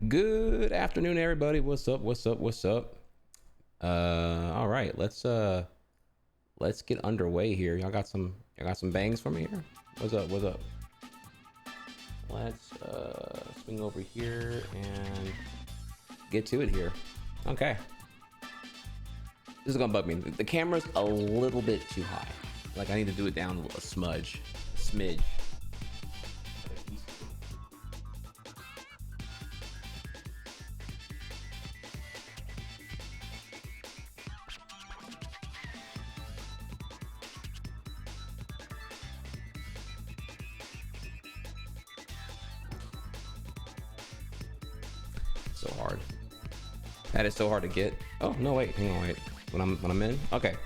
Good afternoon, everybody. What's up? What's up? What's up? All right, let's get underway here. Y'all got some bangs for me here. What's up? What's up? Let's swing over here and get to it here. Okay. This is gonna bug me. The camera's a little bit too high. Like I need to do it down a smidge. So hard. That is so hard to get. Oh no, wait, hang on, wait. When I'm in, okay,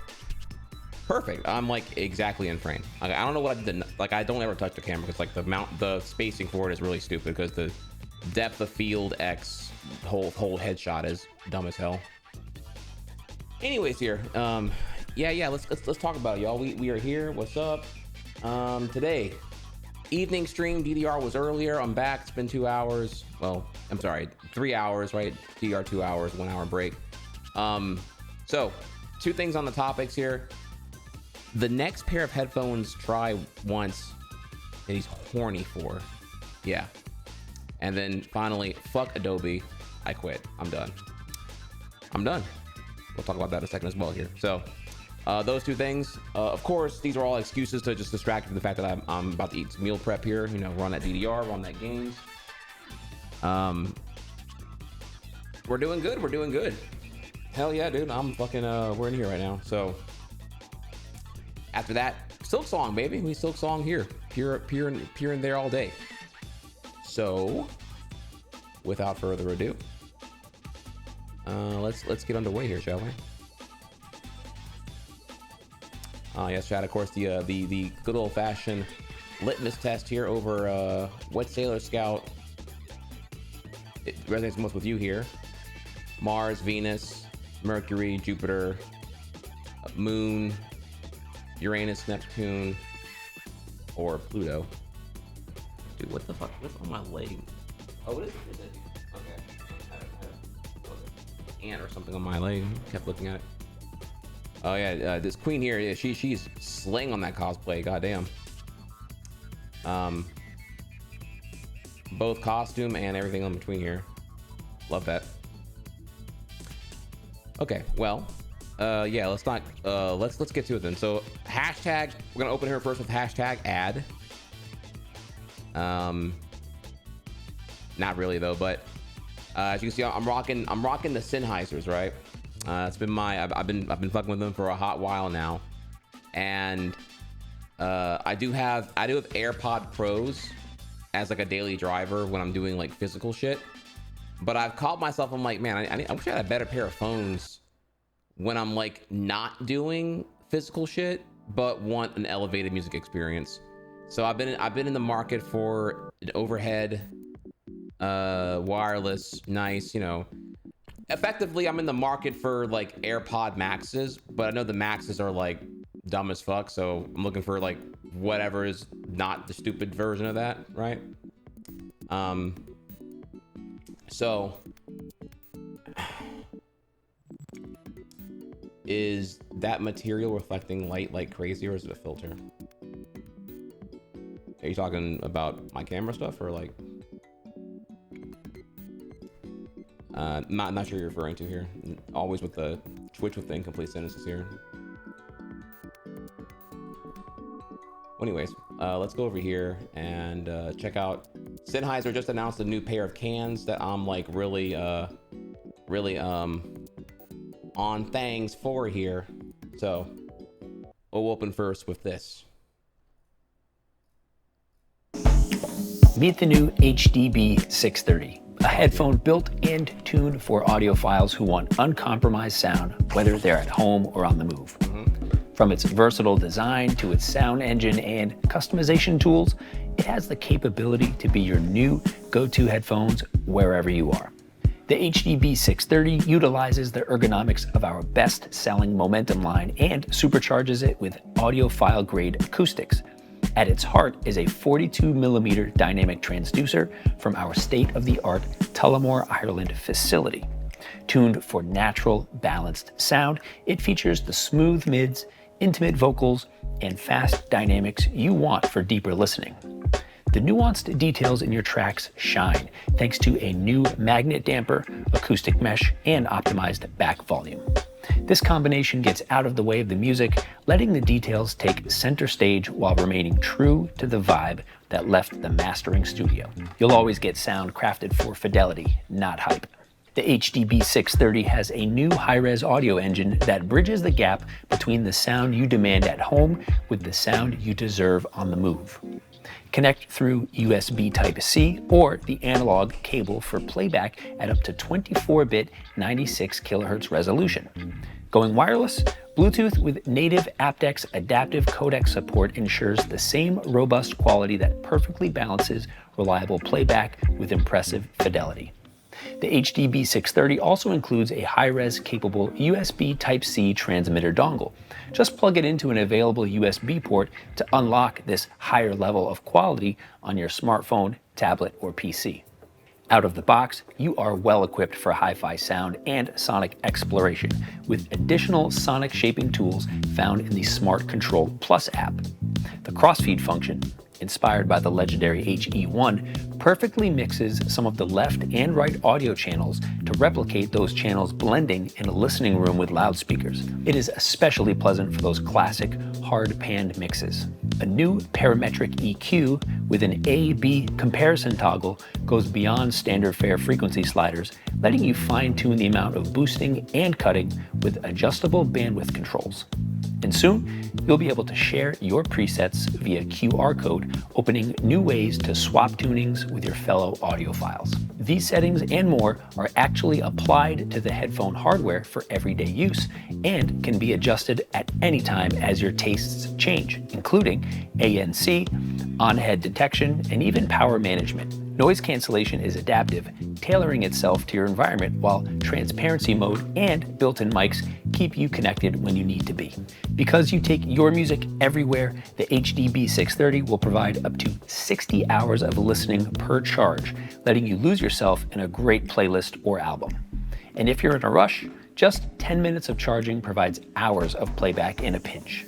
perfect. I'm like exactly in frame. I don't know what I did. Like I don't ever touch the camera because like the spacing for it is really stupid because the depth of field X whole headshot is dumb as hell. Anyways, here, yeah, let's talk about it, y'all. We are here. What's up? Today, evening stream. DDR was earlier. I'm back. It's been 2 hours. Well, I'm sorry, 3 hours, right? DDR 2 hours, 1 hour break. So 2 things on the topics here. The next pair of headphones try once and he's horny for. Yeah. And then finally, fuck Adobe. I quit. I'm done. We'll talk about that in a second as well here. So those 2 things. Of course, these are all excuses to just distract from the fact that I'm about to eat some meal prep here. You know, run that DDR, run that games. We're doing good. We're doing good. Hell yeah, dude. I'm fucking, we're in here right now. So after that, Silksong, baby. We Silksong here. Pure in there all day. So without further ado, let's get underway here, shall we? Yes, chat. Of course, the good old fashioned litmus test here over what Sailor Scout it resonates most with you here. Mars, Venus, Mercury, Jupiter, Moon, Uranus, Neptune, or Pluto. Dude, what the fuck? What's on my leg? Oh, what is it? Okay. I had an ant or something on my leg. Kept looking at it. Oh yeah, this queen here, yeah, she's slaying on that cosplay. Goddamn. Both costume and everything in between here. Love that. Okay, well, yeah, let's get to it then. So hashtag, we're gonna open here first with hashtag ad. Not really though, but as you can see, I'm rocking the Sennheisers, right? It's been I've been fucking with them for a hot while now, and I do have AirPod Pros as like a daily driver when I'm doing like physical shit. But I've caught myself, I'm like, man, I wish I had a better pair of phones when I'm like not doing physical shit, but want an elevated music experience. So I've been in the market for an overhead, wireless, nice, you know. Effectively, I'm in the market for like AirPod Maxes, but I know the Maxes are like dumb as fuck, so I'm looking for like whatever is not the stupid version of that, right? So is that material reflecting light like crazy, or is it a filter? Are you talking about my camera stuff or like not sure you're referring to here. Always with the Twitch with the incomplete sentences here. Well, anyways, let's go over here and check out. Sennheiser just announced a new pair of cans that I'm like really on things for here. So we'll open first with this. Meet the new HDB 630, a headphone built and tuned for audiophiles who want uncompromised sound, whether they're at home or on the move. From its versatile design to its sound engine and customization tools, it has the capability to be your new go-to headphones wherever you are. The HDB 630 utilizes the ergonomics of our best-selling Momentum line and supercharges it with audiophile-grade acoustics. At its heart is a 42mm dynamic transducer from our state-of-the-art Tullamore, Ireland facility. Tuned for natural, balanced sound, it features the smooth mids, intimate vocals, and fast dynamics you want for deeper listening. The nuanced details in your tracks shine thanks to a new magnet damper, acoustic mesh, and optimized back volume. This combination gets out of the way of the music, letting the details take center stage while remaining true to the vibe that left the mastering studio. You'll always get sound crafted for fidelity, not hype. The HDB 630 has a new high-res audio engine that bridges the gap between the sound you demand at home with the sound you deserve on the move. Connect through USB Type-C or the analog cable for playback at up to 24-bit 96 kHz resolution. Going wireless, Bluetooth with native aptX adaptive codec support ensures the same robust quality that perfectly balances reliable playback with impressive fidelity. The HDB 630 also includes a high-res capable USB Type-C transmitter dongle. Just plug it into an available USB port to unlock this higher level of quality on your smartphone, tablet, or PC. Out of the box, you are well equipped for hi-fi sound and sonic exploration with additional sonic shaping tools found in the Smart Control Plus app. The crossfeed function, inspired by the legendary HE1, perfectly mixes some of the left and right audio channels to replicate those channels blending in a listening room with loudspeakers. It is especially pleasant for those classic hard-panned mixes. A new parametric EQ with an A-B comparison toggle goes beyond standard fare frequency sliders, letting you fine-tune the amount of boosting and cutting with adjustable bandwidth controls. And soon, you'll be able to share your presets via QR code, opening new ways to swap tunings with your fellow audiophiles. These settings and more are actually applied to the headphone hardware for everyday use and can be adjusted at any time as your tastes change, including ANC, on-head detection, and even power management. Noise cancellation is adaptive, tailoring itself to your environment, while transparency mode and built-in mics keep you connected when you need to be. Because you take your music everywhere, the HDB 630 will provide up to 60 hours of listening per charge, letting you lose yourself in a great playlist or album. And if you're in a rush, just 10 minutes of charging provides hours of playback in a pinch.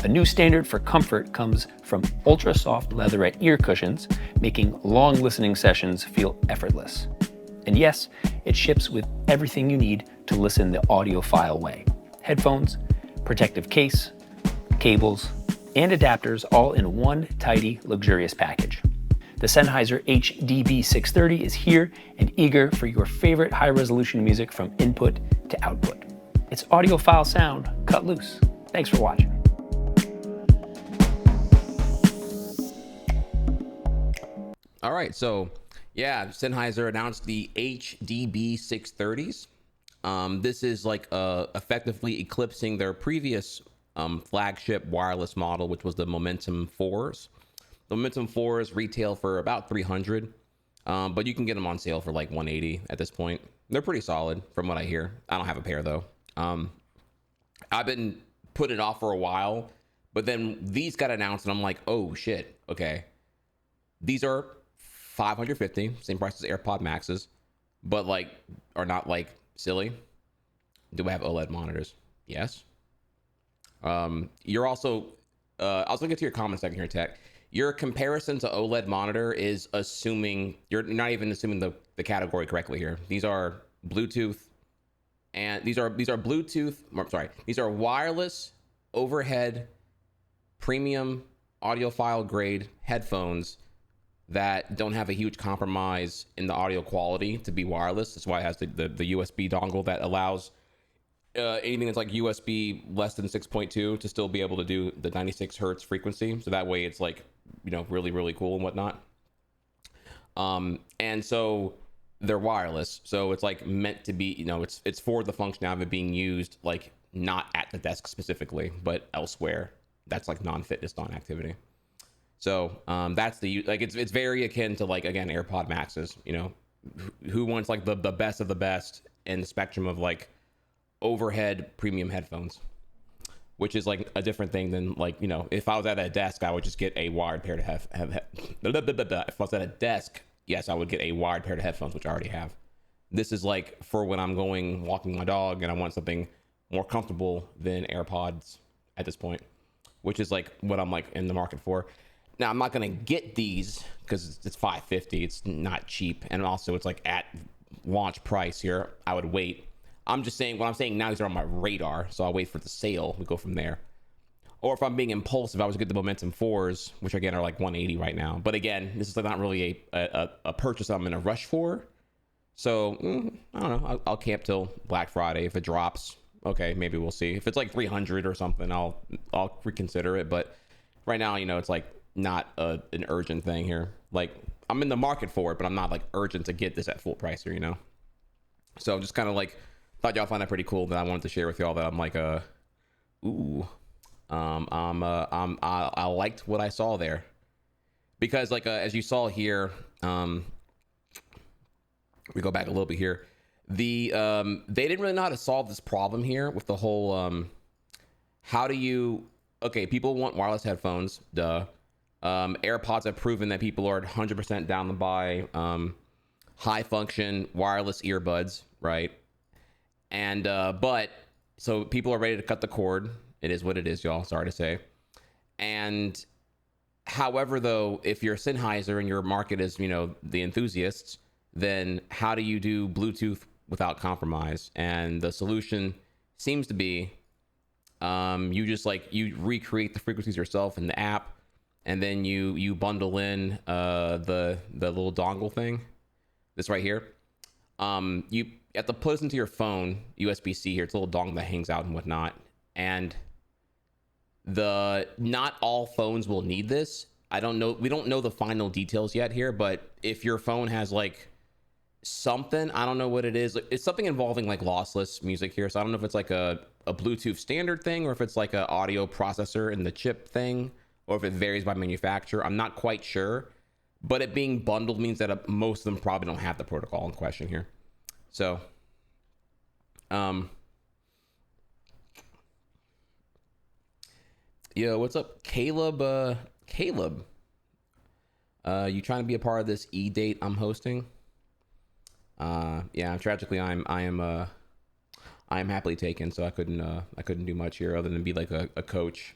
A new standard for comfort comes from ultra-soft leatherette ear cushions, making long listening sessions feel effortless. And yes, it ships with everything you need to listen the audiophile way. Headphones, protective case, cables, and adapters all in one tidy, luxurious package. The Sennheiser HDB 630 is here and eager for your favorite high-resolution music from input to output. It's audiophile sound cut loose. Thanks for watching. All right, so yeah, Sennheiser announced the HDB 630s. This is like effectively eclipsing their previous flagship wireless model, which was the Momentum 4s. The Momentum 4s retail for about $300, but you can get them on sale for like $180 at this point. They're pretty solid from what I hear. I don't have a pair though. I've been putting it off for a while, but then these got announced and I'm like, oh shit, okay. These are $550, same price as AirPod Maxes, but like are not like silly. Do I have OLED monitors? Yes. You're also I was looking to your comment section here, Tech. Your comparison to OLED monitor is assuming you're not even assuming the category correctly here. These are Bluetooth, and these are Bluetooth. Sorry, these are wireless overhead premium audiophile grade headphones that don't have a huge compromise in the audio quality to be wireless. That's why it has the USB dongle that allows anything that's like USB less than 6.2 to still be able to do the 96 hertz frequency. So that way it's like, you know, really, really cool and whatnot. And so they're wireless. So it's like meant to be, you know, it's for the functionality of it being used, like not at the desk specifically, but elsewhere. That's like non-fitness, non-activity. So that's like it's very akin to like, again, AirPod Maxes. You know, who wants like the best of the best in the spectrum of like overhead premium headphones. which is like a different thing than like, you know, if I was at a desk, I would just get a wired pair to have if I was at a desk, yes, I would get a wired pair of headphones, which I already have. This is like for when I'm going walking my dog and I want something more comfortable than AirPods at this point, which is like what I'm like in the market for. Now I'm not gonna get these because it's $550. It's not cheap, and also it's like at launch price here. I would wait. I'm just saying what I'm saying now. These are on my radar, so I'll wait for the sale. We go from there. Or if I'm being impulsive, I was to get the Momentum 4s, which again are like 180 right now. But again, this is like not really a purchase I'm in a rush for. So I don't know. I'll camp till Black Friday. If it drops, okay, maybe we'll see. If it's like 300 or something, I'll reconsider it. But right now, you know, it's like not an urgent thing here. Like I'm in the market for it, but I'm not like urgent to get this at full price here, you know. So just kind of like thought y'all find that pretty cool that I wanted to share with y'all that I'm like ooh. I liked what I saw there, because like as you saw here, we go back a little bit here. They didn't really know how to solve this problem here with the whole how do you people want wireless headphones, duh. AirPods have proven that people are 100% down to buy high function wireless earbuds, right? And but so people are ready to cut the cord. It is what it is, y'all. Sorry to say. And however, though, if you're Sennheiser and your market is, you know, the enthusiasts, then how do you do Bluetooth without compromise? And the solution seems to be you just like you recreate the frequencies yourself in the app, and then you bundle in the little dongle thing. This right here. You have to put this into your phone, USB-C here. It's a little dongle that hangs out and whatnot. And not all phones will need this. I don't know. We don't know the final details yet here, but if your phone has like something, I don't know what it is. It's something involving like lossless music here. So I don't know if it's like a Bluetooth standard thing, or if it's like an audio processor in the chip thing, or if it varies by manufacturer. I'm not quite sure, but it being bundled means that most of them probably don't have the protocol in question here. So, yo, what's up, Caleb? Caleb, you trying to be a part of this e-date I'm hosting? Yeah, tragically, I am happily taken, so I couldn't do much here other than be like a coach,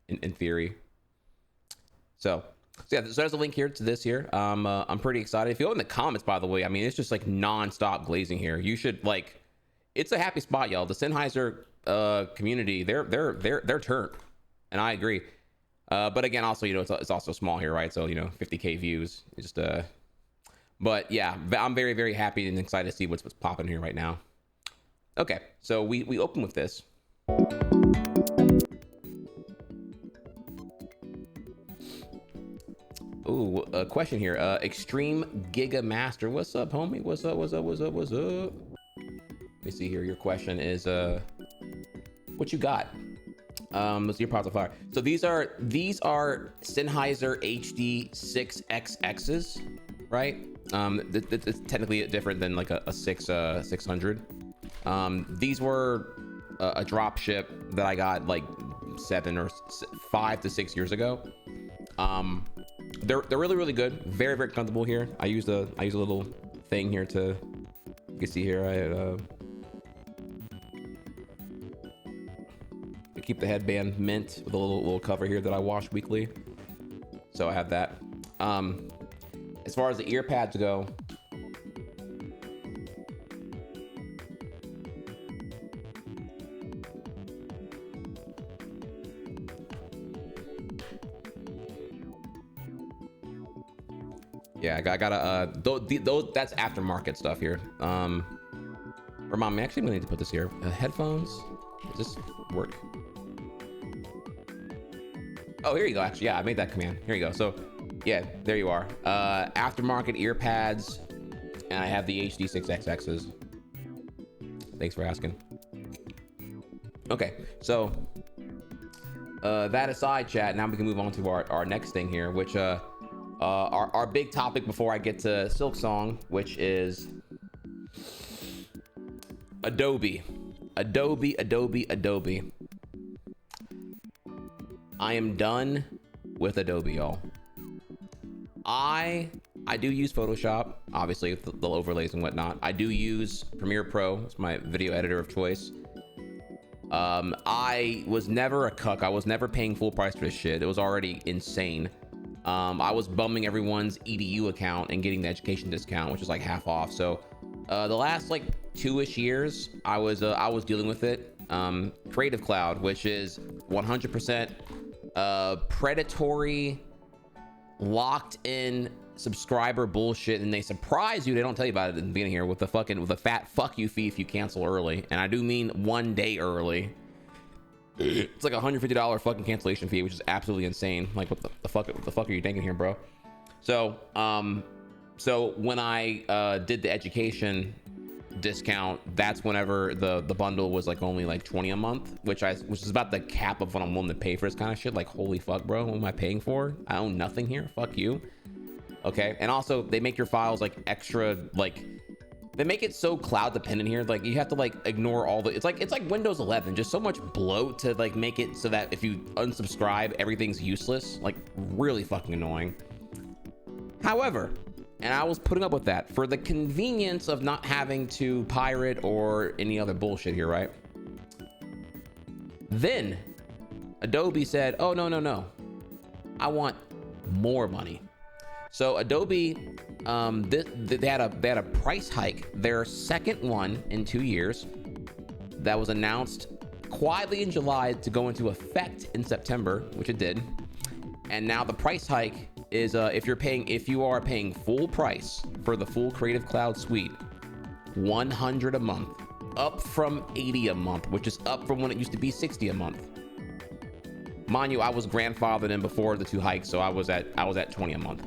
in theory. So yeah, so there's a link here to this here. I'm pretty excited. If you go in the comments, by the way, I mean it's just like non-stop glazing here. You should like, it's a happy spot, y'all. The Sennheiser community, they're turned. And I agree. But again, also, you know, it's also small here, right? So, you know, 50K views. Just but yeah, I'm very, very happy and excited to see what's popping here right now. Okay, so we open with this. Ooh, a question here. Extreme Giga Master. What's up, homie? What's up? Let me see here. Your question is what you got? Let's see your pots of fire. So these are Sennheiser HD 6XXs, right? It's technically different than like a 600. These were a drop ship that I got like 5 to 6 years ago. They're really, really good. Very, very comfortable here. I use a little thing here to, you can see here, I keep the headband mint with a little cover here that I wash weekly. So I have that. As far as the ear pads go, yeah, I gotta those that's aftermarket stuff here. Remind me, actually, we need to put this here. Headphones. Does this work? Oh, here you go. Actually, yeah, I made that command. Here you go. So, yeah, there you are. Aftermarket ear pads, and I have the HD 6XXs. Thanks for asking. Okay, so that aside, chat. Now we can move on to our next thing here, which our big topic before I get to Silksong, which is Adobe. I am done with Adobe, y'all. I do use Photoshop, obviously, with the overlays and whatnot. I do use Premiere Pro. It's my video editor of choice. I was never a cuck. I was never paying full price for this shit. It was already insane. I was bumming everyone's EDU account and getting the education discount, which is like half off. So the last like 2-ish years, I was dealing with it. Creative Cloud, which is 100% predatory, locked in subscriber bullshit, and they surprise you. They don't tell you about it in the beginning here with a fat fuck you fee if you cancel early, and I do mean 1 day early. It's like $150 fucking cancellation fee, which is absolutely insane. Like, what the fuck are you thinking here, bro? So when I did the education discount, that's whenever the bundle was like only like 20 a month, which is about the cap of what I'm willing to pay for this kind of shit. Like, holy fuck, bro, what am I paying for? I own nothing here. Fuck you. Okay. And also they make your files like extra, like they make it so cloud dependent here. Like you have to like ignore all the, it's like Windows 11, just so much bloat to like make it so that if you unsubscribe, everything's useless. Like really fucking annoying. However, and I was putting up with that for the convenience of not having to pirate or any other bullshit here, right? Then Adobe said, oh, no. I want more money. So Adobe, they had a price hike, their second one in 2 years, that was announced quietly in July to go into effect in September, which it did. And now the price hike is if you are paying full price for the full Creative Cloud suite, $100 a month, up from $80 a month, which is up from when it used to be $60 a month. Mind you, I was grandfathered in before the 2 hikes, so I was at $20 a month.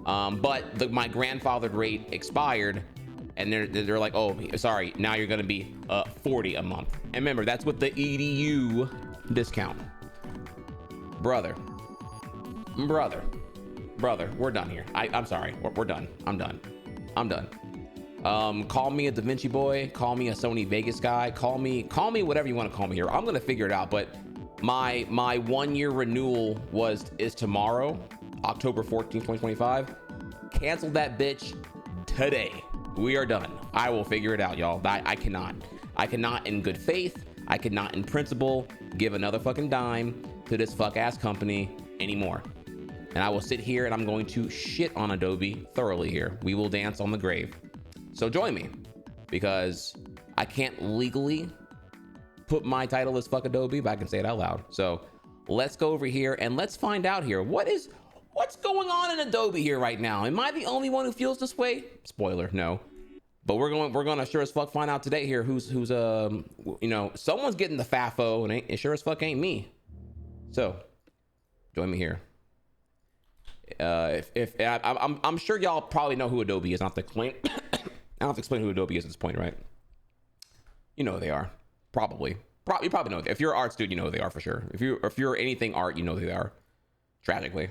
But my grandfathered rate expired, and they're like, oh, sorry, now you're gonna be $40 a month. And remember, that's with the EDU discount. Brother, we're done here. I'm sorry, we're done. I'm done. Call me a Da Vinci boy, call me a Sony Vegas guy, call me whatever you want to call me here. I'm gonna figure it out. But my 1 year renewal is tomorrow, October 14th, 2025. Cancel that bitch today. We are done. I will figure it out, y'all. I cannot in good faith, I cannot in principle give another fucking dime to this fuck ass company anymore. And I will sit here and I'm going to shit on Adobe thoroughly here. We will dance on the grave. So join me, because I can't legally put my title as fuck Adobe, but I can say it out loud. So let's go over here and let's find out here. What's going on in Adobe here right now? Am I the only one who feels this way? Spoiler, no. But we're gonna sure as fuck find out today here who's someone's getting the FAFO, and it sure as fuck ain't me. So join me here. I'm sure y'all probably know who Adobe is. I don't have to explain. I don't have to explain who Adobe is at this point, right? You know who they are. Probably. You probably know. If you're an art student, you know who they are for sure. If you're anything art, you know who they are. Tragically.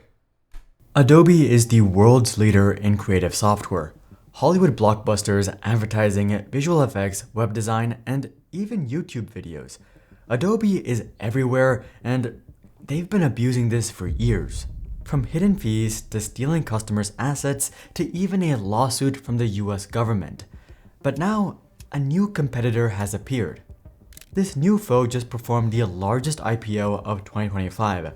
Adobe is the world's leader in creative software. Hollywood blockbusters, advertising, visual effects, web design, and even YouTube videos. Adobe is everywhere, and they've been abusing this for years. From hidden fees to stealing customers' assets to even a lawsuit from the US government. But now, a new competitor has appeared. This new foe just performed the largest IPO of 2025.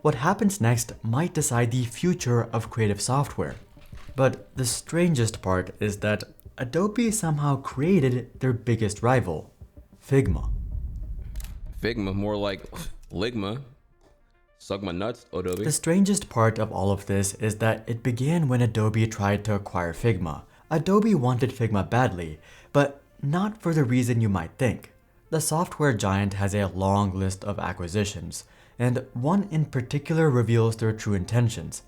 What happens next might decide the future of creative software. But the strangest part is that Adobe somehow created their biggest rival, Figma. Figma, more like Ligma. Suck my nuts, Adobe. The strangest part of all of this is that it began when Adobe tried to acquire Figma. Adobe wanted Figma badly, but not for the reason you might think. The software giant has a long list of acquisitions, and one in particular reveals their true intentions,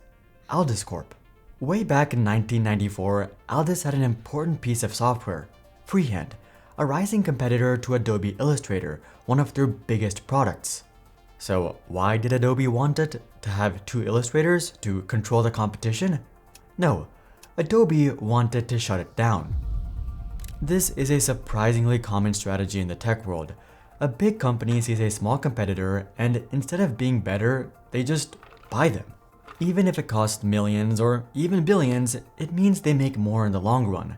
Aldis Corp. Way back in 1994, Aldis had an important piece of software, Freehand, a rising competitor to Adobe Illustrator, one of their biggest products. So why did Adobe want it? To have 2 illustrators to control the competition? No, Adobe wanted to shut it down. This is a surprisingly common strategy in the tech world. A big company sees a small competitor and instead of being better, they just buy them. Even if it costs millions or even billions, it means they make more in the long run.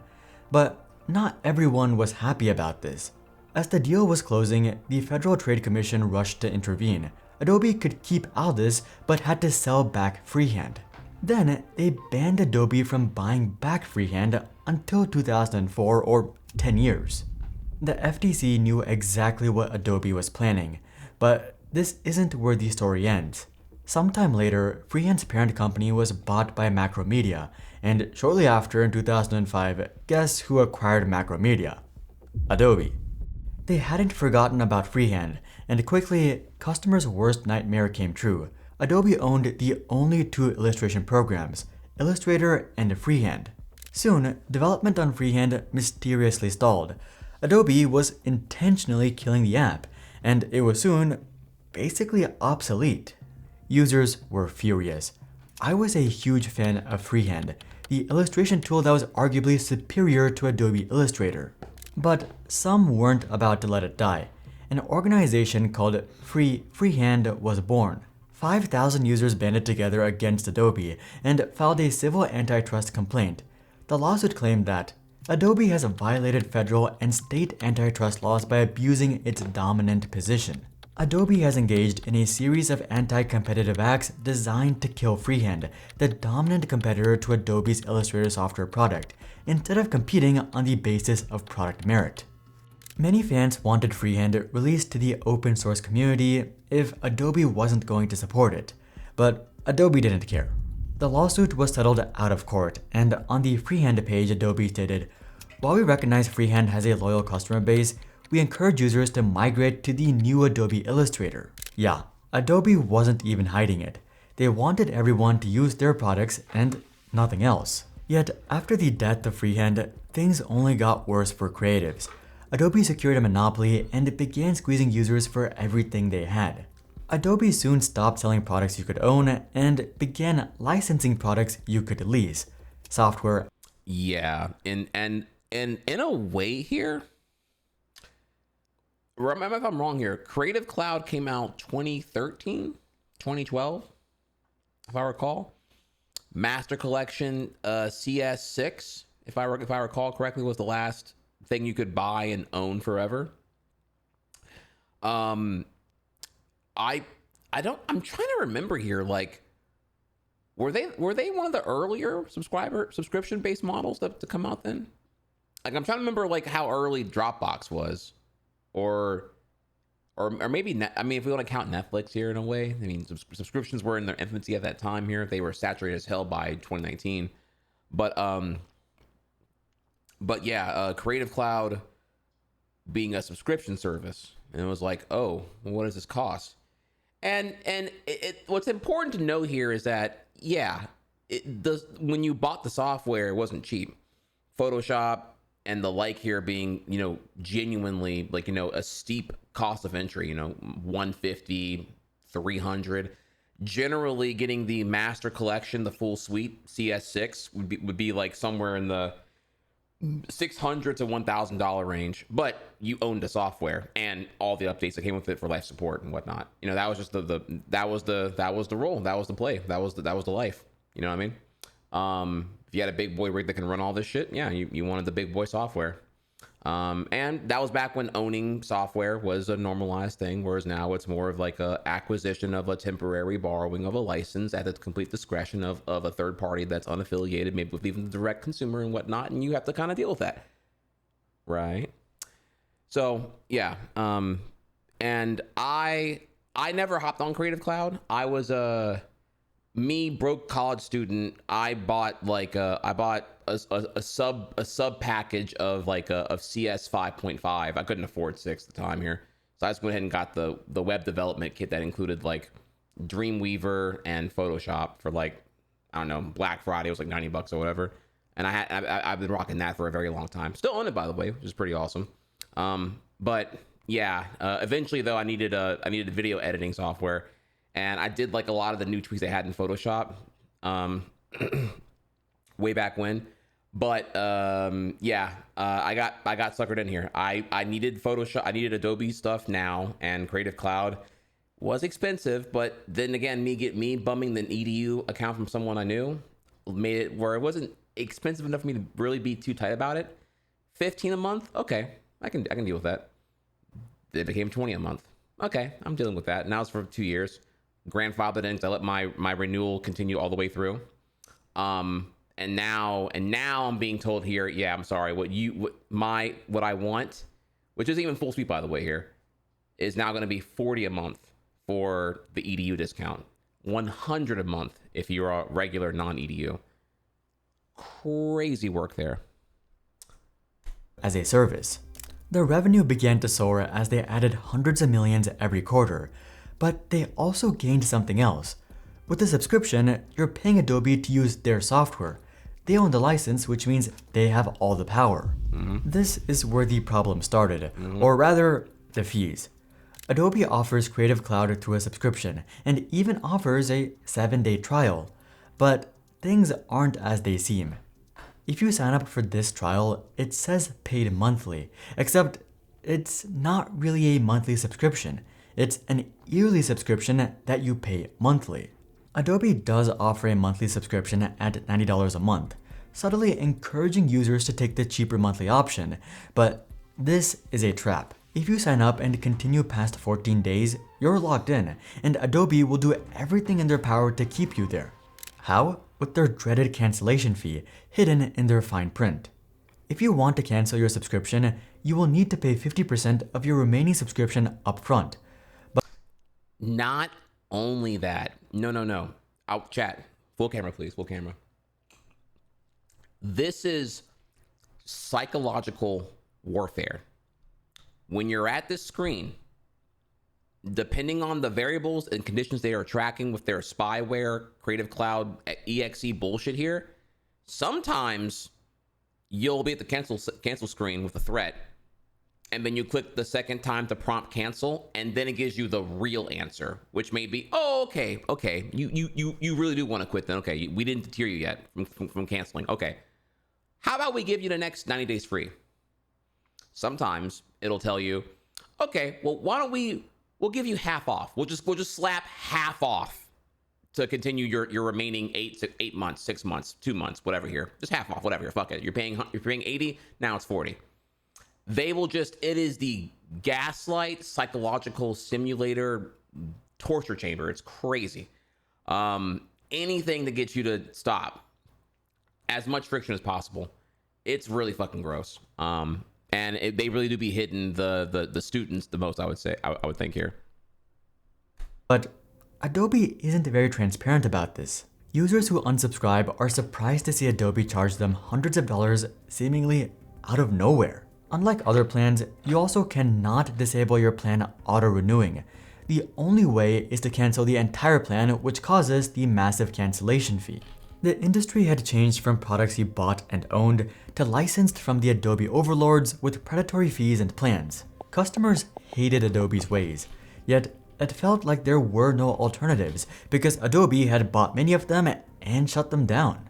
But not everyone was happy about this. As the deal was closing, the Federal Trade Commission rushed to intervene. Adobe could keep Aldous but had to sell back Freehand. Then they banned Adobe from buying back Freehand until 2004 or 10 years. The FTC knew exactly what Adobe was planning, but this isn't where the story ends. Sometime later, Freehand's parent company was bought by Macromedia, and shortly after in 2005, guess who acquired Macromedia? Adobe. They hadn't forgotten about Freehand, and quickly, customers' worst nightmare came true. Adobe owned the only two illustration programs, Illustrator and Freehand. Soon, development on Freehand mysteriously stalled. Adobe was intentionally killing the app, and it was soon basically obsolete. Users were furious. I was a huge fan of Freehand, the illustration tool that was arguably superior to Adobe Illustrator. But some weren't about to let it die. An organization called Freehand was born. 5,000 users banded together against Adobe and filed a civil antitrust complaint. The lawsuit claimed that Adobe has violated federal and state antitrust laws by abusing its dominant position. Adobe has engaged in a series of anti-competitive acts designed to kill Freehand, the dominant competitor to Adobe's Illustrator software product, instead of competing on the basis of product merit. Many fans wanted Freehand released to the open source community if Adobe wasn't going to support it, but Adobe didn't care. The lawsuit was settled out of court, and on the Freehand page, Adobe stated, "While we recognize Freehand has a loyal customer base, we encourage users to migrate to the new Adobe Illustrator." Yeah, Adobe wasn't even hiding it. They wanted everyone to use their products and nothing else. Yet, after the death of Freehand, things only got worse for creatives. Adobe secured a monopoly and began squeezing users for everything they had. Adobe soon stopped selling products you could own and began licensing products you could lease. Software. Yeah, and in a way here, remember if I'm wrong here, Creative Cloud came out 2013, 2012, if I recall. Master Collection CS6, if I recall correctly, was the last thing you could buy and own forever. I'm trying to remember here, like, were they one of the earlier subscription based models to come out then? Like, I'm trying to remember like how early Dropbox was, or maybe I mean, if we want to count Netflix here in a way, I mean, subscriptions were in their infancy at that time here. They were saturated as hell by 2019, but yeah, Creative Cloud being a subscription service, and it was like, oh, well, what does this cost? And what's important to know here is that, yeah, when you bought the software, it wasn't cheap. Photoshop and the like here being, genuinely like, a steep cost of entry, 150, 300. Generally getting the master collection, the full suite, CS6 would be like somewhere in the $600 to $1,000 range, but you owned the software and all the updates that came with it for life support and whatnot. That was just that was the role, that was the play, that was the life. You know what I mean? If you had a big boy rig that can run all this shit, yeah, you wanted the big boy software. And that was back when owning software was a normalized thing, whereas now it's more of like a acquisition of a temporary borrowing of a license at the complete discretion of a third party that's unaffiliated, maybe with even the direct consumer and whatnot, and you have to kind of deal with that, right? So yeah, and I never hopped on Creative Cloud. I was me broke college student. I bought a sub package of of CS 5.5. I couldn't afford 6 at the time here, so I just went ahead and got the web development kit that included like Dreamweaver and Photoshop for like, I don't know, Black Friday. It was like $90 or whatever, and I've been rocking that for a very long time. Still own it, by the way, which is pretty awesome. But yeah, eventually though, I needed video editing software, and I did like a lot of the new tweaks I had in Photoshop way back when. But yeah, I got suckered in here. I needed Photoshop, I needed Adobe stuff now, and Creative Cloud was expensive. But then again, me bumming the EDU account from someone I knew made it where it wasn't expensive enough for me to really be too tight about it. 15 a month, okay, I can deal with that. It became 20 a month. Okay, I'm dealing with that. Now it's for 2 years. Grandfathered in, so I let my renewal continue all the way through. And now I'm being told here, yeah, I'm sorry, what I want, which isn't even full speed by the way here, is now going to be 40 a month for the EDU discount, 100 a month if you're a regular non-EDU. Crazy work there. As a service, the revenue began to soar as they added hundreds of millions every quarter, but they also gained something else. With the subscription, you're paying Adobe to use their software. They own the license, which means they have all the power. This is where the problem started, or rather, the fees. Adobe offers Creative Cloud through a subscription, and even offers a 7-day trial. But things aren't as they seem. If you sign up for this trial, it says paid monthly, except it's not really a monthly subscription. It's an yearly subscription that you pay monthly. Adobe does offer a monthly subscription at $90 a month, subtly encouraging users to take the cheaper monthly option, but this is a trap. If you sign up and continue past 14 days, you're locked in, and Adobe will do everything in their power to keep you there. How? With their dreaded cancellation fee hidden in their fine print. If you want to cancel your subscription, you will need to pay 50% of your remaining subscription upfront. But Not only that, no. Out chat. Full camera, please. Full camera. This is psychological warfare. When you're at this screen, depending on the variables and conditions they are tracking with their spyware, Creative Cloud, exe bullshit here, sometimes you'll be at the cancel screen with a threat, and then you click the second time to prompt cancel, and then it gives you the real answer, which may be, oh, okay, you really do want to quit then. Okay, we didn't deter you yet from canceling. Okay, how about we give you the next 90 days free? Sometimes it'll tell you, okay, well, why don't we'll give you half off. We'll just slap half off to continue your remaining 8 months, 6 months, 2 months, whatever here. Just half off, whatever here. Fuck it. You're paying 80, now it's 40. They will it is the gaslight psychological simulator torture chamber. It's crazy. Anything to get you to stop. As much friction as possible. It's really fucking gross. And they really do be hitting the students the most, I would say. I would think here. But Adobe isn't very transparent about this. Users who unsubscribe are surprised to see Adobe charge them hundreds of dollars seemingly out of nowhere. Unlike other plans, you also cannot disable your plan auto-renewing. The only way is to cancel the entire plan, which causes the massive cancellation fee. The industry had changed from products you bought and owned to licensed from the Adobe overlords with predatory fees and plans. Customers hated Adobe's ways, yet it felt like there were no alternatives because Adobe had bought many of them and shut them down.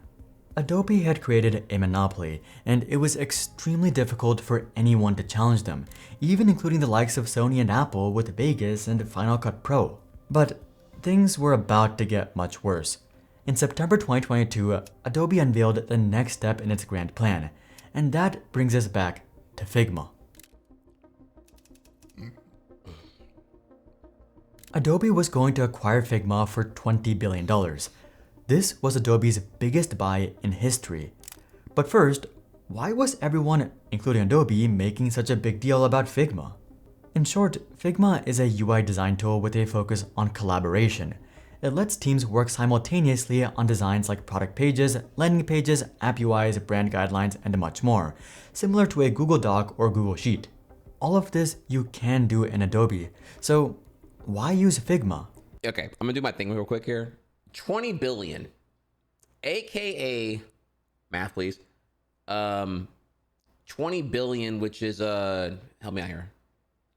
Adobe had created a monopoly, and it was extremely difficult for anyone to challenge them, even including the likes of Sony and Apple with Vegas and Final Cut Pro. But things were about to get much worse. In September 2022, Adobe unveiled the next step in its grand plan, and that brings us back to Figma. Adobe was going to acquire Figma for $20 billion. This was Adobe's biggest buy in history. But first, why was everyone, including Adobe, making such a big deal about Figma? In short, Figma is a UI design tool with a focus on collaboration. It lets teams work simultaneously on designs like product pages, landing pages, app UIs, brand guidelines, and much more, similar to a Google Doc or Google Sheet. All of this you can do in Adobe, so why use Figma? Okay, I'm gonna do my thing real quick here. 20 billion, aka math please. 20 billion, which is help me out here.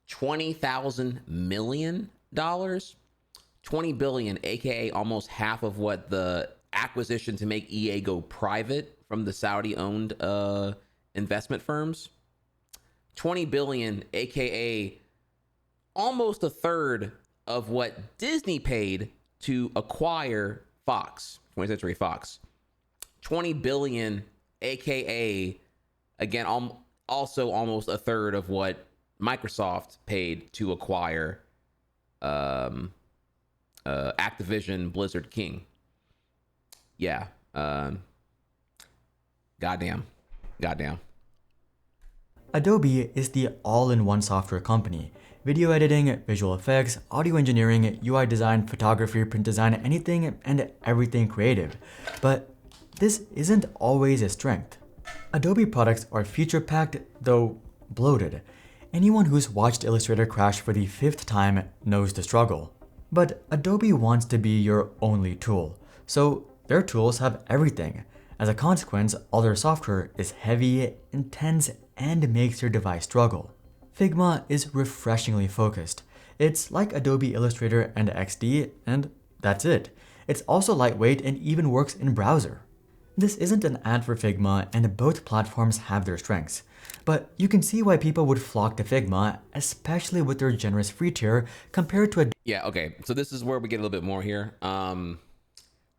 $20,000 million. 20 billion, aka almost half of what the acquisition to make EA go private from the Saudi-owned investment firms. 20 billion, aka almost a third of what Disney paid to acquire Fox, 20th Century Fox. 20 billion, aka again also almost a third of what Microsoft paid to acquire Activision Blizzard King. Yeah. Goddamn. Adobe is the all-in-one software company. Video editing, visual effects, audio engineering, UI design, photography, print design, anything and everything creative. But this isn't always a strength. Adobe products are feature-packed, though bloated. Anyone who's watched Illustrator crash for the 5th time knows the struggle. But Adobe wants to be your only tool, so their tools have everything. As a consequence, all their software is heavy, intense, and makes your device struggle. Figma is refreshingly focused. It's like Adobe Illustrator and XD, and that's it. It's also lightweight and even works in browser. This isn't an ad for Figma, and both platforms have their strengths. But you can see why people would flock to Figma, especially with their generous free tier compared to Yeah, okay. So this is where we get a little bit more here.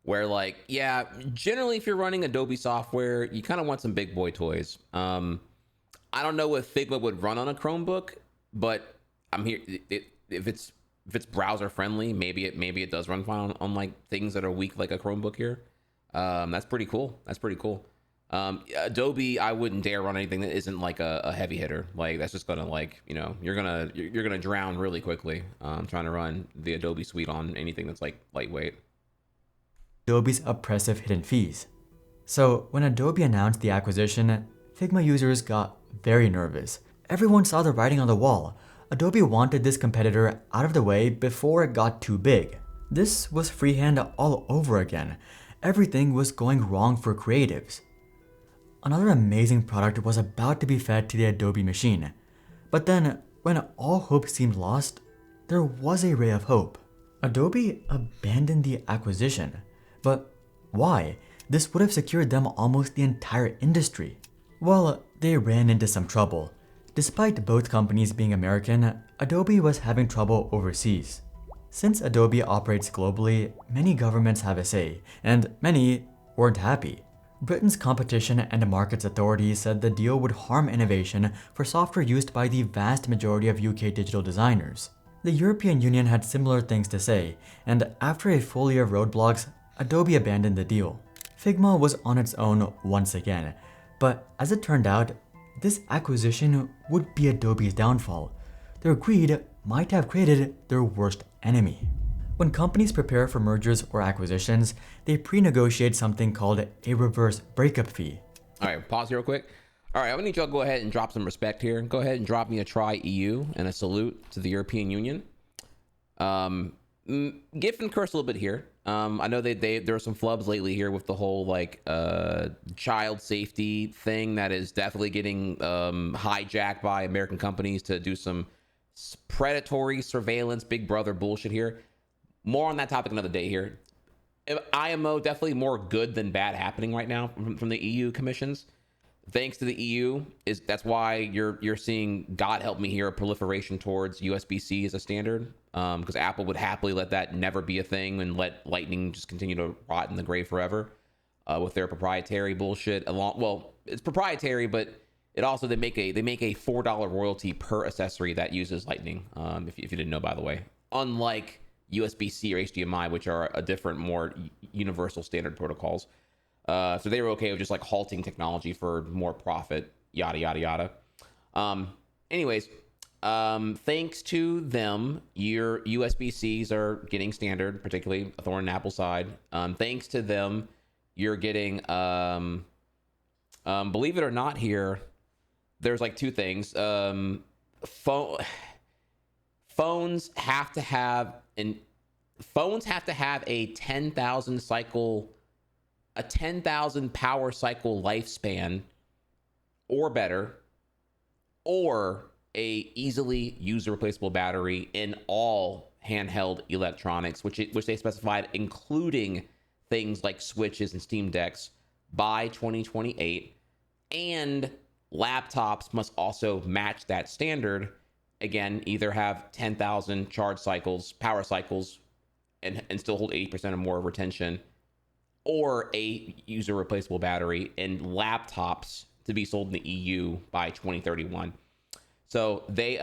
Where like, yeah, generally if you're running Adobe software, you kind of want some big boy toys. I don't know if Figma would run on a Chromebook, but I'm here. If it's browser friendly, maybe it does run fine on like things that are weak like a Chromebook here. That's pretty cool. Adobe, I wouldn't dare run anything that isn't like a heavy hitter. Like that's just gonna like, you know, you're gonna drown really quickly. Trying to run the Adobe suite on anything that's like lightweight. Adobe's oppressive hidden fees. So when Adobe announced the acquisition, Figma users got very nervous. Everyone saw the writing on the wall. Adobe wanted this competitor out of the way before it got too big. This was freehand all over again. Everything was going wrong for creatives. Another amazing product was about to be fed to the Adobe machine. But then, when all hope seemed lost, there was a ray of hope. Adobe abandoned the acquisition. But why? This would have secured them almost the entire industry. Well, they ran into some trouble. Despite both companies being American, Adobe was having trouble overseas. Since Adobe operates globally, many governments have a say, and many weren't happy. Britain's Competition and Markets Authority said the deal would harm innovation for software used by the vast majority of UK digital designers. The European Union had similar things to say, and after a full year of roadblocks, Adobe abandoned the deal. Figma was on its own once again, but as it turned out, this acquisition would be Adobe's downfall. Their greed might have created their worst enemy. When companies prepare for mergers or acquisitions, they pre-negotiate something called a reverse breakup fee. All right, pause here real quick. All right, I'm gonna need y'all to go ahead and drop some respect here. Go ahead and drop me a try EU and a salute to the European Union. Gif and curse a little bit here. I know there are some flubs lately here with the whole like child safety thing that is definitely getting hijacked by American companies to do some predatory surveillance, Big Brother bullshit here. More on that topic another day here. IMO definitely more good than bad happening right now from the EU commissions. Thanks to the EU, that's why you're seeing, God help me here, a proliferation towards USB-C as a standard. Because Apple would happily let that never be a thing and let Lightning just continue to rot in the grave forever with their proprietary bullshit. Well, it's proprietary, but it also they make a $4 royalty per accessory that uses Lightning. If you didn't know, by the way, unlike USB-C or HDMI, which are a different, more universal standard protocols. So they were okay with just like halting technology for more profit, yada, yada, yada. Anyways, thanks to them, your USB-Cs are getting standard, particularly a thorn in Apple side. Thanks to them, you're getting, believe it or not here, there's like two things. Phones have to have a 10,000 power cycle lifespan or better, or a easily user replaceable battery in all handheld electronics, which they specified, including things like Switches and Steam Decks by 2028, and laptops must also match that standard. Again, either have 10,000 power cycles, and still hold 80% or more retention, or a user replaceable battery in laptops to be sold in the EU by 2031. So they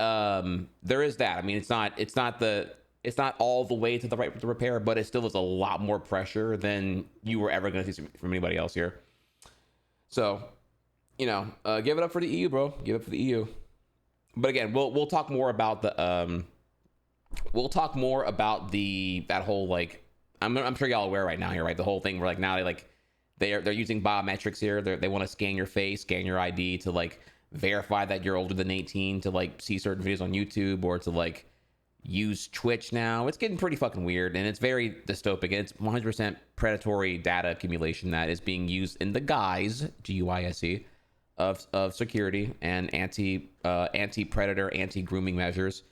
there is that. I mean, it's not all the way to the right to repair, but it still is a lot more pressure than you were ever going to see from anybody else here. So, give it up for the EU, bro. Give it up for the EU. But again, we'll talk more about the that whole, like, I'm sure y'all aware right now here, right? The whole thing where, like, now they're using biometrics here. They want to scan your face, scan your ID to, like, verify that you're older than 18 to, like, see certain videos on YouTube, or to, like, use Twitch now. It's getting pretty fucking weird, and it's very dystopic. It's 100% predatory data accumulation that is being used in the guise, GUISE, of security and anti-predator, anti-grooming measures,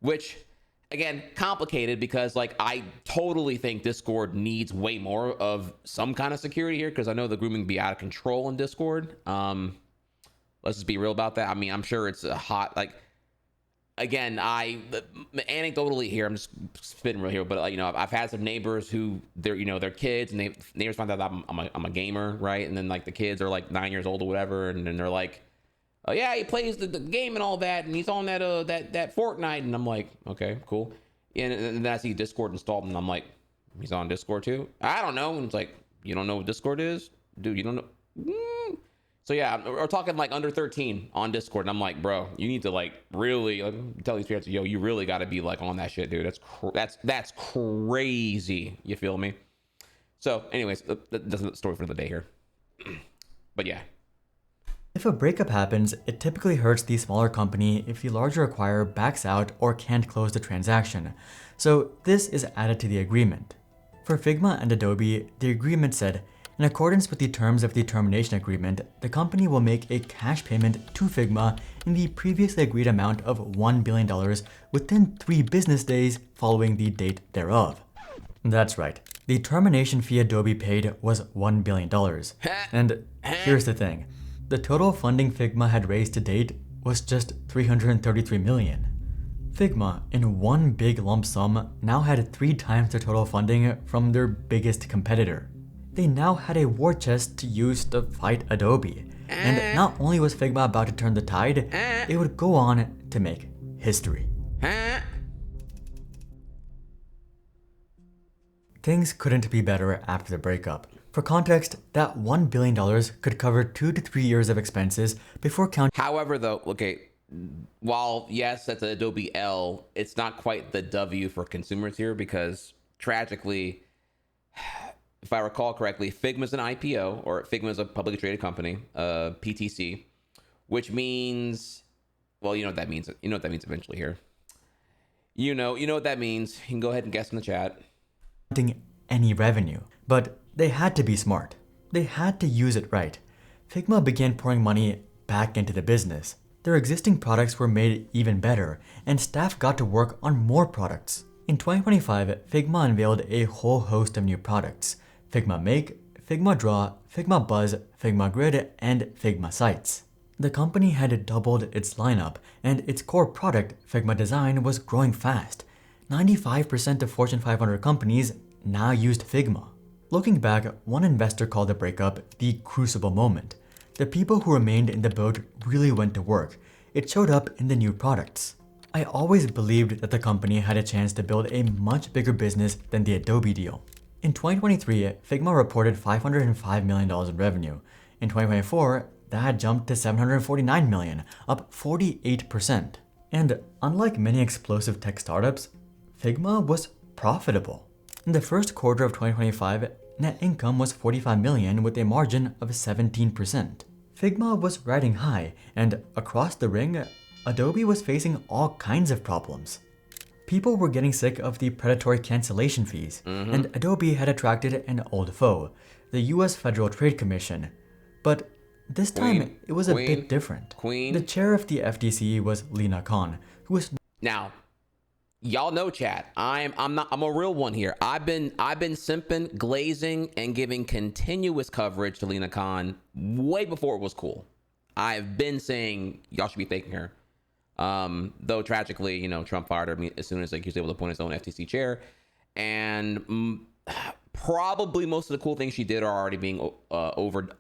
which, again, complicated, because, like, I totally think Discord needs way more of some kind of security here, because I know the grooming be out of control in Discord. Let's just be real about that. I mean, I'm sure it's a hot, like, again, anecdotally here, I'm just spitting real here, but, like, I've had some neighbors who they're kids, and neighbors find out that I'm a gamer, right? And then, like, the kids are like 9 years old or whatever, and then they're like, oh yeah, he plays the game and all that, and he's on that Fortnite, and I'm like, okay, cool. And then I see Discord installed, and I'm like, he's on Discord too? I don't know. And it's like, you don't know what Discord is, dude? You don't know? So yeah, we're talking like under 13 on Discord, and I'm like, bro, you need to, like, really, like, tell these parents, yo, you really got to be, like, on that shit, dude. That's crazy. You feel me? So, anyways, that's the story for the day here. But yeah. If a breakup happens, it typically hurts the smaller company if the larger acquirer backs out or can't close the transaction. So this is added to the agreement. For Figma and Adobe, the agreement said, in accordance with the terms of the termination agreement, the company will make a cash payment to Figma in the previously agreed amount of $1 billion within 3 business days following the date thereof. That's right. The termination fee Adobe paid was $1 billion. And here's the thing. The total funding Figma had raised to date was just $333 million. Figma, in one big lump sum, now had 3 times their total funding from their biggest competitor. They now had a war chest to use to fight Adobe. And not only was Figma about to turn the tide, it would go on to make history. Things couldn't be better after the breakup. For context, that $1 billion could cover 2 to 3 years of expenses before counting. However, though, okay, while yes, that's an Adobe L, it's not quite the W for consumers here, because tragically, if I recall correctly, Figma's an IPO, or Figma's a publicly traded company, PTC, which means, well, you know what that means. You know what that means eventually here. You know what that means. You can go ahead and guess in the chat. Any revenue, but they had to be smart. They had to use it right. Figma began pouring money back into the business. Their existing products were made even better, and staff got to work on more products. In 2025, Figma unveiled a whole host of new products: Figma Make, Figma Draw, Figma Buzz, Figma Grid, and Figma Sites. The company had doubled its lineup, and its core product, Figma Design, was growing fast. 95% of Fortune 500 companies now used Figma. Looking back, one investor called the breakup the crucible moment. The people who remained in the boat really went to work. It showed up in the new products. I always believed that the company had a chance to build a much bigger business than the Adobe deal. In 2023, Figma reported $505 million in revenue. In 2024, that jumped to $749 million, up 48%. And unlike many explosive tech startups, Figma was profitable. In the first quarter of 2025, net income was $45 million with a margin of 17%. Figma was riding high, and across the ring, Adobe was facing all kinds of problems. People were getting sick of the predatory cancellation fees, and Adobe had attracted an old foe, the US Federal Trade Commission. But this time, it was a bit different. The chair of the FTC was Lina Khan, who was... Now, Y'all know, chat. I'm a real one here. I've been simping, glazing, and giving continuous coverage to Lena Khan way before it was cool. I've been saying y'all should be thanking her. Though tragically, you know, Trump fired her as soon as like he was able to appoint his own FTC chair, and probably most of the cool things she did are already being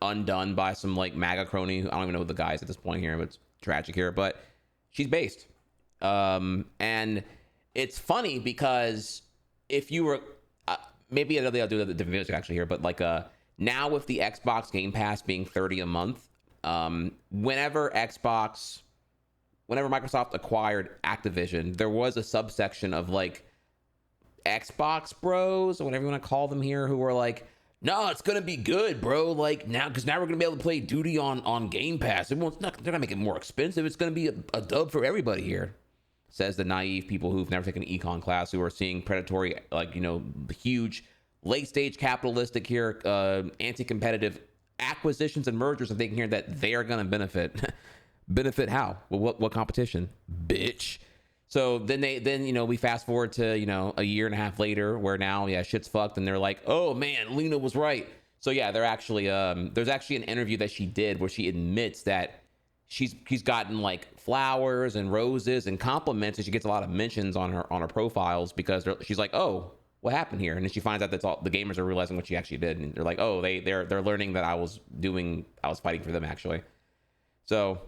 undone by some like MAGA crony. I don't even know the guys at this point here, but it's tragic here. But she's based, and it's funny because if you were maybe I'll do the different videos actually here, but like now with the Xbox Game Pass being $30 a month, whenever Microsoft acquired Activision, there was a subsection of like Xbox bros or whatever you want to call them here, who were like, no, it's gonna be good, bro. Like now, because now we're gonna be able to play Duty on Game Pass. They're gonna make it more expensive. It's gonna be a dub for everybody here. Says the naive people who've never taken an econ class, who are seeing predatory, like, you know, huge late stage capitalistic here, anti-competitive acquisitions and mergers, and thinking here that they're gonna benefit. Benefit how? Well, what competition, bitch? So then you know, we fast forward to, you know, a year and a half later, where now shit's fucked, and they're like, oh man, Lena was right. So yeah, they're actually there's actually an interview that she did where she admits that she's gotten like flowers and roses and compliments, and she gets a lot of mentions on her profiles because she's like, oh, what happened here? And then she finds out that's all the gamers are realizing what she actually did, and they're like, oh, they're learning that I was fighting for them actually. So.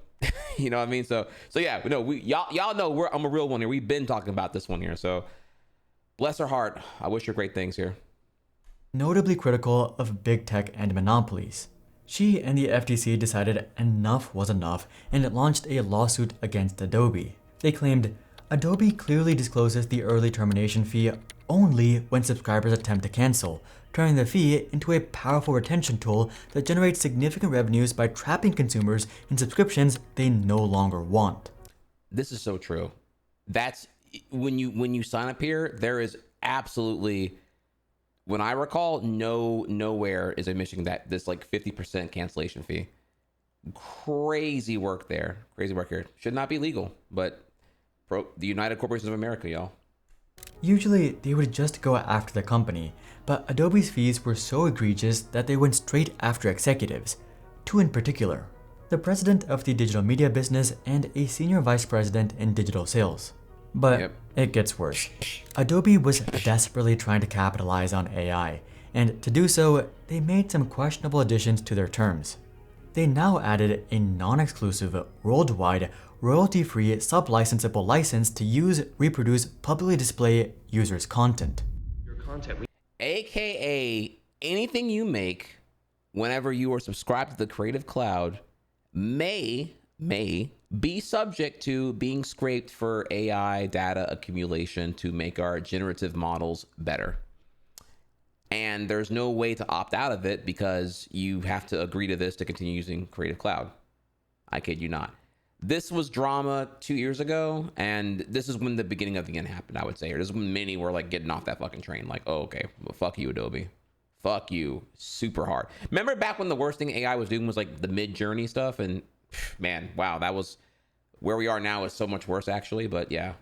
You know what I mean? So yeah, no, y'all know I'm a real one here. We've been talking about this one here. So bless her heart. I wish her great things here. Notably critical of big tech and monopolies, she and the FTC decided enough was enough and launched a lawsuit against Adobe. They claimed Adobe clearly discloses the early termination fee only when subscribers attempt to cancel, turning the fee into a powerful retention tool that generates significant revenues by trapping consumers in subscriptions they no longer want. This is so true. That's when you sign up here, there is absolutely, when I recall, nowhere is admission that this like 50% cancellation fee. Crazy work there. Crazy work here. Should not be legal, but the United Corporations of America, y'all. Usually, they would just go after the company, but Adobe's fees were so egregious that they went straight after executives, two in particular, the president of the digital media business and a senior vice president in digital sales. But It gets worse. Adobe was desperately trying to capitalize on AI, and to do so, they made some questionable additions to their terms. They now added a non-exclusive, worldwide, royalty-free sub-licensable license to use, reproduce, publicly display users' content. AKA anything you make whenever you are subscribed to the Creative Cloud may be subject to being scraped for AI data accumulation to make our generative models better. And there's no way to opt out of it because you have to agree to this to continue using Creative Cloud. I kid you not. This was drama 2 years ago, and this is when the beginning of the end happened, I would say. This is when many were like getting off that fucking train. Like, oh, okay, well, fuck you, Adobe. Fuck you, super hard. Remember back when the worst thing AI was doing was like the mid-journey stuff? And man, wow, that was where we are now is so much worse actually, but yeah.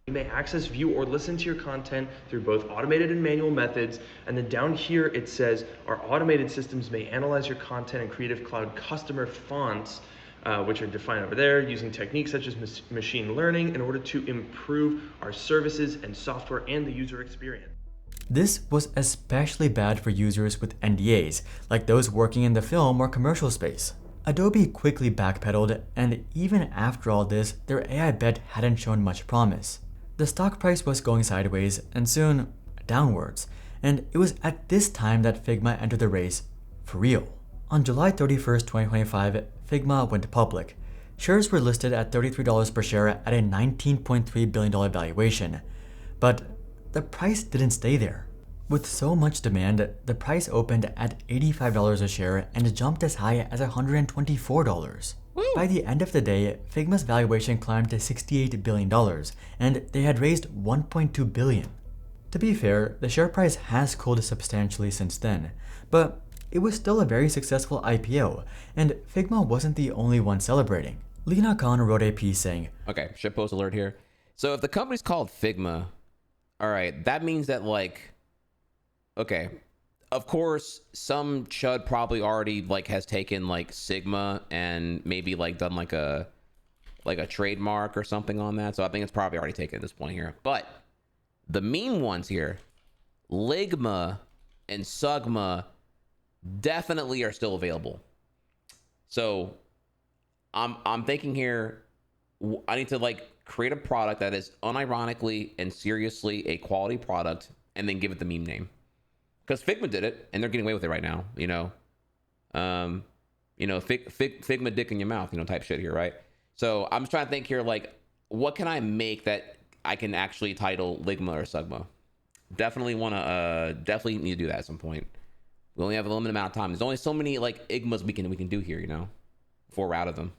You may access, view, or listen to your content through both automated and manual methods. And then down here it says, our automated systems may analyze your content in Creative Cloud customer fonts, which are defined over there, using techniques such as machine learning in order to improve our services and software and the user experience. This was especially bad for users with NDAs, like those working in the film or commercial space. Adobe quickly backpedaled, and even after all this, their AI bet hadn't shown much promise. The stock price was going sideways and soon downwards, and it was at this time that Figma entered the race for real. On July 31st, 2025, Figma went public. Shares were listed at $33 per share at a $19.3 billion valuation, but the price didn't stay there. With so much demand, the price opened at $85 a share and jumped as high as $124. By the end of the day, Figma's valuation climbed to $68 billion, and they had raised $1.2 billion. To be fair, the share price has cooled substantially since then, but it was still a very successful IPO, and Figma wasn't the only one celebrating. Lena Khan wrote a piece saying, okay, shitpost alert here. So if the company's called Figma, all right, that means that like, okay, of course, some chud probably already like has taken like Sigma and maybe like done like a trademark or something on that. So I think it's probably already taken at this point here. But the mean ones here, Ligma and Sugma, definitely are still available. So I'm thinking here, I need to like create a product that is unironically and seriously a quality product and then give it the meme name. Because Figma did it and they're getting away with it right now, Figma dick in your mouth, type shit here, right? So I'm just trying to think here, like, what can I make that I can actually title Ligma or Sugma? Definitely definitely need to do that at some point. We only have a limited amount of time. There's only so many like Igmas we can do here, before we're out of them.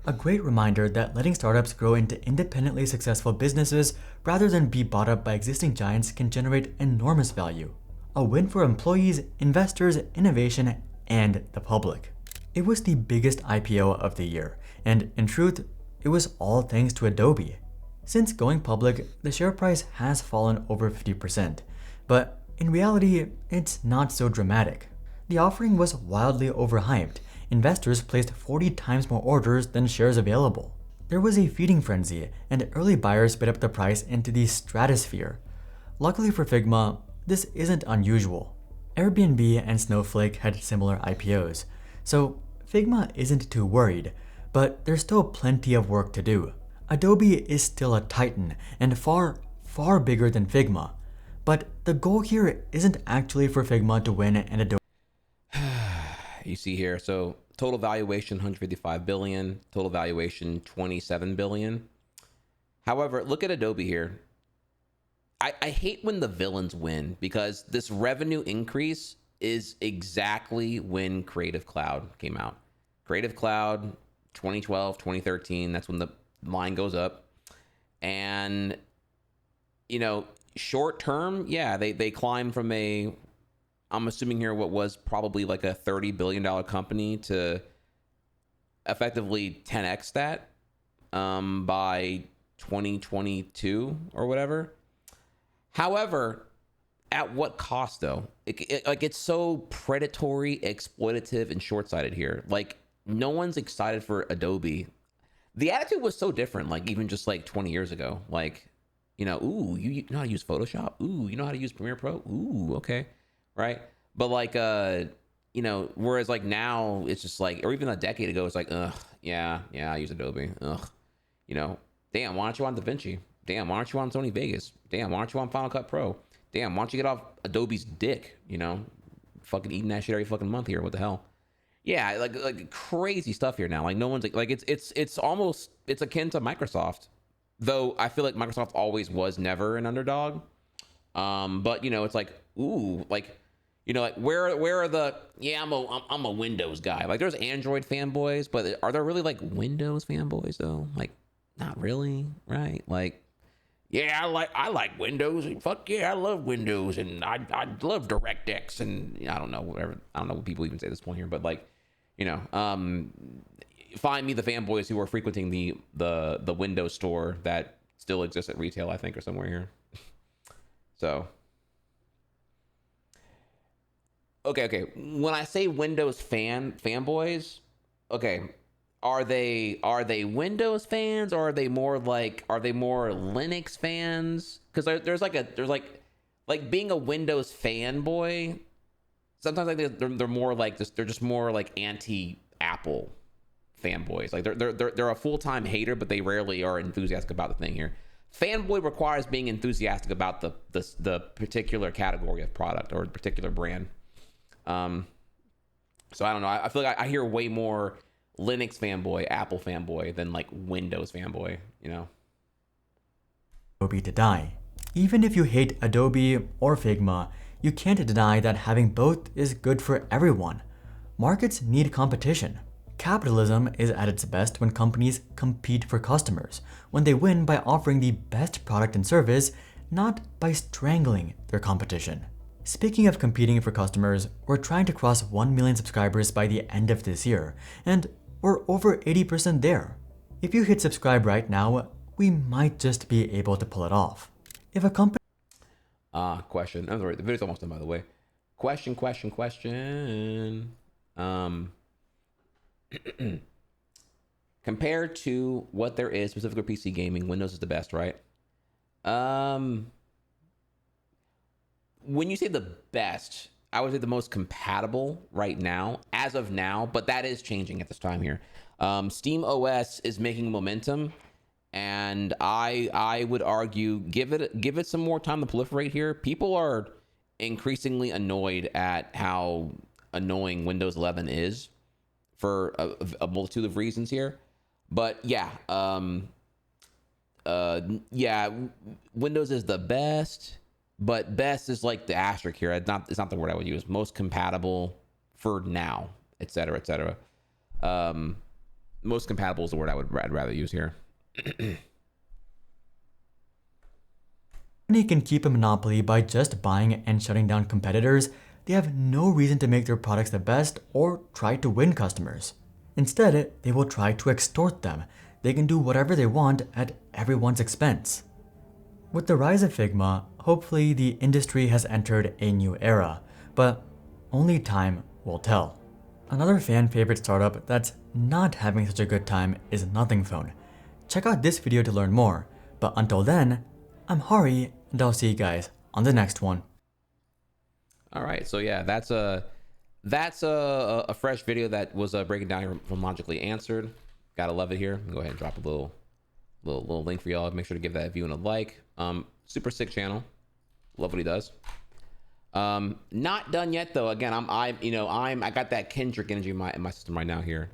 A great reminder that letting startups grow into independently successful businesses rather than be bought up by existing giants can generate enormous value. A win for employees, investors, innovation, and the public. It was the biggest IPO of the year, and in truth, it was all thanks to Adobe. Since going public, the share price has fallen over 50%, but in reality, it's not so dramatic. The offering was wildly overhyped. Investors placed 40 times more orders than shares available. There was a feeding frenzy, and early buyers bid up the price into the stratosphere. Luckily for Figma, this isn't unusual. Airbnb and Snowflake had similar IPOs, so Figma isn't too worried, but there's still plenty of work to do. Adobe is still a titan and far, far bigger than Figma, but the goal here isn't actually for Figma to win and Adobe. You see here, so total valuation 155 billion, total valuation 27 billion. However, look at Adobe here. I hate when the villains win because this revenue increase is exactly when Creative Cloud came out. Creative Cloud 2012, 2013, that's when the line goes up. And short term, yeah, they climb from I'm assuming here what was probably like a $30 billion company to effectively 10x that by 2022 or whatever. However, at what cost though? It's so predatory, exploitative, and short-sighted here. Like no one's excited for Adobe. The attitude was so different, like even just like 20 years ago. Like, ooh, you know how to use Photoshop? Ooh, you know how to use Premiere Pro? Ooh, okay. Right? But like, whereas like now it's just like, or even a decade ago, it's like, yeah, I use Adobe. Damn, why aren't you on DaVinci? Damn, why aren't you on Sony Vegas? Damn, why aren't you on Final Cut Pro? Damn, why don't you get off Adobe's dick? Fucking eating that shit every fucking month here. What the hell? Yeah, like crazy stuff here now. Like no one's like it's almost it's akin to Microsoft, though I feel like Microsoft always was never an underdog. But it's like ooh, like where are the I'm a Windows guy. Like there's Android fanboys, but are there really like Windows fanboys though? Like not really, right? Like yeah, I like Windows and fuck yeah, I love Windows and I love DirectX and I don't know what people even say at this point here, but like find me the fanboys who are frequenting the Windows store that still exists at retail, I think, or somewhere here. So okay. When I say Windows fanboys, okay, are they Windows fans or are they more Linux fans? Because there's like being a Windows fanboy. Sometimes like they're more like this. They're just more like anti-Apple fanboys. Like they're a full-time hater, but they rarely are enthusiastic about the thing here. Fanboy requires being enthusiastic about the particular category of product or particular brand. So I don't know. I feel like I hear way more Linux fanboy, Apple fanboy than like Windows fanboy, Adobe to die. Even if you hate Adobe or Figma, you can't deny that having both is good for everyone. Markets need competition. Capitalism is at its best when companies compete for customers, when they win by offering the best product and service, not by strangling their competition. Speaking of competing for customers, we're trying to cross 1 million subscribers by the end of this year, and we're over 80% there. If you hit subscribe right now, we might just be able to pull it off. If a company Question. I'm sorry, the video's almost done, by the way. Question. Compared to what there is specifically for PC gaming, Windows is the best, right? When you say the best, I would say the most compatible right now, as of now, but that is changing at this time here. Steam OS is making momentum, and I would argue give it some more time to proliferate here. People are increasingly annoyed at how annoying Windows 11 is for a multitude of reasons here. But yeah, Windows is the best, but best is like the asterisk here. It's not the word I would use. Most compatible for now, etc., etc. Most compatible is the word I'd rather use here. company can keep a monopoly by just buying and shutting down competitors, they have no reason to make their products the best or try to win customers. Instead, they will try to extort them. They can do whatever they want at everyone's expense. With the rise of Figma, hopefully the industry has entered a new era, but only time will tell. Another fan favorite startup that's not having such a good time is Nothing Phone. Check out this video to learn more, but until then, I'm Hari, and I'll see you guys on the next one. All right, so yeah, that's a fresh video that was breaking down here from Logically Answered. Gotta love it here. Go ahead and drop a little link for y'all. Make sure to give that view and a like. Super sick channel. Love what he does. Not done yet though. Again, I got that Kendrick energy in my system right now here.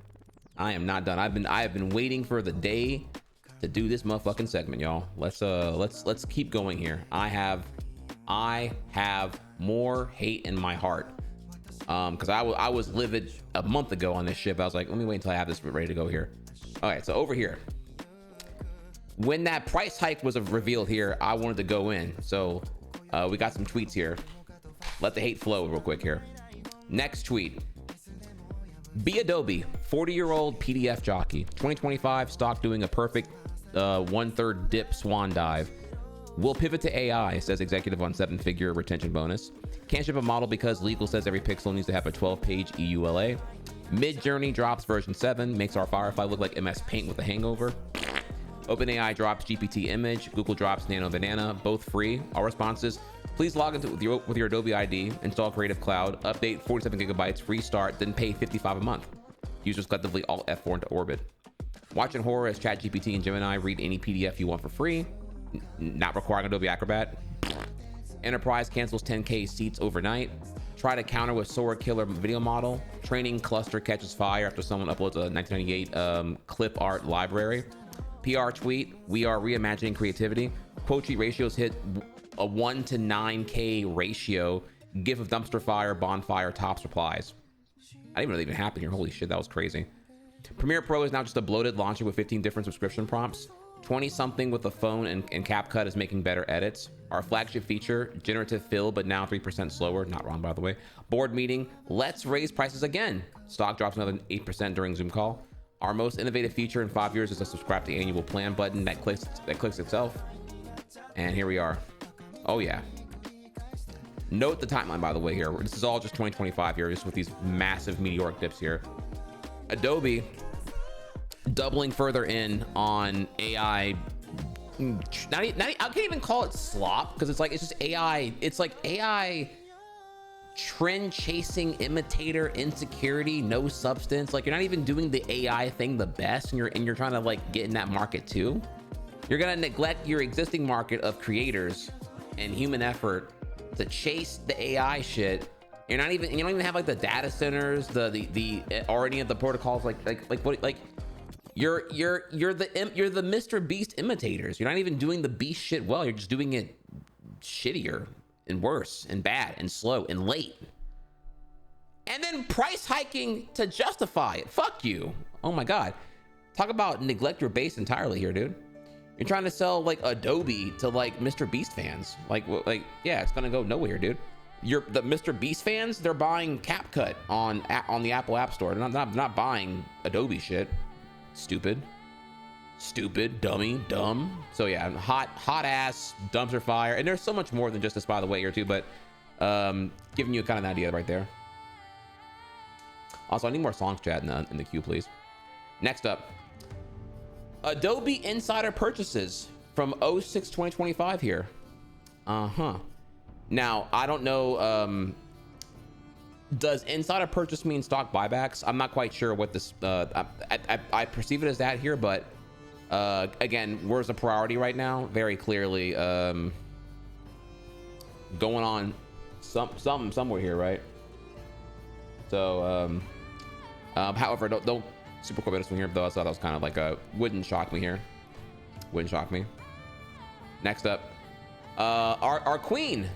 I am not done. I have been waiting for the day to do this motherfucking segment, y'all. Let's keep going here. I have more hate in my heart. Because I was livid a month ago on this ship. I was like, let me wait until I have this ready to go here. All right, so over here, when that price hike was revealed here, I wanted to go in. So we got some tweets here. Let the hate flow real quick here. Next tweet. Be Adobe, 40-year-old PDF jockey, 2025 stock doing a perfect 1/3 dip swan dive. Will pivot to AI, says executive on 7-figure retention bonus. Can't ship a model because legal says every pixel needs to have a 12-page EULA. Mid-Journey drops version 7, makes our Firefly look like MS Paint with a hangover. OpenAI drops GPT image, Google drops Nano Banana, both free. Our responses: please log into with your Adobe ID, install Creative Cloud, update 47 gigabytes, restart, then pay $55 a month. Users collectively Alt F4 into orbit. Watching horror as ChatGPT and Gemini read any PDF you want for free. Not requiring Adobe Acrobat. Enterprise cancels 10K seats overnight. Try to counter with Sora killer video model. Training cluster catches fire after someone uploads a 1998 clip art library. PR tweet: we are reimagining creativity. Quote sheet ratios hit a 1 to 9K ratio. GIF of dumpster fire, bonfire, tops replies. I didn't even know that even happened here. Holy shit, that was crazy. Premiere Pro is now just a bloated launcher with 15 different subscription prompts. 20-something with a phone and CapCut is making better edits. Our flagship feature, generative fill, but now 3% slower. Not wrong, by the way. Board meeting, let's raise prices again. Stock drops another 8% during Zoom call. Our most innovative feature in 5 years is a subscribe to annual plan button that clicks itself. And here we are. Oh yeah. Note the timeline, by the way, here. This is all just 2025 here, just with these massive meteoric dips here. Adobe doubling further in on AI. I can't even call it slop, because it's just AI. It's like AI trend chasing, imitator, insecurity, no substance. Like, you're not even doing the AI thing the best, and you're trying to like get in that market too. You're gonna neglect your existing market of creators and human effort to chase the AI shit. You don't even have like the data centers, the or any of the protocols you're the Mr. Beast imitators. You're not even doing the Beast shit well. You're just doing it shittier and worse and bad and slow and late. And then price hiking to justify it. Fuck you. Oh my God. Talk about neglect your base entirely here, dude. You're trying to sell like Adobe to like Mr. Beast fans. Like yeah, it's gonna go nowhere, dude. The Mr. Beast fans, they're buying CapCut on the Apple App Store. They're not buying Adobe shit. Stupid. stupid, dummy, dumb. So yeah, hot ass dumpster fire. And there's so much more than just this, by the way, here too, but giving you kind of an idea right there. Also, I need more songs, chat, in the queue, please. Next up, Adobe insider purchases from 06/2025 here. Now, I don't know, does insider purchase mean stock buybacks? I'm not quite sure what this, I perceive it as that here, but again, where's the priority right now? Very clearly, going on somewhere here, right? So, however, don't super quick about this one here, though. I thought that was kind of like a, wouldn't shock me here. Wouldn't shock me. Next up, our queen,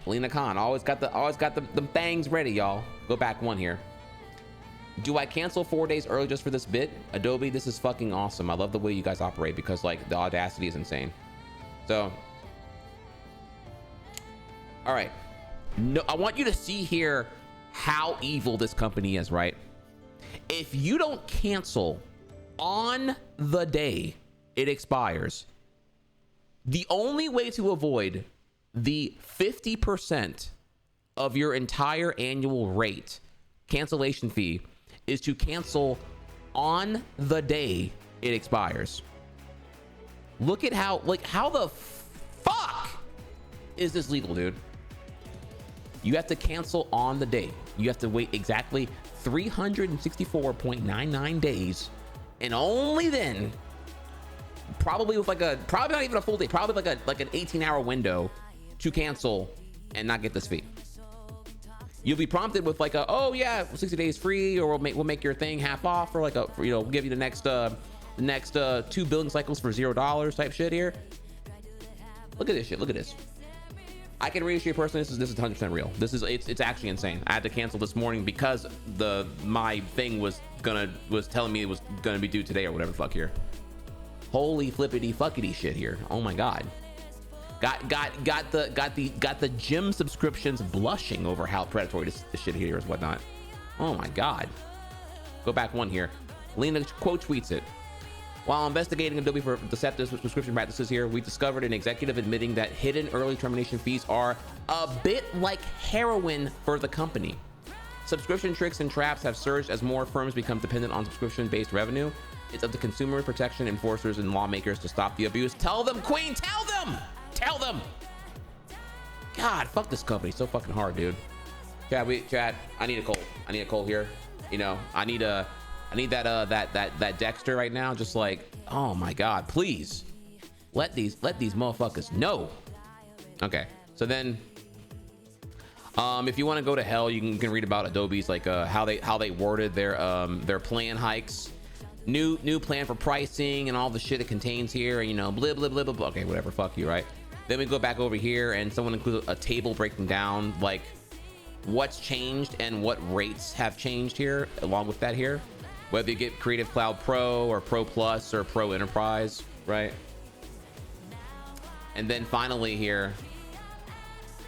Lena Khan, always got the bangs ready, y'all. Go back one here. Do I cancel 4 days early just for this bit? Adobe, this is fucking awesome. I love the way you guys operate because like the audacity is insane. So, all right. No, I want you to see here how evil this company is, right? If you don't cancel on the day it expires, the only way to avoid the 50% of your entire annual rate cancellation fee is to cancel on the day it expires. Look at how, like, how the fuck is this legal, dude? You have to cancel on the day. You have to wait exactly 364.99 days, and only then, probably with probably not even a full day, probably like an 18-hour window to cancel and not get this fee. You'll be prompted with like oh yeah, 60 days free, or we'll make your thing half off, or like we'll give you the next 2 billing cycles for $0 type shit here. Look at this shit. Look at this. I can reassure you personally, this is 100% real. It's actually insane. I had to cancel this morning because my thing was telling me it was gonna be due today or whatever the fuck here. Holy flippity fuckity shit here. Oh my god. Got the gym subscriptions blushing over how predatory this shit here is, whatnot. Oh my god. Go back one here. Lena quote tweets it. While investigating Adobe for deceptive subscription practices here, we discovered an executive admitting that hidden early termination fees are a bit like heroin for the company. Subscription tricks and traps have surged as more firms become dependent on subscription-based revenue. It's up to consumer protection enforcers and lawmakers to stop the abuse. Tell them, Queen, tell them! Tell them! God, fuck this company so fucking hard, dude. Chad, I need a cold. I need a cold here. You know, I need that Dexter right now. Just like, oh my god, please let these motherfuckers know. Okay, so then if you want to go to hell, you can read about Adobe's like how they worded their plan hikes, new plan for pricing and all the shit it contains here, and you know, blah blah blah blah blah. Okay, whatever, fuck you, right? Then we go back over here and someone includes a table breaking down like what's changed and what rates have changed here along with that here, whether you get Creative Cloud Pro or Pro Plus or Pro Enterprise, right? And then finally here,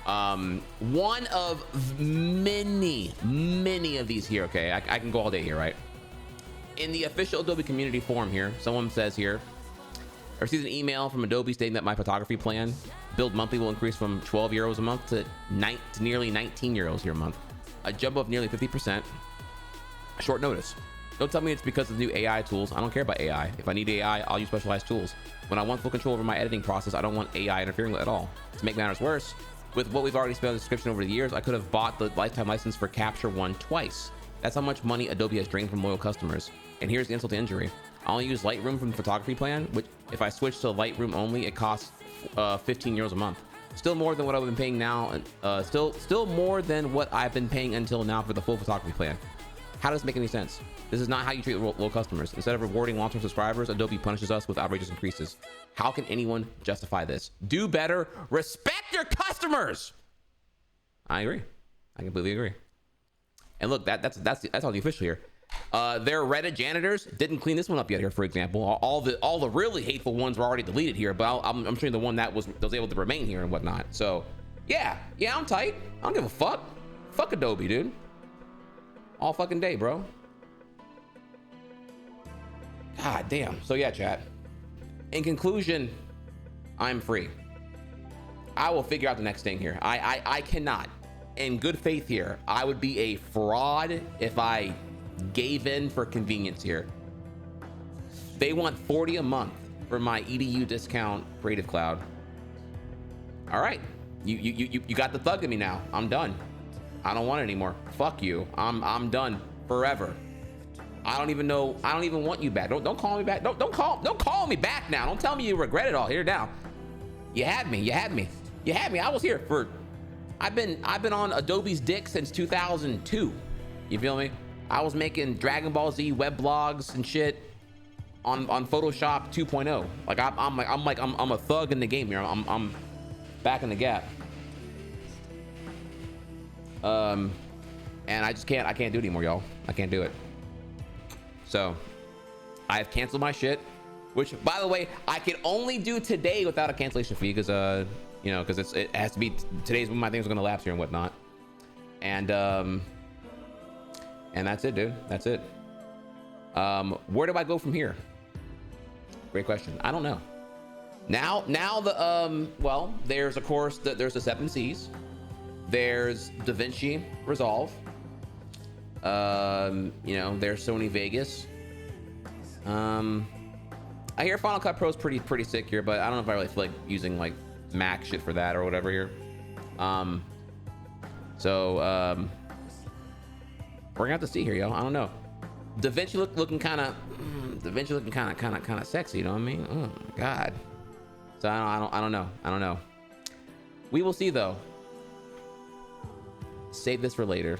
one of many of these here. Okay, I can go all day here, right? In the official Adobe community forum here, someone says here, I received an email from Adobe stating that my photography plan billed monthly will increase from 12 euros a month to nearly 19 euros here a month, a jump of nearly 50%. Short notice. Don't tell me it's because of the new AI tools. I don't care about AI. If I need AI, I'll use specialized tools. When I want full control over my editing process, I don't want AI interfering with it at all. To make matters worse, with what we've already spent on the subscription over the years, I could have bought the lifetime license for Capture One twice. That's how much money Adobe has drained from loyal customers. And here's the insult to injury. I only use Lightroom from the photography plan, which if I switch to Lightroom only, it costs 15 euros a month. Still more than what I've been paying now, still more than what I've been paying until now for the full photography plan. How does this make any sense? This is not how you treat low customers. Instead of rewarding long-term subscribers, Adobe punishes us with outrageous increases. How can anyone justify this? Do better. Respect your customers. I agree. I completely agree. And look, that's all the official here. Their Reddit janitors didn't clean this one up yet here, for example. All the really hateful ones were already deleted here, but I'm showing the one that was able to remain here and whatnot. So yeah, I'm tight. I don't give a fuck. Fuck Adobe, dude. All fucking day, bro. God damn. So yeah, chat. in conclusion, I'm free. I will figure out the next thing here. I cannot, in good faith here, I would be a fraud if I gave in for convenience here. They want $40 a month for my EDU discount Creative Cloud. All right, you got the thug in me now. I'm done. I don't want it anymore. Fuck you. I'm done forever. I don't even know. I don't even want you back. Don't call me back. Don't call me back now. Don't tell me you regret it all. Here now. You had me. I was here for. I've been on Adobe's dick since 2002. You feel me? I was making Dragon Ball Z web blogs and shit on Photoshop 2.0. Like I'm a thug in the game here. I'm back in the gap. And I can't do it anymore, y'all. I can't do it. So I've canceled my shit, which, by the way, I can only do today without a cancellation fee because you know, because it has to be today's when my things are gonna lapse here and whatnot. And that's it, dude. That's it. Where do I go from here? Great question. I don't know. Now the well, there's of course there's the 7 Cs. There's DaVinci Resolve. You know, there's Sony Vegas. I hear Final Cut Pro is pretty sick here, but I don't know if I really feel like using like Mac shit for that or whatever here. So we're gonna have to see here, y'all. I don't know. DaVinci looking kind of sexy. You know what I mean? Oh my god. So I don't know. We will see though. Save this for later.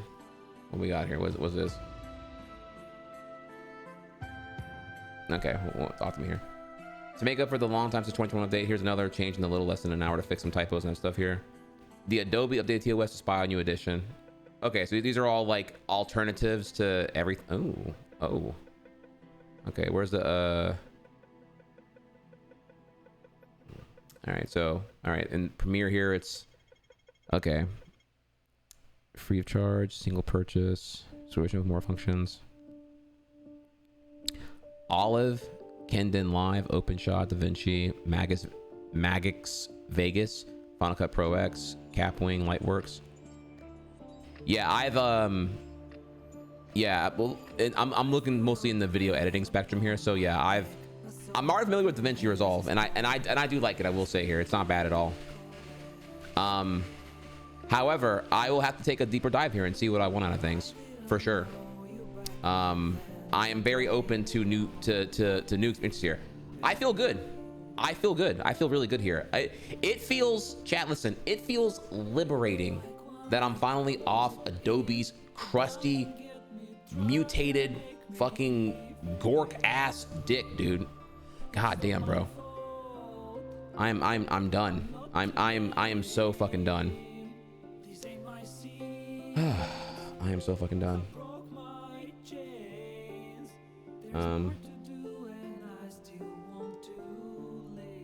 What we got here? What's this? Okay, talk to me here. To make up for the long time since 2021 update, here's another change in a little less than an hour to fix some typos and stuff here. The Adobe updated TOS to Spy New Edition. Okay, so these are all like alternatives to everything. Oh. Okay, where's the all right, in Premiere here it's okay. Free of charge, single purchase, solution with more functions. Olive, Kendon Live, OpenShot, DaVinci, Magix Vegas, Final Cut Pro X, Capwing, Lightworks. Yeah, well, I'm looking mostly in the video editing spectrum here. So yeah, I'm already familiar with DaVinci Resolve, and I do like it. I will say here, it's not bad at all. However, I will have to take a deeper dive here and see what I want out of things, for sure. I am very open to new experiences here. I feel good. I feel really good here. It feels, chat, listen, it feels liberating that I'm finally off Adobe's crusty, mutated, fucking gork ass dick, dude. God damn, bro. I'm done. I am so fucking done. I am so fucking done. Sorry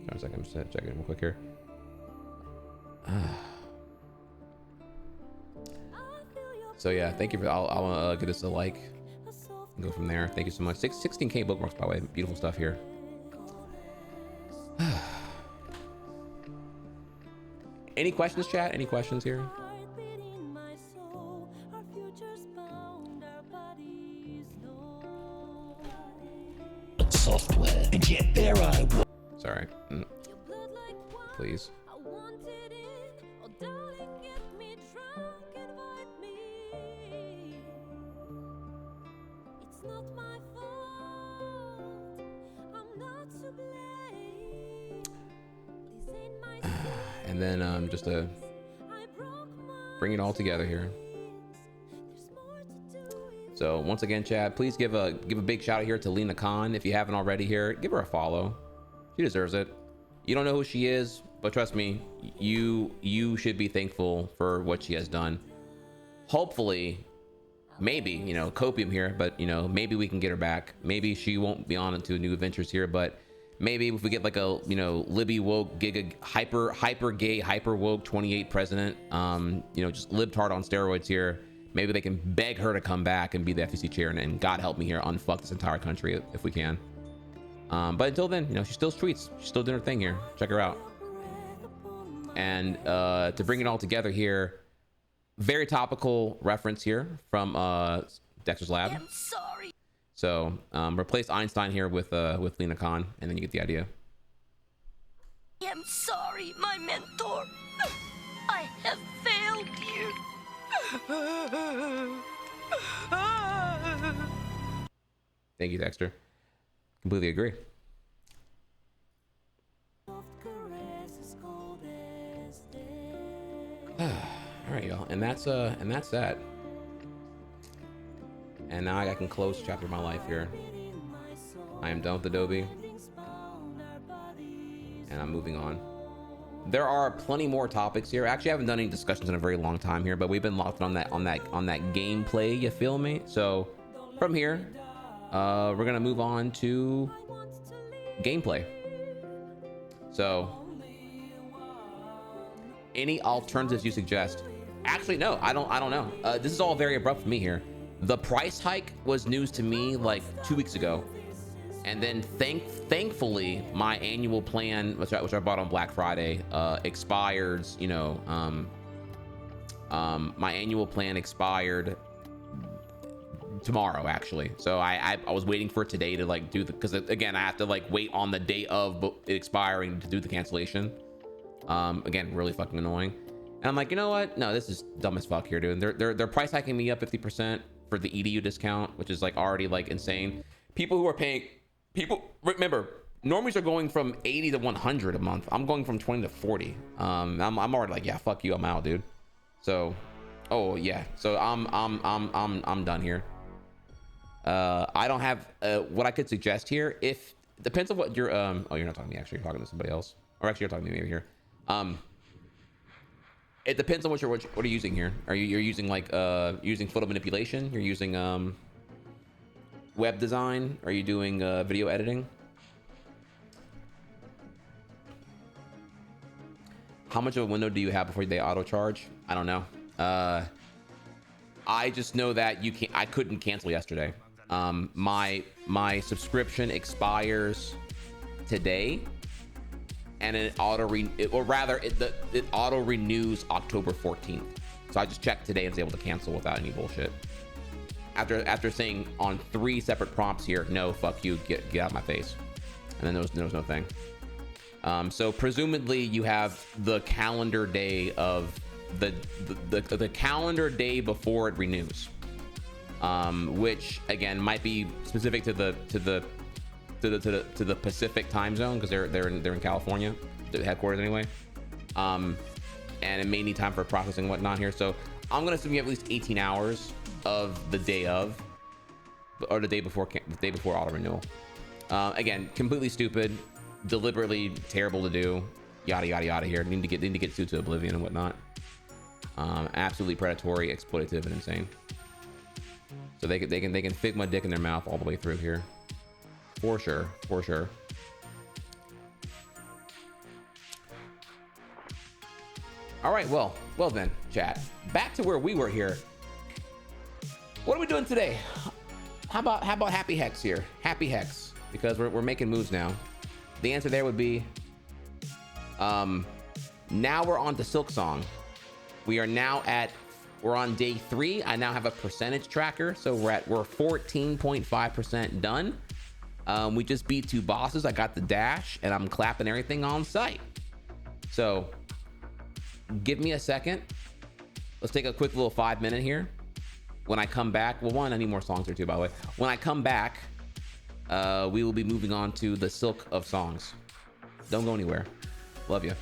a second, I'm just checking real quick here. So yeah, thank you for. I'll get us a like and go from there. Thank you so much. 16K bookmarks, by the way. Beautiful stuff here. Any questions, chat? Any questions here? Software, and yet there I was. Sorry. Please. And then just to bring it all together here. So once again, Chad, please give a big shout out here to Lena Khan. If you haven't already here, give her a follow. She deserves it. You don't know who she is, but trust me, you should be thankful for what she has done. Hopefully, maybe, you know, copium here, but you know, maybe we can get her back. Maybe she won't be on into new adventures here, but maybe if we get like a, you know, Libby woke, giga hyper gay, hyper woke 28 president, you know, just libtard on steroids here. Maybe they can beg her to come back and be the FTC chair, and God help me here, unfuck this entire country if we can. But until then, you know, she's still streets. She's still doing her thing here. Check her out. And to bring it all together here, very topical reference here from Dexter's Lab. I'm sorry. So replace Einstein here with Lena Khan, and then you get the idea. I'm sorry, my mentor. I have failed you. Thank you, Dexter. Completely agree. All right, y'all, and that's that. And now I can close the chapter of my life here. I am done with Adobe, and I'm moving on. There are plenty more topics here. Actually, I haven't done any discussions in a very long time here, but we've been locked on that gameplay. You feel me? So from here, we're gonna move on to gameplay. So any alternatives you suggest? Actually, no, I don't know. This is all very abrupt for me here. The price hike was news to me like 2 weeks ago, and then thankfully my annual plan, which I bought on Black Friday, expires. You know, my annual plan expired tomorrow actually. So I was waiting for today to like do the, because again I have to like wait on the day of it expiring to do the cancellation. Again, really fucking annoying. And I'm like, you know what? No, this is dumb as fuck here, dude. They're price hiking me up 50% for the EDU discount, which is like already like insane. People who are paying, remember, normies are going from 80 to 100 a month. I'm going from 20 to 40. I'm already like, yeah, fuck you, I'm out, dude. So, oh yeah. So I'm done here. I don't have what I could suggest here. If depends on what you're oh, you're not talking to me, actually, you're talking to somebody else, or actually you're talking to me maybe here. It depends on what you're using here. You're using like using photo manipulation? You're using web design? Are you doing video editing? How much of a window do you have before they auto charge? I don't know. I just know that I couldn't cancel yesterday. My subscription expires today, and it auto renews October 14th. So I just checked today and was able to cancel without any bullshit. After saying on 3 separate prompts here, no, fuck you, get out of my face, and then there was no thing. So presumably you have the calendar day of the calendar day before it renews, which again might be specific to the Pacific time zone, because they're in California, the headquarters anyway. And it may need time for processing and whatnot here. So I'm gonna assume you have at least 18 hours of the day of, or the day before auto renewal. Again, completely stupid, deliberately terrible to do, yada yada yada here. Need to get sued to oblivion and whatnot. Absolutely predatory, exploitative, and insane. So they can Figma dick in their mouth all the way through here. For sure. All right, well then, chat. Back to where we were here. What are we doing today? How about Happy Hex here? Happy Hex, because we're making moves now. The answer there would be, now we're on to Silksong. We're on day 3. I now have a percentage tracker, so we're 14.5% done. We just beat 2 bosses. I got the dash, and I'm clapping everything on site. So give me a second. Let's take a quick little 5-minute here. When I come back, well, I need more songs here too, by the way. When I come back, we will be moving on to the Silk of Songs. Don't go anywhere. Love you.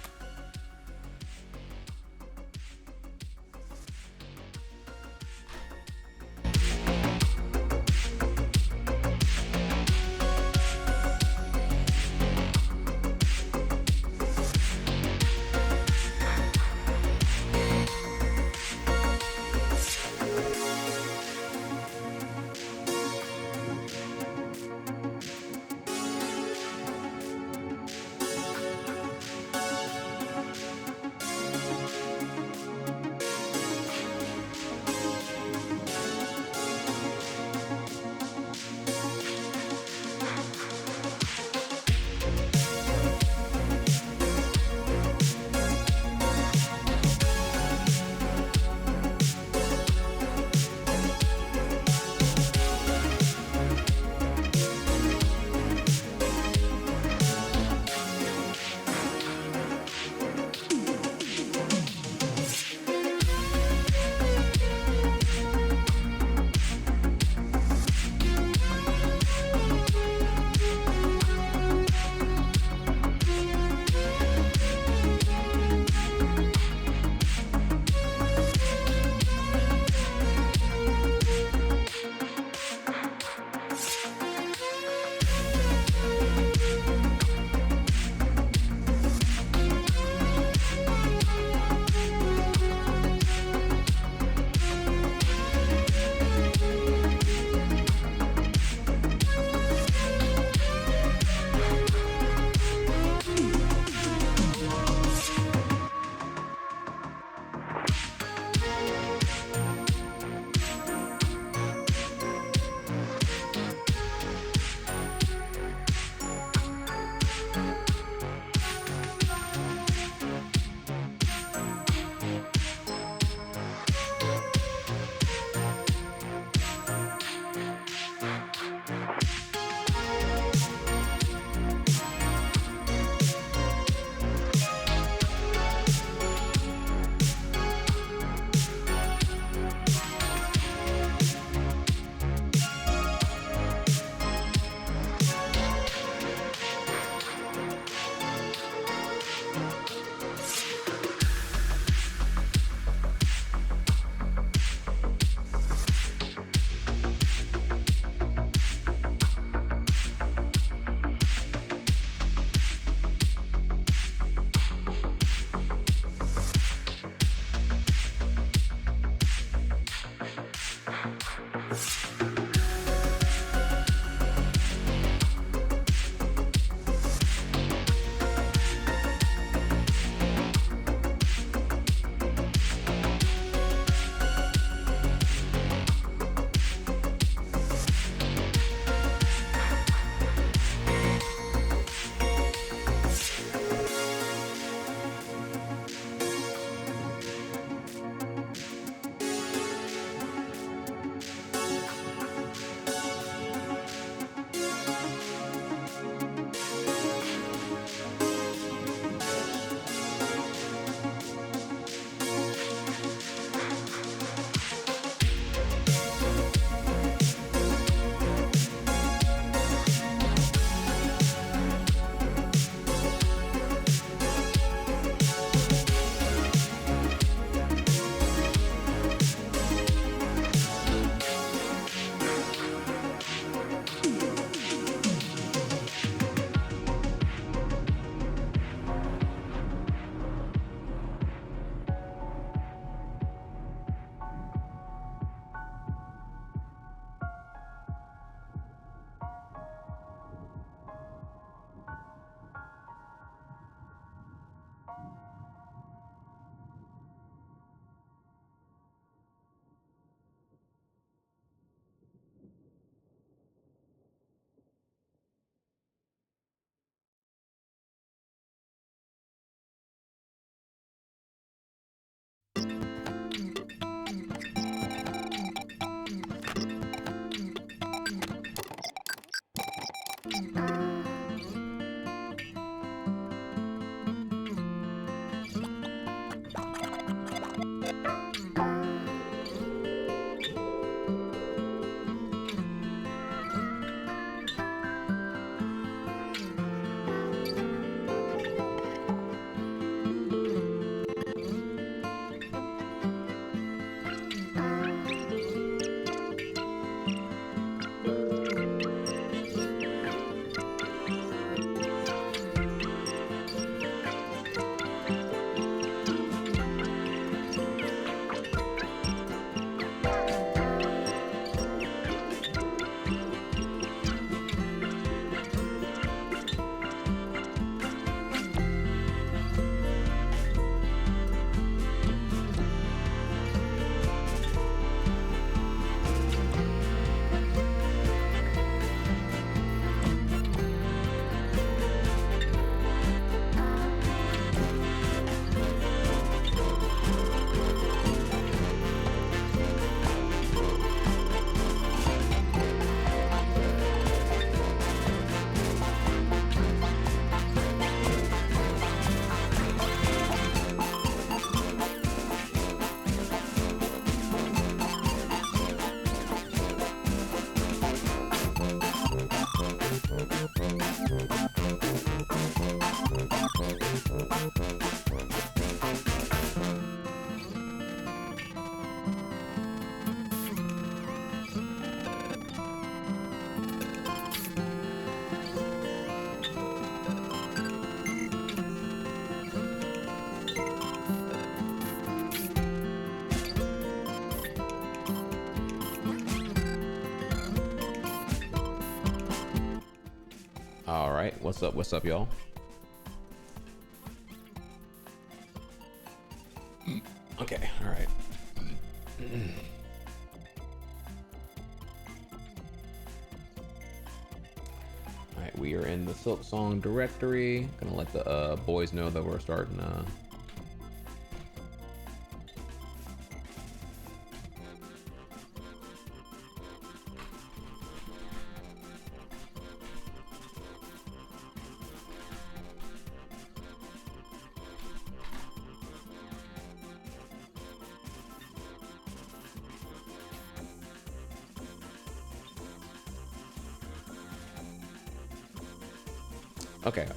All right, what's up? What's up, y'all? Okay, all right. All right, we are in the Silksong directory. Gonna let the boys know that we're starting.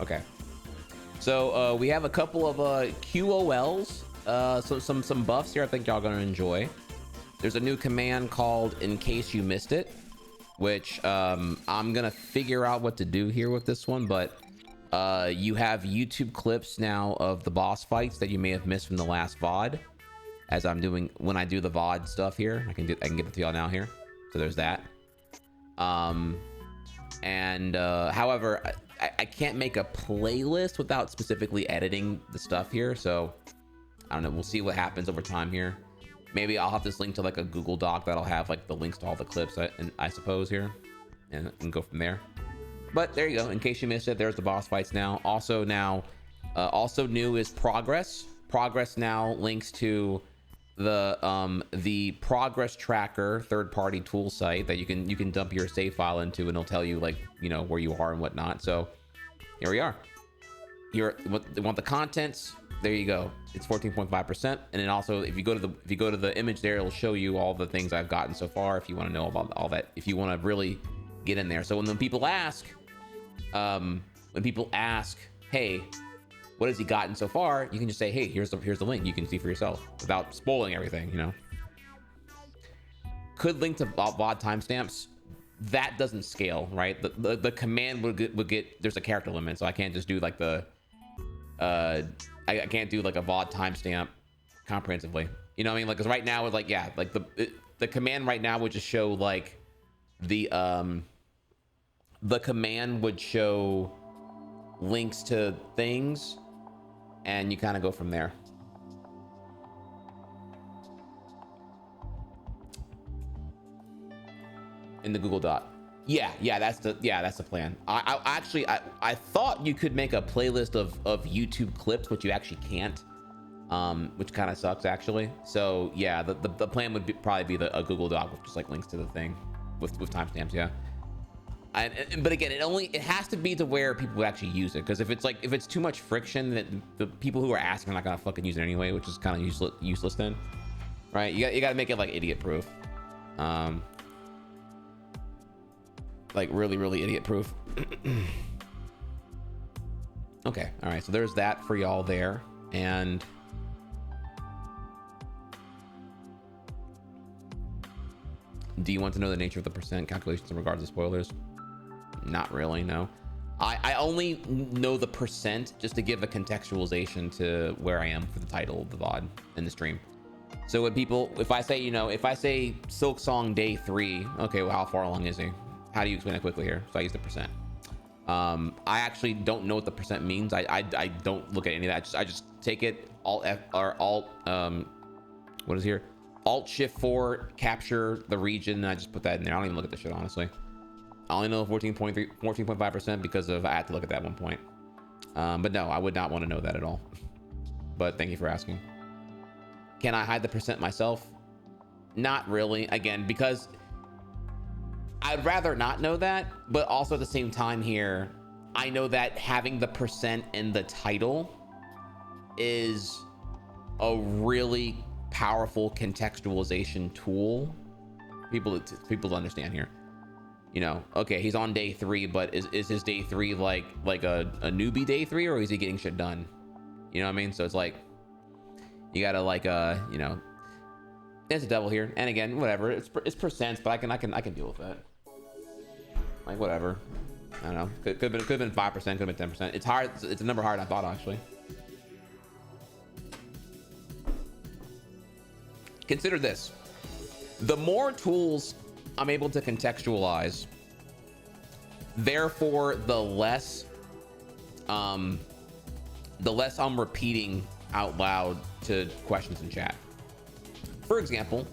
Okay. So we have a couple of QOLs, so some buffs here I think y'all gonna enjoy. There's a new command called "in case you missed it," which I'm gonna figure out what to do here with this one, but you have YouTube clips now of the boss fights that you may have missed from the last VOD, as I'm doing when I do the VOD stuff here. I can give it to y'all now here. So there's that. However, I can't make a playlist without specifically editing the stuff here, so I don't know. We'll see what happens over time here. Maybe I'll have this link to like a Google Doc that'll have like the links to all the clips, I suppose here, and go from there. But there you go. In case you missed it, there's the boss fights now. Also new is progress. Progress now links to the progress tracker third-party tool site that you can dump your save file into, and it'll tell you like, you know, where you are and whatnot. So here we are. Here, want the contents? There you go. It's 14.5%. And then also, if you go to the image there, it'll show you all the things I've gotten so far. If you want to know about all that, if you want to really get in there. So when people ask, hey, what has he gotten so far? You can just say, hey, here's the link. You can see for yourself without spoiling everything, you know. Could link to VOD timestamps. That doesn't scale, right? The command would get there's a character limit, so I can't just do like I can't do like a VOD timestamp comprehensively. You know what I mean? Like, 'cause right now it's like, yeah, like the command right now would just show like the command would show links to things, and you kind of go from there. In the Google Doc. Yeah, that's the plan. I thought you could make a playlist of YouTube clips, but you actually can't, which kind of sucks actually. So yeah, the plan would probably be a Google Doc with just like links to the thing with timestamps. Yeah. But again, it has to be to where people would actually use it, because if it's too much friction, that the people who are asking are not gonna fucking use it anyway, which is kind of useless then, right? You got to make it like idiot proof, like really idiot proof. Okay, all right, so there's that for y'all there. And do you want to know the nature of the percent calculations in regards to spoilers? Not really, no. I only know the percent just to give a contextualization to where I am for the title of the VOD in the stream. So when if I say Silksong day 3, okay, well, how far along is he? How do you explain it quickly here? So I use the percent. I actually don't know what the percent means. I don't look at any of that. I just take it Alt what is here? Alt Shift 4, capture the region, and I just put that in there. I don't even look at this shit, honestly. I only know 14.5% because I had to look at that one point. But no, I would not want to know that at all. But thank you for asking. Can I hide the percent myself? Not really. Again, because I'd rather not know that, but also at the same time here, I know that having the percent in the title is a really powerful contextualization tool. People to understand here. You know, okay, he's on day 3, but is his day 3 like a newbie day 3, or is he getting shit done? You know what I mean? So it's like, you gotta like you know, there's a devil here. And again, whatever, it's percents, but I can deal with that. Like, whatever. I don't know. Could have been 5%, could have been 10%. It's hard. It's a number higher than I thought, actually. Consider this: the more tools I'm able to contextualize, Therefore, the less I'm repeating out loud to questions in chat. For example,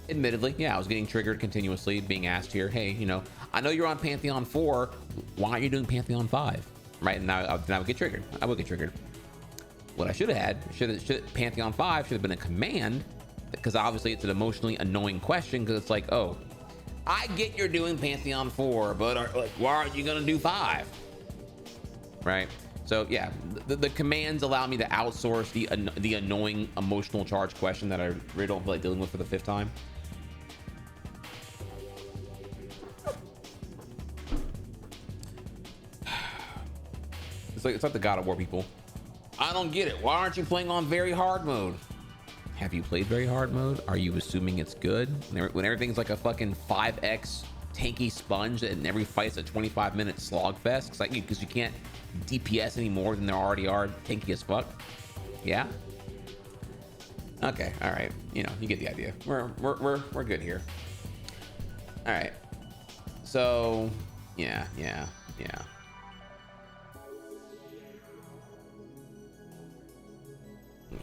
admittedly, yeah, I was getting triggered continuously, being asked here, hey, you know, I know you're on Pantheon 4, why aren't you doing Pantheon 5? Right, and now I would get triggered. I would get triggered. What I should have had, Pantheon 5 should have been a command, because obviously it's an emotionally annoying question, because it's like, oh, I get you're doing Pantheon 4, but like, why aren't you gonna do 5? Right? So yeah, the commands allow me to outsource the annoying emotional charge question that I really don't feel like dealing with for the 5th time. It's like the God of War people. I don't get it. Why aren't you playing on very hard mode? Have you played very hard mode? Are you assuming it's good? When everything's like a fucking 5x tanky sponge and every fight's a 25-minute slog fest? It's like, because you can't DPS any more than there already are tanky as fuck. Yeah? Okay, all right. You know, you get the idea. We're good here. All right. So, yeah.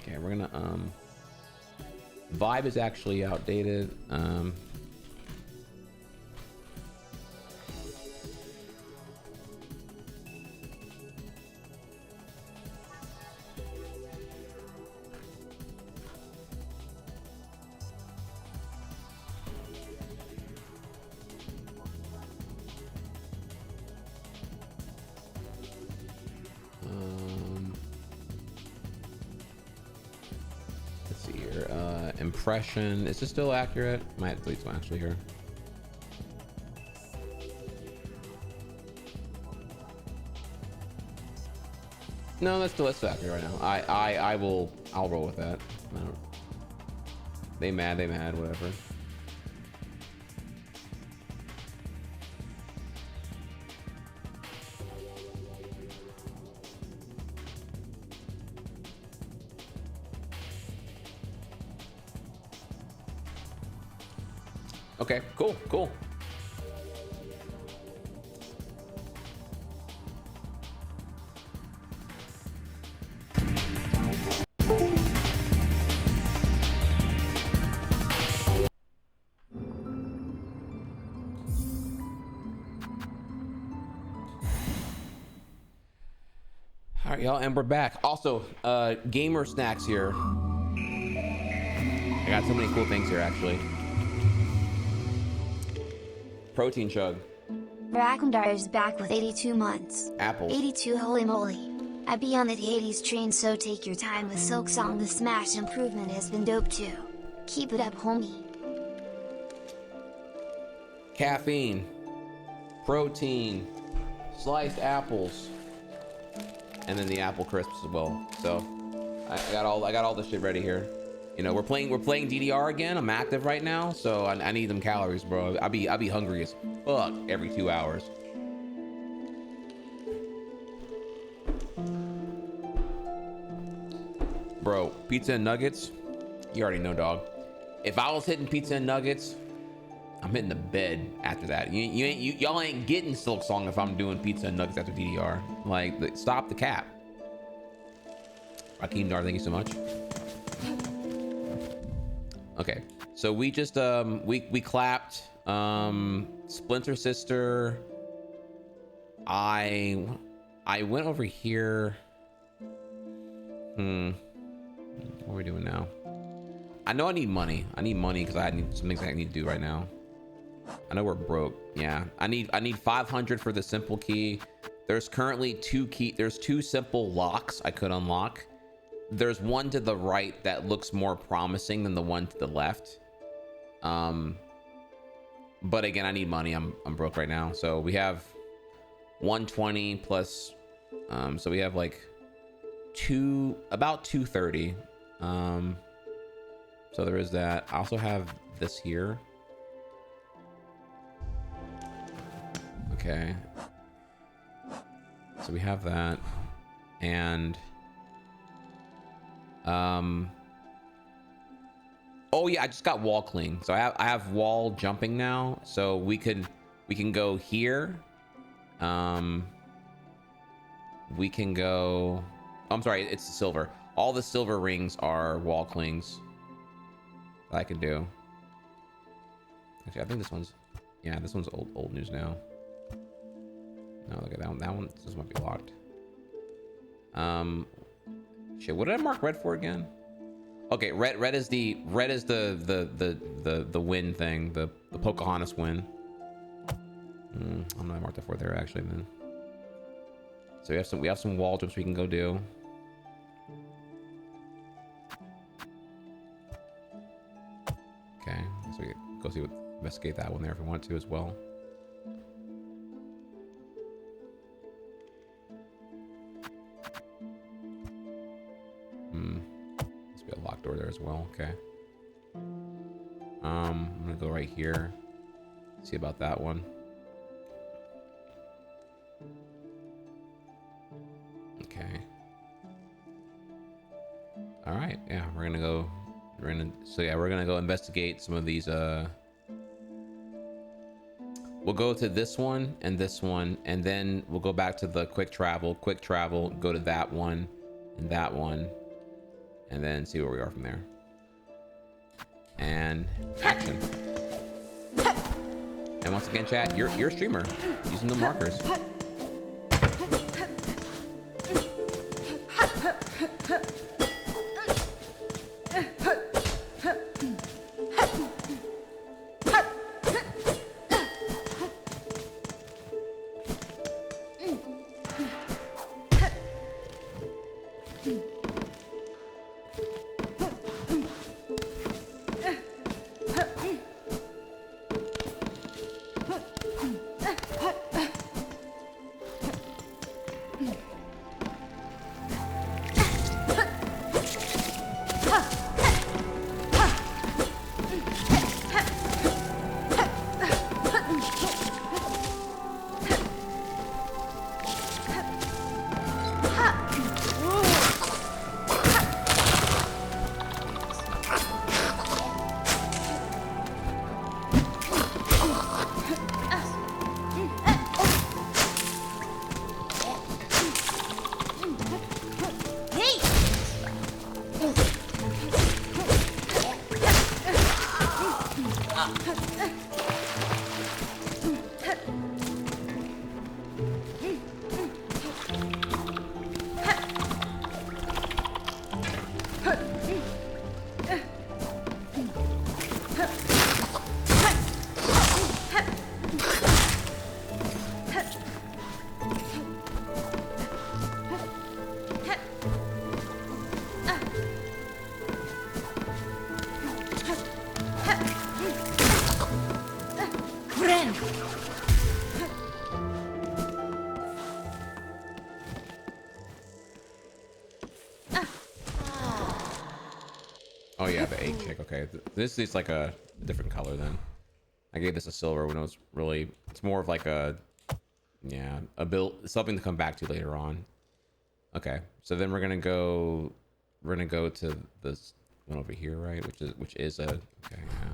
Okay, we're gonna vibe is actually outdated. Let's see here. Impression. Is this still accurate? Might delete some actually here. No, that's still accurate right now. I'll roll with that. I don't, they mad, whatever. Okay, cool. All right, y'all, and we're back. Also, gamer snacks here. I got so many cool things here, actually. Protein chug. Rakundar is back with 82 months. Apples. 82, holy moly. I be on that 80s train, so take your time with Silksong. The Smash improvement has been dope too. Keep it up, homie. Caffeine. Protein. Sliced apples. And then the apple crisps as well. So I got all this shit ready here. You know, we're playing DDR again. I'm active right now, so I need them calories, bro. I be hungry as fuck every 2 hours. Bro, pizza and nuggets. You already know, dog. If I was hitting pizza and nuggets, I'm hitting the bed after that. Y'all ain't getting Silksong if I'm doing pizza and nuggets after DDR. Like, stop the cap. Rakeem Dar, thank you so much. Okay, so we just we clapped Splinter Sister. I went over here. What are we doing now? I know I need money. I need money because I need some things I need to do right now. I know we're broke. Yeah, I need 500 for the simple key. There's currently there's 2 simple locks I could unlock. There's one to the right that looks more promising than the one to the left. But again, I need money. I'm broke right now. So we have 120 plus, so we have like about 230. So there is that. I also have this here. Okay. So we have that. And oh yeah, I just got wall cling. So I have wall jumping now. So we can go here We can go. Oh, I'm sorry, it's silver. All the silver rings are wall clings that I can do. Actually, I think this one's, yeah, this one's old news now. No, look at that one. That one, this might be locked. Shit, what did I mark red for again? Okay, red is the win thing, the Pocahontas win. I'm gonna mark that for there actually then. So we have some wall jumps we can go do. Okay, so we can go investigate that one there if we want to as well. Must be a locked door there as well. Okay. I'm gonna go right here. See about that one. Okay. All right. Yeah, we're gonna go. We're gonna go investigate some of these. We'll go to this one, and then we'll go back to the quick travel, go to that one, and that one, and then see where we are from there. And action. And once again, chat, you're a streamer using the markers. Oh yeah, the 8 kick. Okay, this is like a different color then. I gave this a silver when it was really, it's more of like a, yeah, a build, something to come back to later on. Okay, so then we're gonna go to this one over here, right? Which is a, okay, yeah.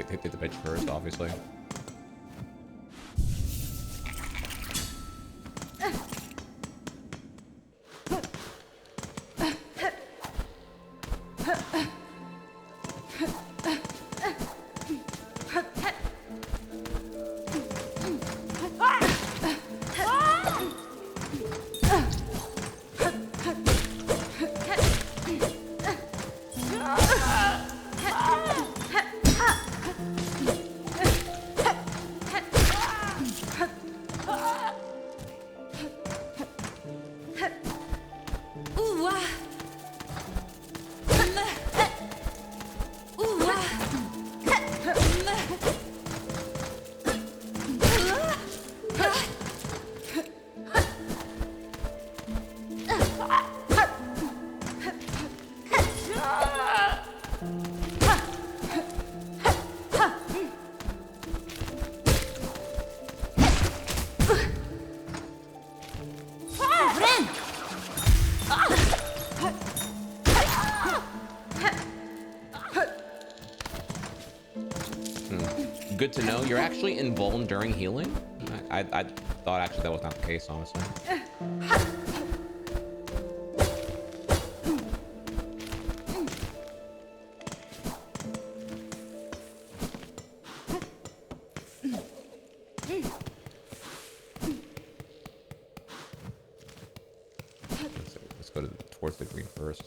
Take the bench first, obviously. good to know. You're actually invuln during healing. I thought actually that was not the case, honestly. Let's go towards the green first.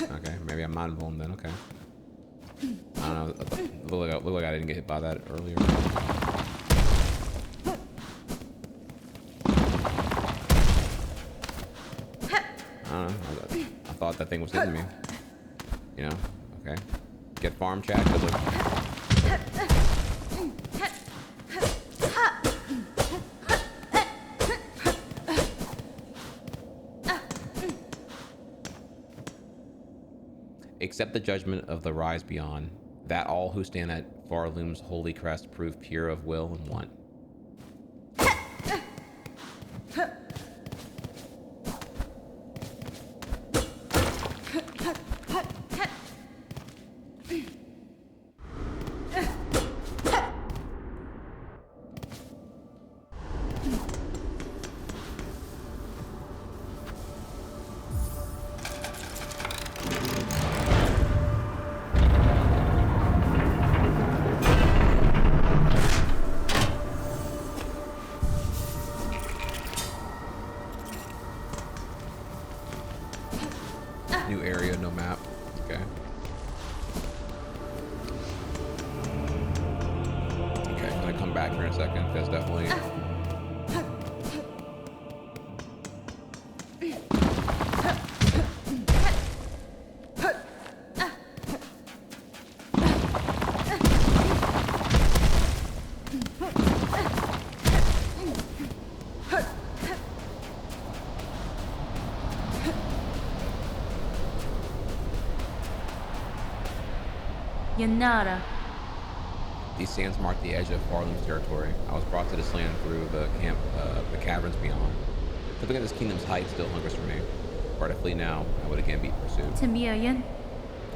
Okay, maybe I'm not invuln then. Okay. I don't know. Look like I didn't get hit by that earlier. I don't know. I thought that thing was hitting me. You know? Okay. Get farm chat. Good look. Accept the judgment of the rise beyond, that all who stand at Varloom's holy crest prove pure of will and want. New area, no map. Okay. Okay, I'm gonna come back here in a second. That's definitely. Yanara. These sands mark the edge of Varloom's territory. I was brought to this land through the caverns beyond. To look at this kingdom's height still hungers for me. Were I to flee now, I would again be pursued. Tamiayan.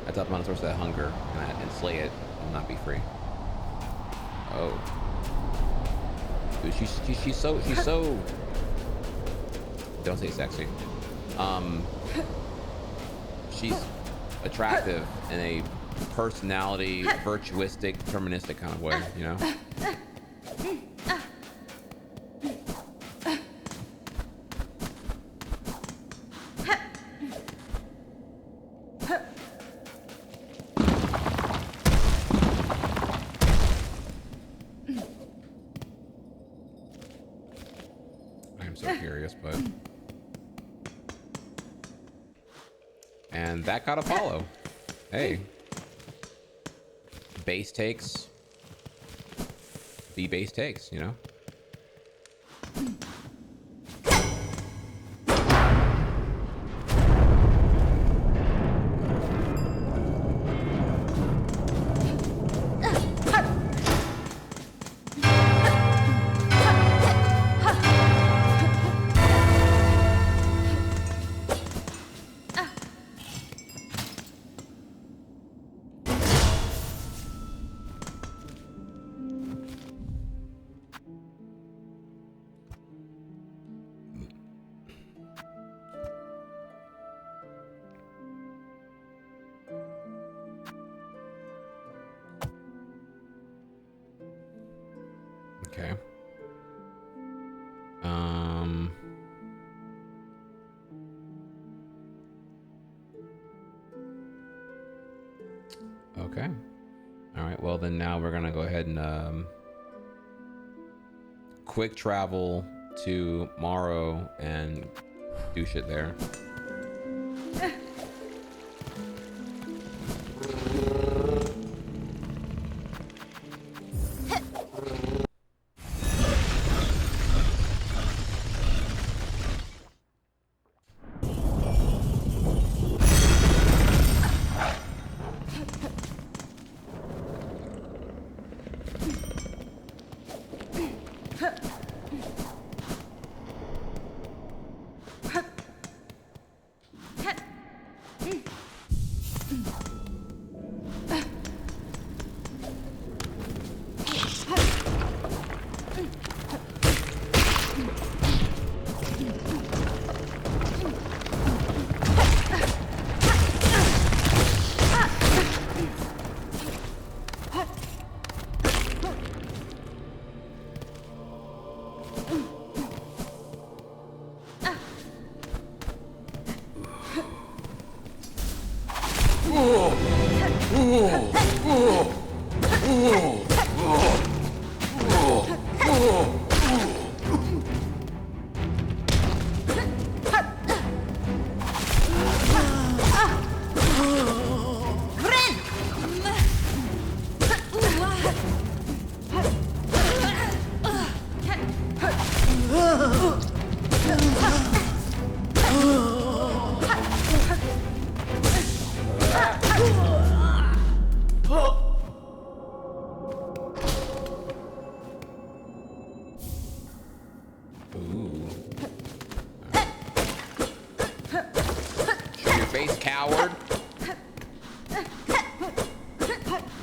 I thought upon the source of that hunger and slay it, I will not be free. Oh. Dude, she's so don't say sexy. She's attractive in a personality, virtuistic, deterministic kind of way, you know? I am so curious, but... And that got a follow. Hey. Base takes. The base takes, you know? Okay. Okay. All right. Well, then now we're gonna go ahead and quick travel to Morrow and do shit there.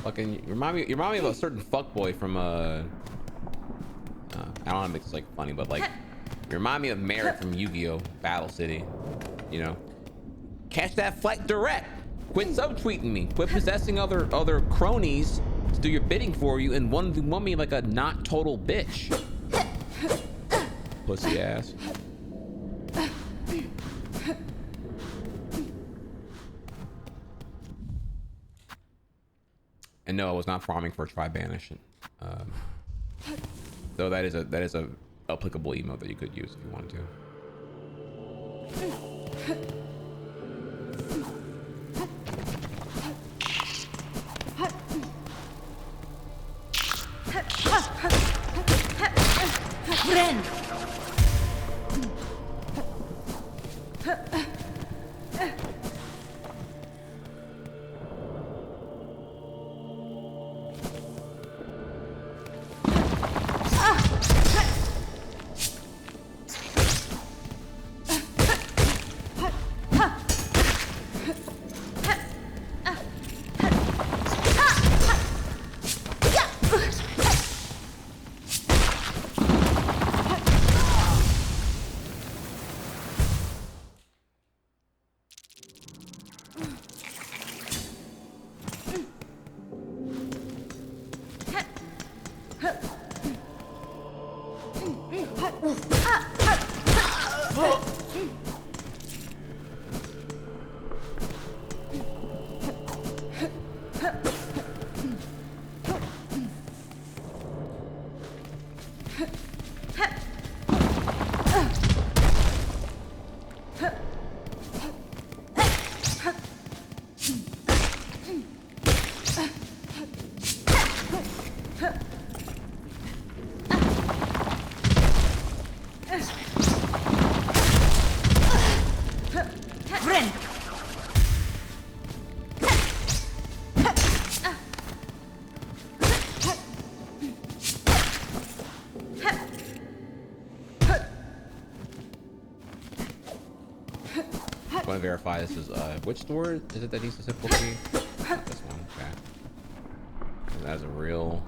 Fucking, you remind me of a certain fuckboy from I don't know if it's like funny, but like you remind me of Merrick from Yu-Gi-Oh! Battle City. You know, catch that flight direct. Quit subtweeting me. Quit possessing other cronies to do your bidding for you, and want me like a not total bitch. Pussy ass. And no, I was not farming for Tri-Banish. Though that is a applicable emote that you could use if you wanted to. Friend. Want to verify this is which store is it that needs the simple key? Not this one. Okay. That's a real.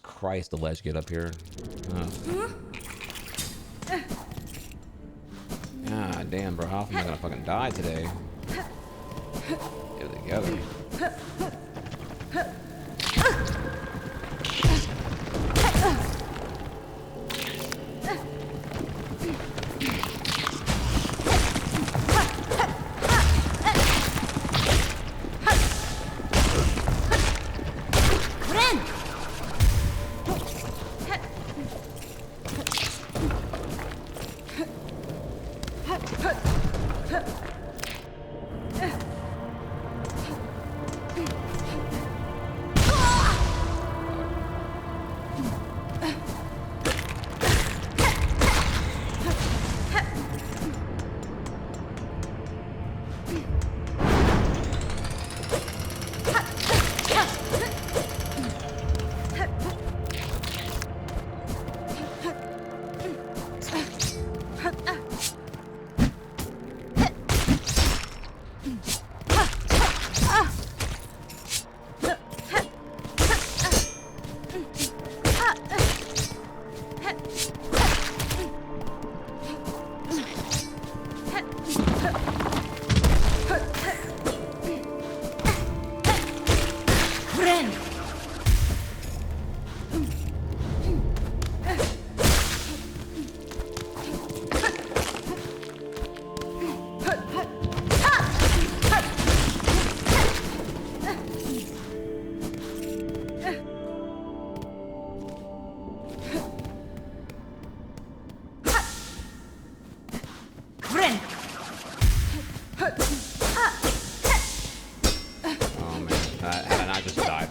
Christ, the ledge get up here. God damn, bro. How often am I gonna fucking die today? Get it together.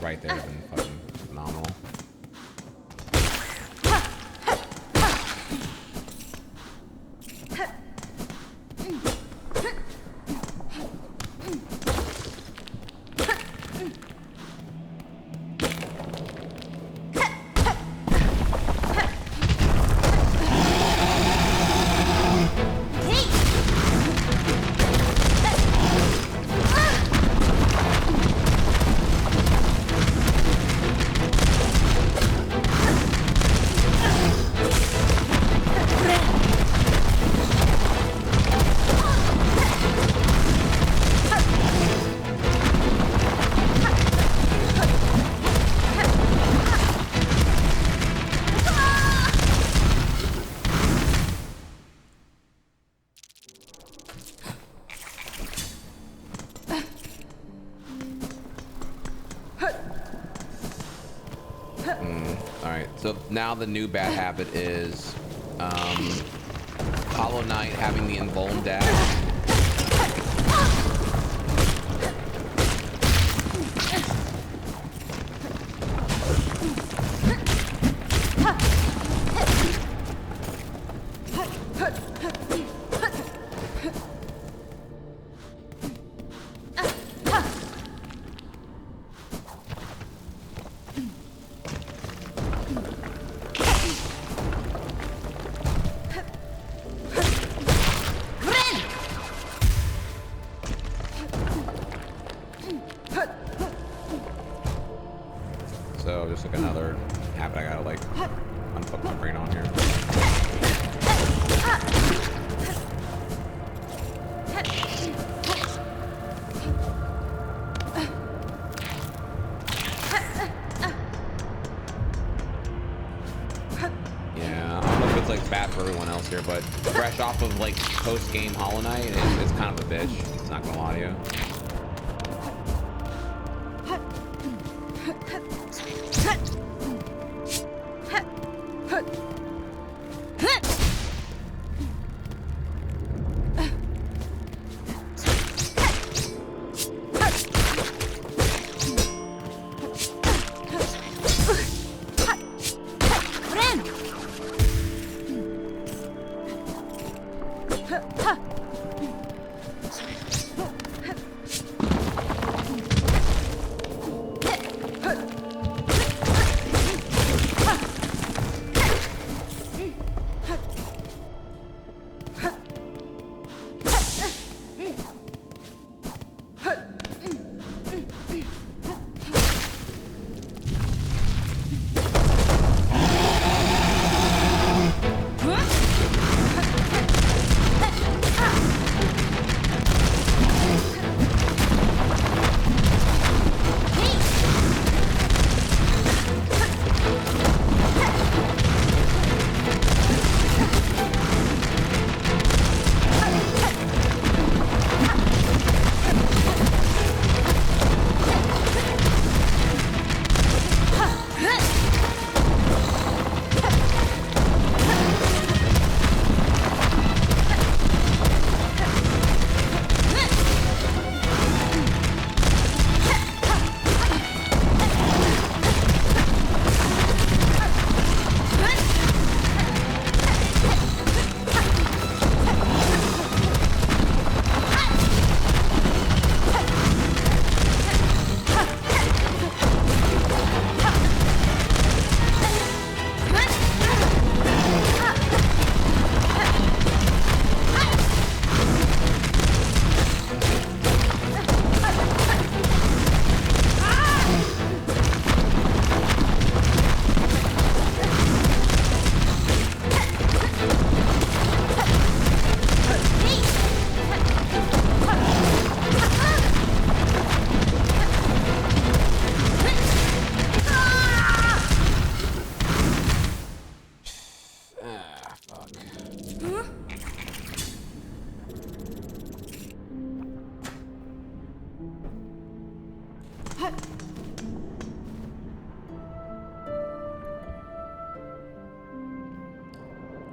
Right there, been fucking phenomenal. So now the new bad habit is Hollow Knight having the invuln dash. So just like another habit I gotta like unfuck my brain on here. here, but fresh off of like post-game Hollow Knight, it's kind of a bitch. Not gonna lie to you.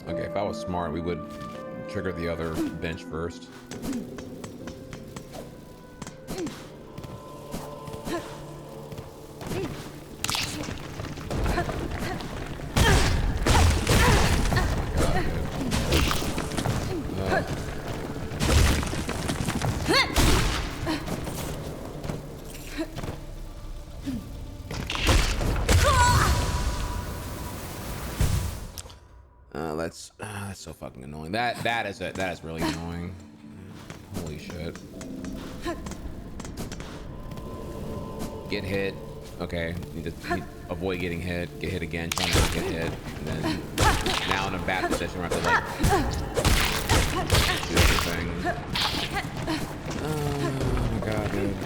Okay, if I was smart, we would trigger the other bench first. That's so fucking annoying. That is really annoying. Holy shit. Get hit. Okay, need to avoid getting hit. Get hit again. Try not to get hit. And then now in a bad position where I have to like do everything. Oh my god, dude.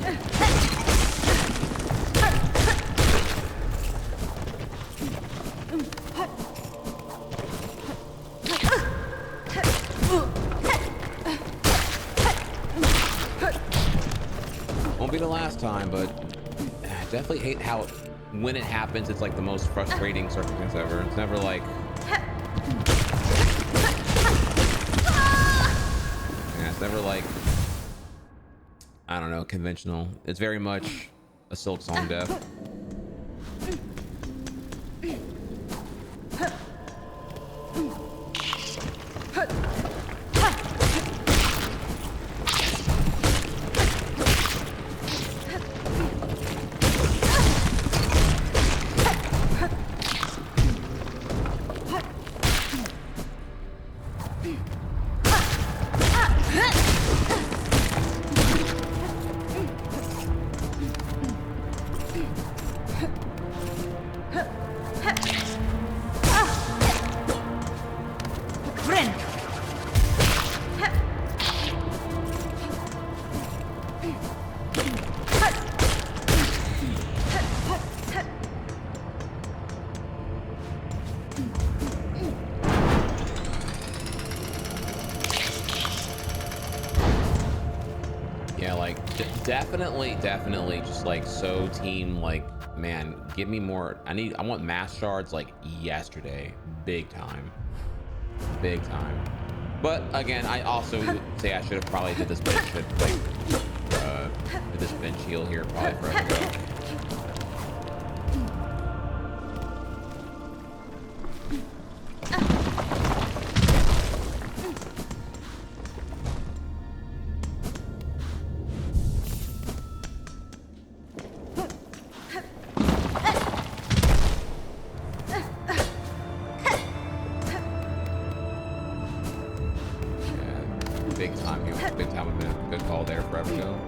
Be the last time, but I definitely hate how when it happens it's like the most frustrating circumstance ever. It's never like it's never like, I don't know, conventional. It's very much a Silksong death. definitely just like so team, like, man, give me more. I want mass shards like yesterday, big time. But again, I also would say I should have probably did this bench, did this bench heal here probably forever ago. Big time would have been a good call there forever ago.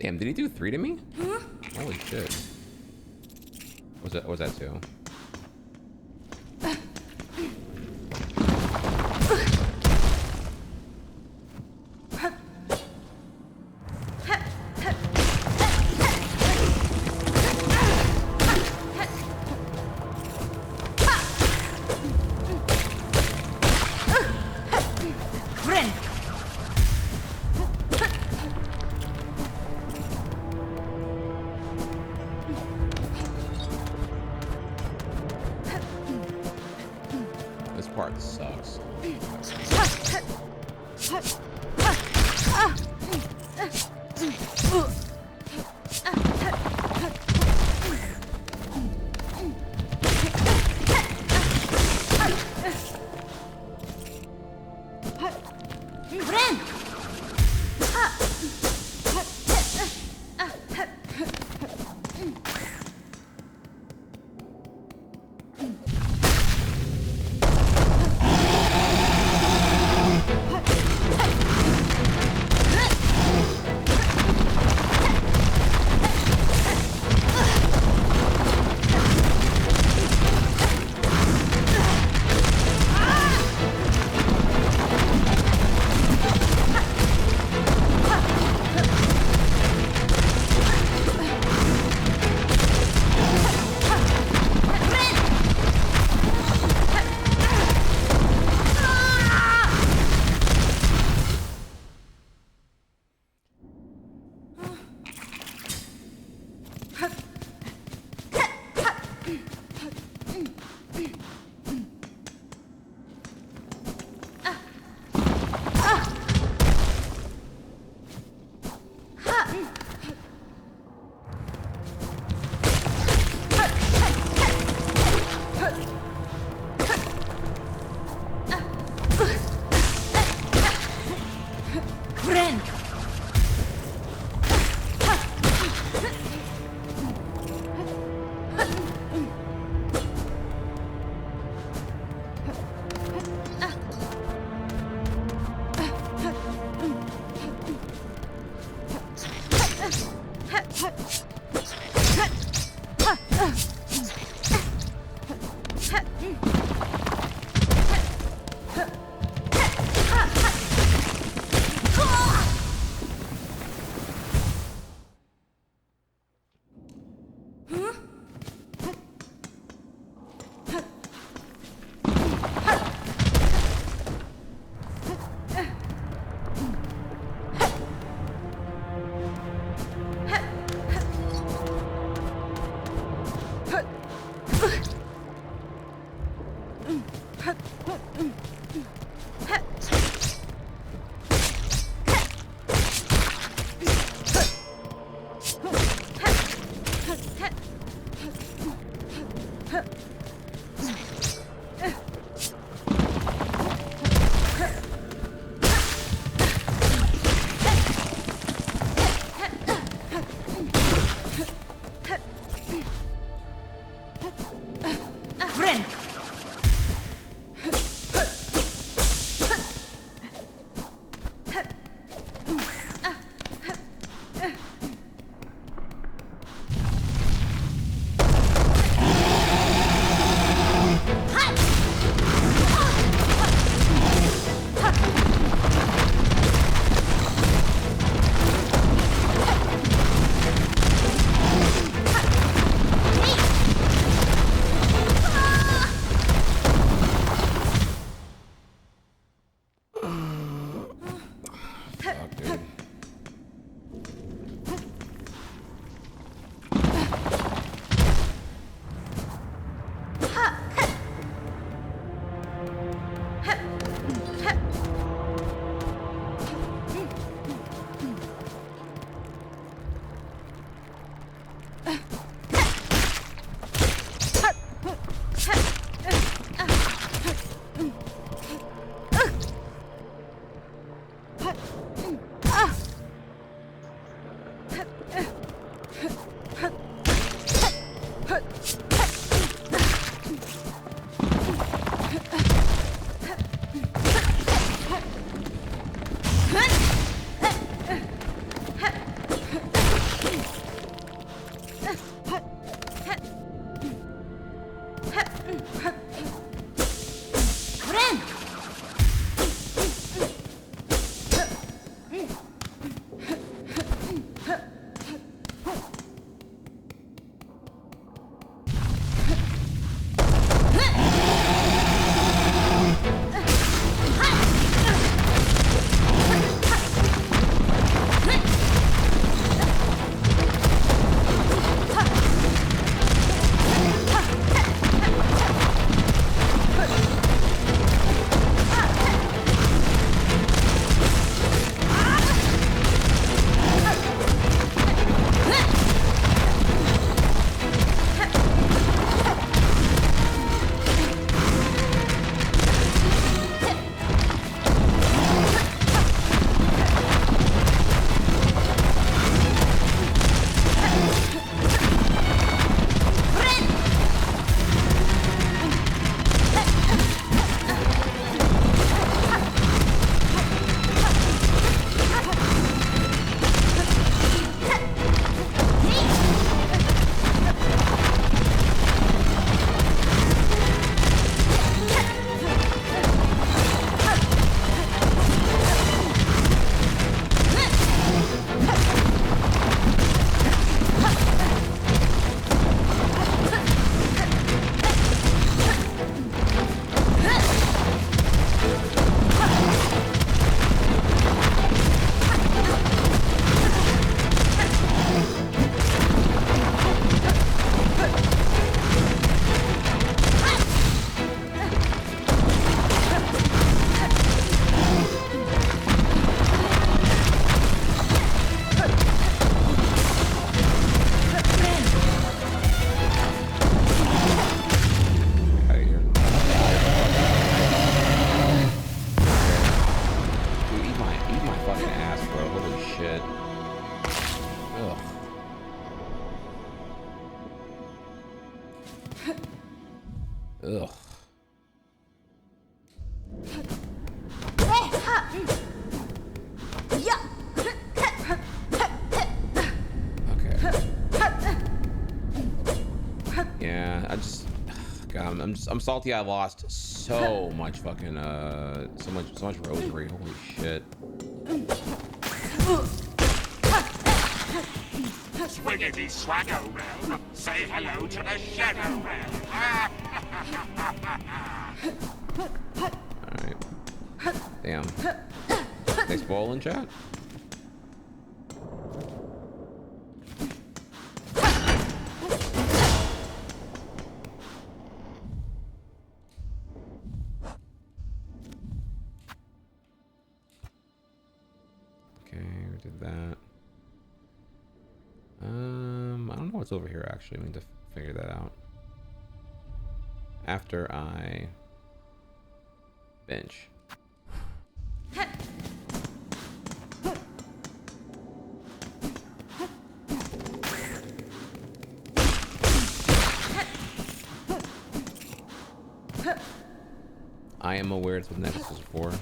Damn, did he do 3 to me? Holy shit. Was that 2? Part sucks. Eat my fucking ass, bro. Holy shit. Ugh. Ugh. Okay. Yeah, I just, God, I'm salty. I lost so much fucking so much rosary. Holy shit. Swiggity swaggo realm, say hello to the shadow realm. Alright. Damn. They spoil in chat? Okay, we did that. I don't know what's over here actually. We need to figure that out. After I bench. I am aware it's what Nexus is for.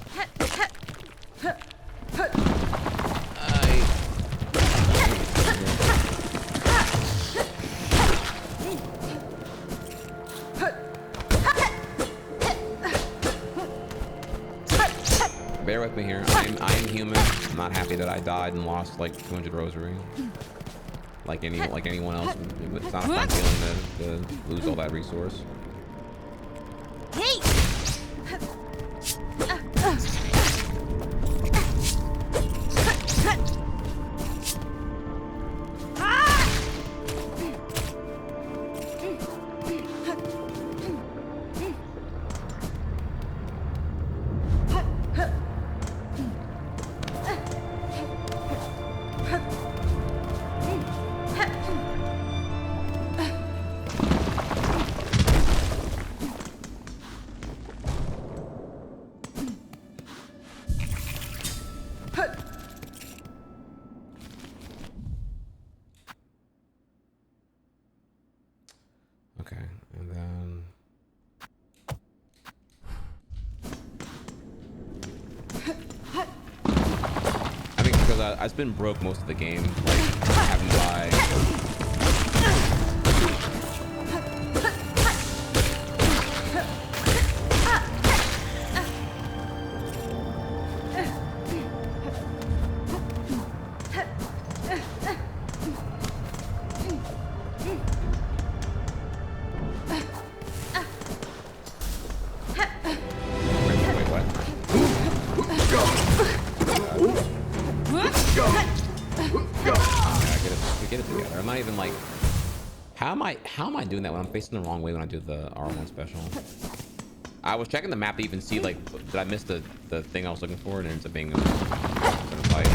Bear with me here. I'm human. I'm not happy that I died and lost like 200 rosary. Like anyone else, it's not a fun feeling to lose all that resource. Hey! Okay, and then I think because I've been broke most of the game, like having to buy. How am I doing that when I'm facing the wrong way when I do the R1 special? I was checking the map to even see like did I miss the thing I was looking for, and it ends up being a fight.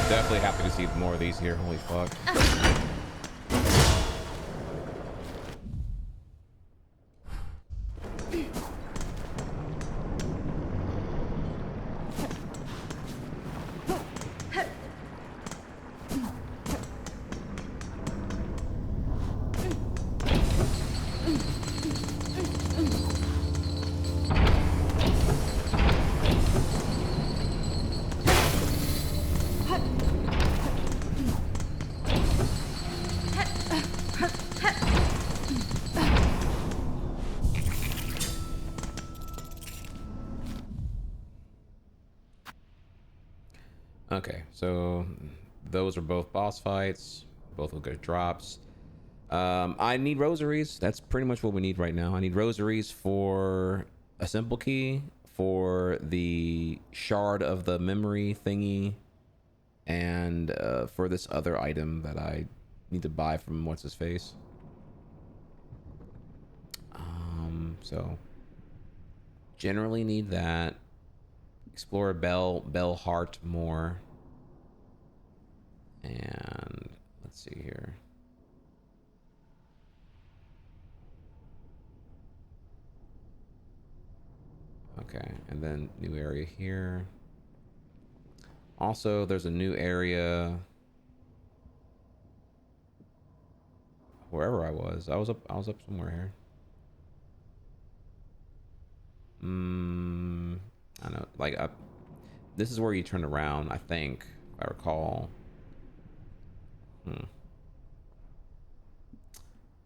Definitely happy to see more of these here. Holy fuck. Okay, so those are both boss fights. Both will get drops. I need rosaries. That's pretty much what we need right now. I need rosaries for a simple key, for the shard of the memory thingy, and for this other item that I need to buy from what's his face. So generally need that. Explore bell heart more. And let's see here. Okay, and then new area here. Also, there's a new area wherever I was. I was up somewhere here. I don't know, like this is where you turn around, I think, if I recall.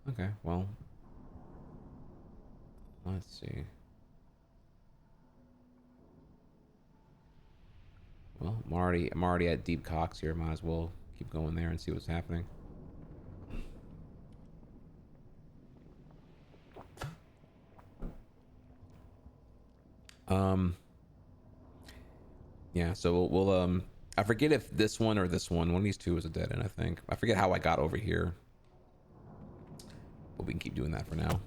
Okay, well, let's see. Well, I'm already at Deep Cox here. Might as well keep going there and see what's happening. Yeah, so we'll I forget if this one or this one of these two is a dead end, I think. I forget how I got over here. But we can keep doing that for now.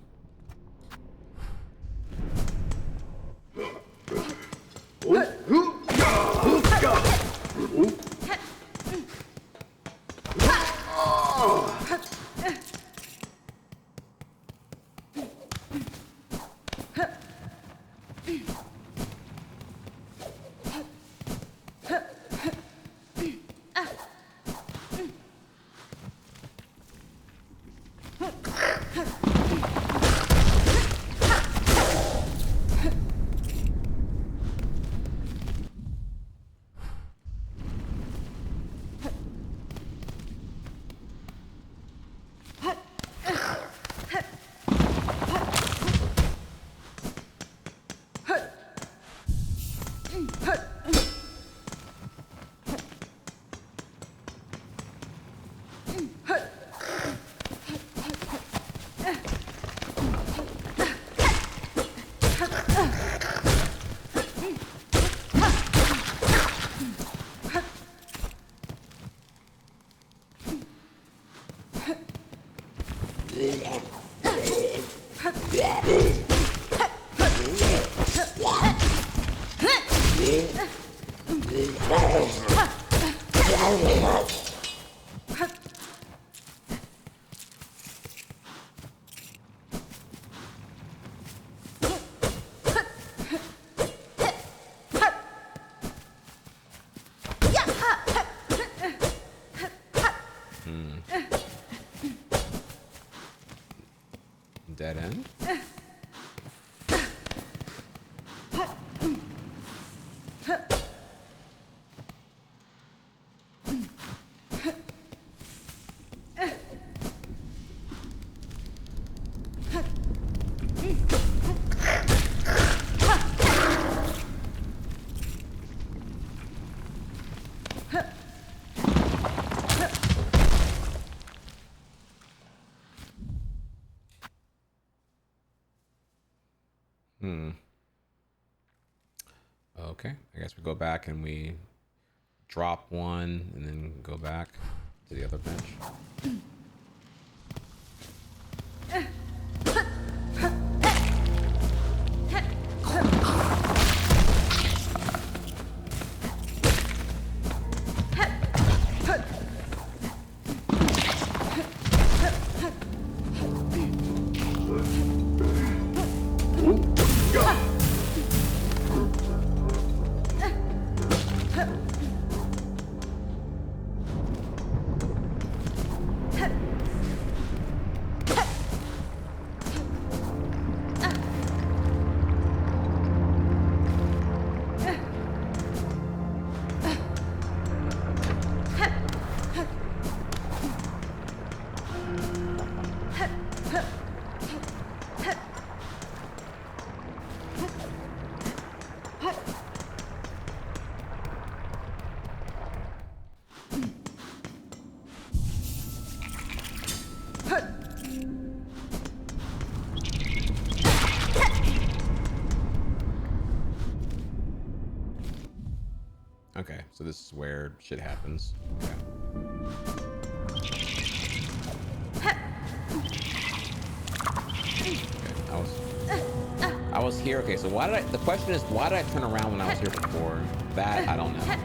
Dead end? Okay, I guess we go back and we drop one and then go back to the other bench. Okay, so this is where shit happens. Okay. I was here. Okay, so why did I? The question is, why did I turn around when I was here before? That I don't know.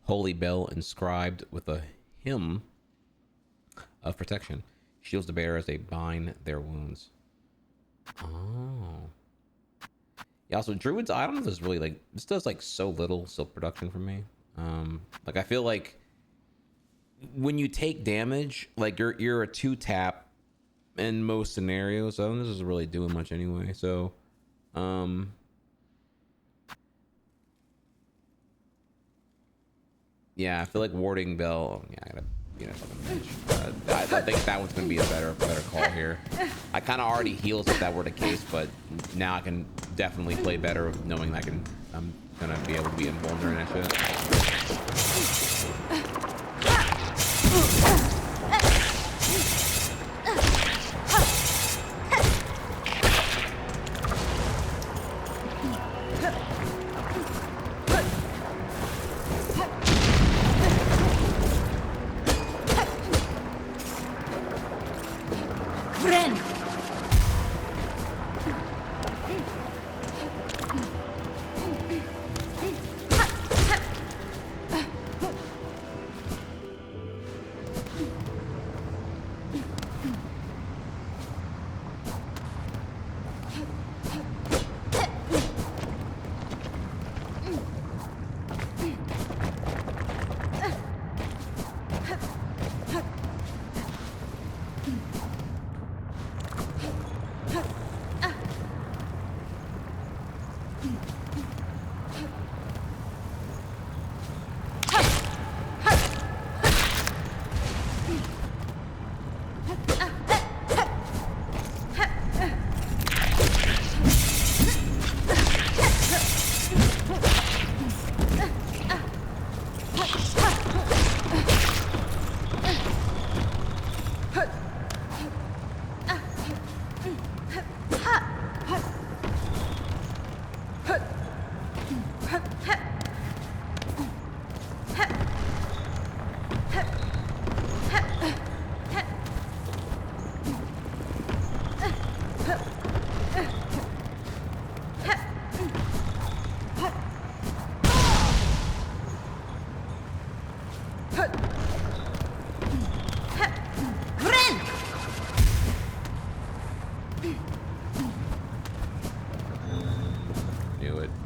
holy bell inscribed with a hymn of protection. Shields the bearer as they bind their wounds. Oh. Yeah, also druids, I don't know if this really like this does like so little silk production for me. Like I feel like when you take damage, like you're a 2-tap in most scenarios, so this isn't really doing much anyway. So yeah, I feel like warding bell. Yeah, I gotta I think that one's gonna be a better call here. I kind of already heals if that were the case, but now I can definitely play better knowing that I'm gonna be able to be invulnerable and that shit.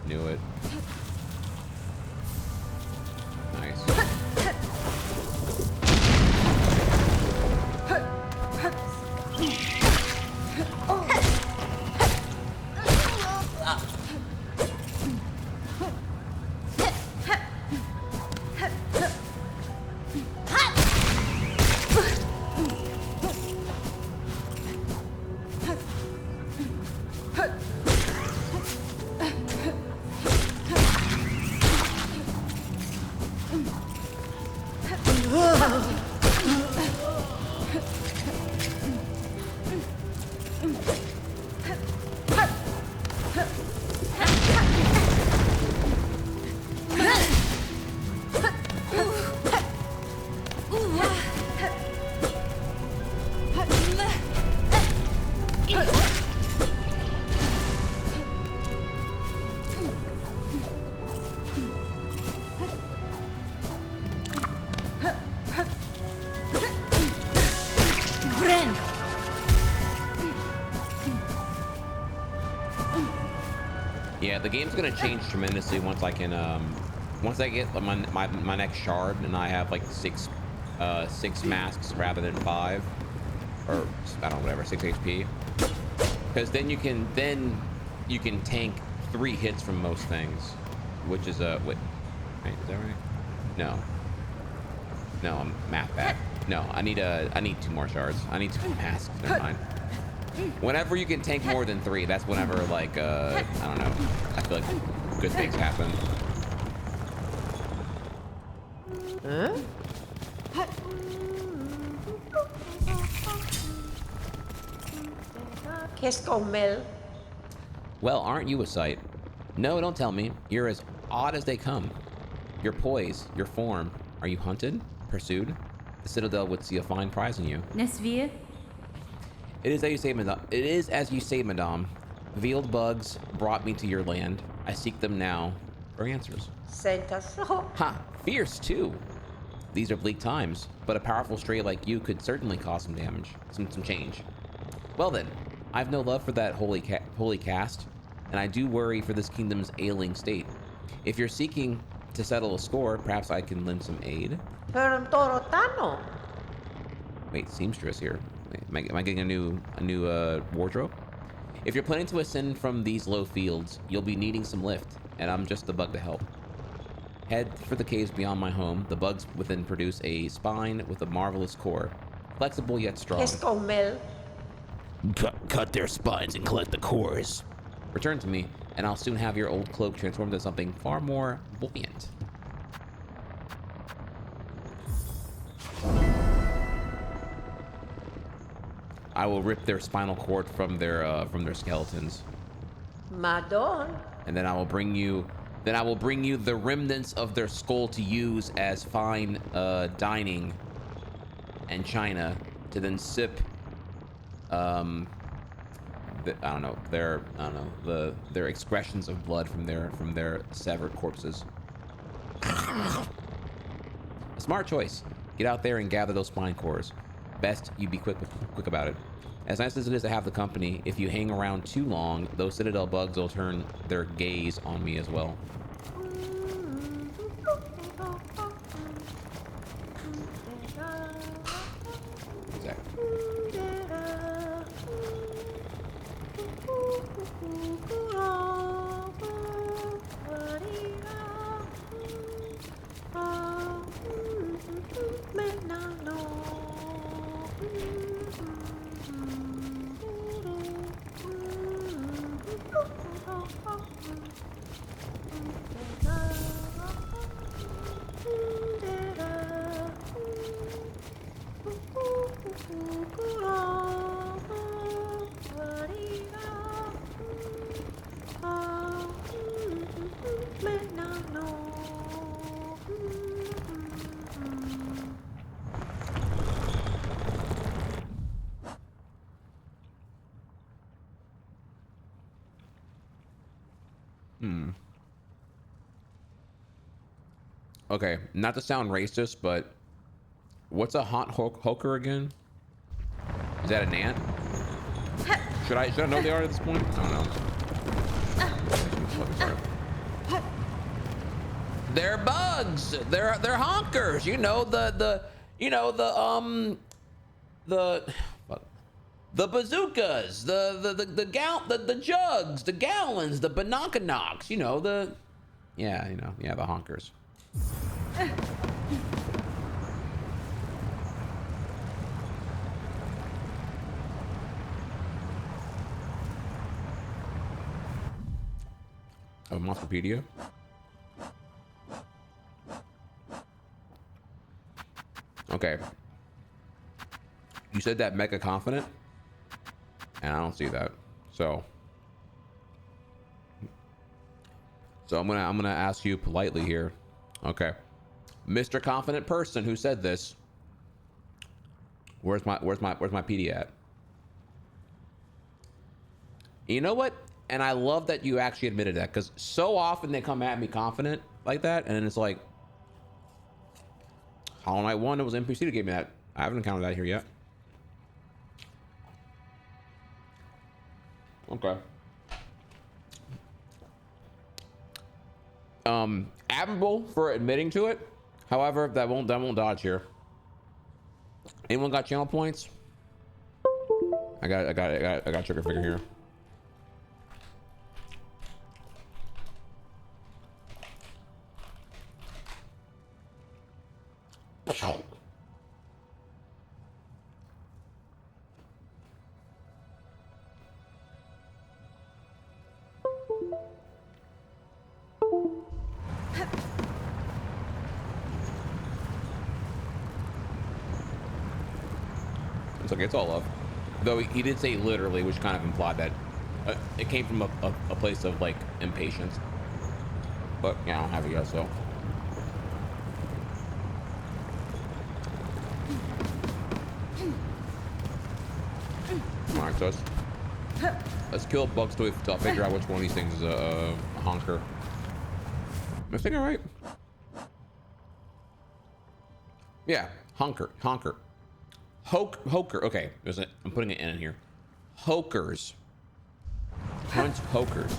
Knew it. Nice. Yeah, the game's gonna change tremendously once I can once I get my next shard and I have like six masks rather than 5, or I don't know, whatever, 6 HP, because then you can tank 3 hits from most things, which is wait, is that right? No, I'm math bad. No, I need 2 more shards. I need 2 masks. Never mind. Whenever you can tank more than 3, that's whenever, like, I don't know, I feel like good things happen. Huh? Well, aren't you a sight? No, don't tell me. You're as odd as they come. Your poise, your form. Are you hunted? Pursued? The Citadel would see a fine prize in you. Nesvir? It is as you say, madame. Veiled bugs brought me to your land. I seek them now, for answers. Sentaso. Ha! Fierce, too! These are bleak times, but a powerful stray like you could certainly cause some damage. Some change. Well then, I've no love for that holy caste, and I do worry for this kingdom's ailing state. If you're seeking to settle a score, perhaps I can lend some aid? Pero en Torotano. Wait, seamstress here. Wait, am I getting a new wardrobe? If you're planning to ascend from these low fields, you'll be needing some lift, and I'm just the bug to help. Head for the caves beyond my home. The bugs within produce a spine with a marvelous core, flexible yet strong. Escomel. Cut their spines and collect the cores. Return to me, and I'll soon have your old cloak transformed into something far more buoyant. I will rip their spinal cord from their skeletons. Madon. And then I will bring you the remnants of their skull to use as fine dining and china to then sip their excretions of blood from their severed corpses. A smart choice. Get out there and gather those spine cores. Best you be quick about it. As nice as it is to have the company, if you hang around too long, those Citadel bugs will turn their gaze on me as well. Okay, not to sound racist, but what's a hot hoker again? Is that an ant? Should I know they are at this point? I don't know. They're bugs. They're honkers. You know the bazookas, the jugs, the gallons, the binoconocks. You know the honkers. Oh, Monsterpedia. Okay. You said that mega confident, and I don't see that. So I'm gonna ask you politely here. Okay, Mr. Confident person who said this. Where's my PD at? You know what? And I love that you actually admitted that, because so often they come at me confident like that, and then it's like, Hollow Knight 1, it was NPC that gave me that. I haven't encountered that here yet. Okay. Admirable for admitting to it. However, that won't dodge here. Anyone got channel points? I got trigger figure here. It's okay, it's all love. Though he did say literally, which kind of implied that it came from a place of like impatience. But yeah, I don't have it yet, so. Alright, so let's kill bugs till I figure out which one of these things is a honker. I saying it right? Yeah, honker. Hoker. Okay, I'm putting an N in here. Hokers. Punch hokers.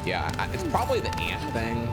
Yeah, it's probably the ant thing.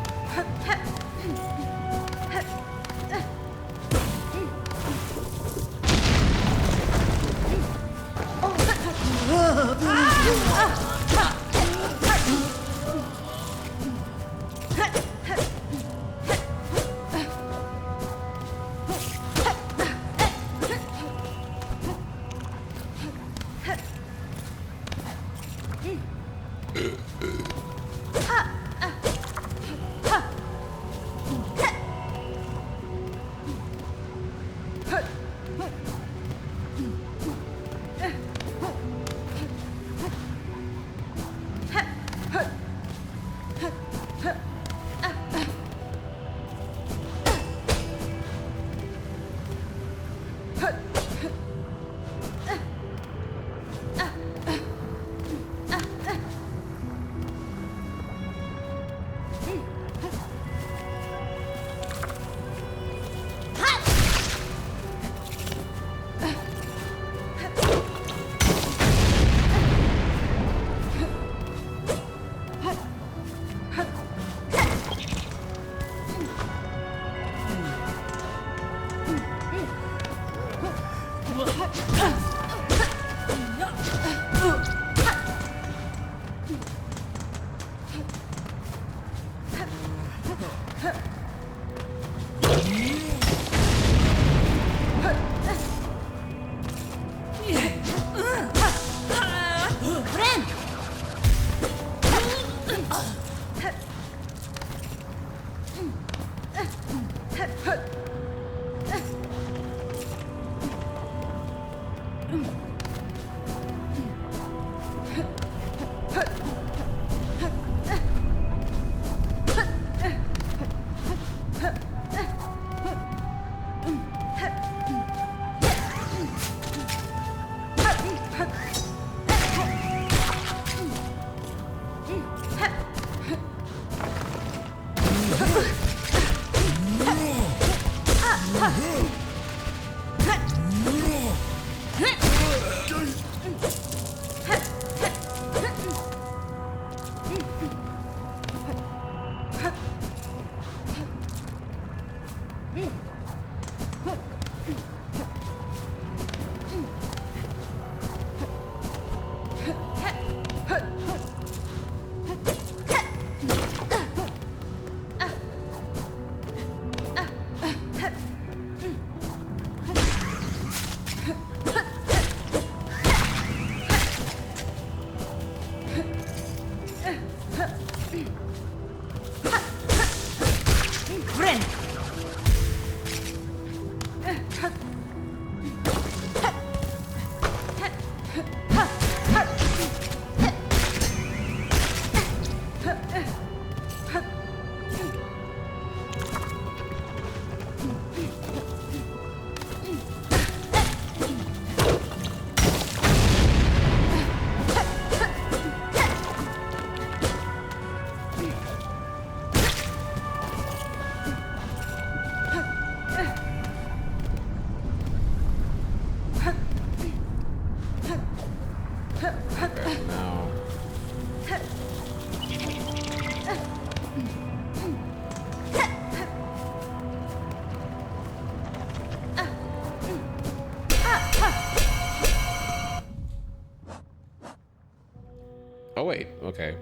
wait, okay.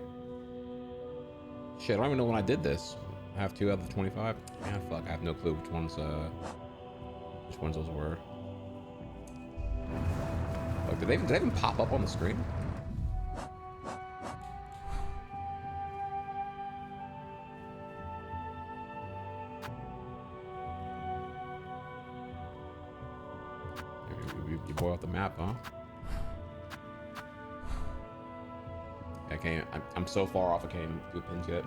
Shit, I don't even know when I did this. I have 2 out of the 25. Yeah, fuck, I have no clue which ones those were. Look, did they even pop up on the screen? You boy off the map, huh? I'm so far off I can't even do pins yet.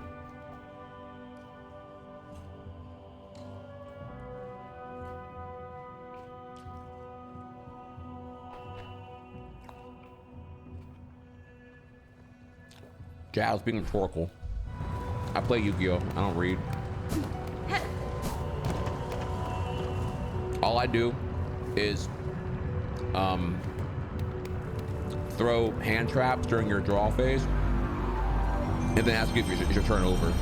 Jazz being rhetorical. I play Yu-Gi-Oh! I don't read. All I do is throw hand traps during your draw phase and then ask you if it's your turn over.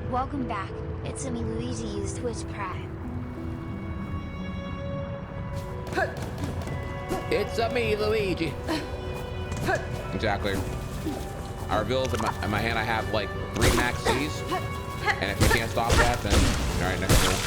Welcome back. It's me, Luigi used Twitch Prime. It's a me, Luigi. Exactly. I reveal in my hand I have like 3 max C's, and if you can't stop that, then all right, next roll.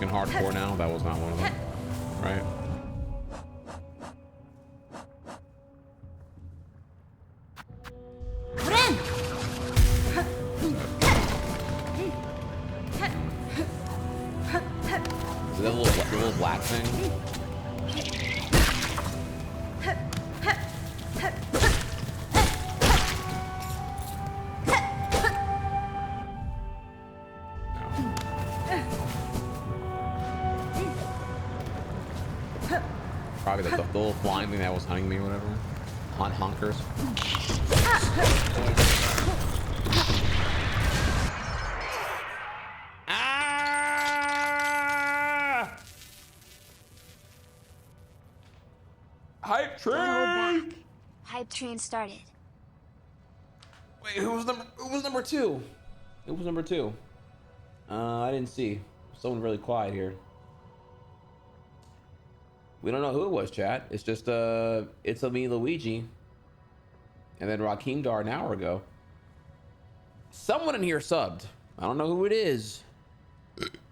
Hardcore now. That was not one of them, right? Is that a little black thing? Probably the little flying thing that was hunting me or whatever. Honkers. Ah! Hype train! Back. Hype train started. Wait, who was number 2? Who was number 2? I didn't see. Someone really quiet here. We don't know who it was, chat. It's just it's a me, Luigi, and then Rakim Dar an hour ago. Someone in here subbed. I don't know who it is.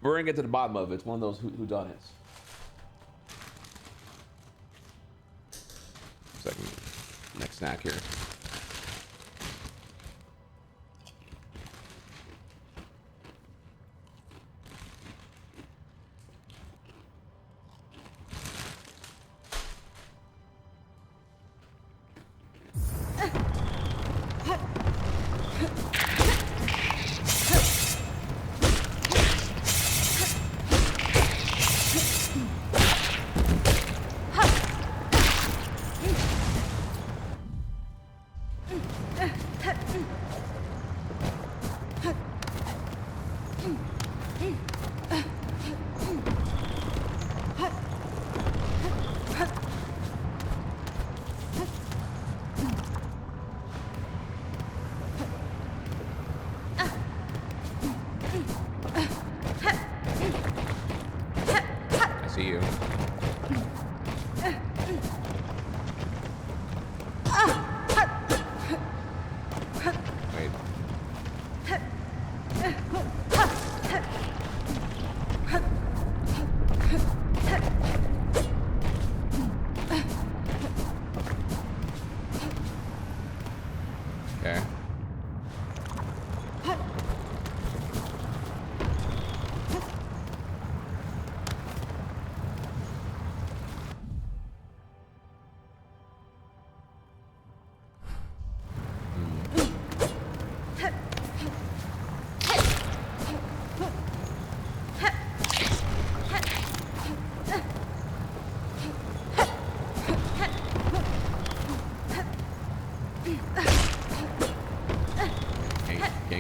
We're gonna get to the bottom of it. It's one of those whodunits. Second, next snack here.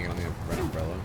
hanging on the red umbrella.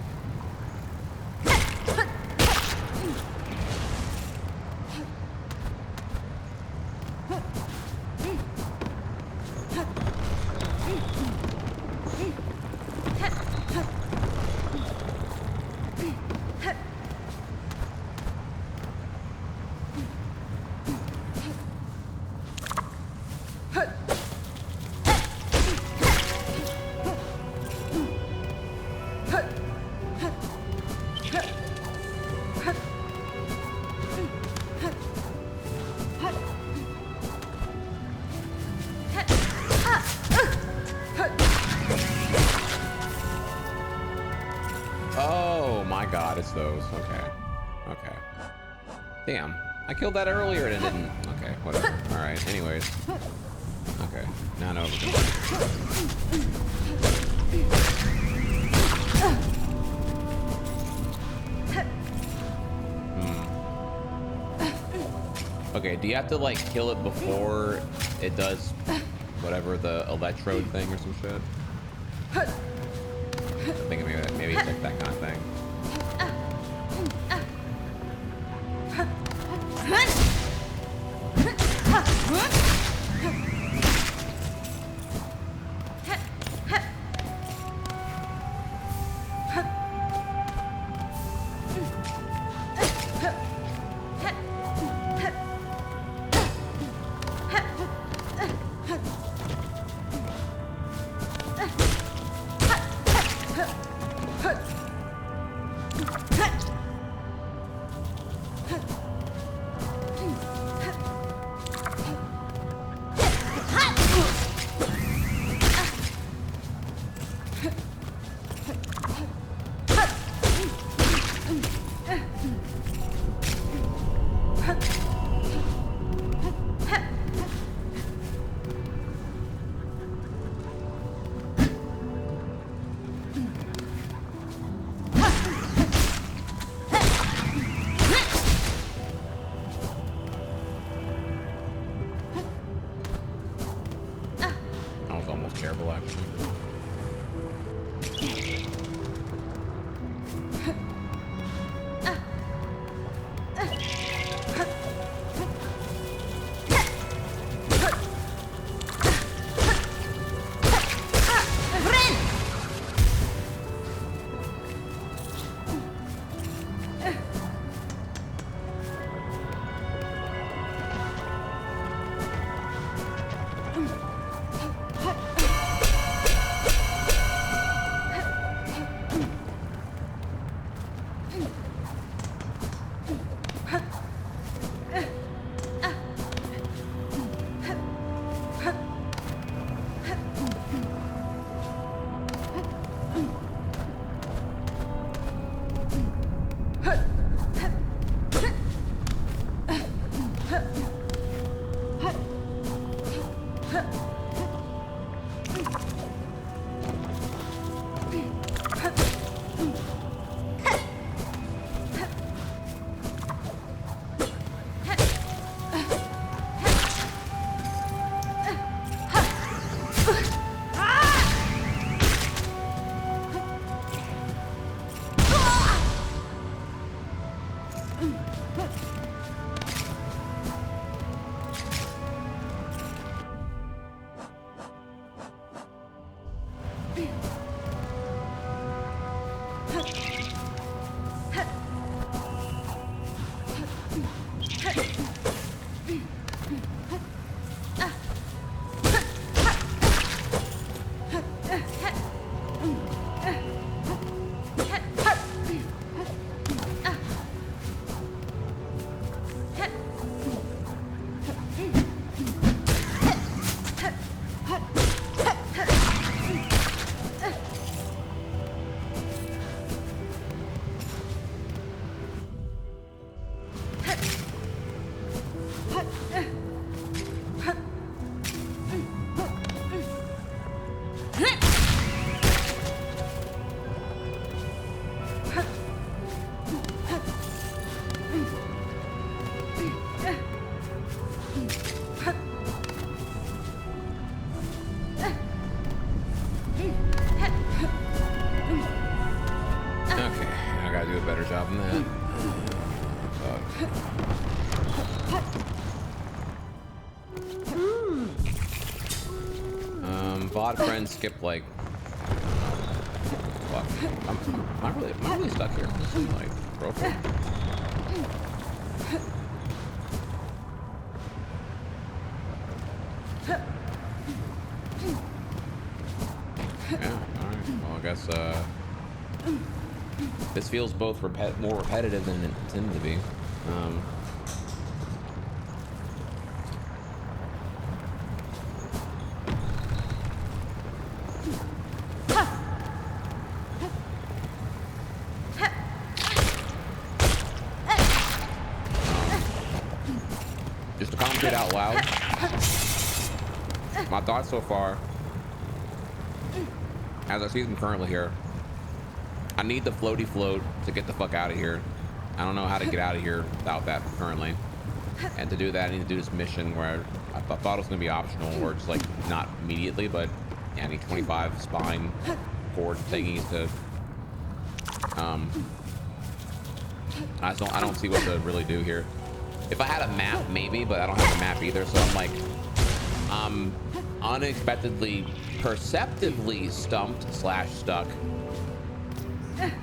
God, it's those. Okay. Okay. Damn. I killed that earlier and it didn't. Okay, whatever. Alright, anyways. Okay. Now I know everything. Okay, do you have to like kill it before it does whatever the electrode thing or some shit? I think maybe it's like that kind of thing. Okay, I gotta do a better job than that. VOD friends skip like. Fuck. Am I really stuck here? This is like broken. Yeah, alright. Well, I guess, this feels both more repetitive than it intended to be. Just to commentate out loud, my thoughts so far, as I see them currently here, I need the floaty float to get the fuck out of here. I don't know how to get out of here without that currently. And to do that, I need to do this mission where I thought it was going to be optional, or just like not immediately, but yeah, I need 25 spine cord thingies to. I don't see what to really do here. If I had a map, maybe, but I don't have a map either, so I'm like, unexpectedly, perceptively stumped / stuck.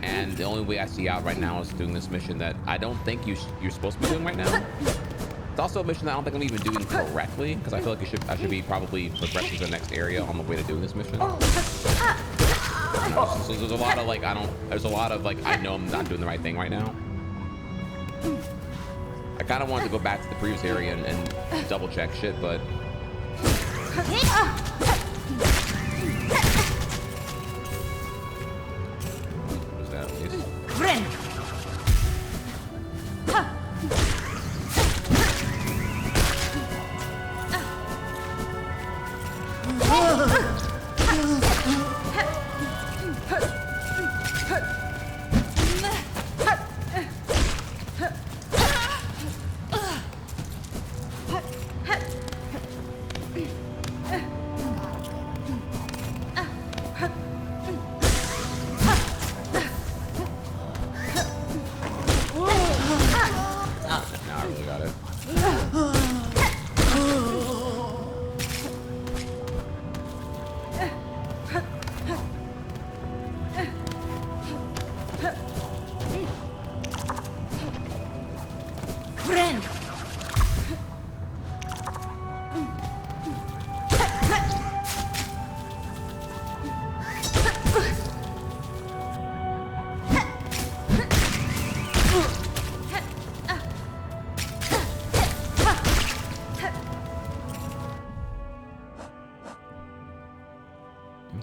And the only way I see out right now is doing this mission that I don't think you're supposed to be doing right now. It's also a mission that I don't think I'm even doing correctly, because I feel like I should be probably progressing to the next area on the way to doing this mission. So there's a lot of like, I know I'm not doing the right thing right now. I kind of wanted to go back to the previous area and double check shit, but what was that at least?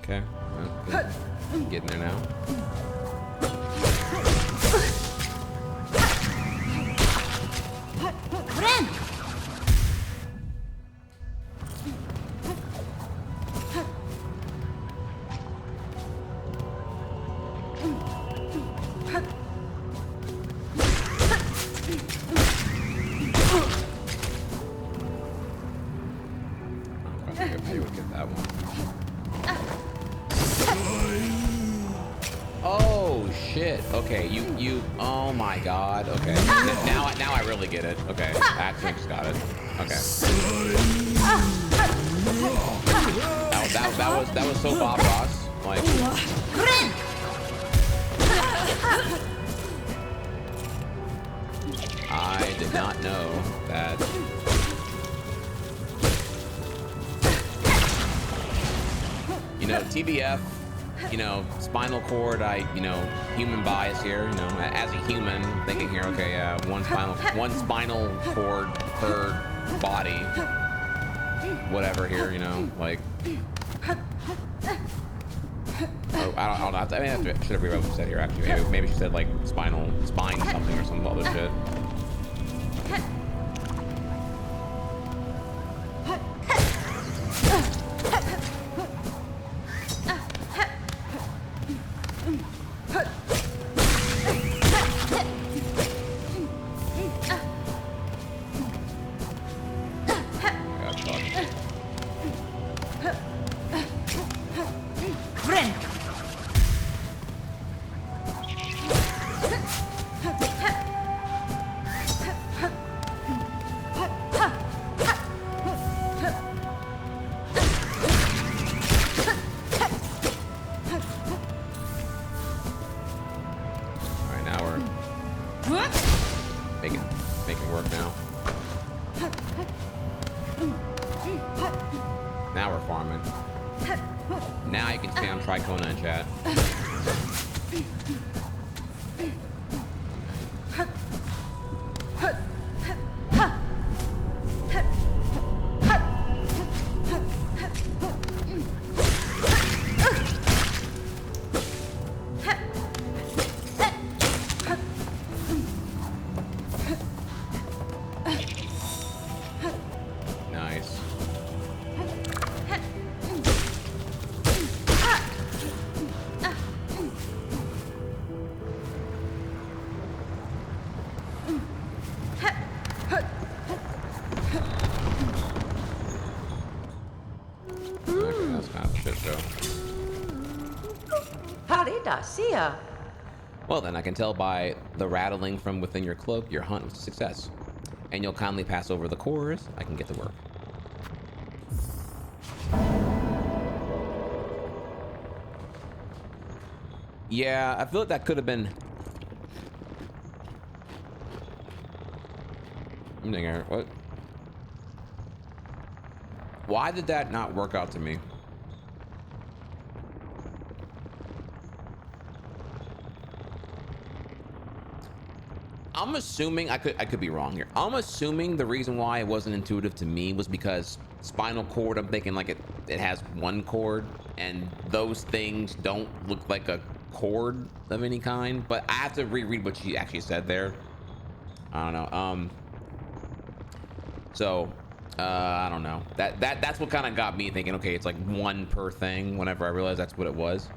Okay, well, good. Getting there now. Oh my god, okay. Now I really get it. Okay, I actually just got it. Okay. That was so Bob Ross. Like, I did not know that. You know, TBF, you know, spinal cord, human bias here, you know, as a human, thinking here, okay, one spinal cord per body, whatever here, you know, like, oh, I don't know, I mean, I should have rewrote what she said here, actually, maybe she said, like, spine something or some other shit. Make it work now. Now we're farming. Now you can spam Tricona in chat. Nice. Okay, that's kind of a shit show. Harida, Sia. Well then, I can tell by the rattling from within your cloak, your hunt was a success. And you'll kindly pass over the cores, I can get to work. Yeah, I feel like that could have been... I'm thinking, what? Why did that not work out to me? I'm assuming, I could be wrong here. I'm assuming the reason why it wasn't intuitive to me was because spinal cord, I'm thinking like it has one cord, and those things don't look like a cord of any kind. But I have to reread what she actually said there. I don't know. I don't know. That's what kind of got me thinking, okay, it's like one per thing whenever I realized that's what it was.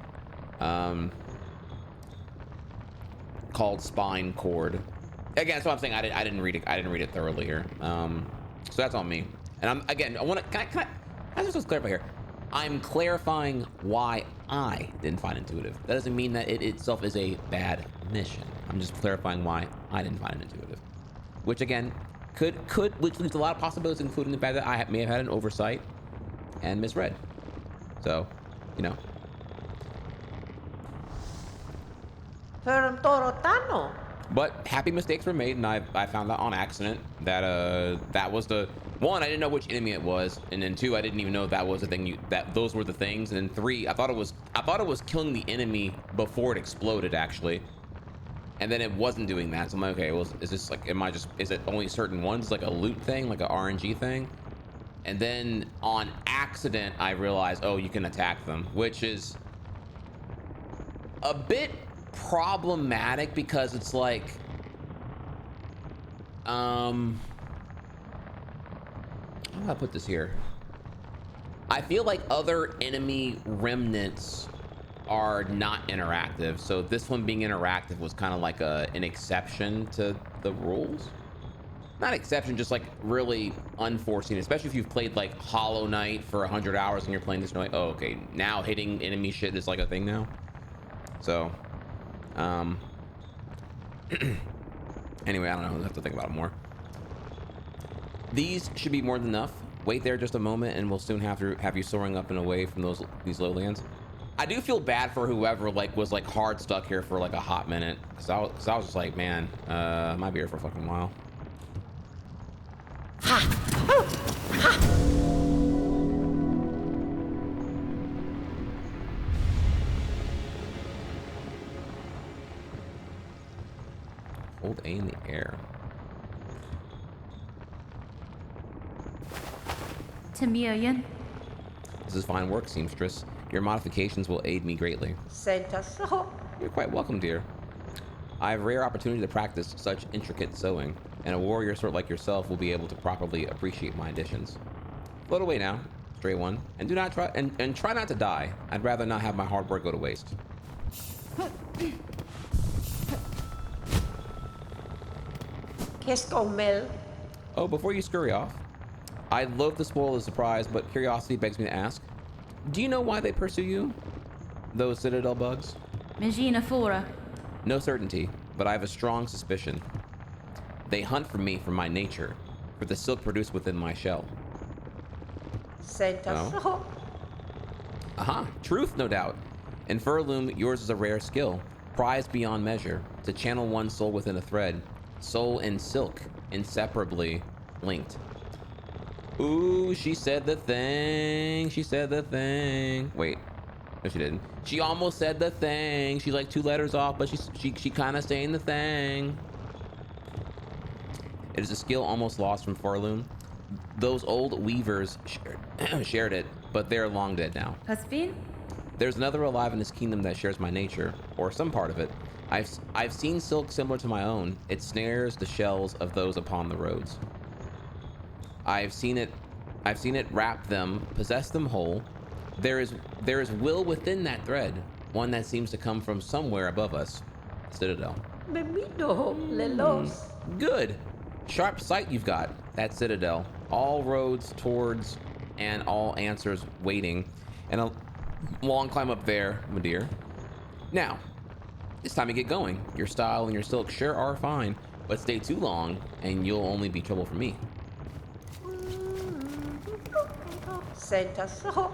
Called spine cord. Again, that's what I'm saying. I didn't read it. I didn't read it thoroughly here. So that's on me. And I want to. Can I just clarify here? I'm clarifying why I didn't find intuitive. That doesn't mean that it itself is a bad mission. I'm just clarifying why I didn't find it intuitive. Which again, which leaves a lot of possibilities, including the fact that I may have had an oversight and misread. So, you know. But happy mistakes were made, and I found out on accident that that was the one. I didn't know which enemy it was, and then two, I didn't even know that was the thing. That those were the things, and then three, I thought it was killing the enemy before it exploded actually, and then it wasn't doing that. So I'm like, okay, well, is this like, is it only certain ones, like a loot thing, like a RNG thing? And then on accident, I realized, oh, you can attack them, which is a bit problematic because it's like how do I put this here? I feel like other enemy remnants are not interactive, so this one being interactive was kind of like an exception to the rules. Not exception, just like really unforeseen, especially if you've played like Hollow Knight for 100 hours and you're playing this, and you're like, oh, okay, now hitting enemy shit is like a thing now. So anyway, I don't know. I'll have to think about it more. These should be more than enough. Wait there just a moment and we'll soon have you soaring up and away from these lowlands. I do feel bad for whoever was hard stuck here for like a hot minute, because I was just like, man, I might be here for a fucking while. Hold A in the air. Tamiyan. This is fine work, seamstress. Your modifications will aid me greatly. You're quite welcome, dear. I have rare opportunity to practice such intricate sewing, and a warrior sort like yourself will be able to properly appreciate my additions. Float away now, stray one, and do not try and try not to die. I'd rather not have my hard work go to waste. Oh, before you scurry off, I'd loathe to spoil the surprise, but curiosity begs me to ask. Do you know why they pursue you? Those Citadel bugs? Magina Fora. No certainty, but I have a strong suspicion. They hunt for me from my nature, for the silk produced within my shell. Oh. Aha, truth, no doubt. In Furloom, yours is a rare skill. prized beyond measure, to channel one soul within a thread, soul and silk, inseparably linked. Ooh, she said the thing. She said the thing. Wait, no, she didn't. She almost said the thing. She's like 2 letters off, but she kind of saying the thing. It is a skill almost lost from Farloom. Those old weavers shared it, but they're long dead now. Husband? There's another alive in this kingdom that shares my nature, or some part of it. I've seen silk similar to my own. It snares the shells of those upon the roads. I've seen it wrap them, possess them whole. There is will within that thread, one that seems to come from somewhere above us. Citadel. Bemido, lelos. Good. Sharp sight you've got. That citadel. All roads towards and all answers waiting. And a long climb up there, my dear. Now, it's time to get going. Your style and your silk sure are fine, but stay too long and you'll only be trouble for me. Senta so.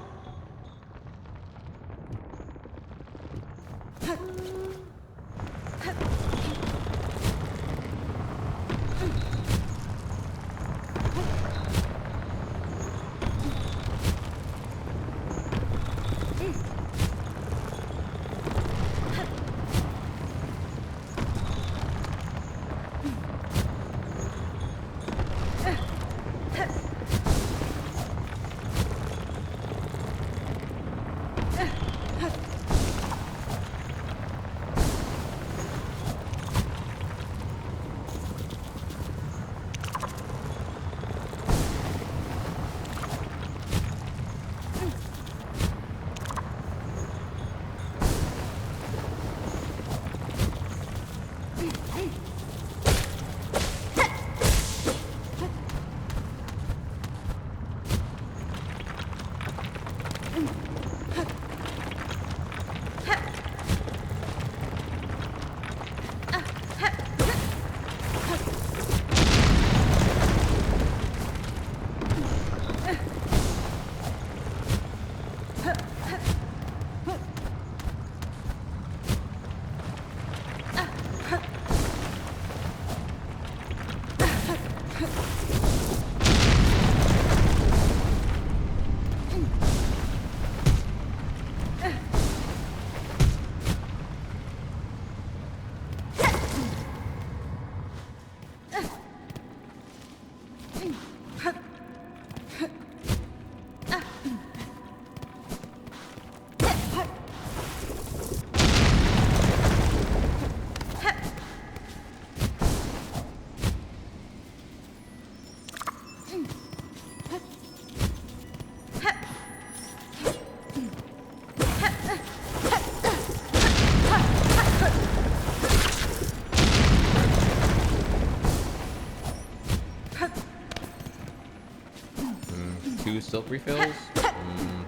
Two silk refills?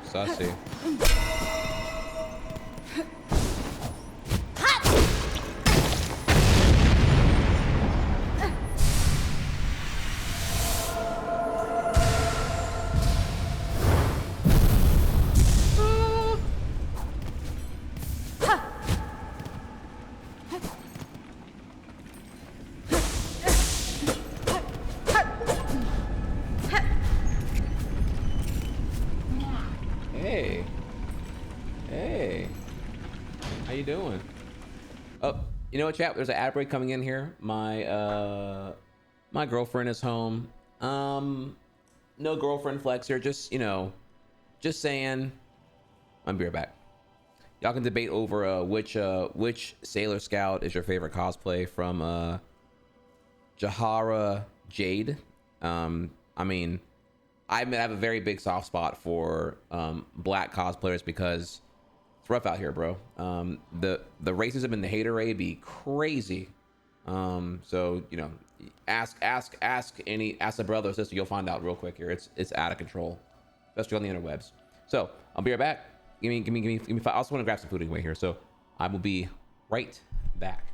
Sussy. You know what, chat? There's an ad break coming in here. My my girlfriend is home. No girlfriend flex here. Just, you know, just saying. I'll be right back. Y'all can debate over which Sailor Scout is your favorite cosplay from Jahara Jade. I mean, I have a very big soft spot for black cosplayers because it's rough out here, bro. The racism and the haterade be crazy. So, you know, ask a brother or sister, you'll find out real quick here. It's out of control, especially on the interwebs. So I'll be right back. Give me 5. I also want to grab some food anyway here, so I will be right back.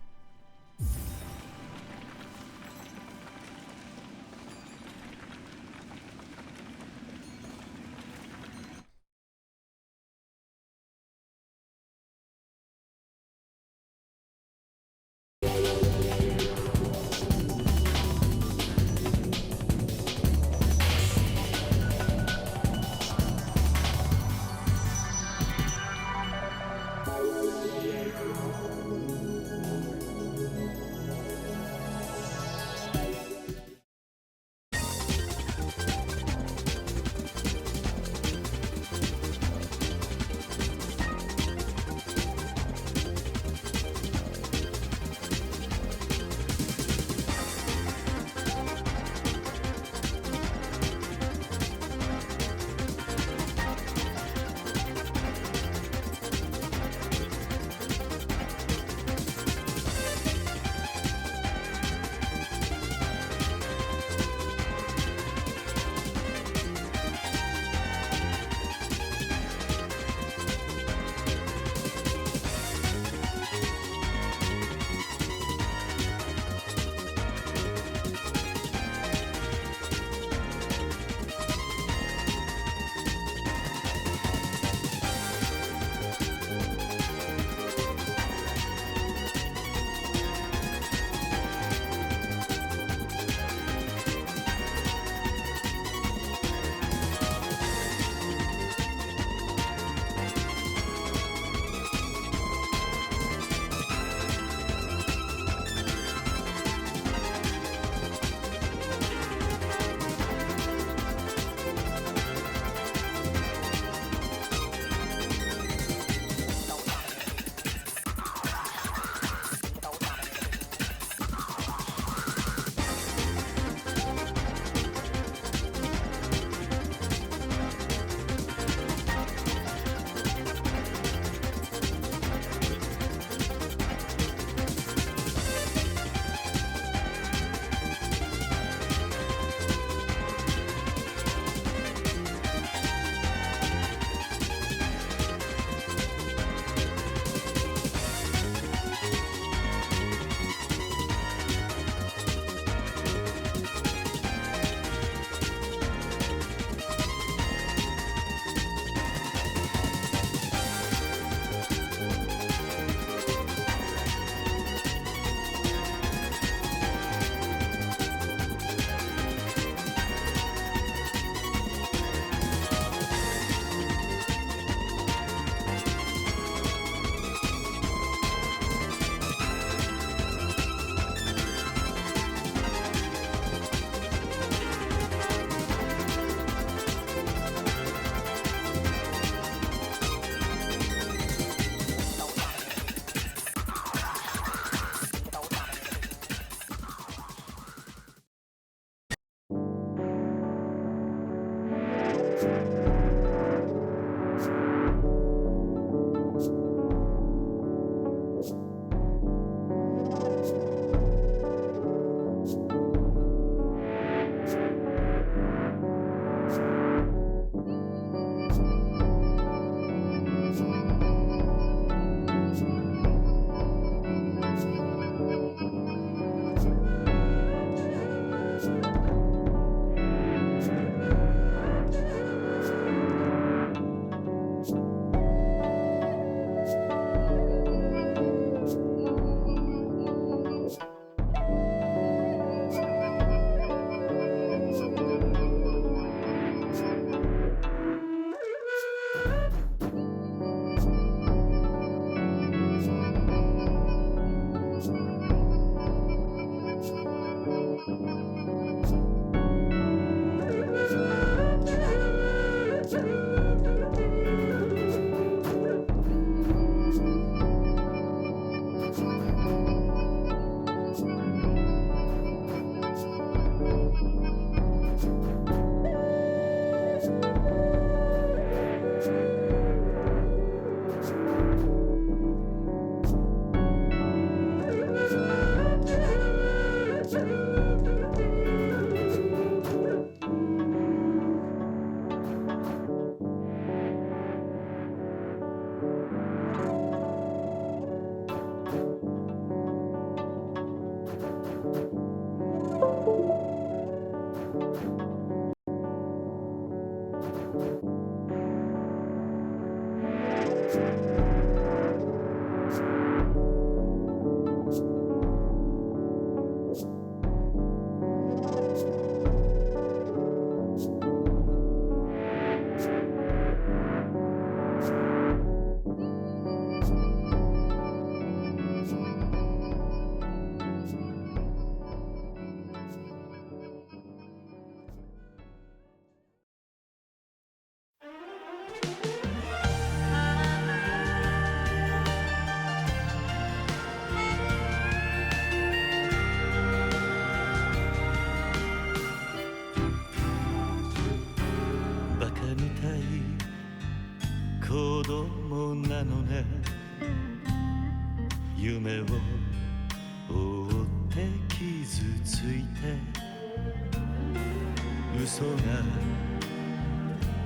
嘘が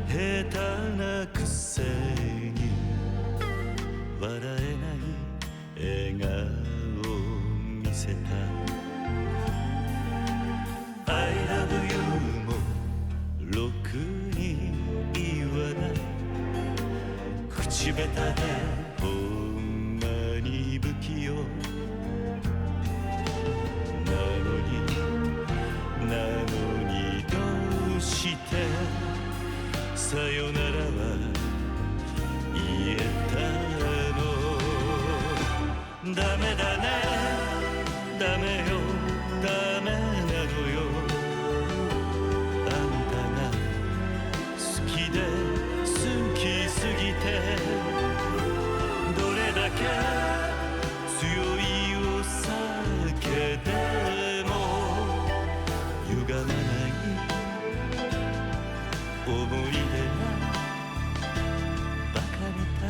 下手なくせに笑えない笑顔を見せた I love you もろくに言わない口下手でほんまに不器用なのにどうしてさよならは言えたのダメだねダメよダメなのよあんたが好きで好きすぎてどれだけ強いお酒でも歪まない思い出がバカみたい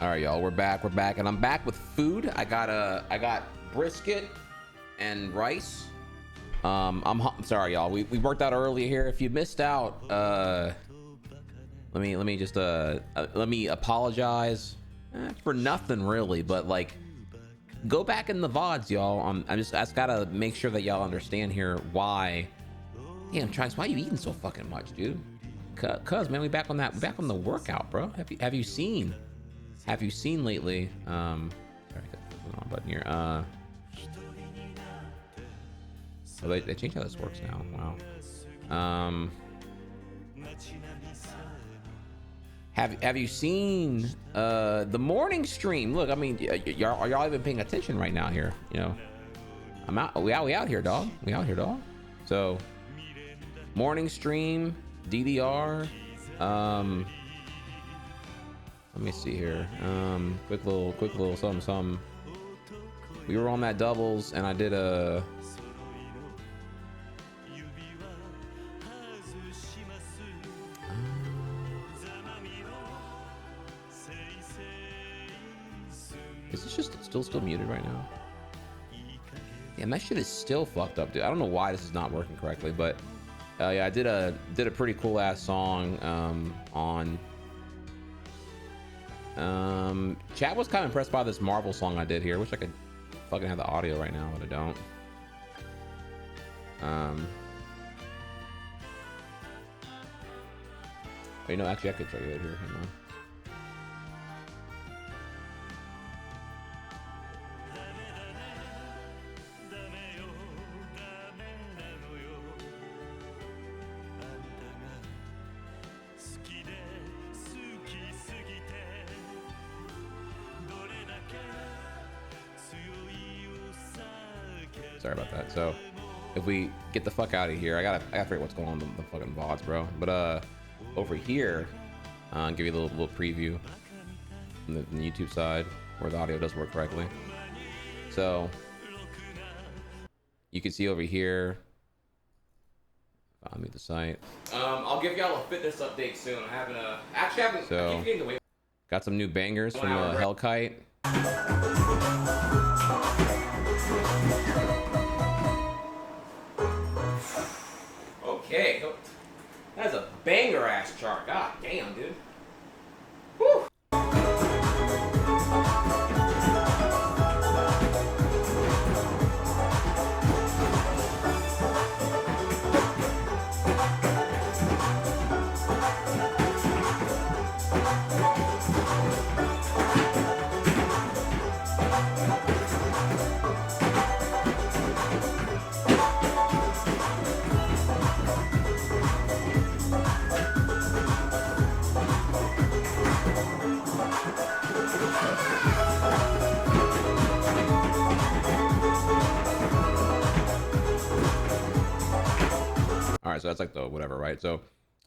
All right, y'all, we're back, and I'm back with food. I got brisket and rice. I'm sorry, y'all. We worked out earlier here. If you missed out, let me apologize for nothing really, but like, go back in the VODs, y'all. I just gotta make sure that y'all understand here why. Damn, Trihex, why are you eating so fucking much, dude? Cause man, we back on the workout, bro. Have you seen lately? Sorry, I got the wrong button here. Oh, they changed how this works now. Wow. Have you seen the morning stream? Look, I mean, are y'all even paying attention right now here? You know, we out here, dog. We out here, dog. So, morning stream, DDR. Let me see here. Quick little something. We were on that doubles, and I did a. Is this just still muted right now? Damn, that shit is still fucked up, dude. I don't know why this is not working correctly, but yeah, I did a pretty cool ass song on. Chat was kind of impressed by this Marvel song I did here. Wish I could fucking have the audio right now, but I don't. You know, actually, I could show you it here. Hang on. Sorry about that. So, if we get the fuck out of here, I gotta figure out what's going on with the fucking VODs, bro. But over here, I'll give you a little preview from the YouTube side where the audio does work correctly. So, you can see over here. I'll mute the site. I'll give y'all a fitness update soon. I haven't actually haven't. So, I keep getting away. Got some new bangers from Hellkite. Okay, that's a banger ass chart. God damn, dude. Woo. All right, so that's like the whatever, right? So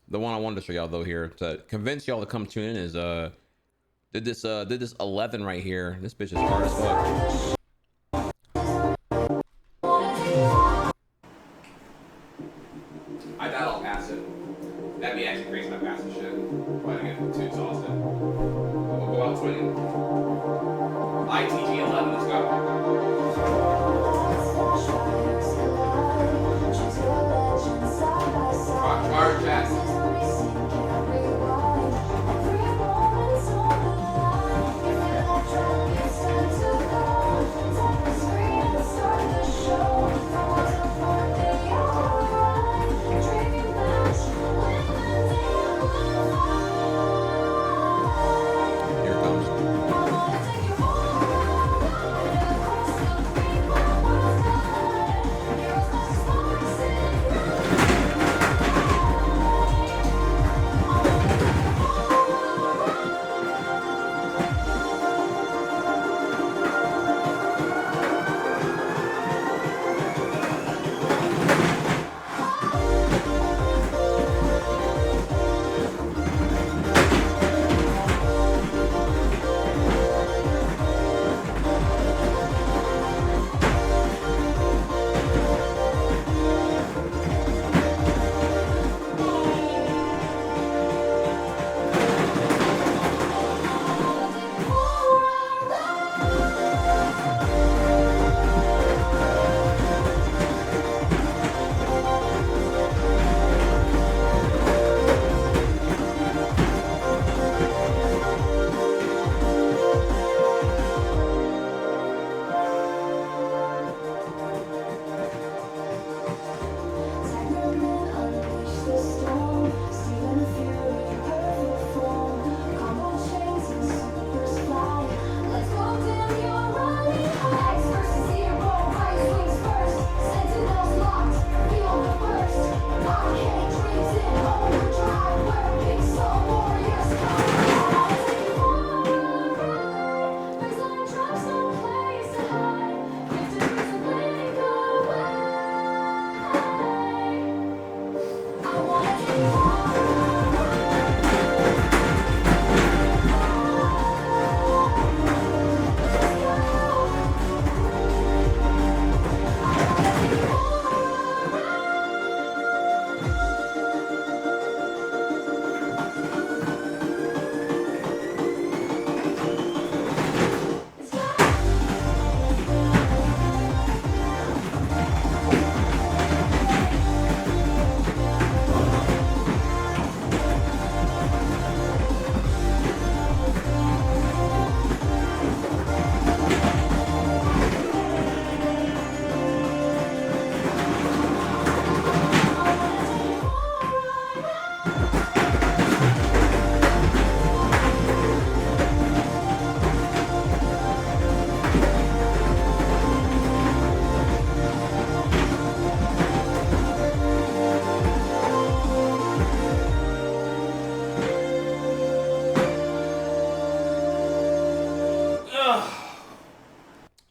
the one I wanted to show y'all though here to convince y'all to come tune in is did this 11 right here. This bitch is hard as fuck. I doubt I'll pass it. That'd be actually crazy if I pass this shit. Probably gonna get too exhausted. about twinning. ITG 11, let's go. Fire chat. Here it comes.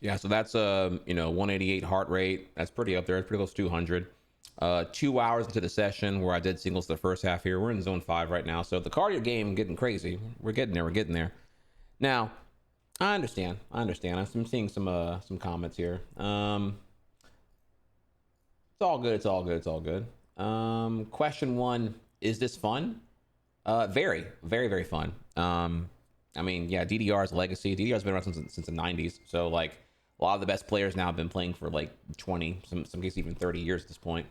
Yeah, so that's 188 heart rate. That's pretty up there. It's pretty close to 200. 2 hours into the session where I did singles the first half here. We're in zone 5 right now. So the cardio game getting crazy. We're getting there. Now, I understand. I'm seeing some comments here. It's all good. Question 1, is this fun? Very, very, very fun. I mean, yeah, DDR's legacy. DDR's been around since the 90s. So like a lot of the best players now have been playing for like 20, some cases even 30 years at this point.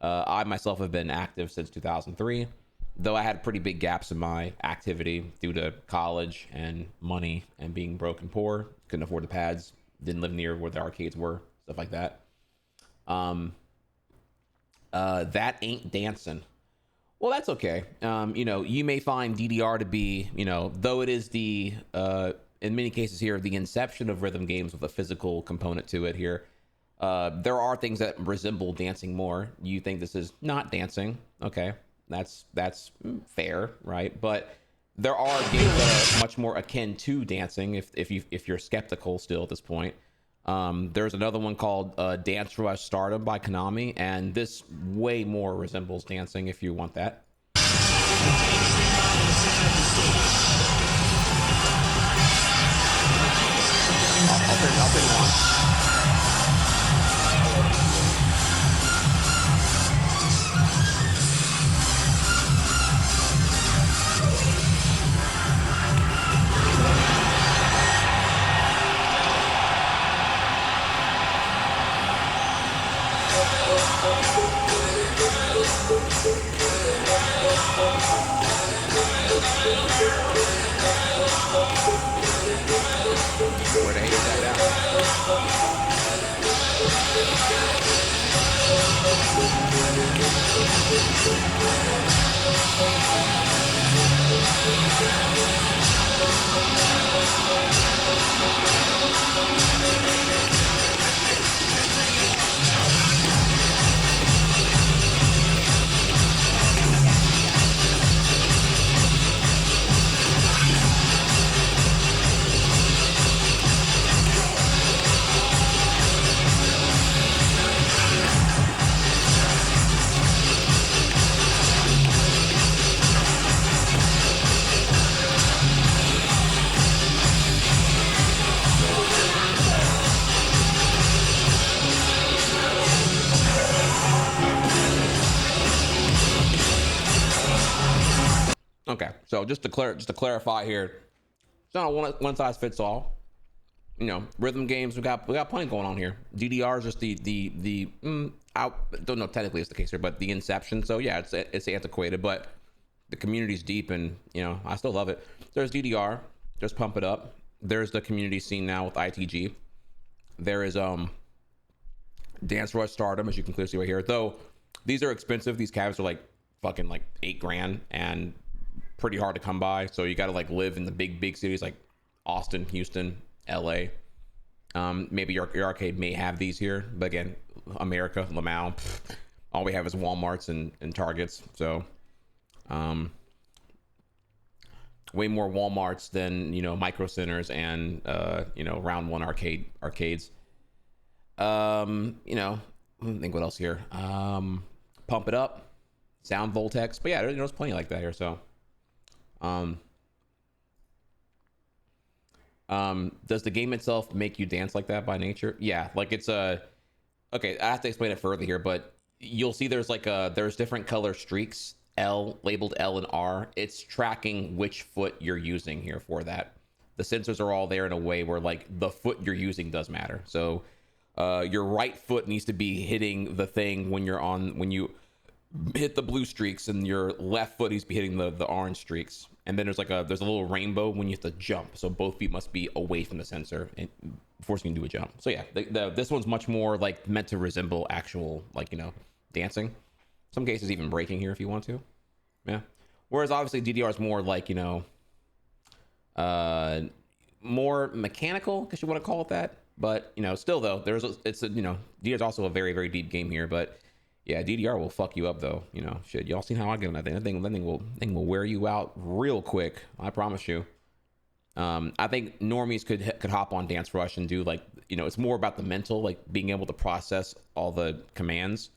I myself have been active since 2003, though I had pretty big gaps in my activity due to college and money and being broke and poor. Couldn't afford the pads, didn't live near where the arcades were, stuff like that. That ain't dancing. Well, that's okay. You may find DDR to be, though it is the, in many cases here, the inception of rhythm games with a physical component to it here. There are things that resemble dancing more. You think this is not dancing. Okay, that's fair, right? But there are games that are much more akin to dancing if you're skeptical still at this point. There's another one called Dance Rush Stardom by Konami, and this way more resembles dancing if you want that. I'll pick one. Okay, so just to clarify here, it's not a one size fits all. You know, rhythm games, we got plenty going on here. DDR is just I don't know technically it's the case here, but the inception. So yeah, it's antiquated, but the community's deep, and you know, I still love it. There's DDR, there's Pump It Up, there's the community scene now with ITG. There is Dance Rush Stardom, as you can clearly see right here. Though these are expensive. These cabs are like fucking like $8,000 and pretty hard to come by. So you got to like live in the big cities like Austin, Houston, LA. Maybe your arcade may have these here, but again, America, Lamau, all we have is Walmarts and Targets. So way more Walmarts than, you know, Micro Centers and you know, round one arcades. You know, I think what else here? Pump It Up, Sound Voltex, but yeah, there's plenty like that here. So does the game itself make you dance like that by nature? Yeah, like it's okay, I have to explain it further here, but you'll see there's like there's different color streaks, labeled L and R. It's tracking which foot you're using here for that. The sensors are all there in a way where like the foot you're using does matter. So your right foot needs to be hitting the thing when you hit the blue streaks, and your left foot needs to be hitting the orange streaks. And then there's a little rainbow when you have to jump. So both feet must be away from the sensor and forcing you to do a jump. So yeah, this one's much more like meant to resemble actual, like, you know, dancing. Some cases even breaking here if you want to. Yeah. Whereas obviously DDR is more like, you know, more mechanical, because you want to call it that. But, you know, still though, you know, DDR is also a very, very deep game here. But yeah, DDR will fuck you up though. You know, shit. Y'all seen how I get on that thing? That thing will wear you out real quick. I promise you. I think normies could hop on Dance Rush and do, like, you know, it's more about the mental, like being able to process all the commands.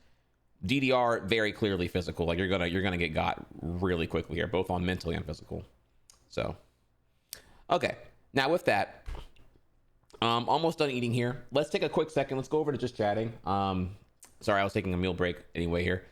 DDR very clearly physical. Like you're gonna get got really quickly here, both on mental and physical. So, okay. Now with that, almost done eating here. Let's take a quick second. Let's go over to just chatting. Sorry, I was taking a meal break anyway here.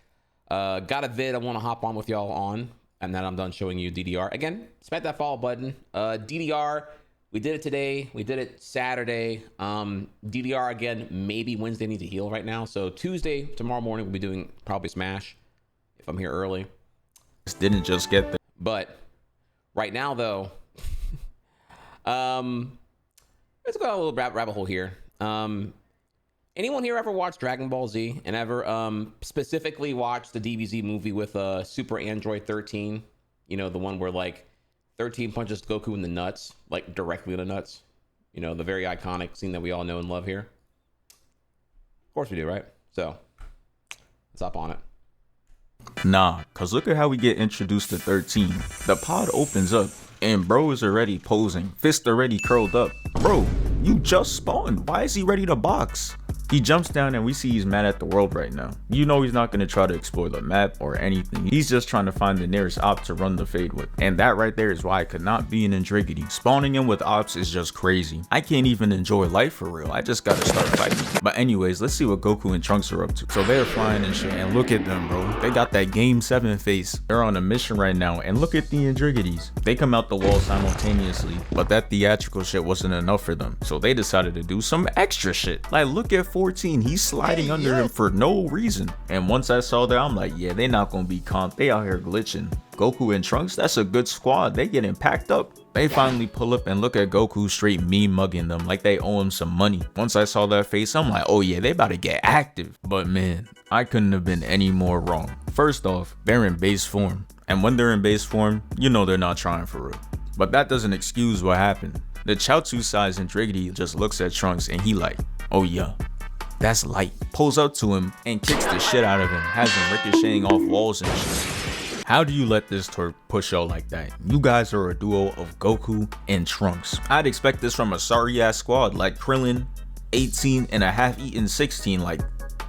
Got a vid I want to hop on with y'all on, and then I'm done showing you DDR. Again, smack that follow button. DDR, we did it today. We did it Saturday. DDR, again, maybe Wednesday needs to heal right now. So Tuesday, tomorrow morning, we'll be doing probably Smash if I'm here early. Didn't just get there. But right now, though, let's go a little rabbit hole here. Anyone here ever watched Dragon Ball Z and ever specifically watched the DBZ movie with Super Android 13? You know, the one where like 13 punches Goku in the nuts, like directly in the nuts. You know, the very iconic scene that we all know and love here. Of course we do, right? So let's hop on it. Nah, cause look at how we get introduced to 13. The pod opens up and bro is already posing, fist already curled up. Bro, you just spawned. Why is he ready to box? He jumps down and we see he's mad at the world right now. You know he's not going to try to explore the map or anything. He's just trying to find the nearest op to run the fade with. And that right there is why I could not be an Intriguity. Spawning in with ops is just crazy. I can't even enjoy life for real. I just gotta start fighting. But anyways, let's see what Goku and Trunks are up to. So they're flying and shit, and look at them, bro. They got that Game 7 face. They're on a mission right now, and look at the Intriguities. They come out the wall simultaneously, but that theatrical shit wasn't enough for them. So they decided to do some extra shit. Like, look at 14, he's sliding under him for no reason. And once I saw that, I'm like, yeah, they not gonna be comp. They out here glitching. Goku and Trunks, that's a good squad. They getting packed up. They finally pull up and look at Goku straight meme mugging them like they owe him some money. Once I saw that face, I'm like, oh yeah, they about to get active. But man, I couldn't have been any more wrong. First off, they're in base form. And when they're in base form, you know they're not trying for real. But that doesn't excuse what happened. The Chaozu size Intriguity just looks at Trunks and he like, oh yeah, that's light. Pulls up to him and kicks the shit out of him, has him ricocheting off walls and shit. How do you let this twerp push out like that? You guys are a duo of Goku and Trunks. I'd expect this from a sorry ass squad like Krillin, 18 and a half-eaten 16, like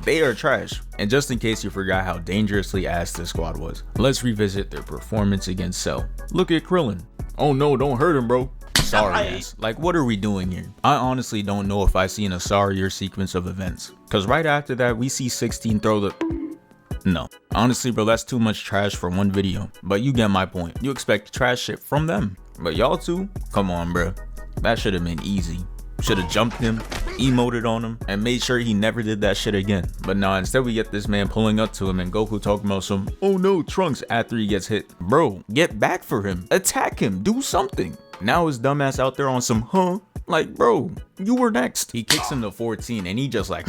they are trash. And just in case you forgot how dangerously ass this squad was, let's revisit their performance against Cell. Look at Krillin. Oh no, don't hurt him, bro. Sorry ass. Like, what are we doing here? I honestly don't know if I seen a sorrier sequence of events. Cause right after that, we see 16 throw the... No. Honestly, bro, that's too much trash for one video. But you get my point. You expect trash shit from them. But y'all two? Come on, bro. That should have been easy. Should have jumped him, emoted on him, and made sure he never did that shit again. But nah, instead we get this man pulling up to him and Goku talking about some, oh no, Trunks, after he gets hit. Bro, get back for him. Attack him. Do something. Now his dumbass out there on some, huh? Like, bro, you were next. He kicks him to 14 and he just like,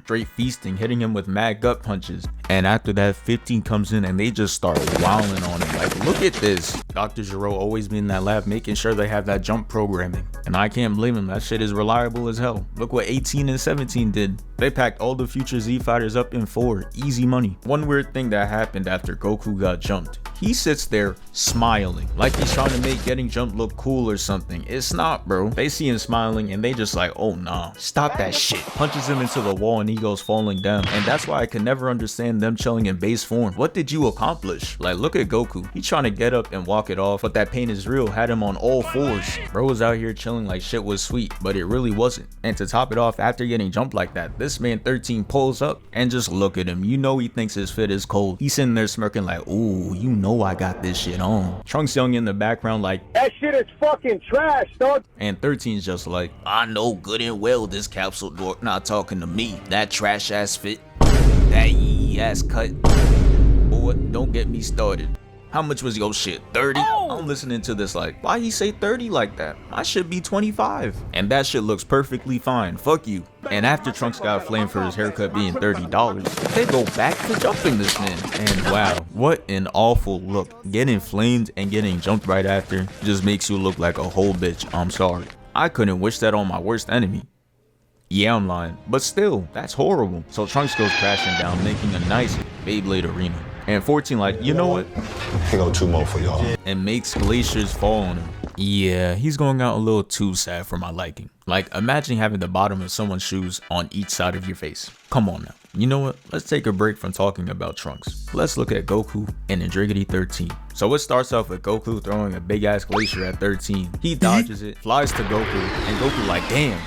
straight feasting, hitting him with mad gut punches. And after that, 15 comes in and they just start wilding on him. Like, look at this. Dr. Giro always be in that lab making sure they have that jump programming. And I can't blame him. That shit is reliable as hell. Look what 18 and 17 did. They packed all the future Z fighters up in 4. Easy money. One weird thing that happened after Goku got jumped. He sits there smiling like he's trying to make getting jumped look cool or something. It's not, bro. They see him smiling and they just like, oh nah, stop that shit. Punches him into the wall and he goes falling down. And that's why I can never understand them chilling in base form. What did you accomplish? Like, look at Goku. He trying to get up and walk it off, but that pain is real. Had him on all 4s. Bro was out here chilling like shit was sweet, but it really wasn't. And to top it off, after getting jumped like that, this man 13 pulls up and just look at him. You know he thinks his fit is cold. He's sitting there smirking like, ooh, you know I got this shit on. Trunks young in the background like, that shit is fucking trash, dog. And 13's just like, I know good and well this capsule dork not talking to me. That trash ass fit, that yee ass cut. Boy, don't get me started. How much was your shit? 30? I'm listening to this like, why he say 30 like that? I should be 25. And that shit looks perfectly fine. Fuck you. And after Trunks got flamed for his haircut being $30, they go back to jumping this man. And wow, what an awful look. Getting flamed and getting jumped right after just makes you look like a whole bitch. I'm sorry. I couldn't wish that on my worst enemy. Yeah, I'm lying, but still, that's horrible. So Trunks goes crashing down, making a nice Beyblade arena. And 14 like, you know what? Here go 2 more for y'all. And makes glaciers fall on him. Yeah, he's going out a little too sad for my liking. Like, imagine having the bottom of someone's shoes on each side of your face. Come on now. You know what? Let's take a break from talking about Trunks. Let's look at Goku and Andriggity 13. So it starts off with Goku throwing a big ass glacier at 13. He dodges it, flies to Goku, and Goku like, damn,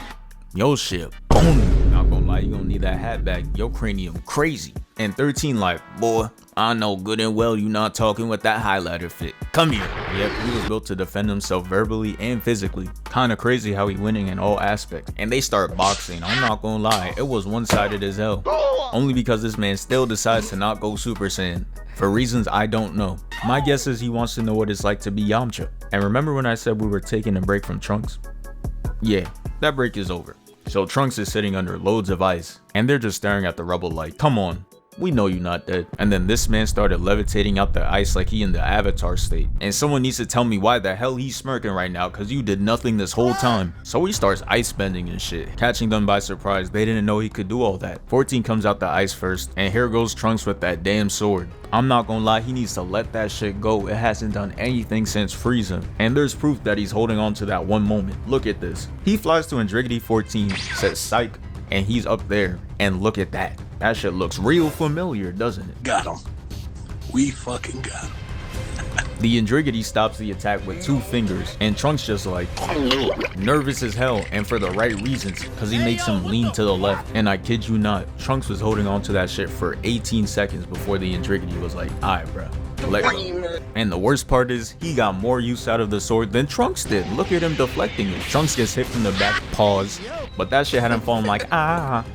yo shit, boom. Not gonna lie, you gonna need that hat back. Your cranium crazy. And 13 like, boy, I know good and well you not talking with that highlighter fit. Come here. Yep, he was built to defend himself verbally and physically. Kinda crazy how he winning in all aspects. And they start boxing. I'm not gonna lie, it was one-sided as hell. Only because this man still decides to not go Super Saiyan. For reasons I don't know. My guess is he wants to know what it's like to be Yamcha. And remember when I said we were taking a break from Trunks? Yeah, that break is over. So Trunks is sitting under loads of ice. And they're just staring at the rubble like, come on. We know you're not dead. And then this man started levitating out the ice like he in the Avatar state. And someone needs to tell me why the hell he's smirking right now, cause you did nothing this whole time. So he starts ice bending and shit, catching them by surprise. They didn't know he could do all that. 14 comes out the ice first, and here goes Trunks with that damn sword. I'm not gonna lie, he needs to let that shit go. It hasn't done anything since Frieza. And there's proof that he's holding on to that one moment. Look at this. He flies to Andriggity 14, says psych, and he's up there. And look at that. That shit looks real familiar, doesn't it? Got him. We fucking got him. The Andriggity stops the attack with 2 fingers, and Trunks just like, nervous as hell, and for the right reasons, cause he makes him lean to the left. And I kid you not, Trunks was holding on to that shit for 18 seconds before the Andriggity was like, alright bro, let go. And the worst part is, he got more use out of the sword than Trunks did. Look at him deflecting it. Trunks gets hit from the back, pause. But that shit had him falling like,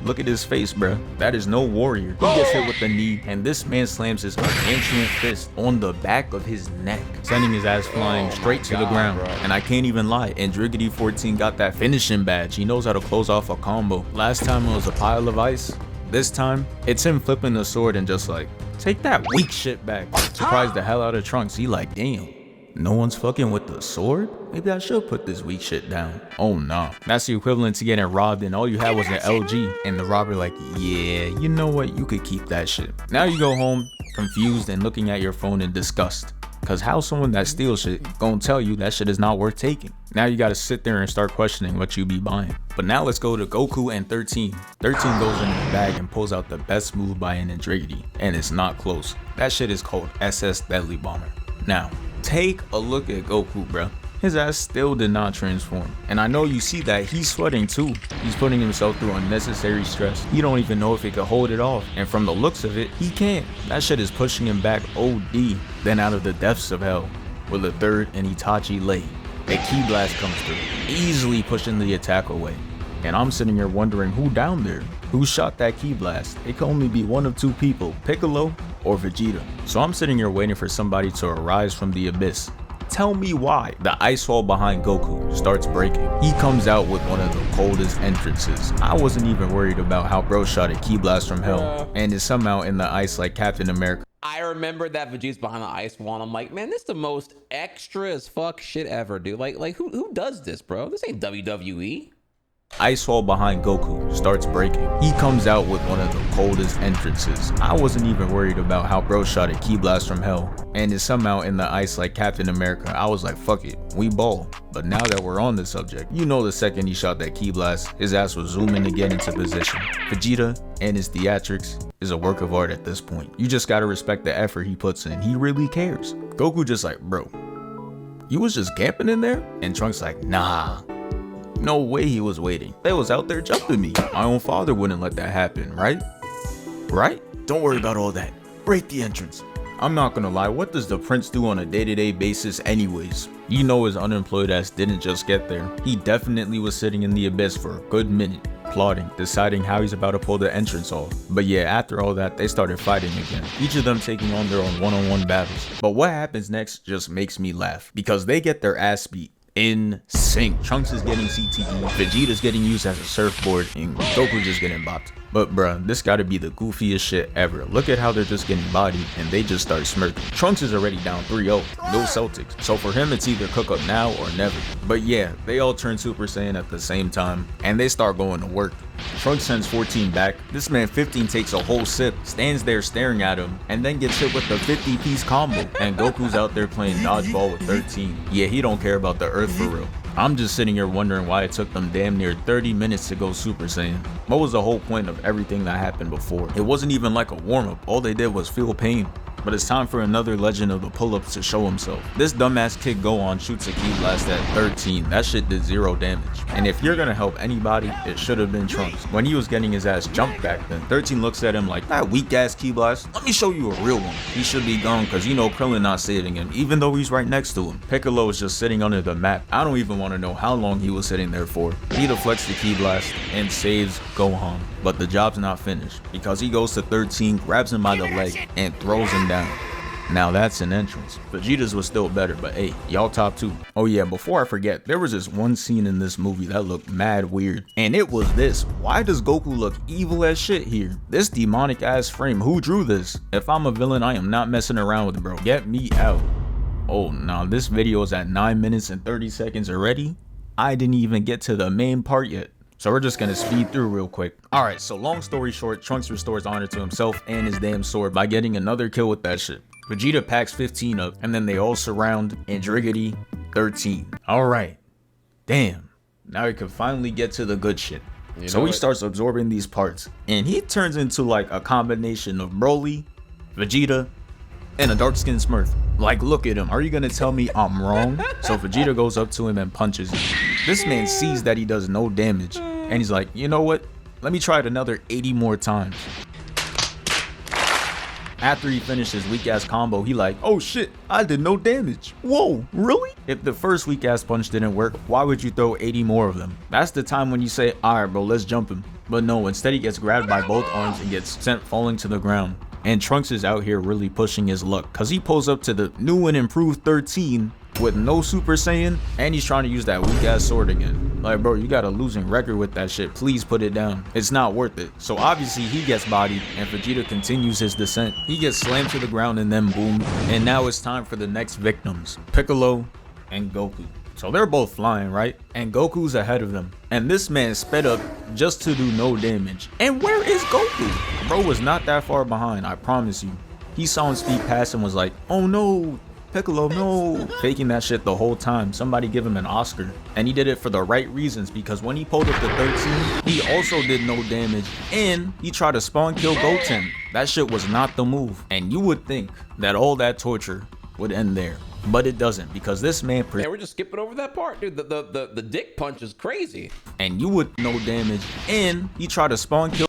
look at his face, bruh. That is no warrior. He gets hit with the knee, and this man slams his gargantuan fist on the back of his neck, sending his ass flying straight to the ground. Bro. And I can't even lie, Andriggity 14 got that finishing badge. He knows how to close off a combo. Last time it was a pile of ice. This time, it's him flipping the sword and just like, take that weak shit back. Surprised the hell out of Trunks. He like, damn. No one's fucking with the sword? Maybe I should put this weak shit down. Oh nah. That's the equivalent to getting robbed and all you had was an LG. And the robber like, yeah, you know what? You could keep that shit. Now you go home, confused and looking at your phone in disgust. Cause how someone that steals shit gonna tell you that shit is not worth taking? Now you gotta sit there and start questioning what you be buying. But now let's go to Goku and 13. 13 goes into the bag and pulls out the best move by an Andriggity. And it's not close. That shit is called SS Deadly Bomber. Now, take a look at Goku, bro. his ass still did not transform. And I know you see that he's sweating too. He's putting himself through unnecessary stress. He don't even know if he could hold it off. And from the looks of it, he can't. That shit is pushing him back OD. Then out of the depths of hell, with the third and Itachi lay, a ki blast comes through, easily pushing the attack away. And I'm sitting here wondering who down there, who shot that ki blast. It could only be one of two people, Piccolo or Vegeta. So I'm sitting here waiting for somebody to arise from the abyss. Tell me why the ice wall behind Goku starts breaking. He comes out with one of the coldest entrances. I wasn't even worried about how bro shot a ki blast from hell and is somehow in the ice like Captain America. I remember that Vegeta's behind the ice wall, and I'm like, man, this is the most extra as fuck shit ever, dude. Like who does this, bro? This ain't WWE. Ice wall behind Goku starts breaking. He comes out with one of the coldest entrances. I wasn't even worried about how bro shot a ki blast from hell and is somehow in the ice like Captain America. I was like, fuck it, we ball. But now that we're on the subject, you know the second he shot that ki blast, his ass was zooming to get into position. Vegeta and his theatrics is a work of art at this point. You just gotta respect the effort he puts in. He really cares. Goku just like, bro, you was just camping in there? And Trunks like, nah. No way he was waiting. They was out there jumping me. My own father wouldn't let that happen, right? Right? Don't worry about all that. Break the entrance. I'm not gonna lie, what does the prince do on a day-to-day basis anyways? You know his unemployed ass didn't just get there. He definitely was sitting in the abyss for a good minute, plotting, deciding how he's about to pull the entrance off. But yeah, after all that, they started fighting again, each of them taking on their own one-on-one battles. But what happens next just makes me laugh, because they get their ass beat. In sync. Trunks is getting CTE, Vegeta's getting used as a surfboard, and Goku just getting bopped. But bruh, this gotta be the goofiest shit ever. Look at how they're just getting bodied and they just start smirking. Trunks is already down 3-0, no Celtics. So for him, it's either cook up now or never. But yeah, they all turn Super Saiyan at the same time and they start going to work. Trunks sends 14 back. This man 15 takes a whole sip, stands there staring at him, and then gets hit with the 50-piece combo. And Goku's out there playing dodgeball with 13. Yeah, he don't care about the earth for real. I'm just sitting here wondering why it took them damn near 30 minutes to go Super Saiyan. What was the whole point of everything that happened before? It wasn't even like a warm-up. All they did was feel pain. But it's time for another legend of the pull-ups to show himself. This dumbass kid Gohan shoots a ki blast at 13. That shit did 0 damage. And if you're gonna help anybody, it should have been Trunks. When he was getting his ass jumped back then, 13 looks at him like, that weak ass ki blast, let me show you a real one. He should be gone because you know Krillin not saving him, even though he's right next to him. Piccolo is just sitting under the map. I don't even want to know how long he was sitting there for. He deflects the ki blast and saves Gohan. But the job's not finished because he goes to 13, grabs him by the leg, and throws him down. Now that's an entrance. Vegeta's was still better, but hey, y'all top 2. Oh yeah, before I forget, there was this one scene in this movie that looked mad weird. And it was this. Why does Goku look evil as shit here? This demonic ass frame, who drew this? If I'm a villain, I am not messing around with it, bro. Get me out. Oh, now this video is at 9 minutes and 30 seconds already. I didn't even get to the main part yet. So we're just gonna speed through real quick. Alright, so long story short, Trunks restores honor to himself and his damn sword by getting another kill with that shit. Vegeta packs 15 up, and then they all surround Andriggity 13. Alright. Damn. Now we can finally get to the good shit. So he starts absorbing these parts, and he turns into like a combination of Broly, Vegeta, and a dark-skinned Smurf. Like, look at him. Are you gonna tell me I'm wrong? So Vegeta goes up to him and punches him. This man sees that he does no damage, and he's like, you know what? Let me try it another 80 more times. After he finishes weak ass combo, he like, oh shit, I did no damage. Whoa, really? If the first weak ass punch didn't work, why would you throw 80 more of them? That's the time when you say, alright bro, let's jump him. But no, instead he gets grabbed by both arms and gets sent falling to the ground. And Trunks is out here really pushing his luck, cause he pulls up to the new and improved 13 with no Super Saiyan, and he's trying to use that weak ass sword again. Like, bro, you got a losing record with that shit. Please put it down. It's not worth it. So obviously he gets bodied, and Vegeta continues his descent. He gets slammed to the ground and then boom. And now it's time for the next victims, Piccolo and Goku. So they're both flying, right? And Goku's ahead of them. And this man sped up just to do no damage. And where is Goku? Bro was not that far behind, I promise you. He saw him speed past and was like, oh no, Piccolo, no. Faking that shit the whole time. Somebody give him an Oscar. And he did it for the right reasons, because when he pulled up to 13, he also did no damage. And he tried to spawn kill Goten. That shit was not the move. And you would think that all that torture would end there. But it doesn't, because this man Yeah, we're just skipping over that part, dude. The dick punch is crazy. and you would no damage, and he tried to spawn kill.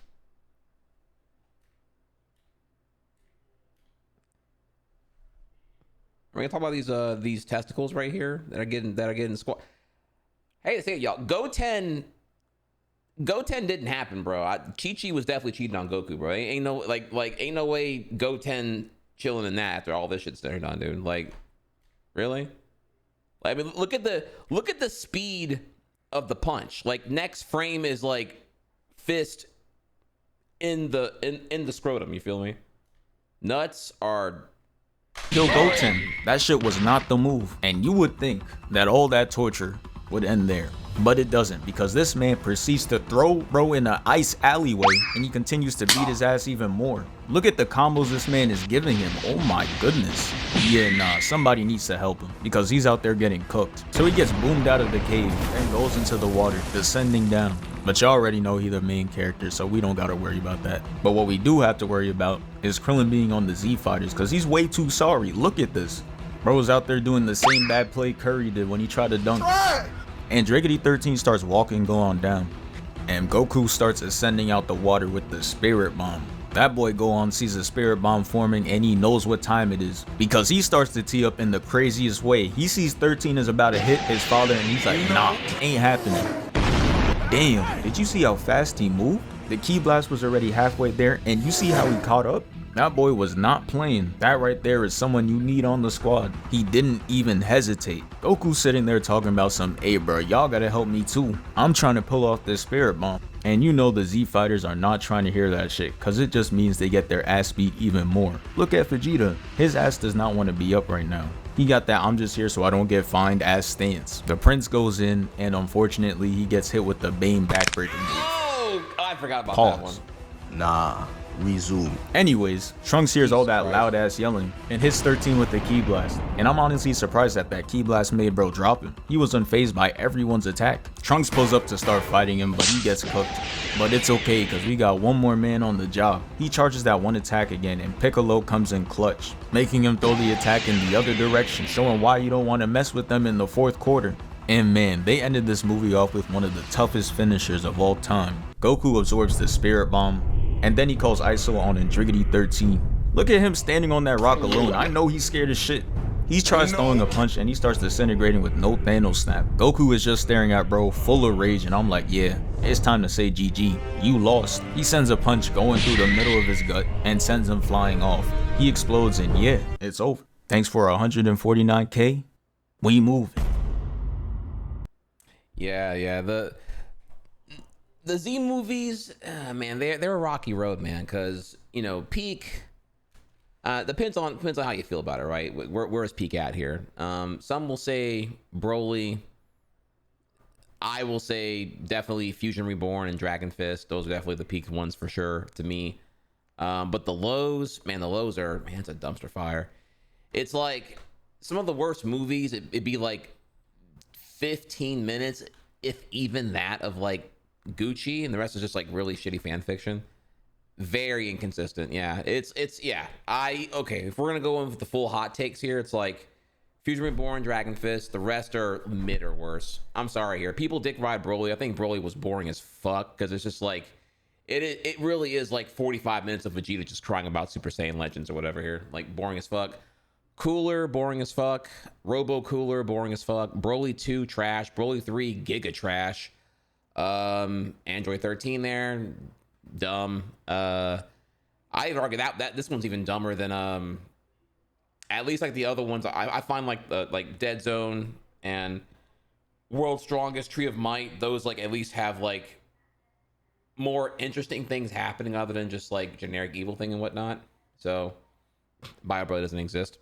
We're gonna talk about these testicles right here that are getting squat. Hey, say it, y'all. Goten didn't happen, bro. Chi-Chi was definitely cheating on Goku, bro. Ain't no ain't no way Goten chilling in that after all this shit's done, dude. Like, really? I mean, look at the speed of the punch. Like, next frame is like fist in the scrotum. You feel me? Nuts are. Kill Goten. That shit was not the move. And you would think that all that torture would end there. But it doesn't, because this man proceeds to throw bro in an ice alleyway, and he continues to beat his ass even more. Look at the combos this man is giving him. Oh my goodness. Yeah, nah, somebody needs to help him, because he's out there getting cooked. So he gets boomed out of the cave and goes into the water, descending down. But you already know he's the main character, so we don't gotta worry about that. But what we do have to worry about is Krillin being on the Z Fighters, because he's way too sorry. Look at this. Bro's out there doing the same bad play Curry did when he tried to dunk. And Driggity 13 starts walking Gohan down. And Goku starts ascending out the water with the Spirit Bomb. That boy Gohan sees a Spirit Bomb forming, and he knows what time it is, because he starts to tee up in the craziest way. He sees 13 is about to hit his father, and he's like, nah, ain't happening. Damn, did you see how fast he moved? The Ki Blast was already halfway there, and you see how he caught up? That boy was not playing. That right there is someone you need on the squad. He didn't even hesitate. Goku's sitting there talking about some, hey bro, y'all gotta help me too. I'm trying to pull off this Spirit Bomb. And you know the Z Fighters are not trying to hear that shit, cause it just means they get their ass beat even more. Look at Vegeta. His ass does not want to be up right now. He got that I'm just here so I don't get fined ass stance. The Prince goes in, and unfortunately he gets hit with the Bane backbreaking move. Oh, I forgot about that one. Nah, resume. Anyways, Trunks hears all that loud ass yelling and hits 13 with the Ki Blast. And I'm honestly surprised that Ki Blast made bro drop him. He was unfazed by everyone's attack. Trunks pulls up to start fighting him, but he gets cooked. But it's okay, because we got one more man on the job. He charges that one attack again, and Piccolo comes in clutch, making him throw the attack in the other direction, showing why you don't want to mess with them in the fourth quarter. And man, they ended this movie off with one of the toughest finishers of all time. Goku absorbs the Spirit Bomb, and then he calls ISO on Driggity 13. Look at him standing on that rock alone. I know he's scared as shit. He tries throwing a punch, and he starts disintegrating with no Thanos snap. Goku is just staring at bro, full of rage, and I'm like, yeah, it's time to say GG. You lost. He sends a punch going through the middle of his gut and sends him flying off. He explodes, and yeah, it's over. Thanks for 149K. We moving. Yeah. The Z movies, man, they're a rocky road, man. Cause you know, peak. Depends on how you feel about it, right? Where is peak at here? Some will say Broly. I will say definitely Fusion Reborn and Dragon Fist. Those are definitely the peak ones for sure to me. But the lows, man, it's a dumpster fire. It's like some of the worst movies. It'd be like 15 minutes, if even that, of like Gucci, and the rest is just like really shitty fan fiction. Very inconsistent. Yeah, it's yeah. Okay, if we're gonna go in with the full hot takes here, it's like Fusion Reborn, Dragon Fist. The rest are mid or worse. I'm sorry here. People dick ride Broly. I think Broly was boring as fuck, because it's just like it really is like 45 minutes of Vegeta just crying about Super Saiyan Legends or whatever here. Like, boring as fuck. Cooler, boring as fuck. Robo Cooler, boring as fuck. Broly 2, trash. Broly 3, giga trash. Android 13 there, dumb. I'd argue that this one's even dumber than at least like the other ones. I find like Dead Zone and World's Strongest, Tree of Might, those like at least have like more interesting things happening other than just like generic evil thing and whatnot. So Bio Broly doesn't exist.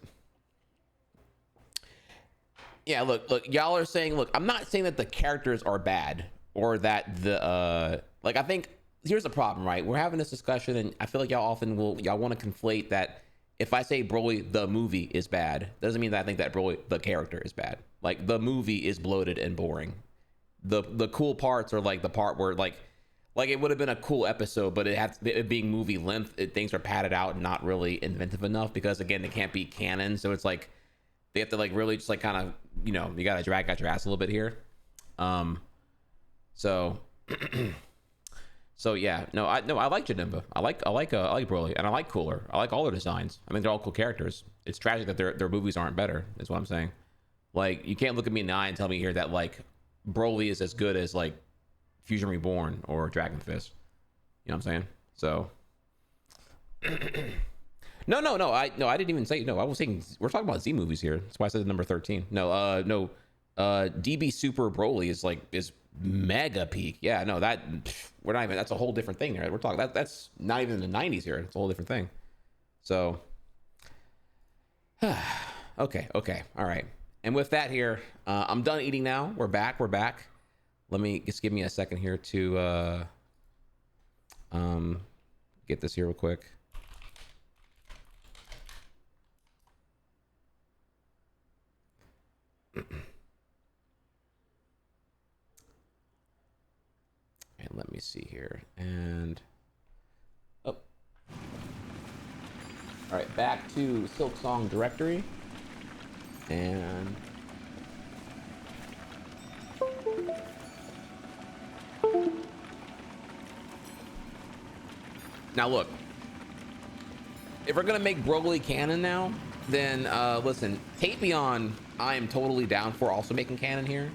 Yeah, look, y'all are saying, look, I'm not saying that the characters are bad or that the like, I think here's the problem, right? We're having this discussion, and I feel like y'all want to conflate that. If I say Broly the movie is bad, doesn't mean that I think that Broly the character is bad. Like, the movie is bloated and boring. The cool parts are like the part where like it would have been a cool episode, but it being movie length, things are padded out and not really inventive enough, because again, they can't be canon. So it's like they have to like really just like kind of, you know, you gotta drag out your ass a little bit here. So so yeah, no, I like Janemba. I like Broly, and I like Cooler. I like all their designs. I mean, they're all cool characters. It's tragic that their movies aren't better, is what I'm saying. Like, you can't look at me in the eye and tell me here that like Broly is as good as like Fusion Reborn or Dragon Fist. You know what I'm saying? So no, I didn't even say, no, I was saying we're talking about Z movies here. That's why I said number 13. No, DB Super Broly is mega peak. Yeah, no, we're not even, that's a whole different thing there. We're talking that's not even in the 90s here. It's a whole different thing. So okay, all right. And with that here, I'm done eating now. We're back. Let me just give me a second here to get this here real quick. And let me see here. And oh, all right, back to Silksong directory. And now look, if we're gonna make Broly canon now, then listen, Tapion, I am totally down for also making canon here.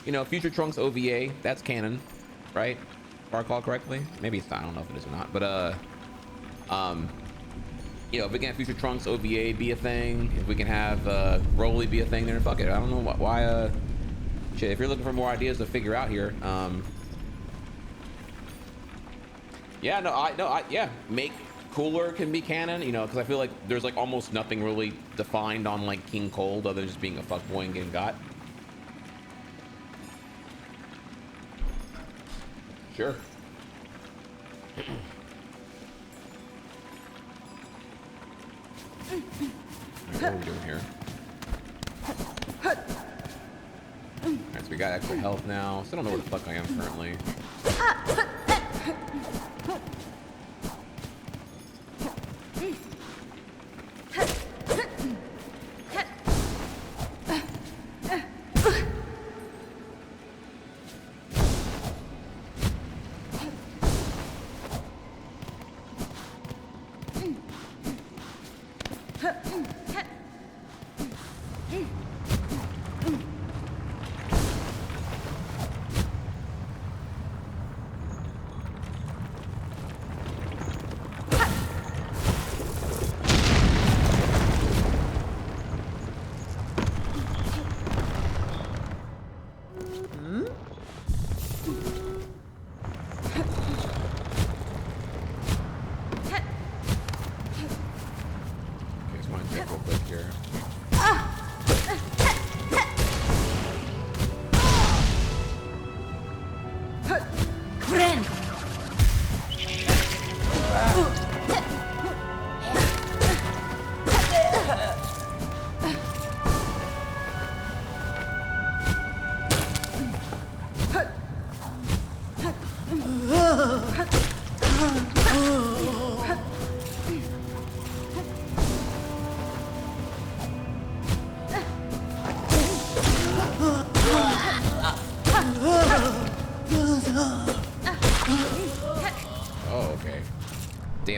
You know, Future Trunks OVA, that's canon, right? If I recall correctly. Maybe it's not, I don't know if it is or not, but you know, if we can have Future Trunks OVA be a thing, if we can have Broly be a thing, then fuck it. I don't know why shit, if you're looking for more ideas to figure out here, yeah, make Cooler can be canon, you know, because I feel like there's like almost nothing really defined on like King Cold other than just being a fuckboy and getting got. Sure. What are we doing here? Alright, so we got extra health now. Still don't know where the fuck I am currently.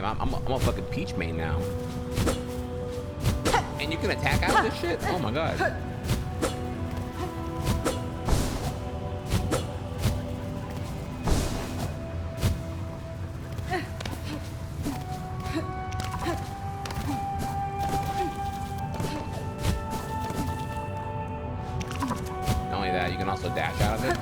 I'm a fucking Peach main now. And you can attack out of this shit? Oh my god. Not only that, you can also dash out of it.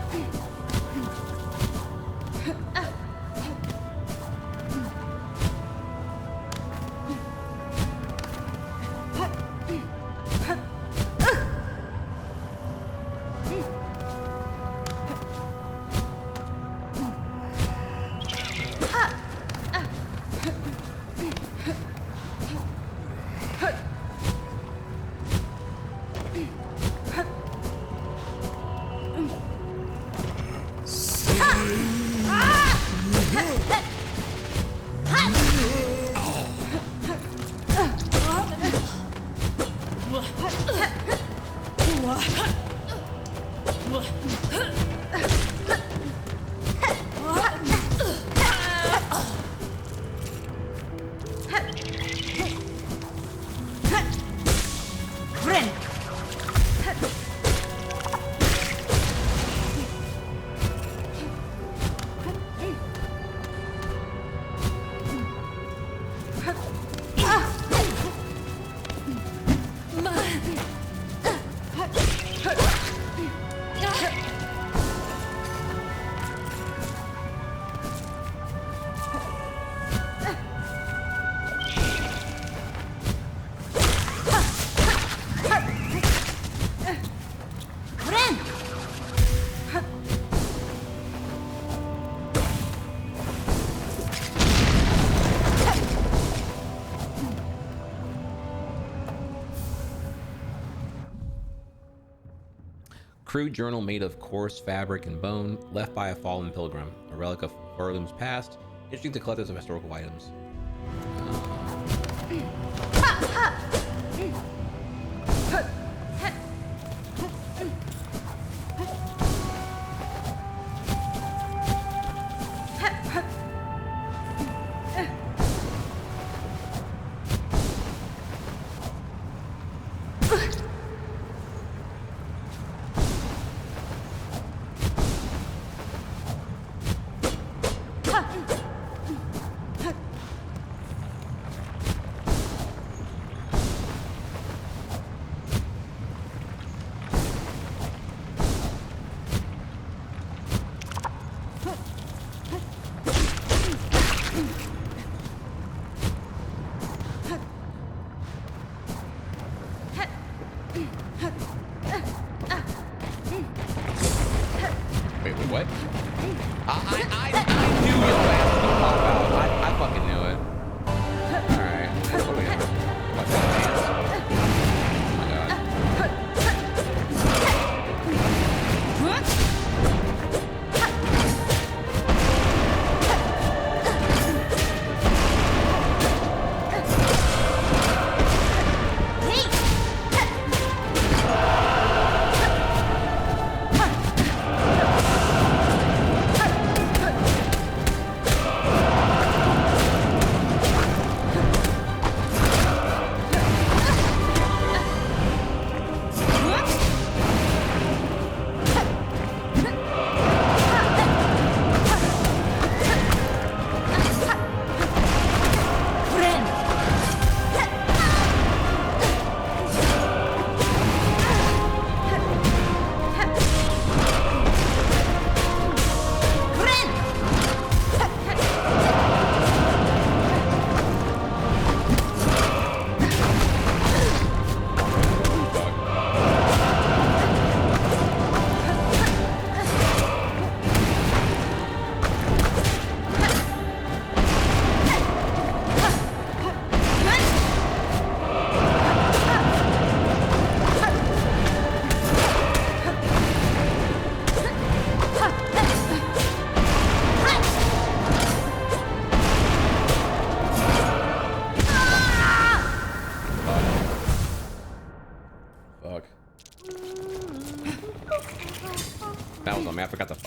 Crude journal made of coarse fabric and bone, left by a fallen pilgrim, a relic of Furlum's past, interesting to collectors of historical items.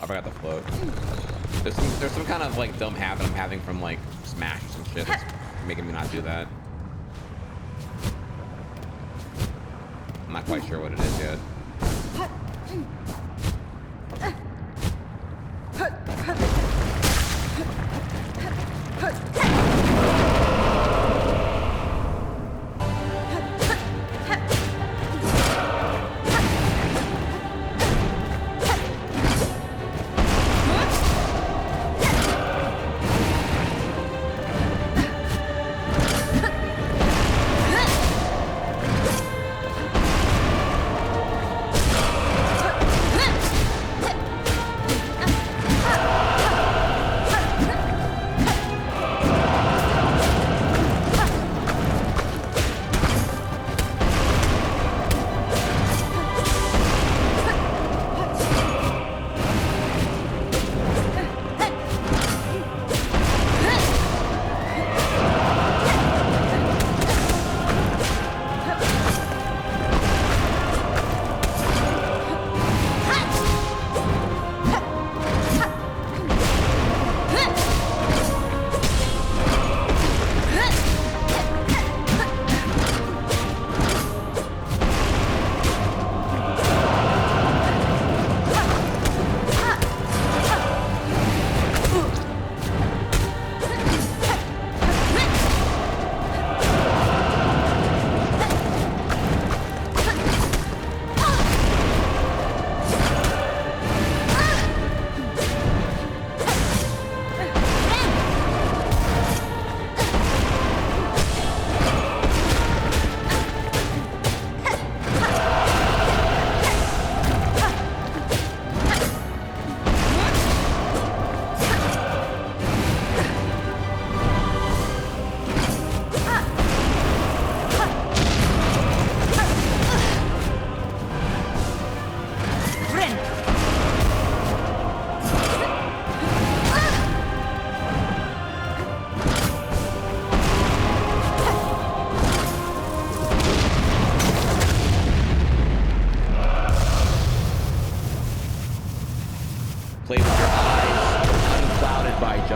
I forgot the float. There's some kind of like dumb habit I'm having from like Smash or some shit that's making me not do that. I'm not quite sure what it is yet.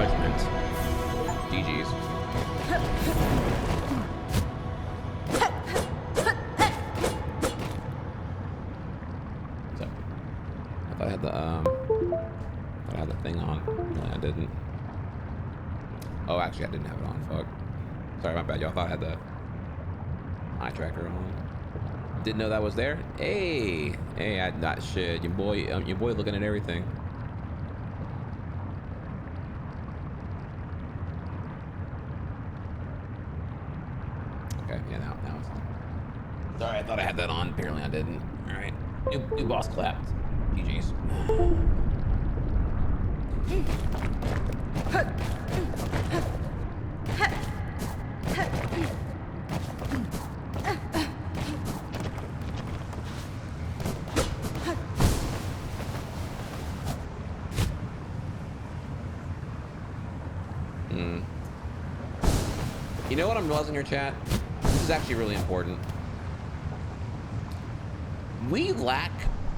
judgment. GG's. So, I thought I had the thing on. No, I didn't. Oh, actually, I didn't have it on. Fuck. Sorry, my bad, y'all. Thought I had the eye tracker on. Didn't know that was there. Hey, I not shit. Your boy looking at everything. Okay, yeah, now it's on. Sorry, I thought I had that on. Apparently, I didn't. All right, new boss clapped. GG's. You know what I'm realizing in your chat? This is actually really important. We lack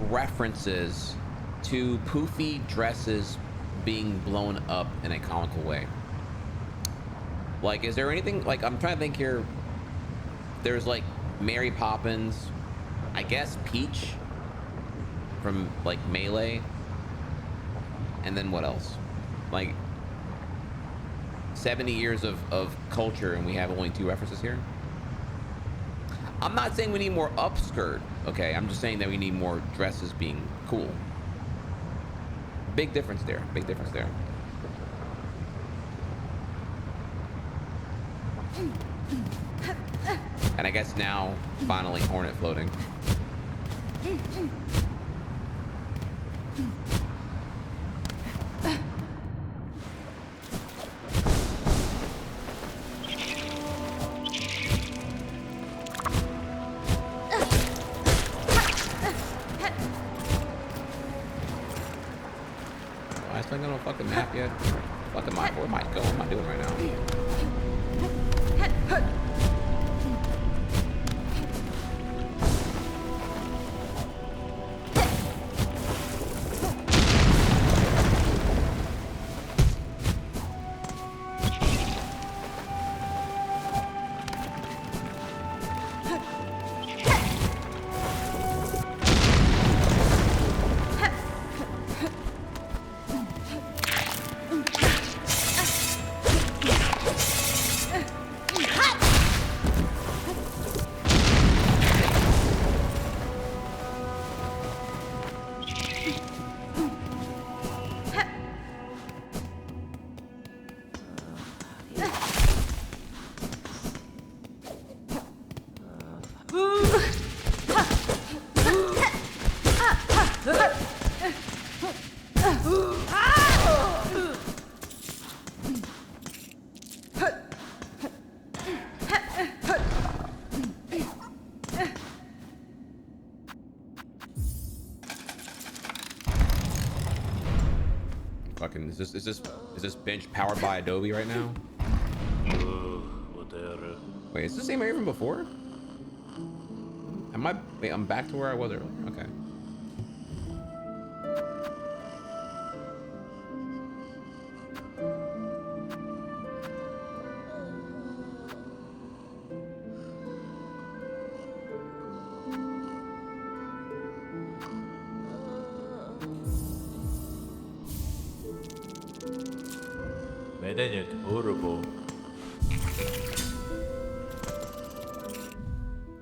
references to poofy dresses being blown up in a comical way. Like, is there anything, like, I'm trying to think here. There's like Mary Poppins, I guess Peach from like Melee, and then what else? Like 70 years of culture and we have only 2 references here. I'm not saying we need more upskirt, okay? I'm just saying that we need more dresses being cool. Big difference there. Big difference there. And I guess now, finally, Hornet floating. I still got no fucking map yet. Fucking my, where am I going? What am I doing right now? Fucking, is this bench powered by Adobe right now? Wait, is this the same area from before? Wait, I'm back to where I was earlier? Okay.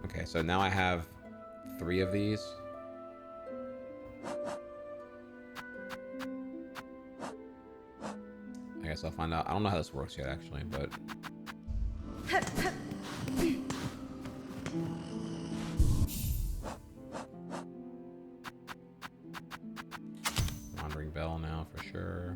Okay, so now I have 3 of these. I guess I'll find out. I don't know how this works yet, actually, but... Wandering Bell now, for sure.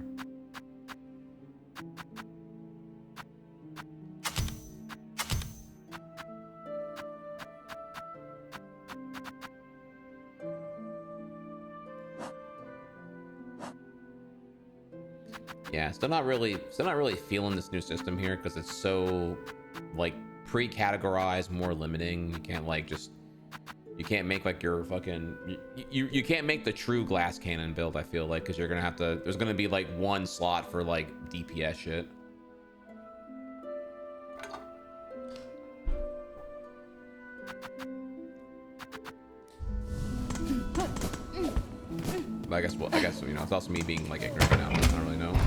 Yeah, still not really feeling this new system here because it's so like pre-categorized, more limiting. You can't like just You can't make like your fucking you can't make the true glass cannon build, I feel like, because you're gonna have to, there's gonna be like one slot for like DPS shit. But I guess you know, it's also me being like ignorant now. I don't really know.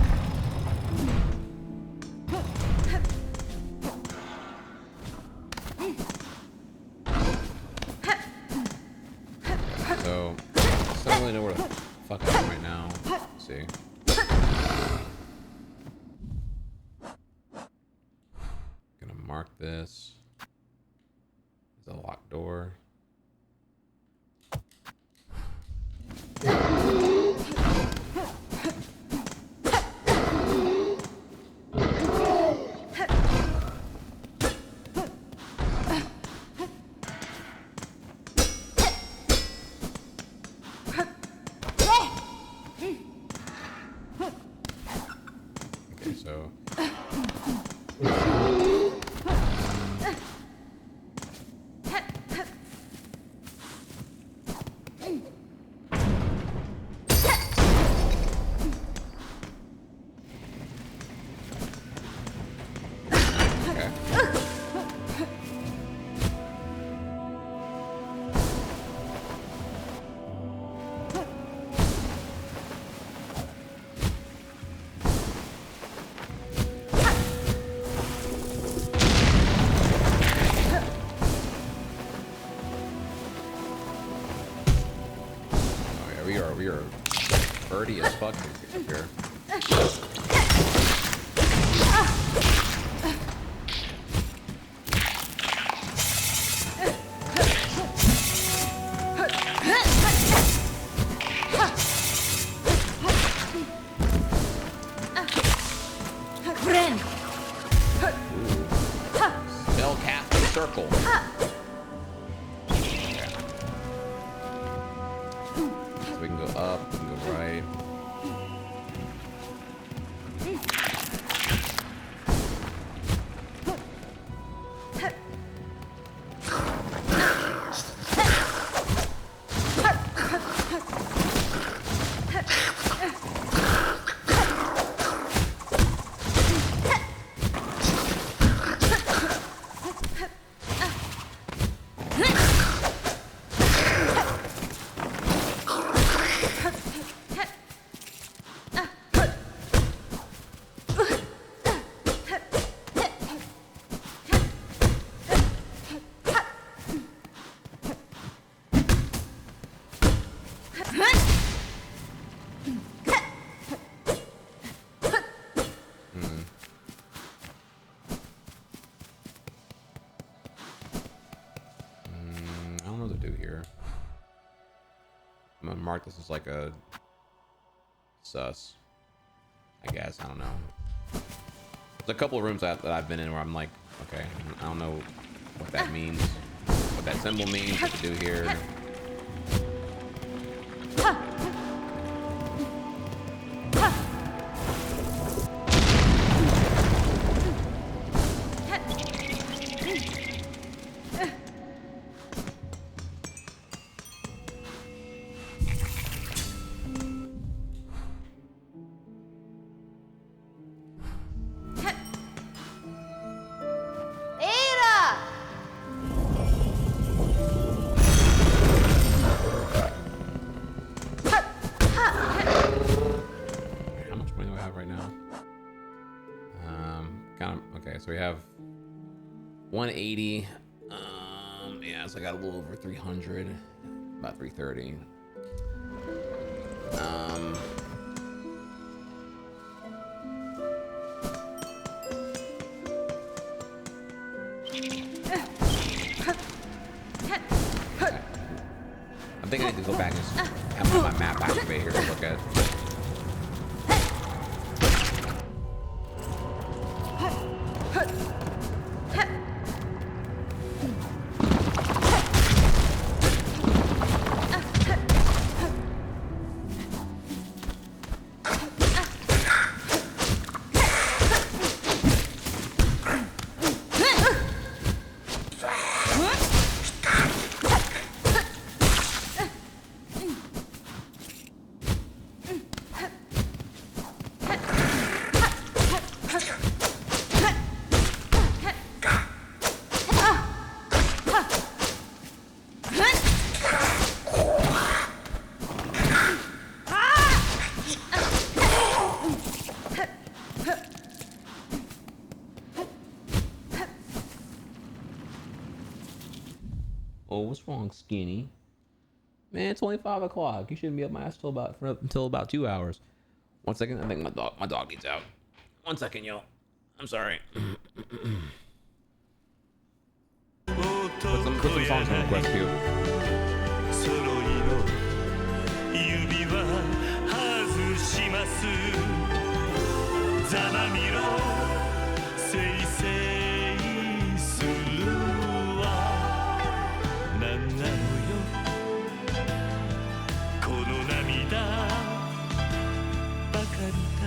So I don't really know where the fuck I am right now. Let's see. Gonna mark this as a locked door. We are birdie as fuck up here. Spell cast a circle. We can go up, we can go right. I'm gonna mark this as like a sus, I guess. I don't know. There's a couple of rooms that I've been in where I'm like, okay, I don't know what that means, what that symbol means, what to do here. So we have 180. Yeah, so I got a little over 300, about 330. I'm thinking I need to go back and have my map activate here to look at. Oh, what's wrong, skinny? Man, it's only 5 o'clock. You shouldn't be up my ass until about 2 hours. 1 second. I think my dog needs out. 1 second, yo. I'm sorry. put some songs in the request queue. 指は外しますざまみろせいせいするわなんなのよこの涙ばかりか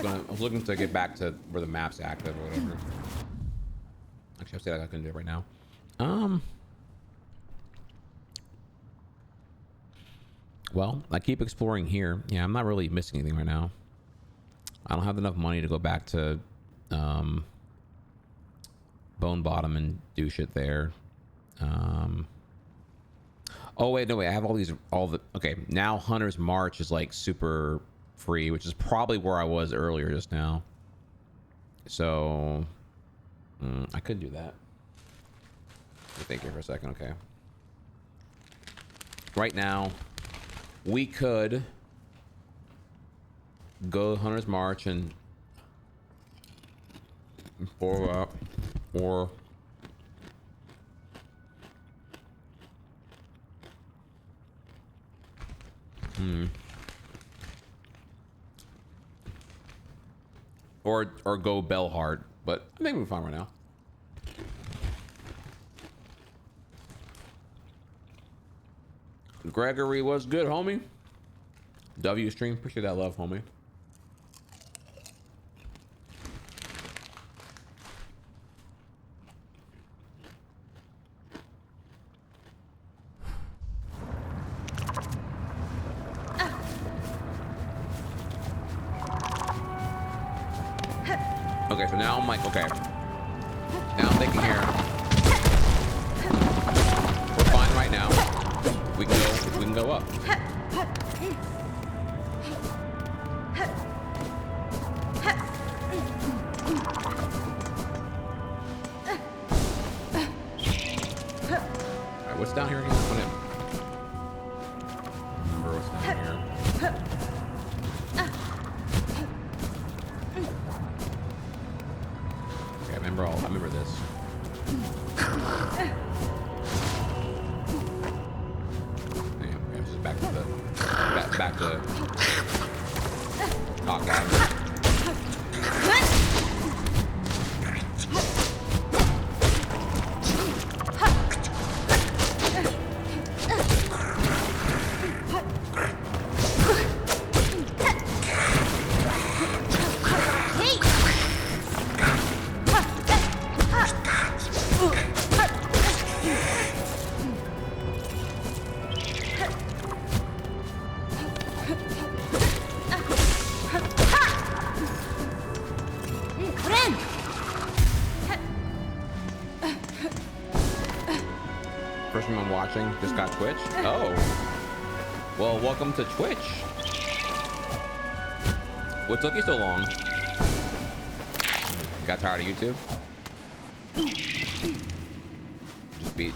I was looking to get back to where the map's active or whatever. Actually, I'll say like I couldn't do it right now. Well, I keep exploring here. Yeah, I'm not really missing anything right now. I don't have enough money to go back to Bone Bottom and do shit there. Oh wait, no wait. I have okay. Now Hunter's March is like super free, which is probably where I was earlier just now. So I could do that. Let me think here for a second. Okay. Right now, we could go Hunter's March and or or go Bellhard, but I think we're fine right now. Gregory was good, homie. W stream, appreciate that love, homie. Okay, so now I'm like, okay, Now I'm thinking here. We're fine right now. We can go up. Alright, what's down here again? Remember what's down here. Okay, I remember this. Damn, okay, this is back to the back to Hawk Avenue. First time I'm watching, just got Twitch. Oh, well, welcome to Twitch. What took you so long? Got tired of YouTube? Just beat,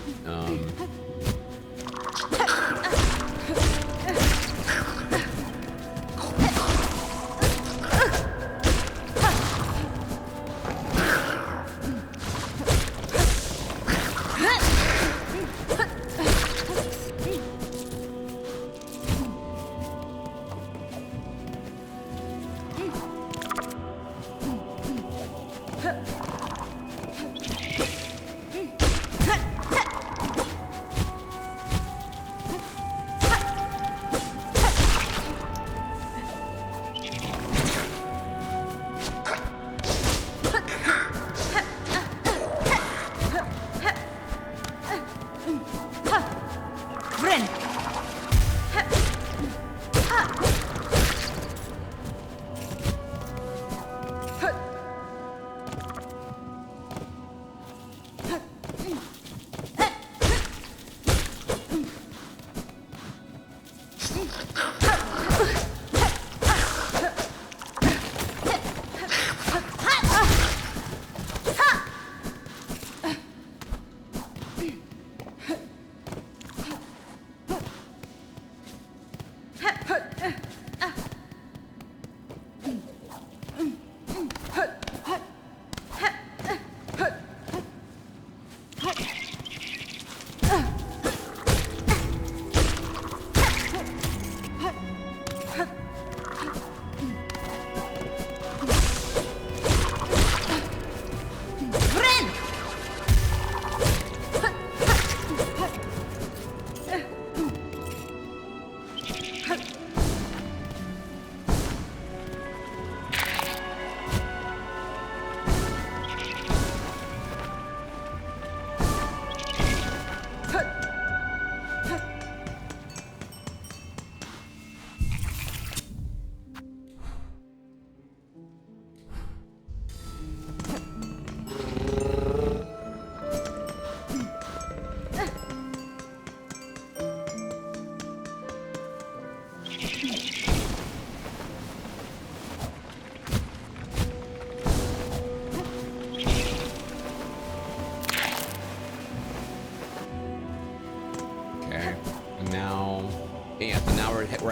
we're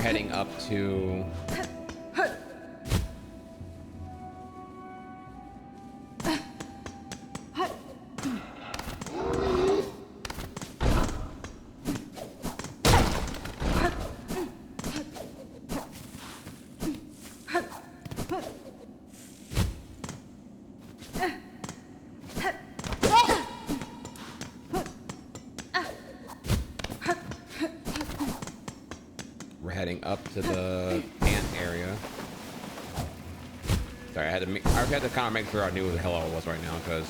heading up to the ant area. Sorry, I had to kind of make sure I knew who the hell I was right now, because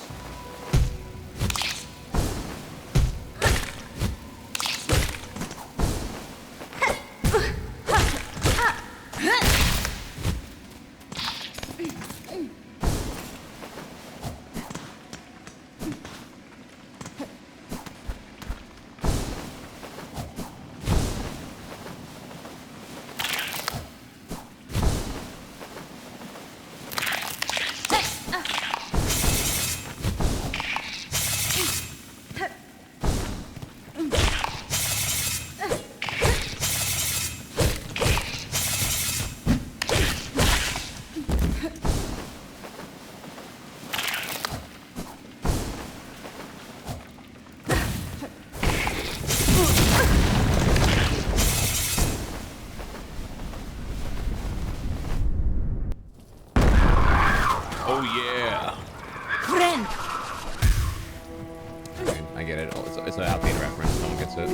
an outdated reference. No one gets it.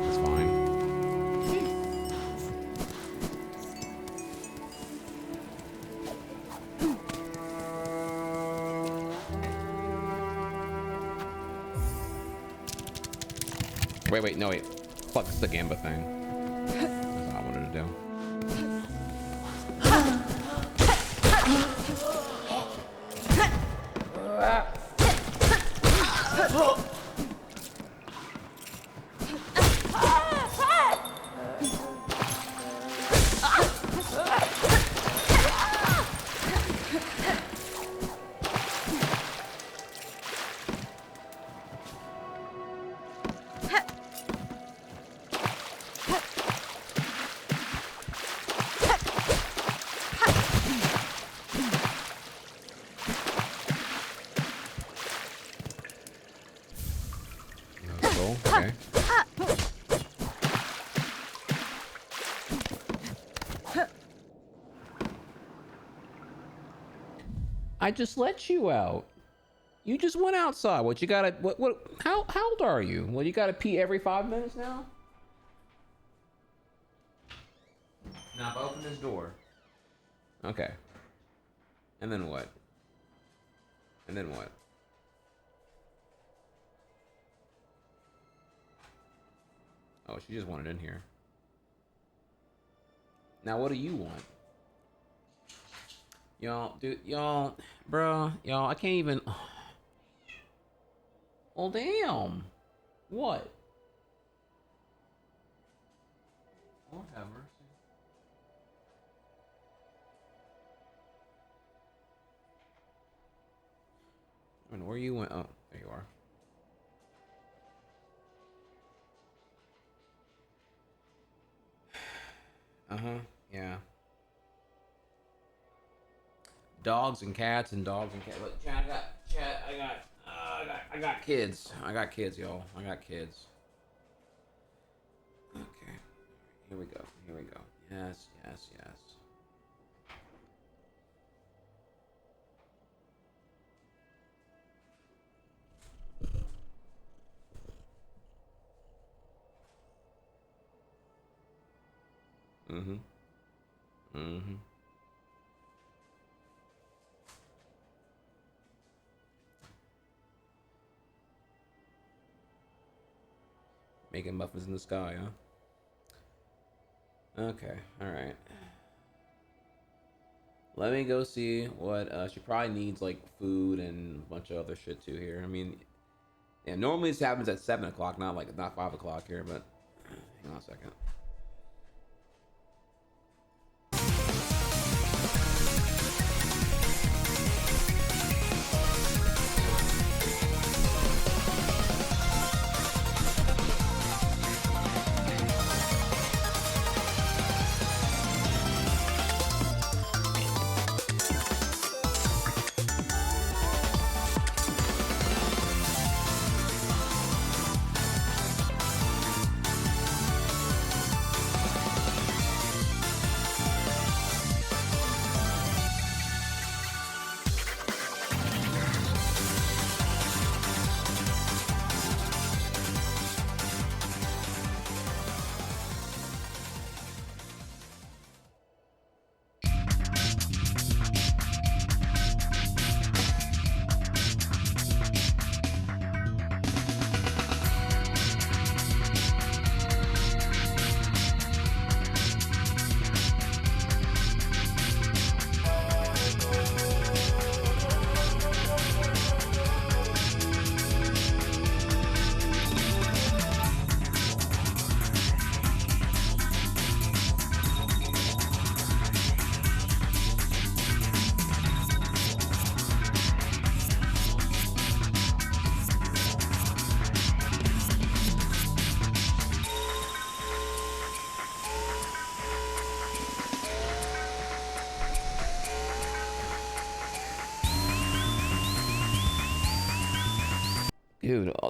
It's fine. Wait, no, wait. Fuck, it's the Gamba thing. That's what I wanted to do. Okay. I just let you out. You just went outside. What you gotta, how old are you? Well, you gotta pee every 5 minutes now? Now, if I open this door. Okay. And then what? And then what? Oh, she just wanted in here. Now, what do you want? Y'all, dude, y'all, bro, y'all, I can't even. Oh, damn. What? Lord have mercy. And where you went? Oh, there you are. Yeah. Dogs and cats and dogs and cats. Look, Chad, I got kids. I got kids, y'all. I got kids. Okay. Here we go. Here we go. Yes, yes, yes. Mm-hmm. Mm-hmm. Making muffins in the sky, huh? Okay, alright. Let me go see what, she probably needs, like, food and a bunch of other shit, too, here. I mean, yeah, normally this happens at 7 o'clock, not 5 o'clock here, but hang on a second.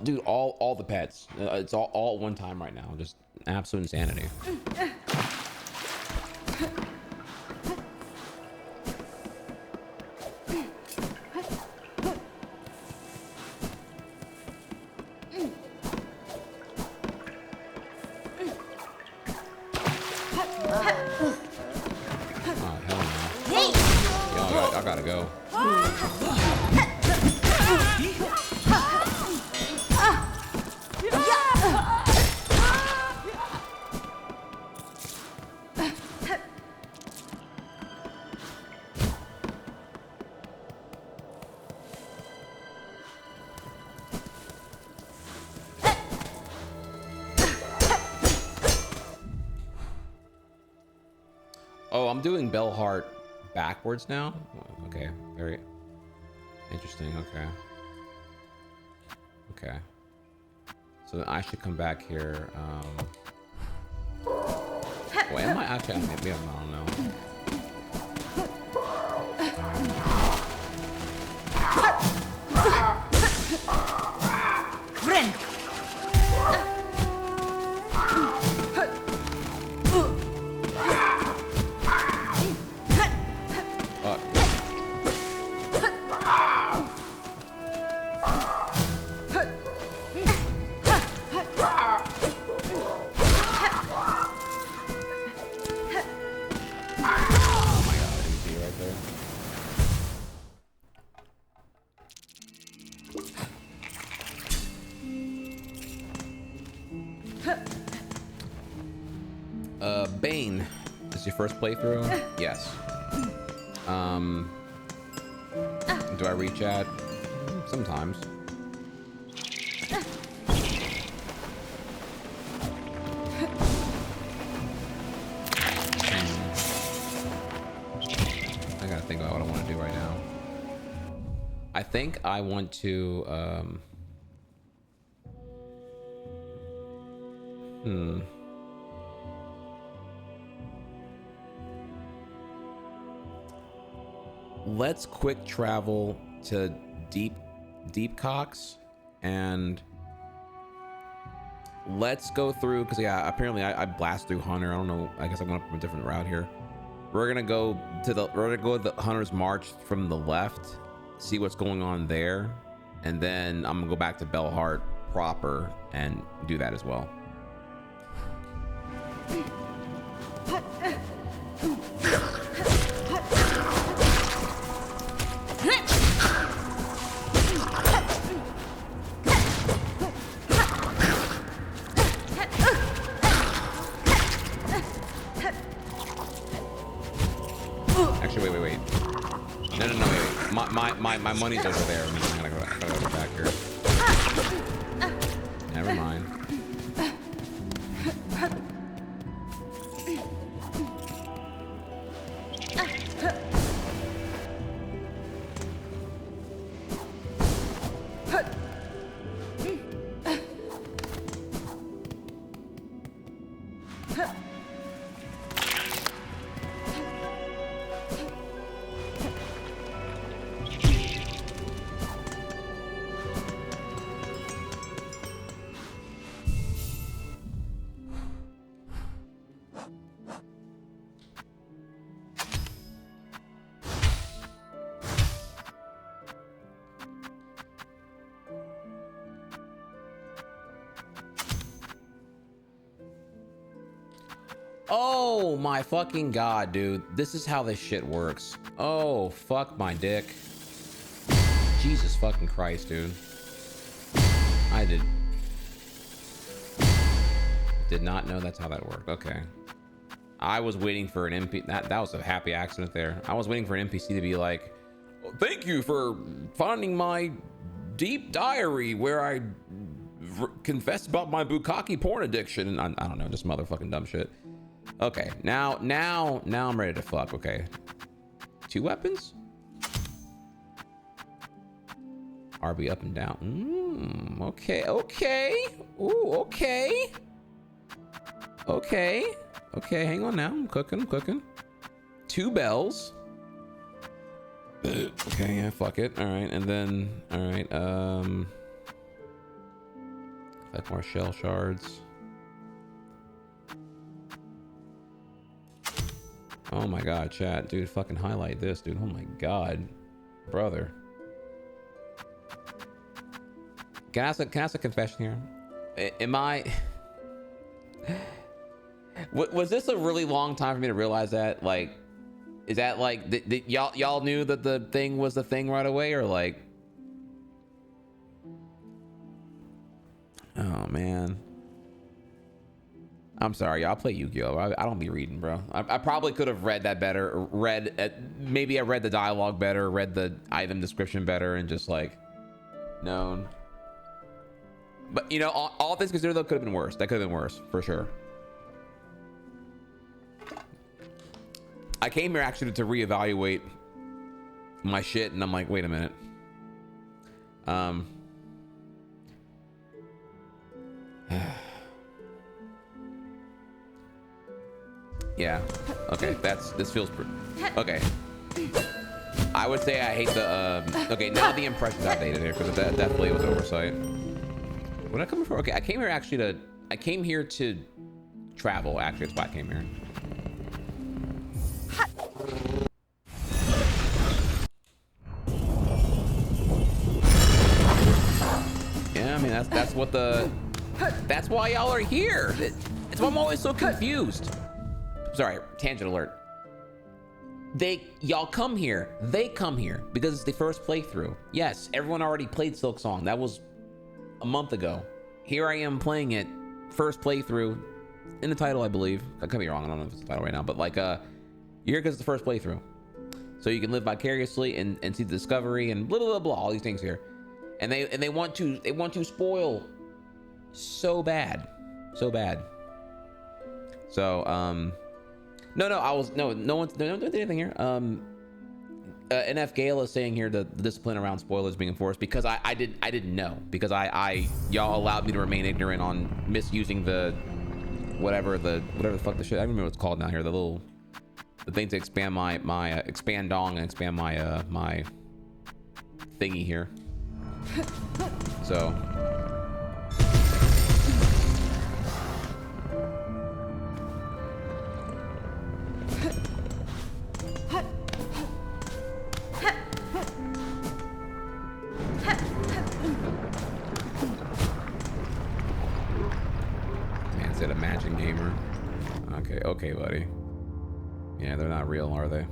Dude, all the pets. It's all at one time right now. Just absolute insanity. gotta go. Oh, I'm doing Bellheart backwards now? Okay, very interesting. Okay. Okay. So then I should come back here. Wait, am I actually? Maybe I don't know. Friend. Bane, this is your first playthrough? Yes. Do I reach out? Sometimes. I gotta think about what I want to do right now. I think I want to, let's quick travel to Deep Cox and let's go through, because yeah, apparently I blast through Hunter. I don't know, I guess I'm going up a different route here. We're gonna go to the Hunter's March from the left, see what's going on there, and then I'm gonna go back to Bellheart proper and do that as well. Actually, wait. No, wait. My money's over there. I gotta go back here. Never mind. Oh my fucking god, dude. This is how this shit works. Oh, fuck my dick. Jesus fucking Christ, dude. I did not know that's how that worked. Okay. I was waiting for an NPC. That was a happy accident there. I was waiting for an NPC to be like, thank you for finding my deep diary where I confessed about my bukkake porn addiction. And I don't know, just motherfucking dumb shit. Okay, now I'm ready to fuck. Okay, 2 weapons. RB up and down. Okay. Ooh, okay. Hang on now. I'm cooking. 2 bells. Okay, yeah, fuck it. All right, and then all right. 5 more shell shards. Oh my god, chat, dude, fucking highlight this, dude. Oh my god, brother. Can I ask a confession here? Am I? Was this a really long time for me to realize that? Like, Is that like y'all knew that the thing was the thing right away, or like? Oh man. I'm sorry, y'all play Yu-Gi-Oh! I don't be reading, bro. I probably could have read that better, or maybe I read the dialogue better, read the item description better, and just like known. But you know, all things considered, though, could have been worse. That could have been worse for sure. I came here actually to reevaluate my shit, and I'm like, wait a minute. Yeah. Okay. This feels okay. I would say I hate the. Okay, now the impression's outdated here because that definitely was oversight. What I come for? Okay, I came here actually to. I came here to travel. Actually, that's why I came here. Yeah, I mean that's what the. That's why y'all are here. That's why I'm always so confused. Sorry, tangent alert. Y'all come here. They come here because it's the first playthrough. Yes, everyone already played Silksong. That was a month ago. Here I am playing it, first playthrough, in the title, I believe. I could be wrong. I don't know if it's the title right now, but like, you're here because it's the first playthrough, so you can live vicariously and see the discovery and blah blah blah blah. All these things here, and they want to spoil so bad, so bad. So no one did anything here. NF Gale is saying here the discipline around spoilers being enforced because I didn't know, because y'all allowed me to remain ignorant on misusing the whatever the fuck the shit, I don't remember what it's called now here, the thing to expand my expand dong and expand my my thingy here. So man said Imagine Gamer. Okay, buddy. Yeah, they're not real, are they?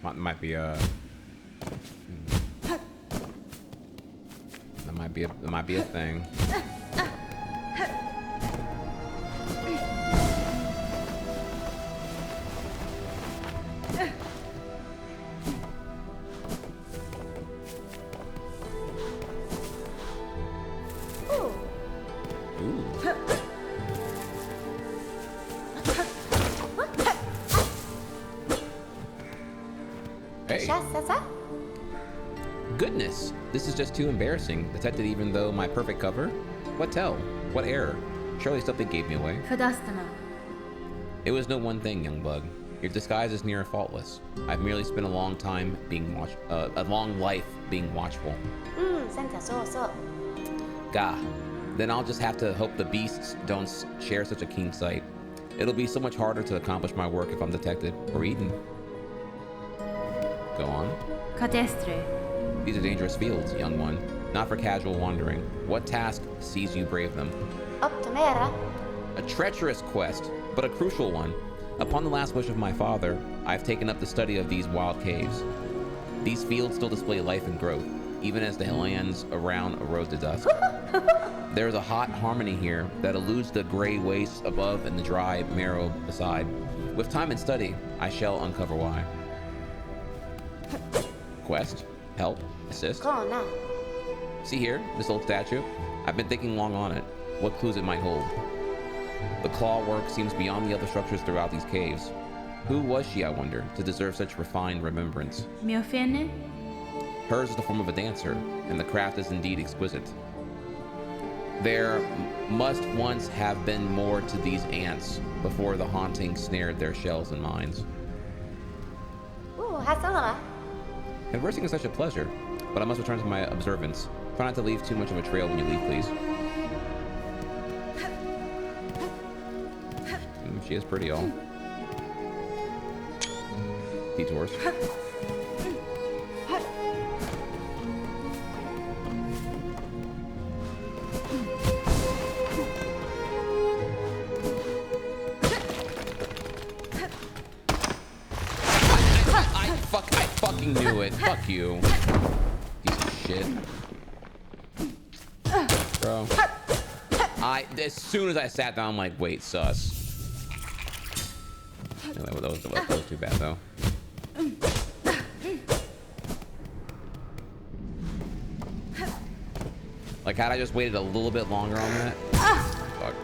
might be a. That might be a thing. Hey. Goodness, this is just too embarrassing. Detected even though my perfect cover? What tell? What error? Surely something gave me away. Fadastana. It was no one thing, young bug. Your disguise is near faultless. I've merely spent a long time being a long life being watchful. Gah. Then I'll just have to hope the beasts don't share such a keen sight. It'll be so much harder to accomplish my work if I'm detected or eaten. Go on. Cadestre. These are dangerous fields, young one. Not for casual wandering. What task sees you brave them? A treacherous quest, but a crucial one. Upon the last wish of my father, I've taken up the study of these wild caves. These fields still display life and growth, even as the lands around erode to dust. There is a hot harmony here that eludes the gray wastes above and the dry marrow beside. With time and study, I shall uncover why. Quest, help, assist. See here, this old statue? I've been thinking long on it. What clues it might hold. The claw work seems beyond the other structures throughout these caves. Who was she, I wonder, to deserve such refined remembrance? Miofene. Hers is the form of a dancer, and the craft is indeed exquisite. There must once have been more to these ants before the haunting snared their shells and minds. Conversing is such a pleasure, but I must return to my observance. Try not to leave too much of a trail when you leave, please. She is pretty, all. Detours. I fucking knew it. Fuck you. Piece of shit. Bro. As soon as I sat down, I'm like, wait, sus. Anyway, that was too bad, though. Like, had I just waited a little bit longer on that? Fuck.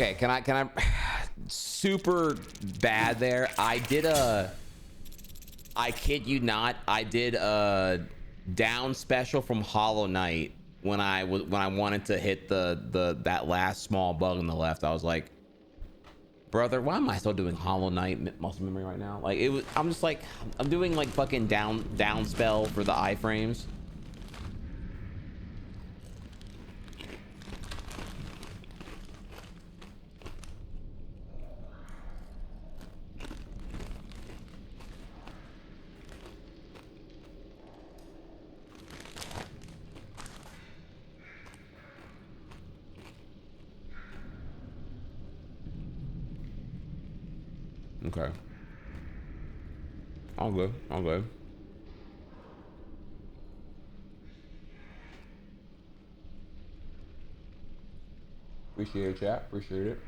Okay, can I super bad there. I kid you not, I did a down special from Hollow Knight when I wanted to hit that last small bug on the left. I was like, brother, why am I still doing Hollow Knight muscle memory right now? Like I'm just like, I'm doing like fucking down spell for the iframes. Okay. All good. All good. Appreciate it, chat. Appreciate it.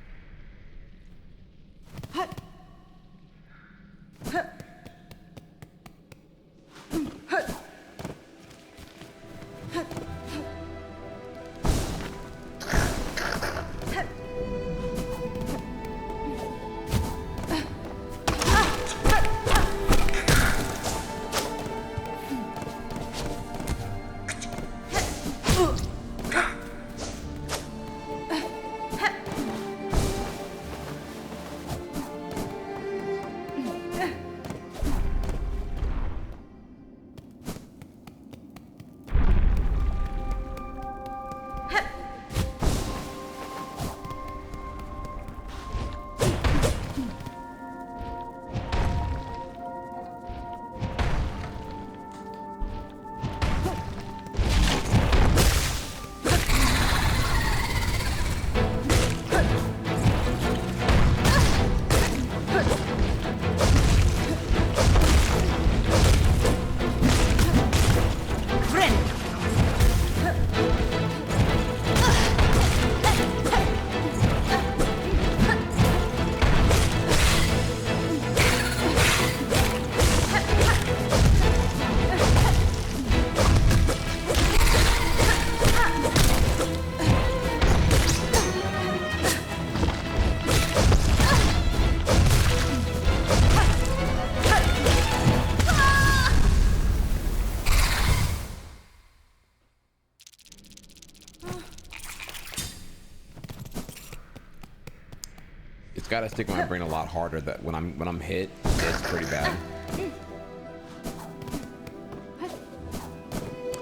It's gotta stick in my brain a lot harder that when I'm hit, it's pretty bad.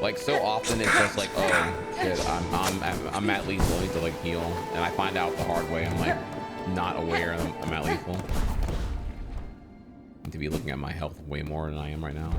Like so often it's just like, oh shit, I'm at lethal, I need to like heal, and I find out the hard way. I'm like not aware I'm at lethal. I need to be looking at my health way more than I am right now.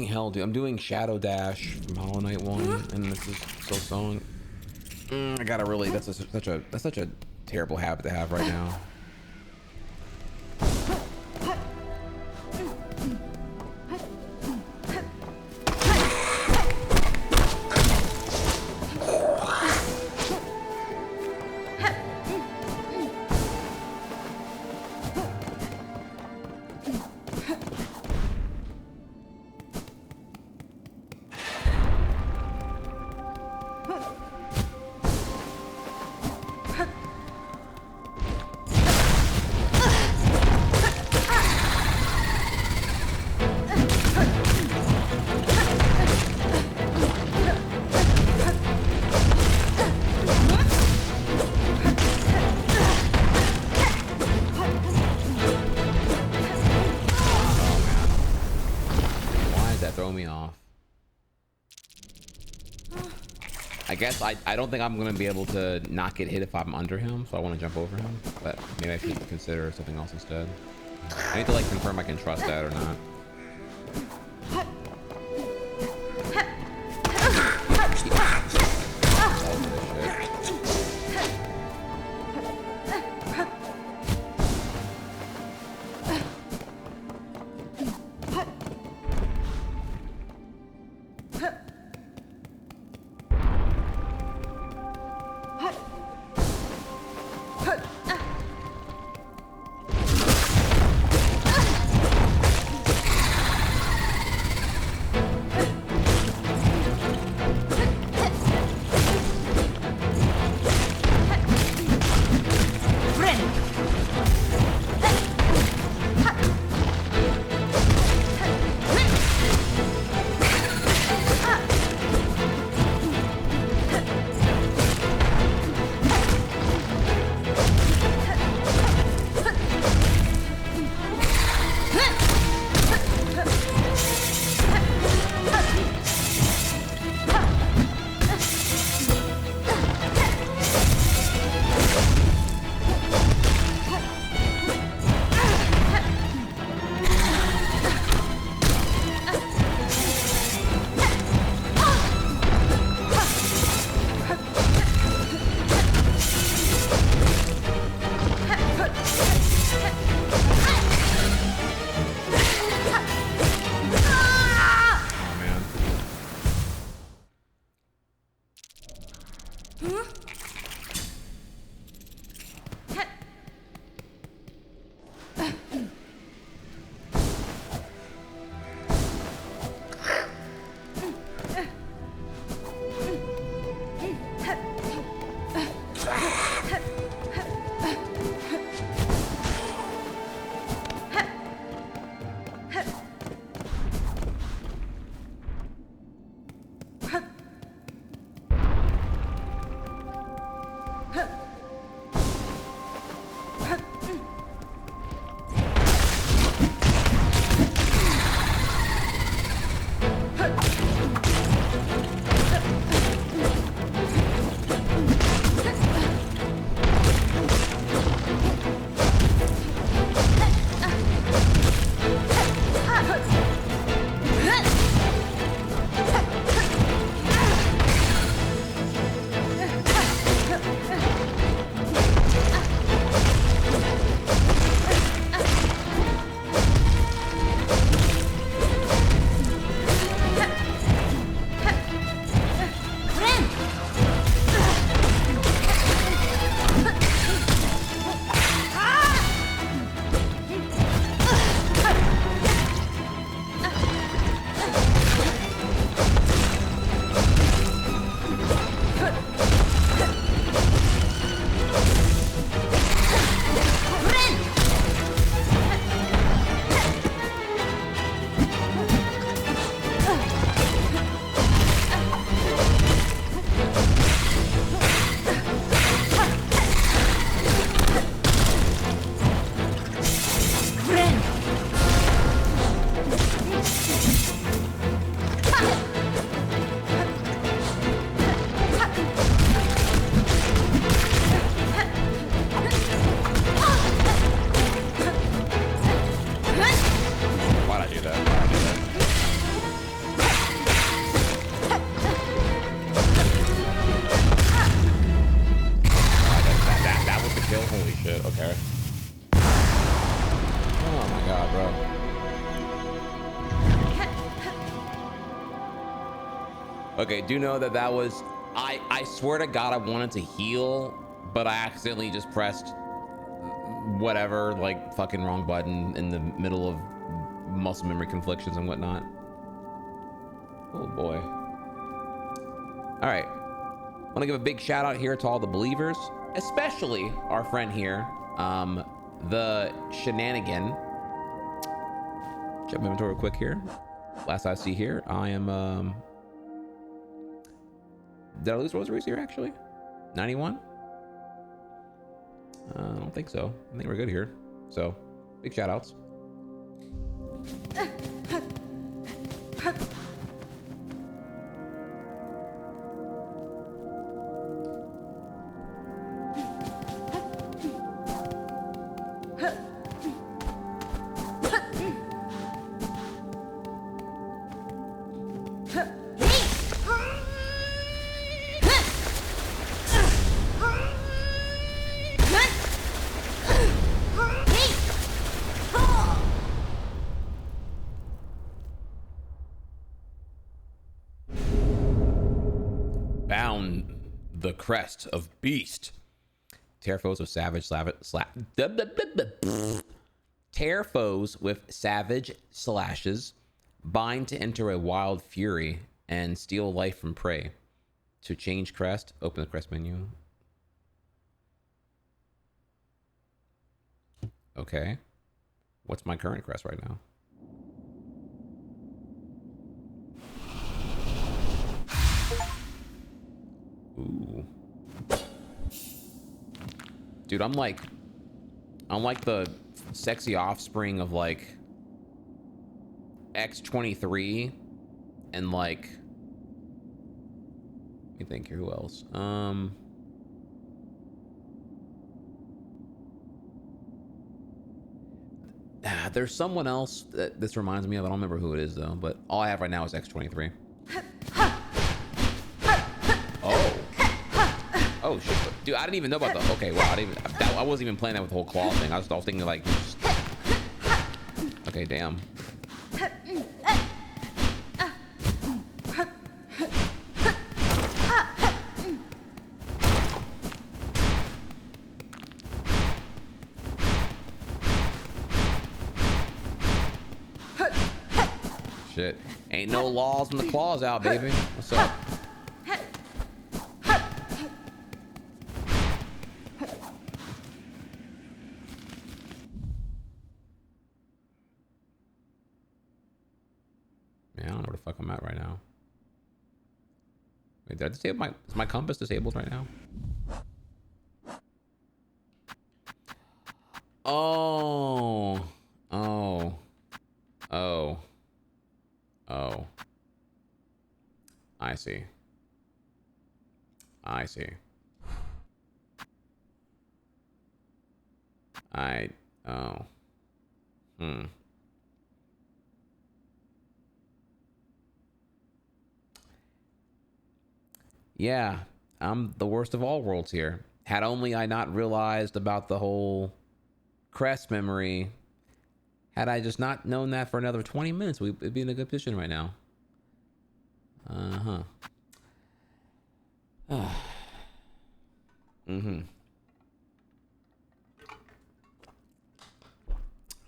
Hell, dude, I'm doing Shadow Dash from Hollow Knight 1, and this is Silksong. I gotta really, that's such a terrible habit to have right now. I guess I don't think I'm gonna be able to not get hit if I'm under him, so I want to jump over him. But maybe I should consider something else instead. I need to like confirm I can trust that or not. Okay, do know that that was, I swear to God I wanted to heal, but I accidentally just pressed whatever, like fucking wrong button in the middle of muscle memory conflictions and whatnot. Oh boy. All right, I want to give a big shout out here to all the believers, especially our friend here, the Shenanigan. Check my inventory real quick here. Last I see here, I am, did I lose rosaries here actually? 91? I don't think so. I think we're good here. So, big shout outs. Bound the crest of beast. Tear foes with savage tear foes with savage slashes, bind to enter a wild fury, and steal life from prey. To change crest, open the crest menu. Okay. What's my current crest right now? Ooh. Dude, I'm like the sexy offspring of like X23 and like, let me think here, who else? There's someone else that this reminds me of. I don't remember who it is though, but all I have right now is X23. Oh shit, dude! I didn't even know about the. Okay, wow, I wasn't even playing that with the whole claw thing. I was thinking like, okay, damn. Shit, ain't no laws when the claws out, baby. What's up? Fuck, I'm at right now. Wait, did I disable is my compass disabled right now? Oh. I see. Yeah, I'm the worst of all worlds here. Had only I not realized about the whole crest memory, had I just not known that for another 20 minutes, we'd be in a good position right now.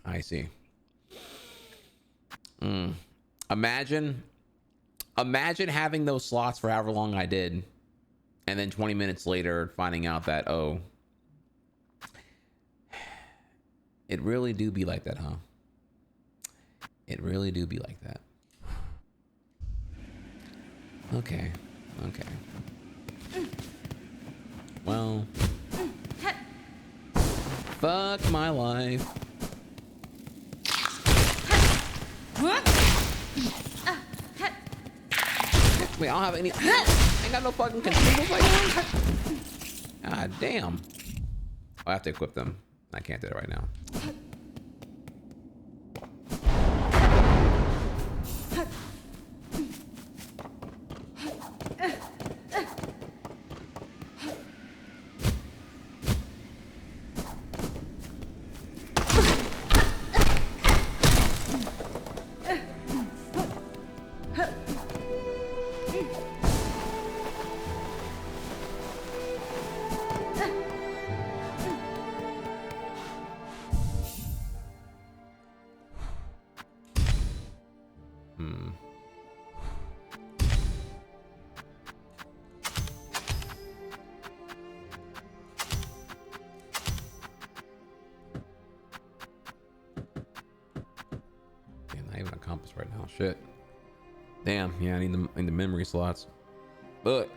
I see. Imagine having those slots for however long I did, and then 20 minutes later finding out that, oh, it really do be like that, huh? It really do be like that. Okay. Well, fuck my life. Wait, I don't have any. I ain't got no fucking consumables like that. God damn. I have to equip them. I can't do it right now. Right now, shit. Damn, yeah, I need the memory slots. But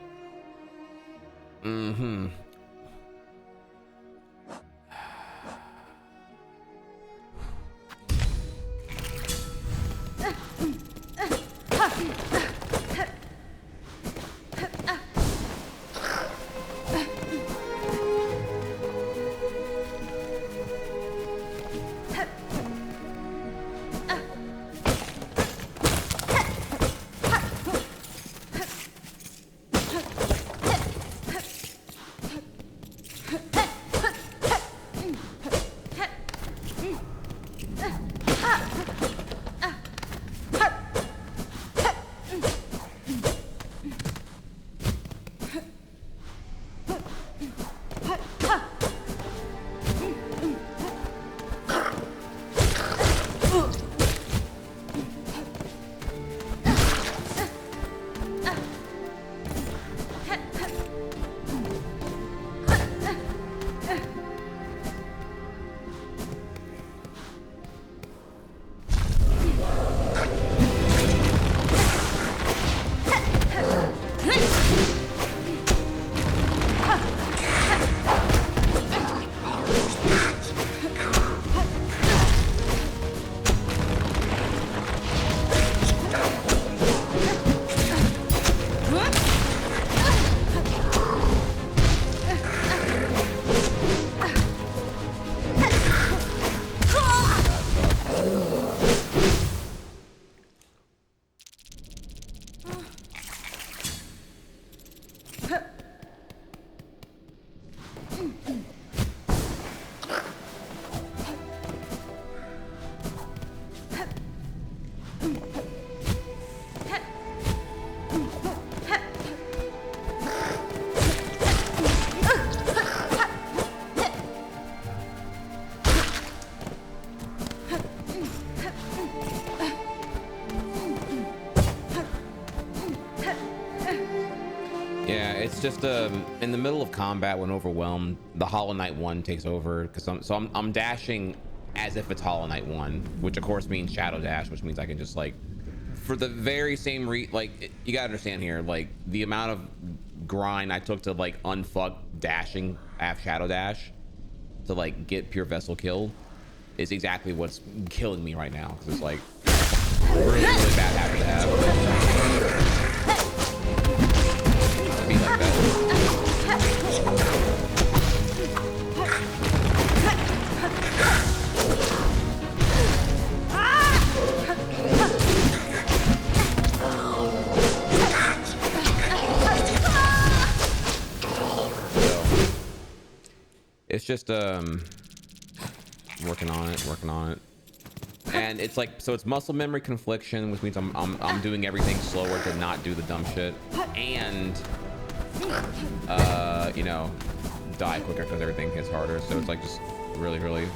Yeah, it's just in the middle of combat when overwhelmed, the Hollow Knight 1 takes over because I'm dashing as if it's Hollow Knight 1, which of course means shadow dash, which means I can just like, for the very same you gotta understand here, like the amount of grind I took to like unfuck dashing half shadow dash to like get pure vessel killed is exactly what's killing me right now, because it's like really bad habit to have. Be like that. It's just working on it, and it's like, so it's muscle memory confliction, which means I'm doing everything slower to not do the dumb shit, and you know, die quicker because everything hits harder. So it's like just really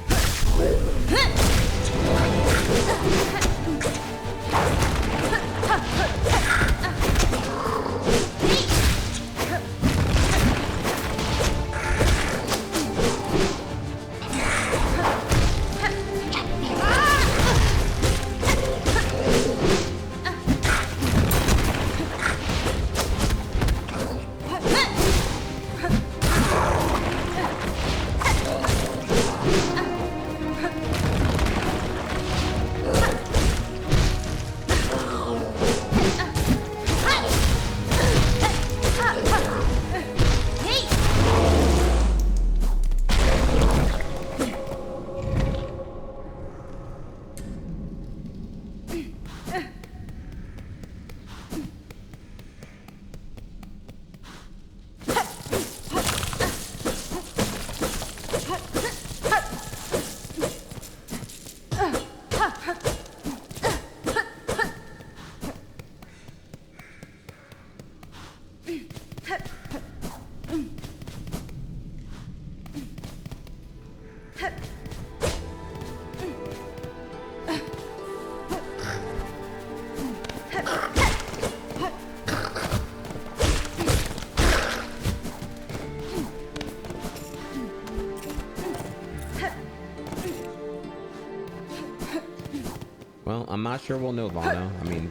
Well, I'm not sure we'll know, Vano. I mean,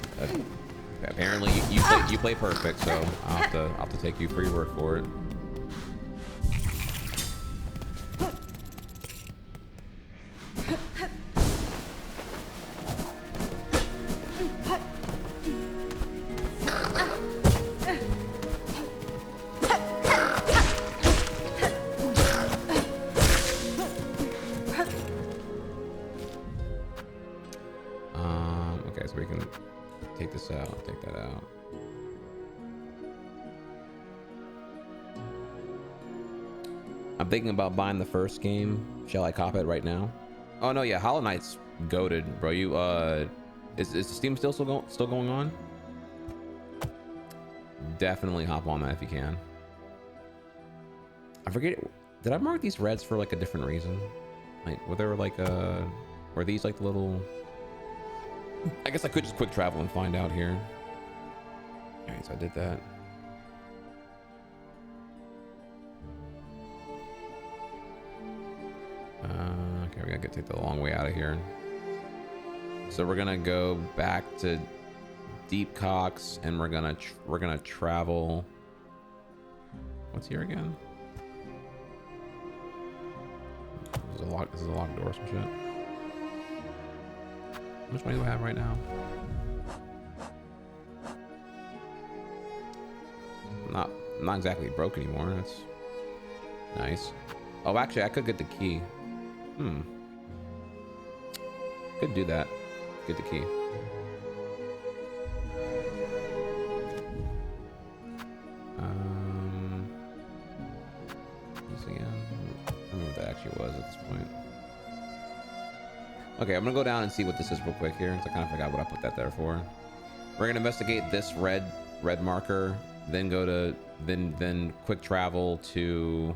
apparently you play perfect, so I'll have to take you for your word for it. Okay, so we can take this out, take that out. I'm thinking about buying the first game. Shall I cop it right now? Oh no, yeah, Hollow Knight's goated, bro. You is the Steam still going on? Definitely hop on that if you can. I forget, did I mark these reds for like a different reason? Like, were there like were these like the little? I guess I could just quick travel and find out here. All right, so I did that. Okay, we gotta take the long way out of here. So we're gonna go back to Deep Cox, and we're gonna travel. What's here again? This is a locked door or some shit. How much money do I have right now? Not exactly broke anymore. That's nice. Oh, actually, I could get the key. Could do that. Get the key. I don't know what that actually was at this point. Okay, I'm gonna go down and see what this is real quick here, because I kind of forgot what I put that there for. We're gonna investigate this red marker, then go to then quick travel to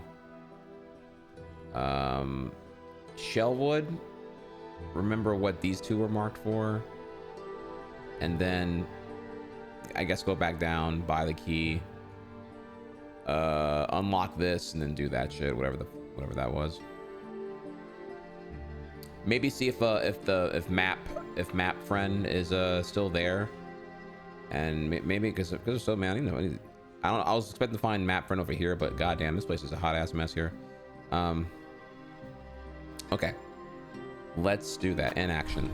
Shellwood. Remember what these two were marked for, and then I guess go back down, buy the key, unlock this and then do that shit, whatever that was. Maybe see if map friend is still there, and maybe because it's so, man, you know, I don't know, I was expecting to find map friend over here, but goddamn, this place is a hot ass mess here. Okay, let's do that in action.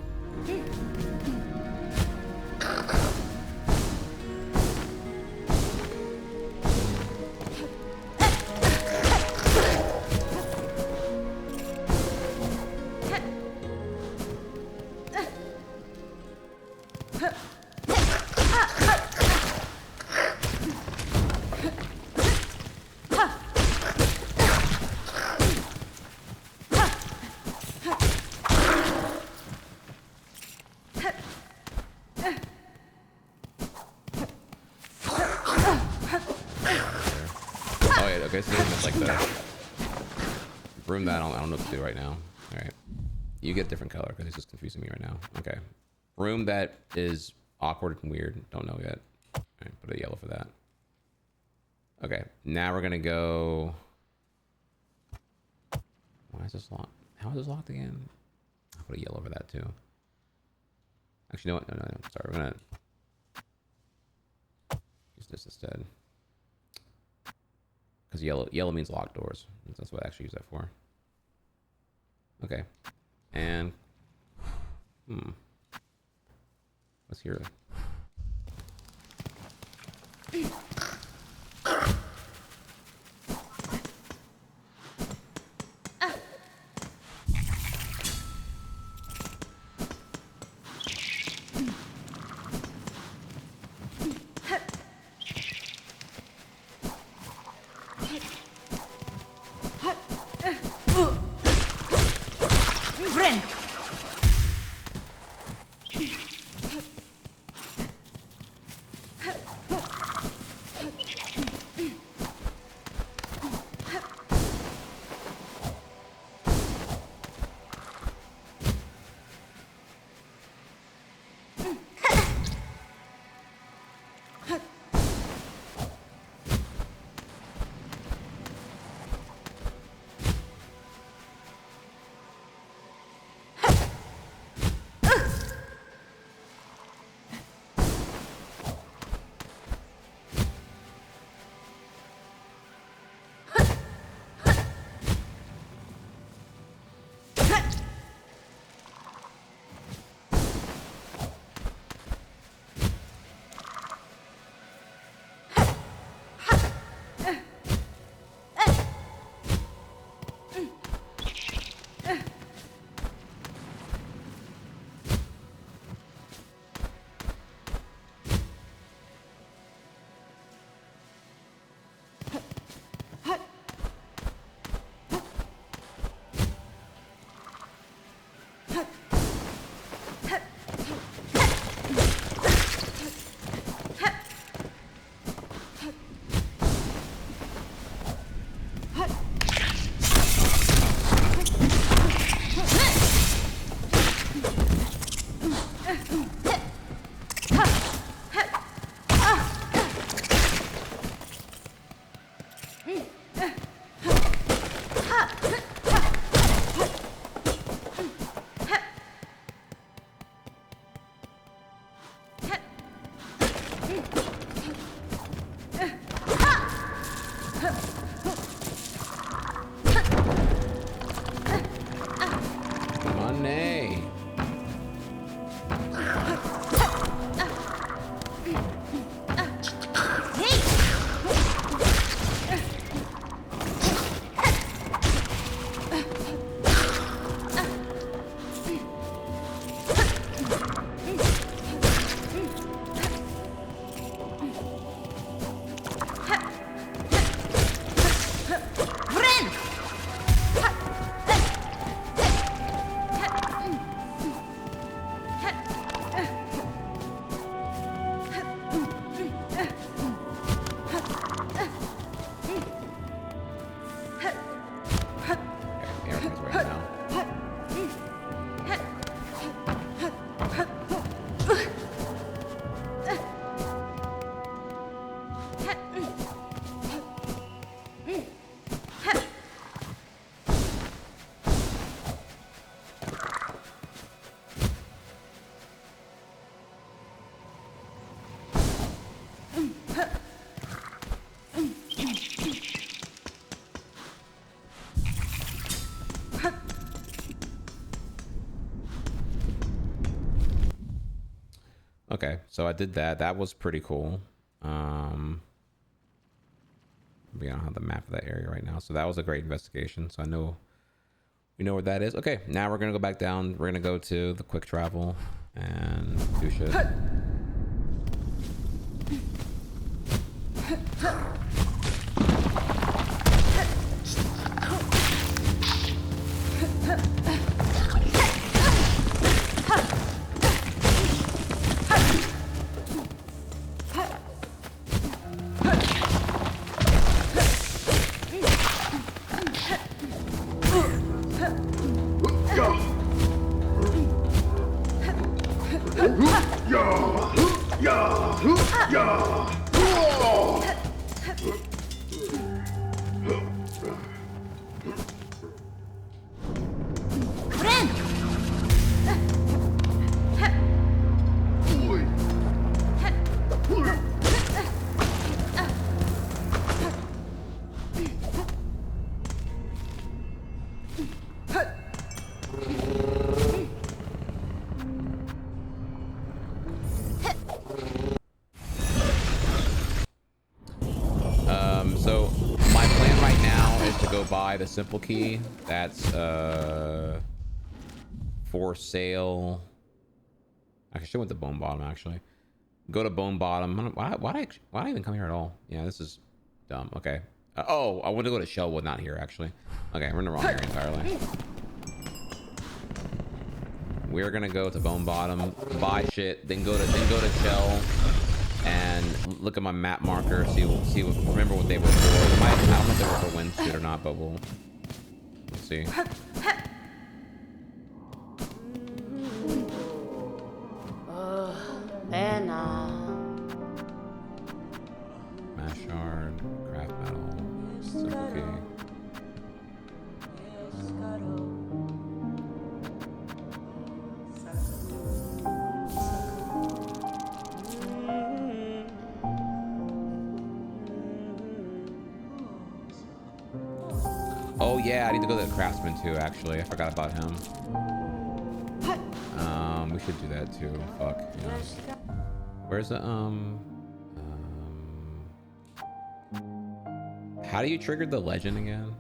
Okay, so it's like the room that I don't know what to do right now. All right, you get a different color because it's just confusing me right now. Okay, room that is awkward and weird. Don't know yet. All right, put a yellow for that. Okay, now we're gonna go. Why is this locked? How is this locked again? I'll put a yellow for that too. Actually, you know what? No. Sorry, we're gonna use this instead. Because yellow means locked doors. That's what I actually use that for. Okay. And what's here? So I did that. That was pretty cool. We don't have the map of that area right now. So that was a great investigation. So I know we know where that is. Okay, now we're gonna go back down. We're gonna go to the quick travel and do shit. So my plan right now is to go buy the simple key. That's for sale. I should went to Bone Bottom actually. Go to Bone Bottom. Why did I even come here at all? Yeah, this is dumb. Okay. Oh, I want to go to Shellwood, not here actually. Okay, we're in the wrong area entirely. We're gonna go to Bone Bottom, buy shit, then go to Shell, and look at my map marker, remember what they were for. I don't know if they were for windsuit or not, but we'll see. Mass shard, craft metal, simple key. Oh yeah, I need to go to the craftsman too, actually. I forgot about him. We should do that too. Fuck, yeah. Where's the, how do you trigger the legend again?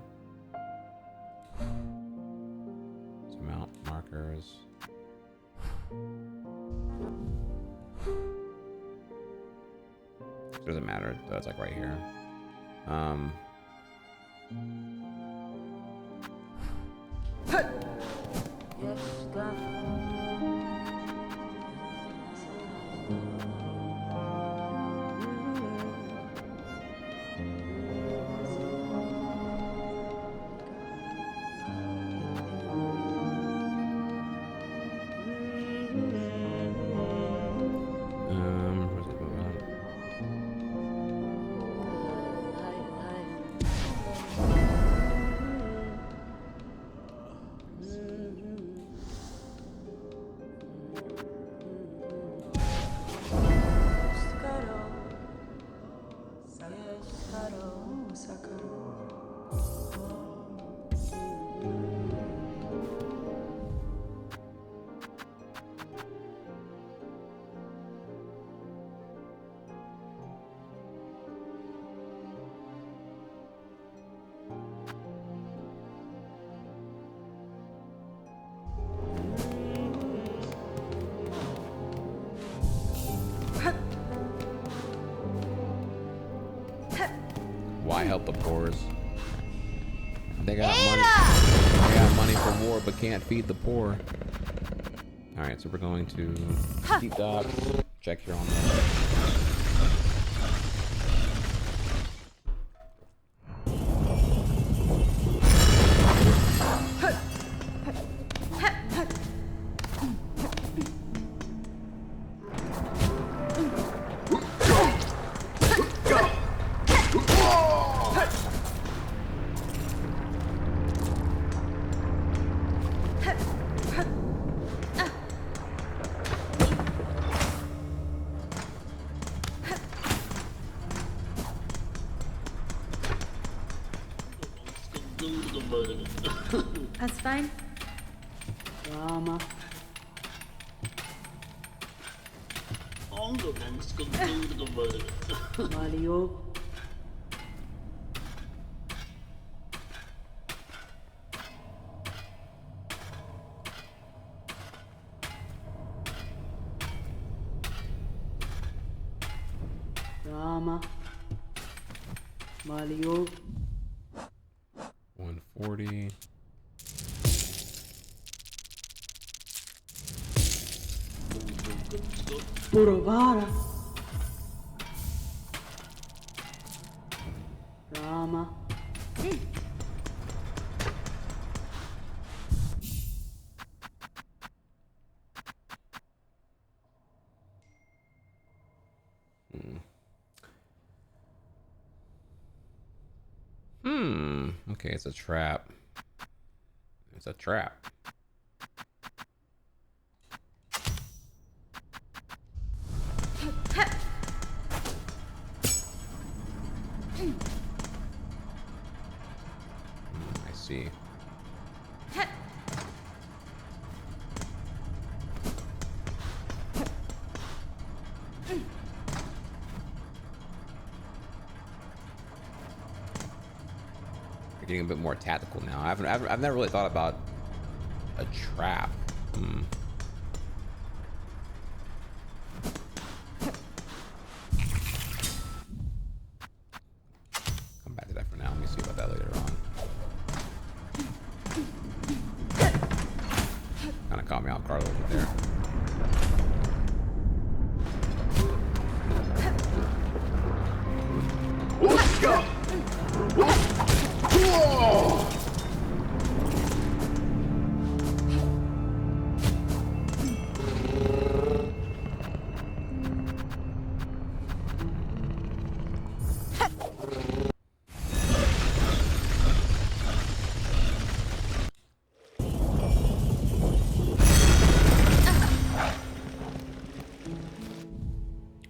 Zoom out, markers. Doesn't matter, it's like right here. Why help the poors? They got money. They got money for war, but can't feed the poor. All right, so we're going to deep docks. Check here on that. That's fine. Drama. Mario. Rama. Mario. 140. Purovara. Rama. Okay, it's a trap. It's a trap. I see. We're getting a bit more tactical now. I've never really thought about a trap. Come back to that for now. Let me see about that later on. Kind of caught me off guard a little bit there. Let's go!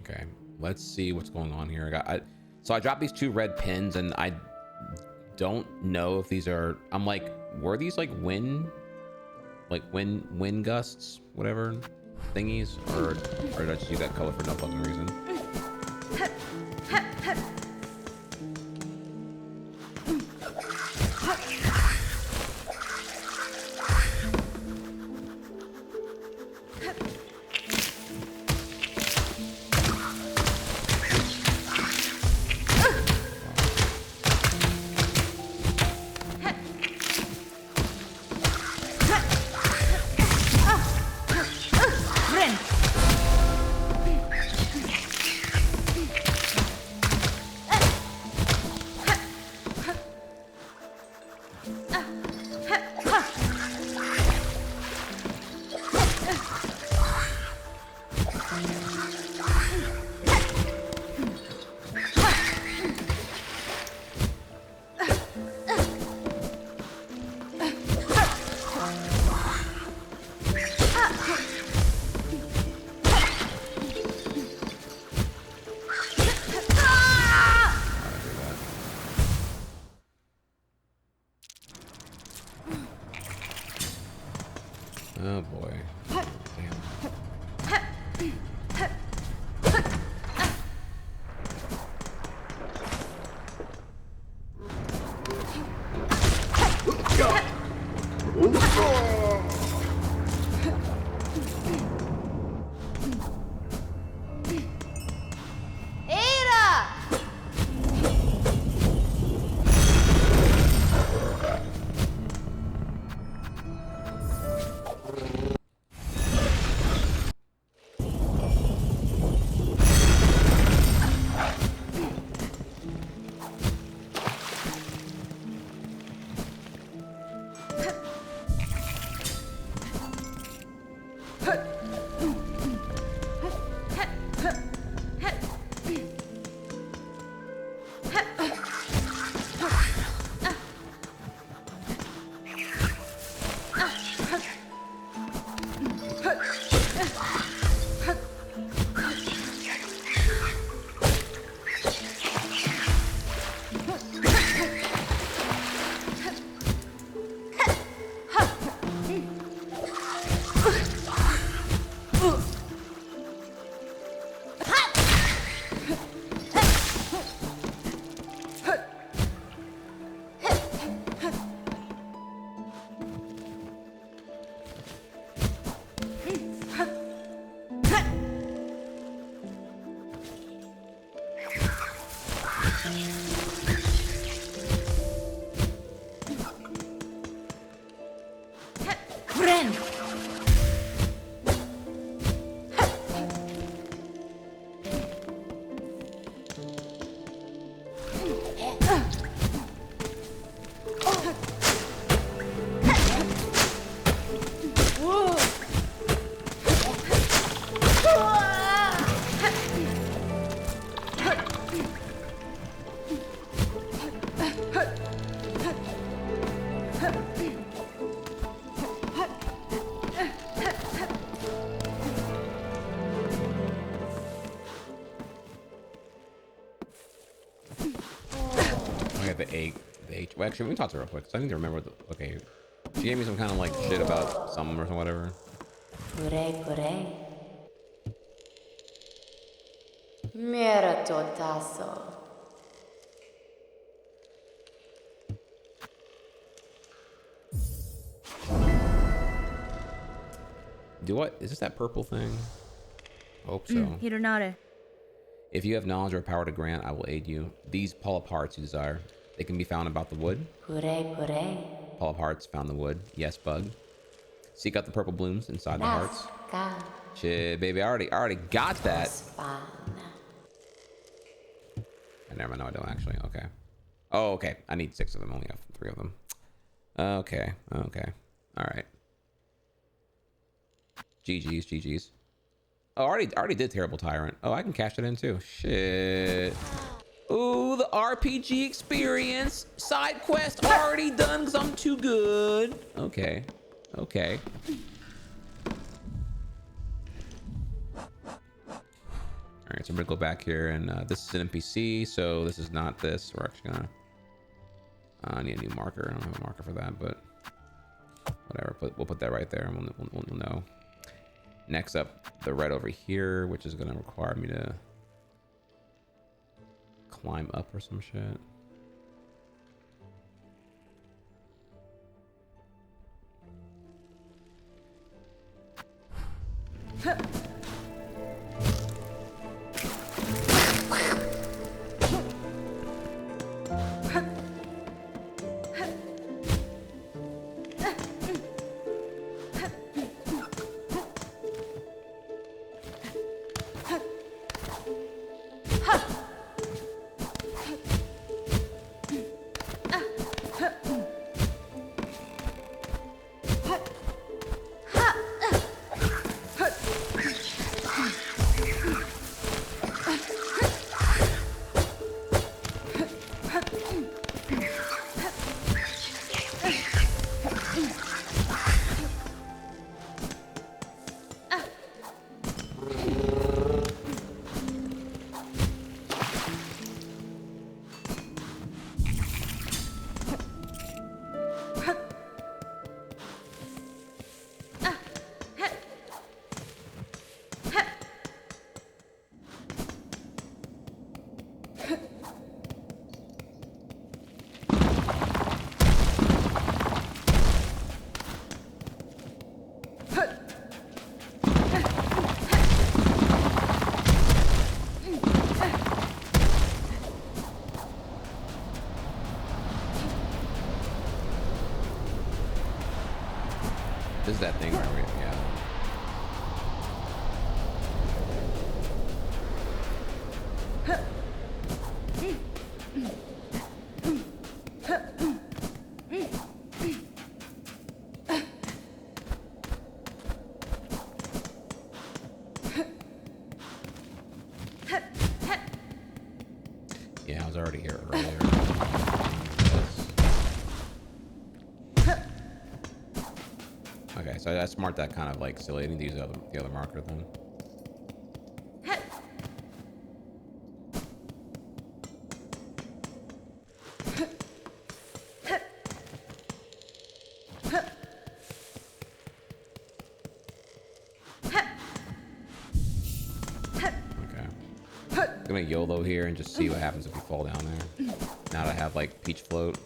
Okay, let's see what's going on here. So I dropped these 2 red pins, and I don't know if these are. I'm like, were these like wind gusts, whatever thingies, or did I just use that color for no fucking reason? Oh boy. Friend. Well, actually, we can talk to her real quick. So I need to remember okay, she gave me some kind of like shit about something or whatever. Do what? Is this that purple thing? Hope so. Hironare. If you have knowledge or power to grant, I will aid you. These pull parts you desire. They can be found about the wood. Pull up hearts, found the wood. Yes, bug. Seek out the purple blooms inside the hearts. Shit, baby, I already got that. And never mind, no, I don't actually. Okay. Oh, okay. I need 6 of them. I only have 3 of them. Okay. All right. GG's. Oh, I already did Terrible Tyrant. Oh, I can cash it in too. Shit. Ooh, the RPG experience. Side quest already done because I'm too good. Okay. All right, so I'm gonna go back here, and this is an NPC, so this is not this. We're actually gonna. I need a new marker. I don't have a marker for that, but whatever. We'll put that right there, and we'll know. Next up, the red over here, which is gonna require me to climb up or some shit. This is that thing right here. Yeah. Yeah, I was already here earlier. Okay, so I marked that kind of like silly. I need to use the other marker then. I'm gonna YOLO here and just see what happens if you fall down there. Now that I have like peach float.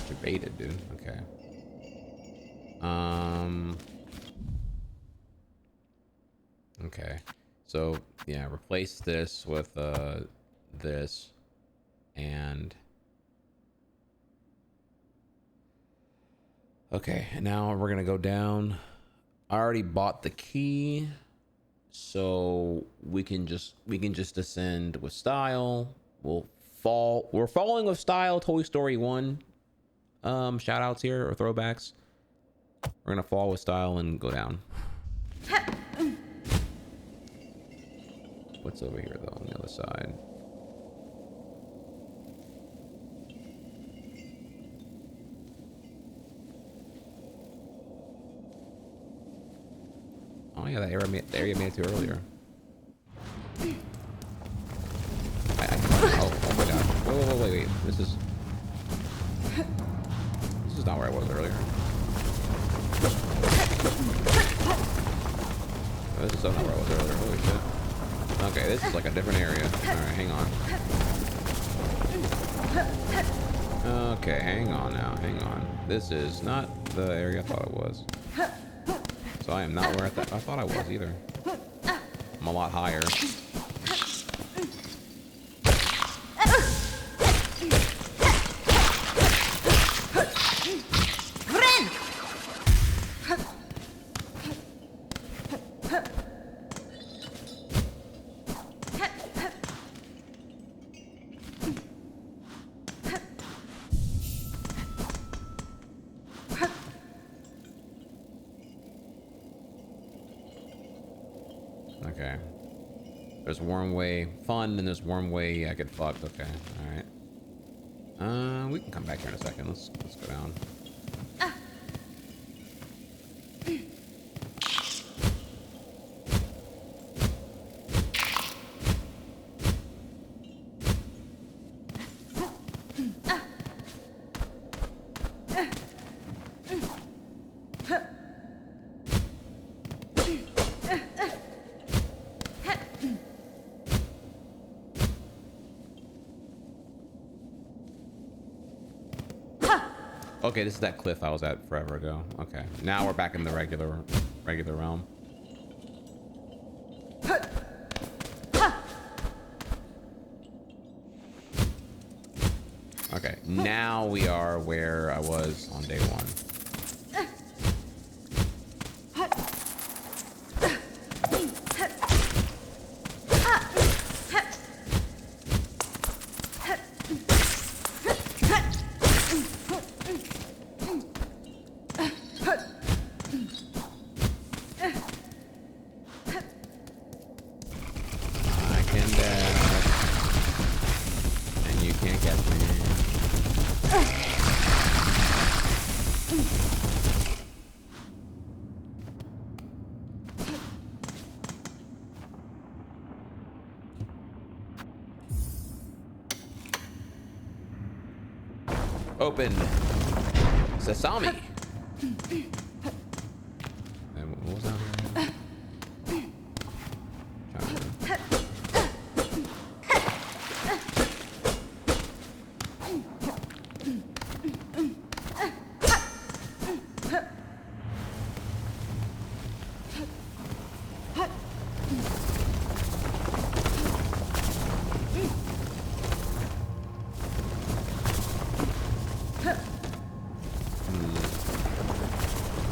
Debated, dude. Okay. Okay. So yeah, replace this with this, and okay. And now we're gonna go down. I already bought the key, so we can just ascend with style. We're falling with style. Toy Story 1. Shout outs here or throwbacks. We're gonna fall with style and go down. What's over here though on the other side? Oh yeah, the area made it to earlier. Oh my god. Wait. This is not where I was earlier. Oh, this is so not where I was earlier. Holy shit. Okay, this is like a different area. Alright, hang on. Okay, hang on now. Hang on. This is not the area I thought it was. So I am not where I thought I was either. I'm a lot higher. Okay. There's worm way fun and there's worm way I get fucked. Okay. Alright. We can come back here in a second. Let's go down. Okay, this is that cliff I was at forever ago. Okay, now we're back in the regular realm. Okay, now we are where I was on day one. Open. Sesame. And what was that?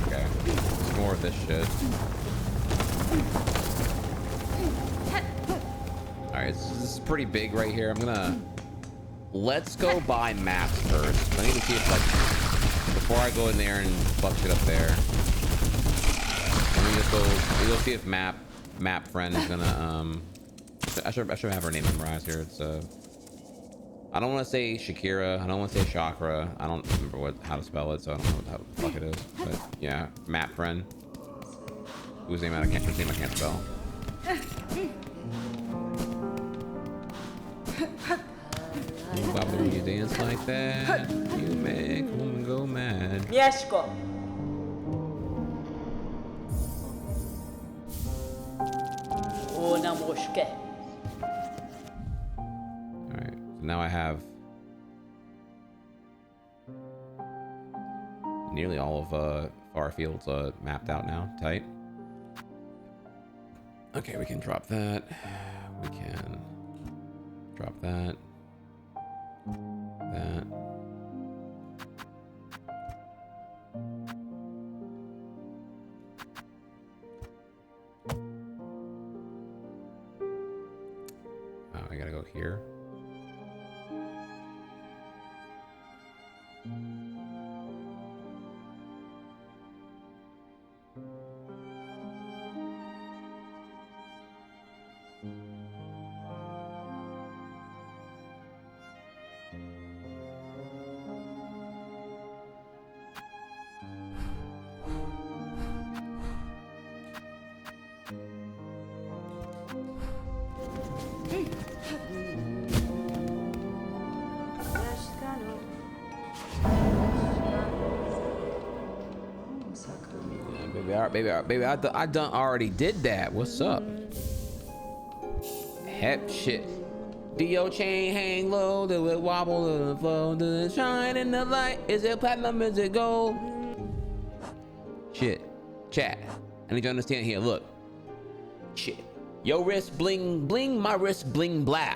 Okay, there's more of this shit. Alright, this is pretty big right here. Let's go buy maps first. I need to see if, like, before I go in there and fuck shit up there. Let me just go see if map friend is gonna, I should have her name memorized here. It's, I don't want to say Shakira. I don't want to say Chakra. I don't remember how to spell it, so I don't know what the fuck it is. But yeah, map friend. Whose name I can't spell. Bobby, when you dance like that, you make a woman go mad. Mieszko. Ona moszkę. Alright, so now I have nearly all of far fields mapped out now. Tight. Okay, we can drop that. We can drop that. That. Oh, I gotta go here. Baby, I done already did that. What's up? Hep shit. Do your chain hang low? Do it wobble? Do it flow? Does it shine in the light? Is it platinum? Is it gold? Shit. Chat. I need to understand here. Look. Shit. Your wrist bling bling. My wrist bling blow.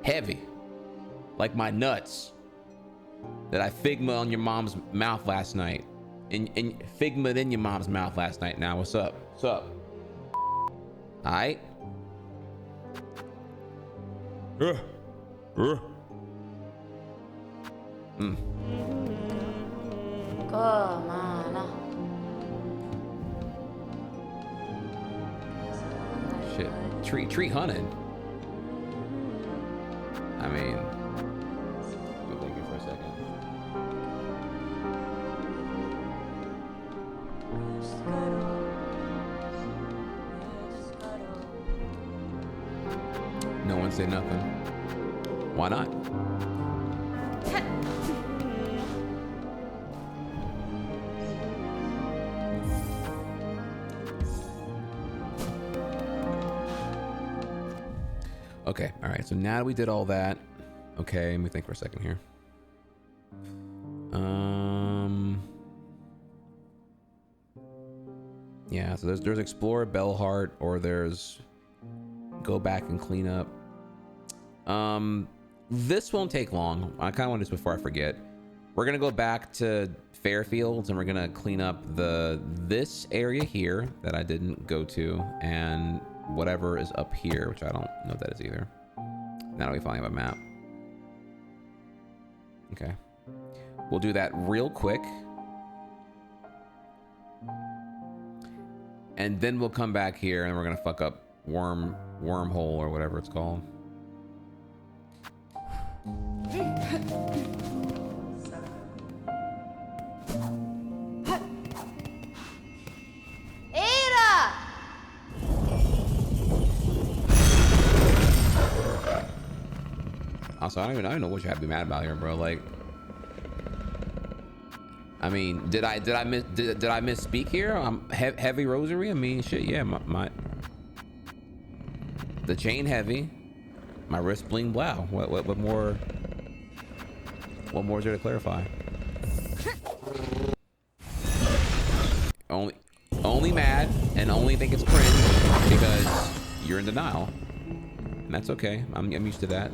Heavy. Like my nuts. That I Figma on your mom's mouth last night. And Figma in your mom's mouth last night. Now what's up? What's up? Alright. Shit. Tree hunting. I mean, let me think here for a second. No one say nothing. Why not? Okay, all right, so now that we did all that, okay, let me think for a second here. Yeah, so there's Explore Bellheart, or there's Go Back and Clean Up. This won't take long. I kind of want to do this before I forget. We're gonna go back to Fairfields and we're gonna clean up this area here that I didn't go to, and whatever is up here, which I don't know what that is either. Now that we finally have a map. Okay. We'll do that real quick. And then we'll come back here and we're gonna fuck up wormhole or whatever it's called. Also, I don't even know what you have to be mad about here, bro. Like, I mean, did I misspeak here? Heavy rosary. I mean, shit. Yeah, my the chain heavy, my wrist bling. Wow. What more? What more is there to clarify? Only mad and only think it's cringe because you're in denial, and that's okay. I'm used to that.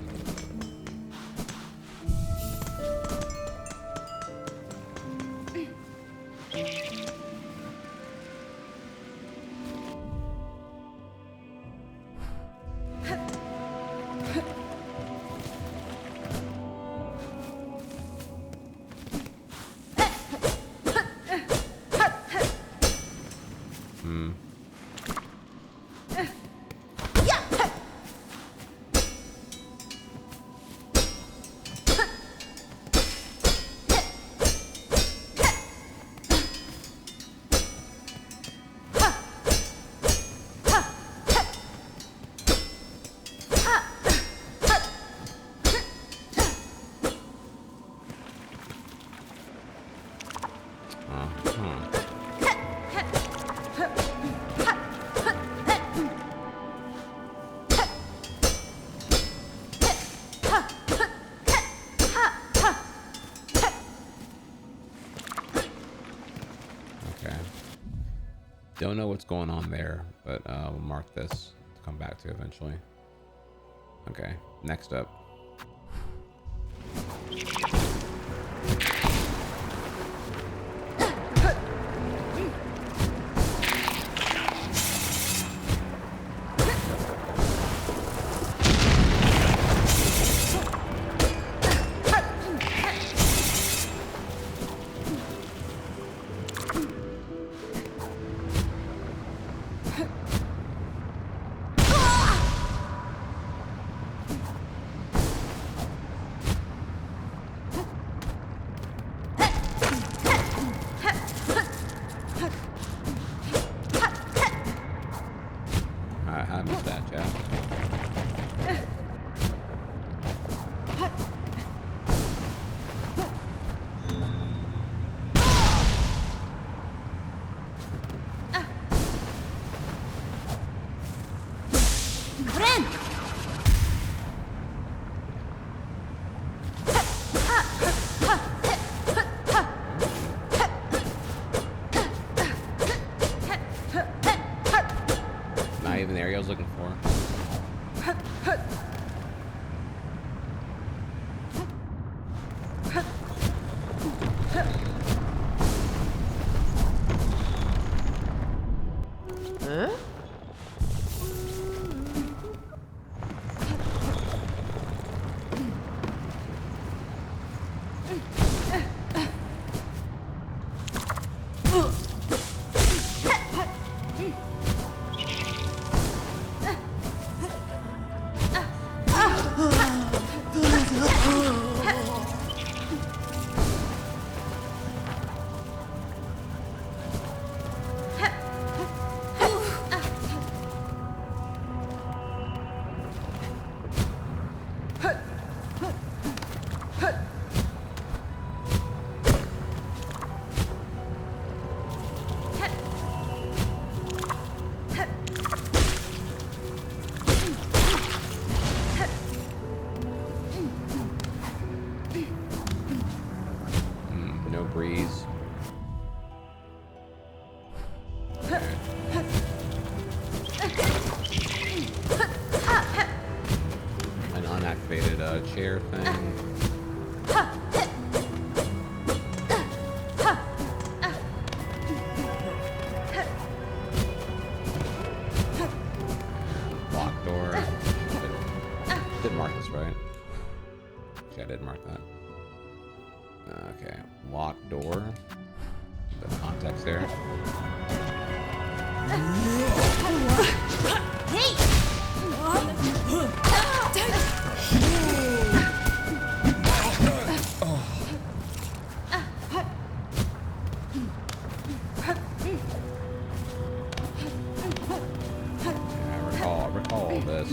Don't know what's going on there, but we'll mark this to come back to eventually. Okay, next up. Chair thing. Lock door. Did mark this right? Okay, I did mark that. Okay, lock door. The context there. Hey! Recall this.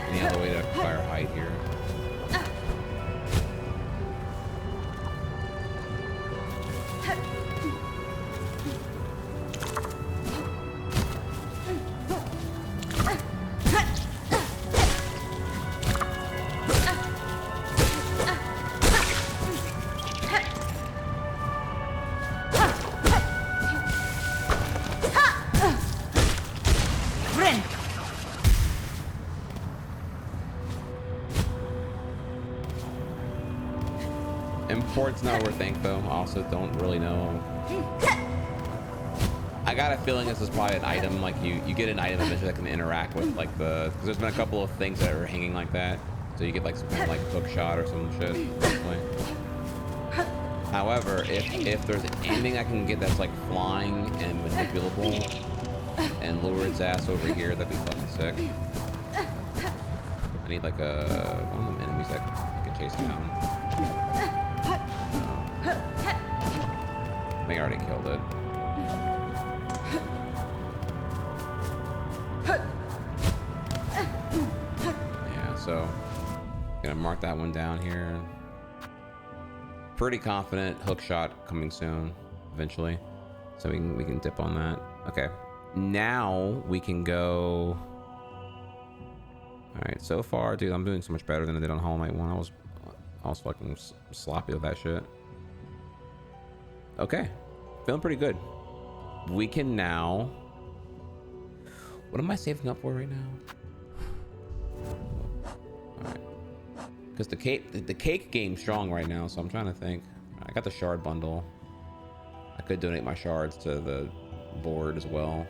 Any other way to acquire height here? Import's not worth info. Also, don't really know. I got a feeling this is probably an item. Like you get an item eventually that can interact with like the. Because there's been a couple of things that are hanging like that, so you get like some kind of like hook shot or some shit. Definitely. However, if there's anything I can get that's like flying and manipulable and lure its ass over here, that'd be fucking sick. I need like one of them enemies that can chase me down. I think I already killed it. Yeah, so gonna mark that one down here. Pretty confident hook shot coming soon, eventually. So we can dip on that. Okay, now we can go. All right, so far, dude, I'm doing so much better than I did on Hollow Knight 1. I was fucking sloppy with that shit. Okay, feeling pretty good. We can now. What am I saving up for right now? All right, because the cake game's strong right now, so I'm trying to think. I got the shard bundle. I could donate my shards to the board as well.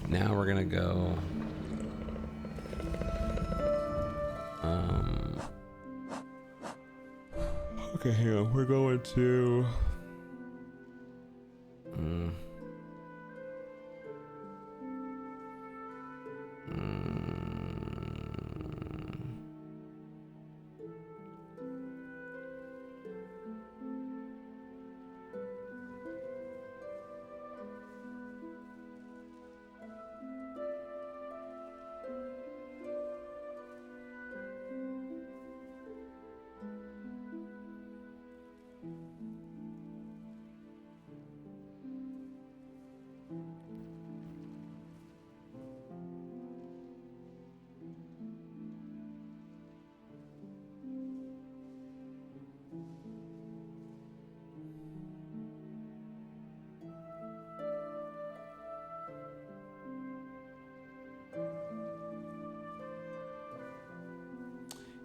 Now we're gonna go. Okay, hang on. We're going to.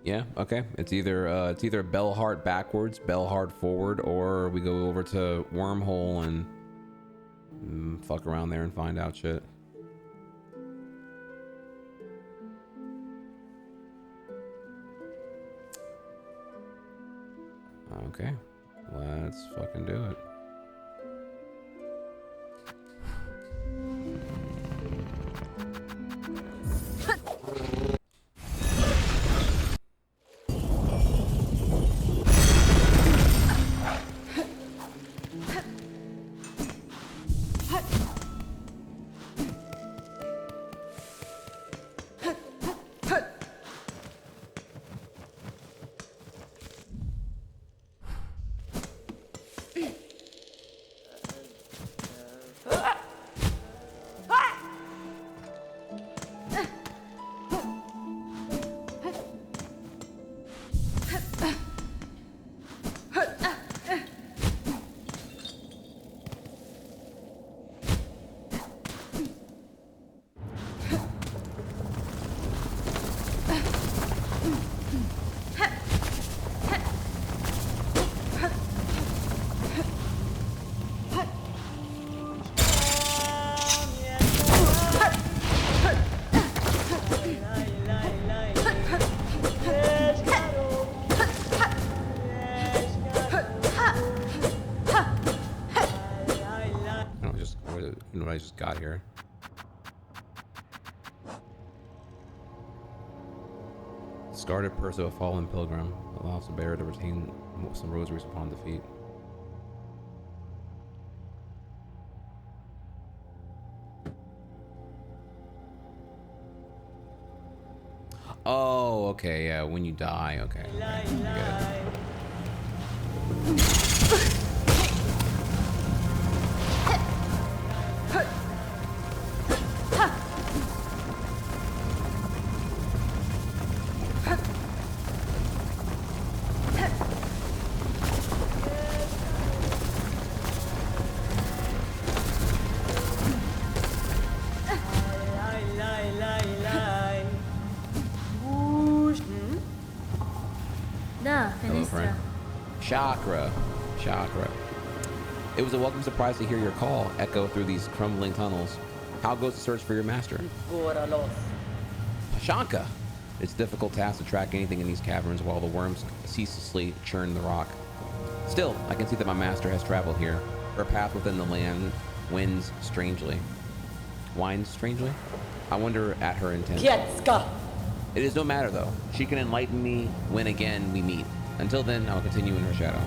Yeah, okay. It's either Bellheart backwards, Bellheart forward, or we go over to Wormhole and fuck around there and find out shit. Okay, let's fucking do it. I just got here. Discarded purse of a fallen pilgrim allows the bearer to retain some rosaries upon defeat. Oh, okay, yeah, when you die, okay. Chakra. It was a welcome surprise to hear your call echo through these crumbling tunnels. How goes the search for your master? Pashanka! It's a difficult task to track anything in these caverns while the worms ceaselessly churn the rock. Still, I can see that my master has traveled here. Her path within the land winds strangely. Winds strangely? I wonder at her intent. It is no matter though. She can enlighten me when again we meet. Until then, I'll continue in her shadow.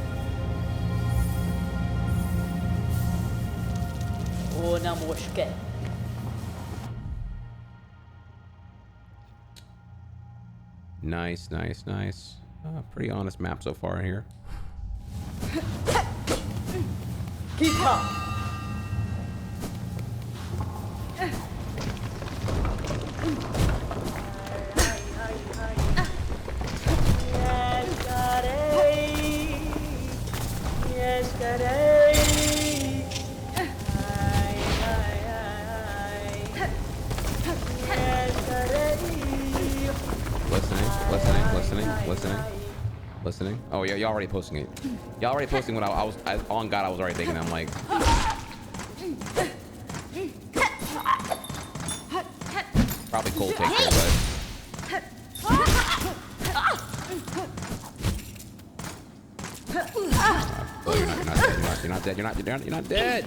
Nice, nice, nice. Pretty honest map so far here. Listening. Oh yeah, y'all already posting it. Y'all already posting what I was on God. I was already thinking. I'm like, probably cold take here, but. Oh, you're not dead. You're not dead.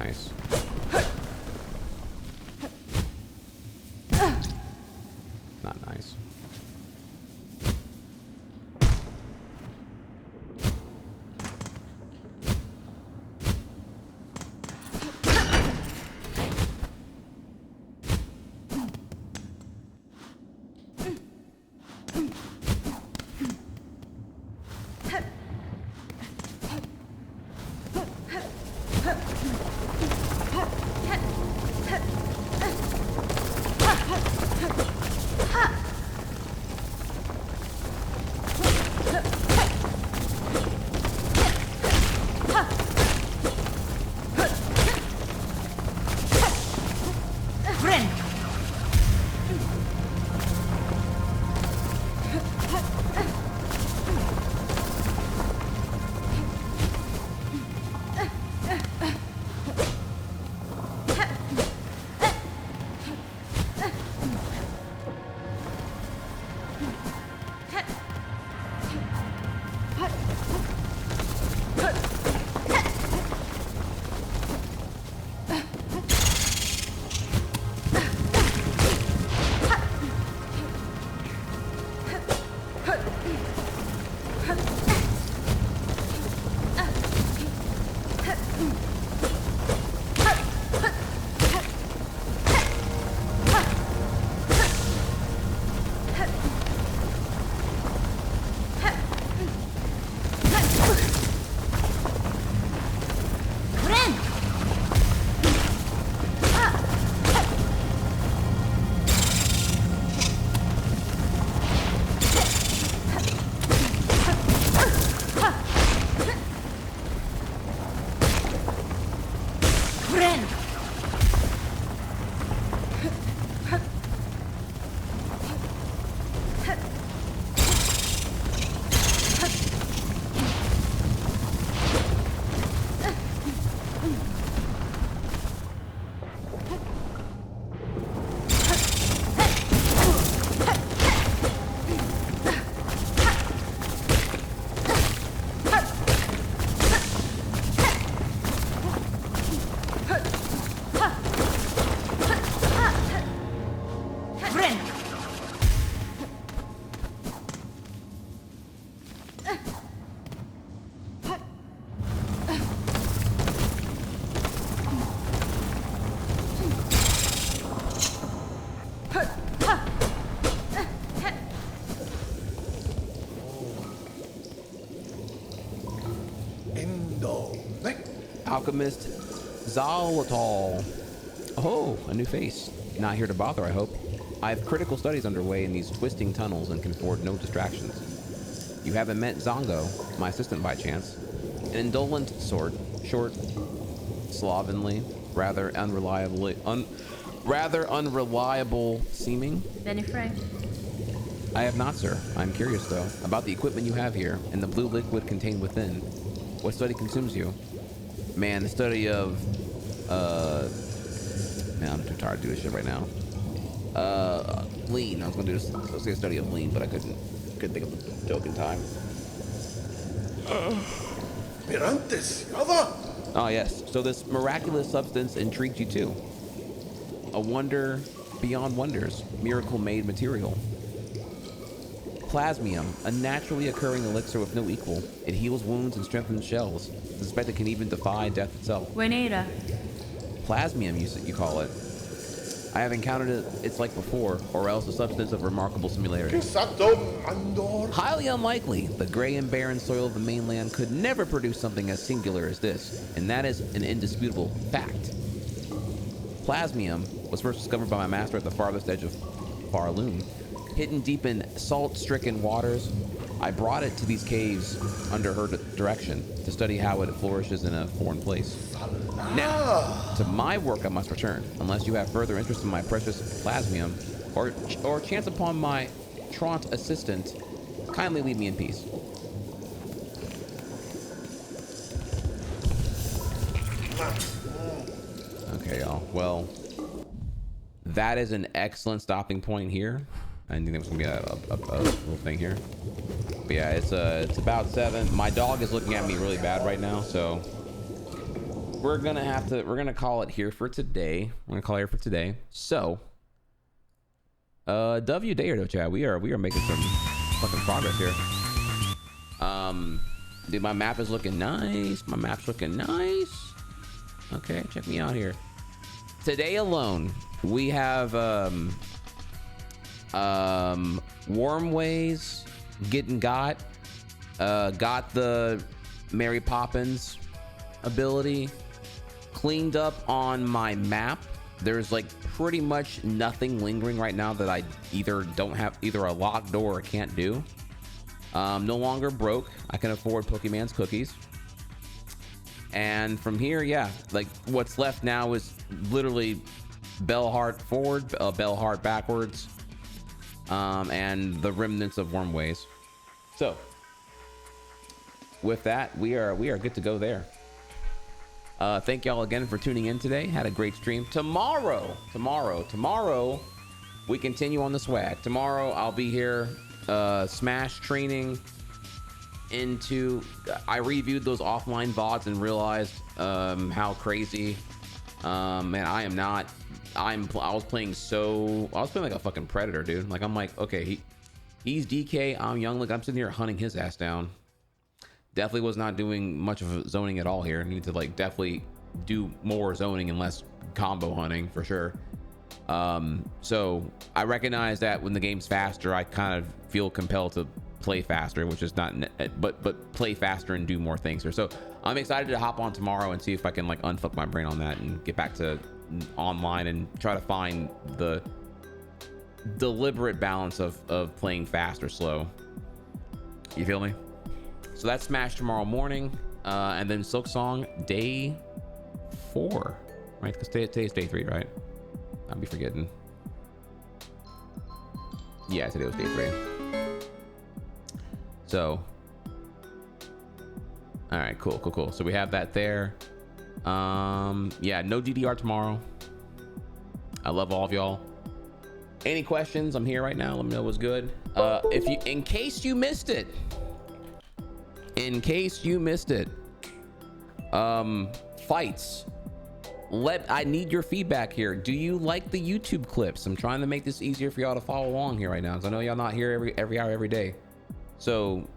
Nice. Not nice. Alchemist Zolotol. Oh, a new face. Not here to bother, I hope. I have critical studies underway in these twisting tunnels and can afford no distractions. You haven't met Zongo, my assistant by chance. An indolent sort, short, slovenly, rather unreliable seeming. Benny Frank. I have not, sir. I'm curious, though, about the equipment you have here and the blue liquid contained within. What study consumes you? Man, the study of, man, I'm too tired to do this shit right now. Lean. I was gonna do this, let's say a study of lean, but I couldn't think of the joke in time. Oh, yes. So this miraculous substance intrigued you too. A wonder beyond wonders, miracle-made material. Plasmium, a naturally occurring elixir with no equal. It heals wounds and strengthens shells. Suspect it can even defy death itself. Buenera. Plasmium, you call it. I have encountered its like before, or else a substance of remarkable similarity. Highly unlikely. The gray and barren soil of the mainland could never produce something as singular as this, and that is an indisputable fact. Plasmium was first discovered by my master at the farthest edge of Farloon. Hidden deep in salt-stricken waters, I brought it to these caves under her direction to study how it flourishes in a foreign place. Now, to my work I must return, unless you have further interest in my precious plasmium, or chance upon my Trant assistant. Kindly leave me in peace. Okay, y'all. Well, that is an excellent stopping point here. I didn't think there was gonna be a little thing here. But yeah, it's about 7. My dog is looking at me really bad right now, so we're gonna call it here for today. So, W day or no, Chad? We are making some fucking progress here. Dude, my map is looking nice. My map's looking nice. Okay, check me out here. Today alone, we have Wormways got the Mary Poppins ability cleaned up on my map. There's like pretty much nothing lingering right now that I either don't have a locked door or can't do. No longer broke. I can afford Pokemon's cookies. And from here, yeah, like what's left now is literally Bellheart forward, Bellheart backwards, and the remnants of Wormways. So with that, we are good to go there. Thank y'all again for tuning in today. Had a great stream. Tomorrow, we continue on the swag. Tomorrow, I'll be here, Smash training into. I reviewed those offline VODs and realized how crazy. Man, I was playing like a fucking predator, dude. Like I'm like, okay, he's DK, I'm Young. Like I'm sitting here hunting his ass down. Definitely was not doing much of zoning at all here. Need to like definitely do more zoning and less combo hunting for sure. So I recognize that when the game's faster, I kind of feel compelled to play faster, which is not, but play faster and do more things here. So I'm excited to hop on tomorrow and see if I can like unfuck my brain on that and get back to online and try to find the deliberate balance of playing fast or slow. You feel me? So that's Smash tomorrow morning, and then Silksong day 4, right? Because today's day 3, right? I'll be forgetting. Yeah, today was day 3. So, all right, cool. So we have that there. Yeah, no DDR tomorrow. I love all of y'all. Any questions? I'm here right now. Let me know what's good. In case you missed it. Fights. I need your feedback here. Do you like the YouTube clips? I'm trying to make this easier for y'all to follow along here right now, because I know y'all not here every hour, every day. So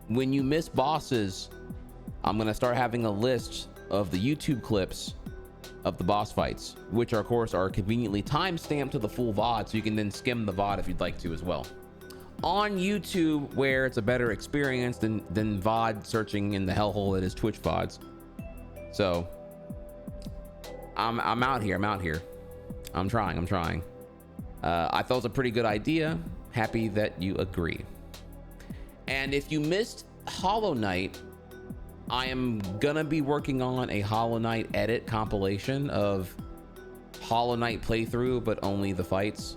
when you miss bosses, I'm gonna start having a list of the YouTube clips of the boss fights, which are, of course, are conveniently time-stamped to the full VOD, so you can then skim the VOD if you'd like to as well. On YouTube, where it's a better experience than VOD searching in the hellhole that is Twitch VODs. So I'm out here. I'm trying. I thought it was a pretty good idea. Happy that you agree. And if you missed Hollow Knight, I am gonna be working on a Hollow Knight edit compilation of Hollow Knight playthrough, but only the fights.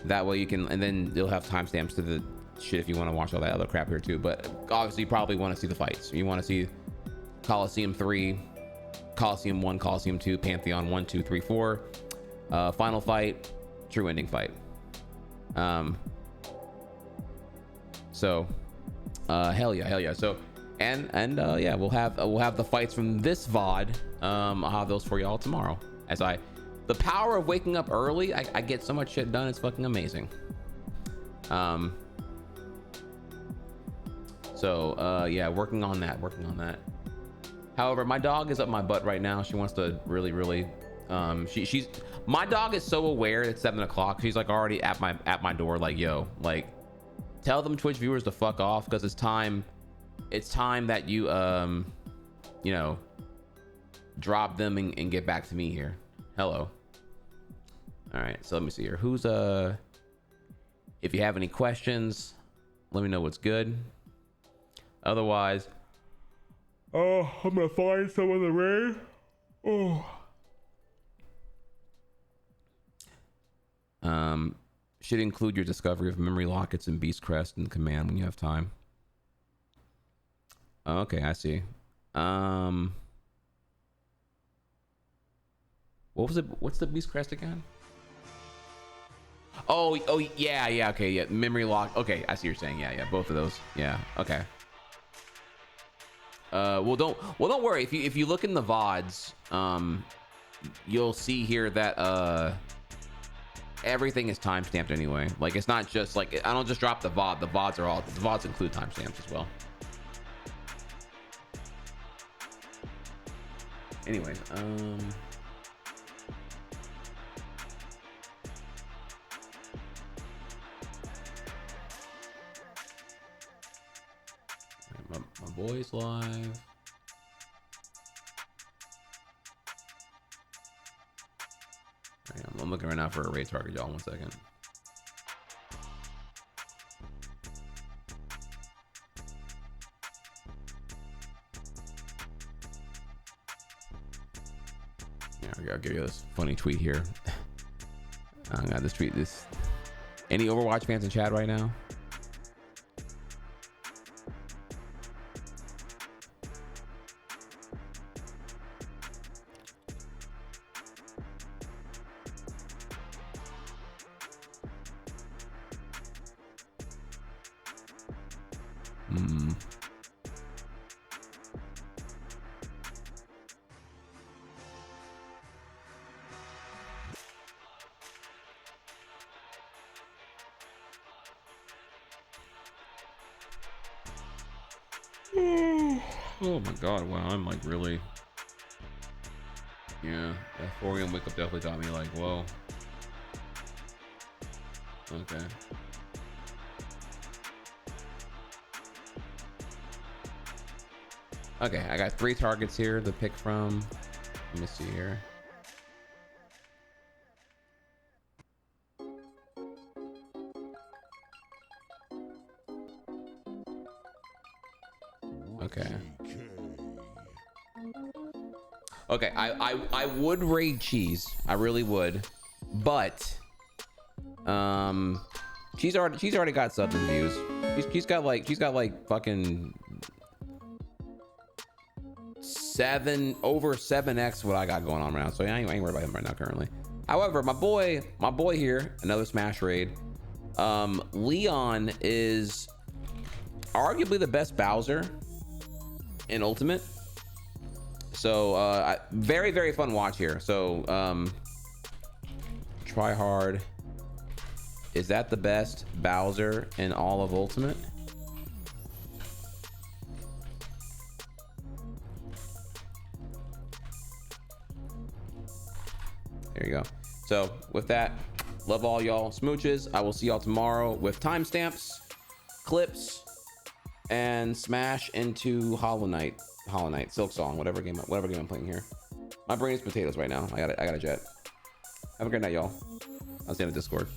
That way you can, and then you'll have timestamps to the shit if you want to watch all that other crap here too. But obviously you probably want to see the fights. You want to see Coliseum 3, Coliseum 1, Coliseum 2, Pantheon 1, 2, 3, 4, final fight, true ending fight. So hell yeah. So and yeah, we'll have the fights from this VOD. I'll have those for y'all tomorrow. The power of waking up early, I get so much shit done, it's fucking amazing. Yeah, working on that. However, my dog is up my butt right now. She wants to really my dog is so aware it's 7 o'clock. She's like already at my door, like, yo, like, tell them Twitch viewers to fuck off, because it's time that you you know, drop them and get back to me here. Hello. All right, so let me see here. Who's if you have any questions, let me know what's good. Otherwise, I'm gonna find some of the rain. Should include your discovery of memory lockets and beast crest in command when you have time. Okay, I see. What was it? What's the beast crest again? Oh yeah, okay, yeah, memory lock. Okay, I see what you're saying. Yeah, both of those. Yeah, okay. Well, don't worry. If you look in the VODs, you'll see here that everything is timestamped anyway. Like, it's not just like, I don't just drop the VOD. The VODs include timestamps as well. Anyways, my boy's live. I'm looking right now for a raid target, y'all. 1 second. Yeah, I'll give you this funny tweet here. I got this tweet. Any Overwatch fans in chat right now? Oh my god, wow, I'm like really... Yeah, that 4 a.m. wake up definitely got me like, whoa. Okay. Okay, I got 3 targets here to pick from. Let me see here. Okay. Okay, I would raid Cheese. I really would. But she's already got subs and views. She's got like fucking over 7x what I got going on right now. So I ain't worried about him right now currently. However, my boy here, another Smash raid. Leon is arguably the best Bowser in Ultimate. So very, very fun watch here. So try hard. Is that the best Bowser in all of Ultimate? There you go. So with that, love all y'all smooches. I will see y'all tomorrow with timestamps, clips, and Smash into Hollow Knight, Silksong, whatever game I'm playing here. My brain is potatoes right now. I got a jet. Have a great night, y'all. I'll see you on the Discord.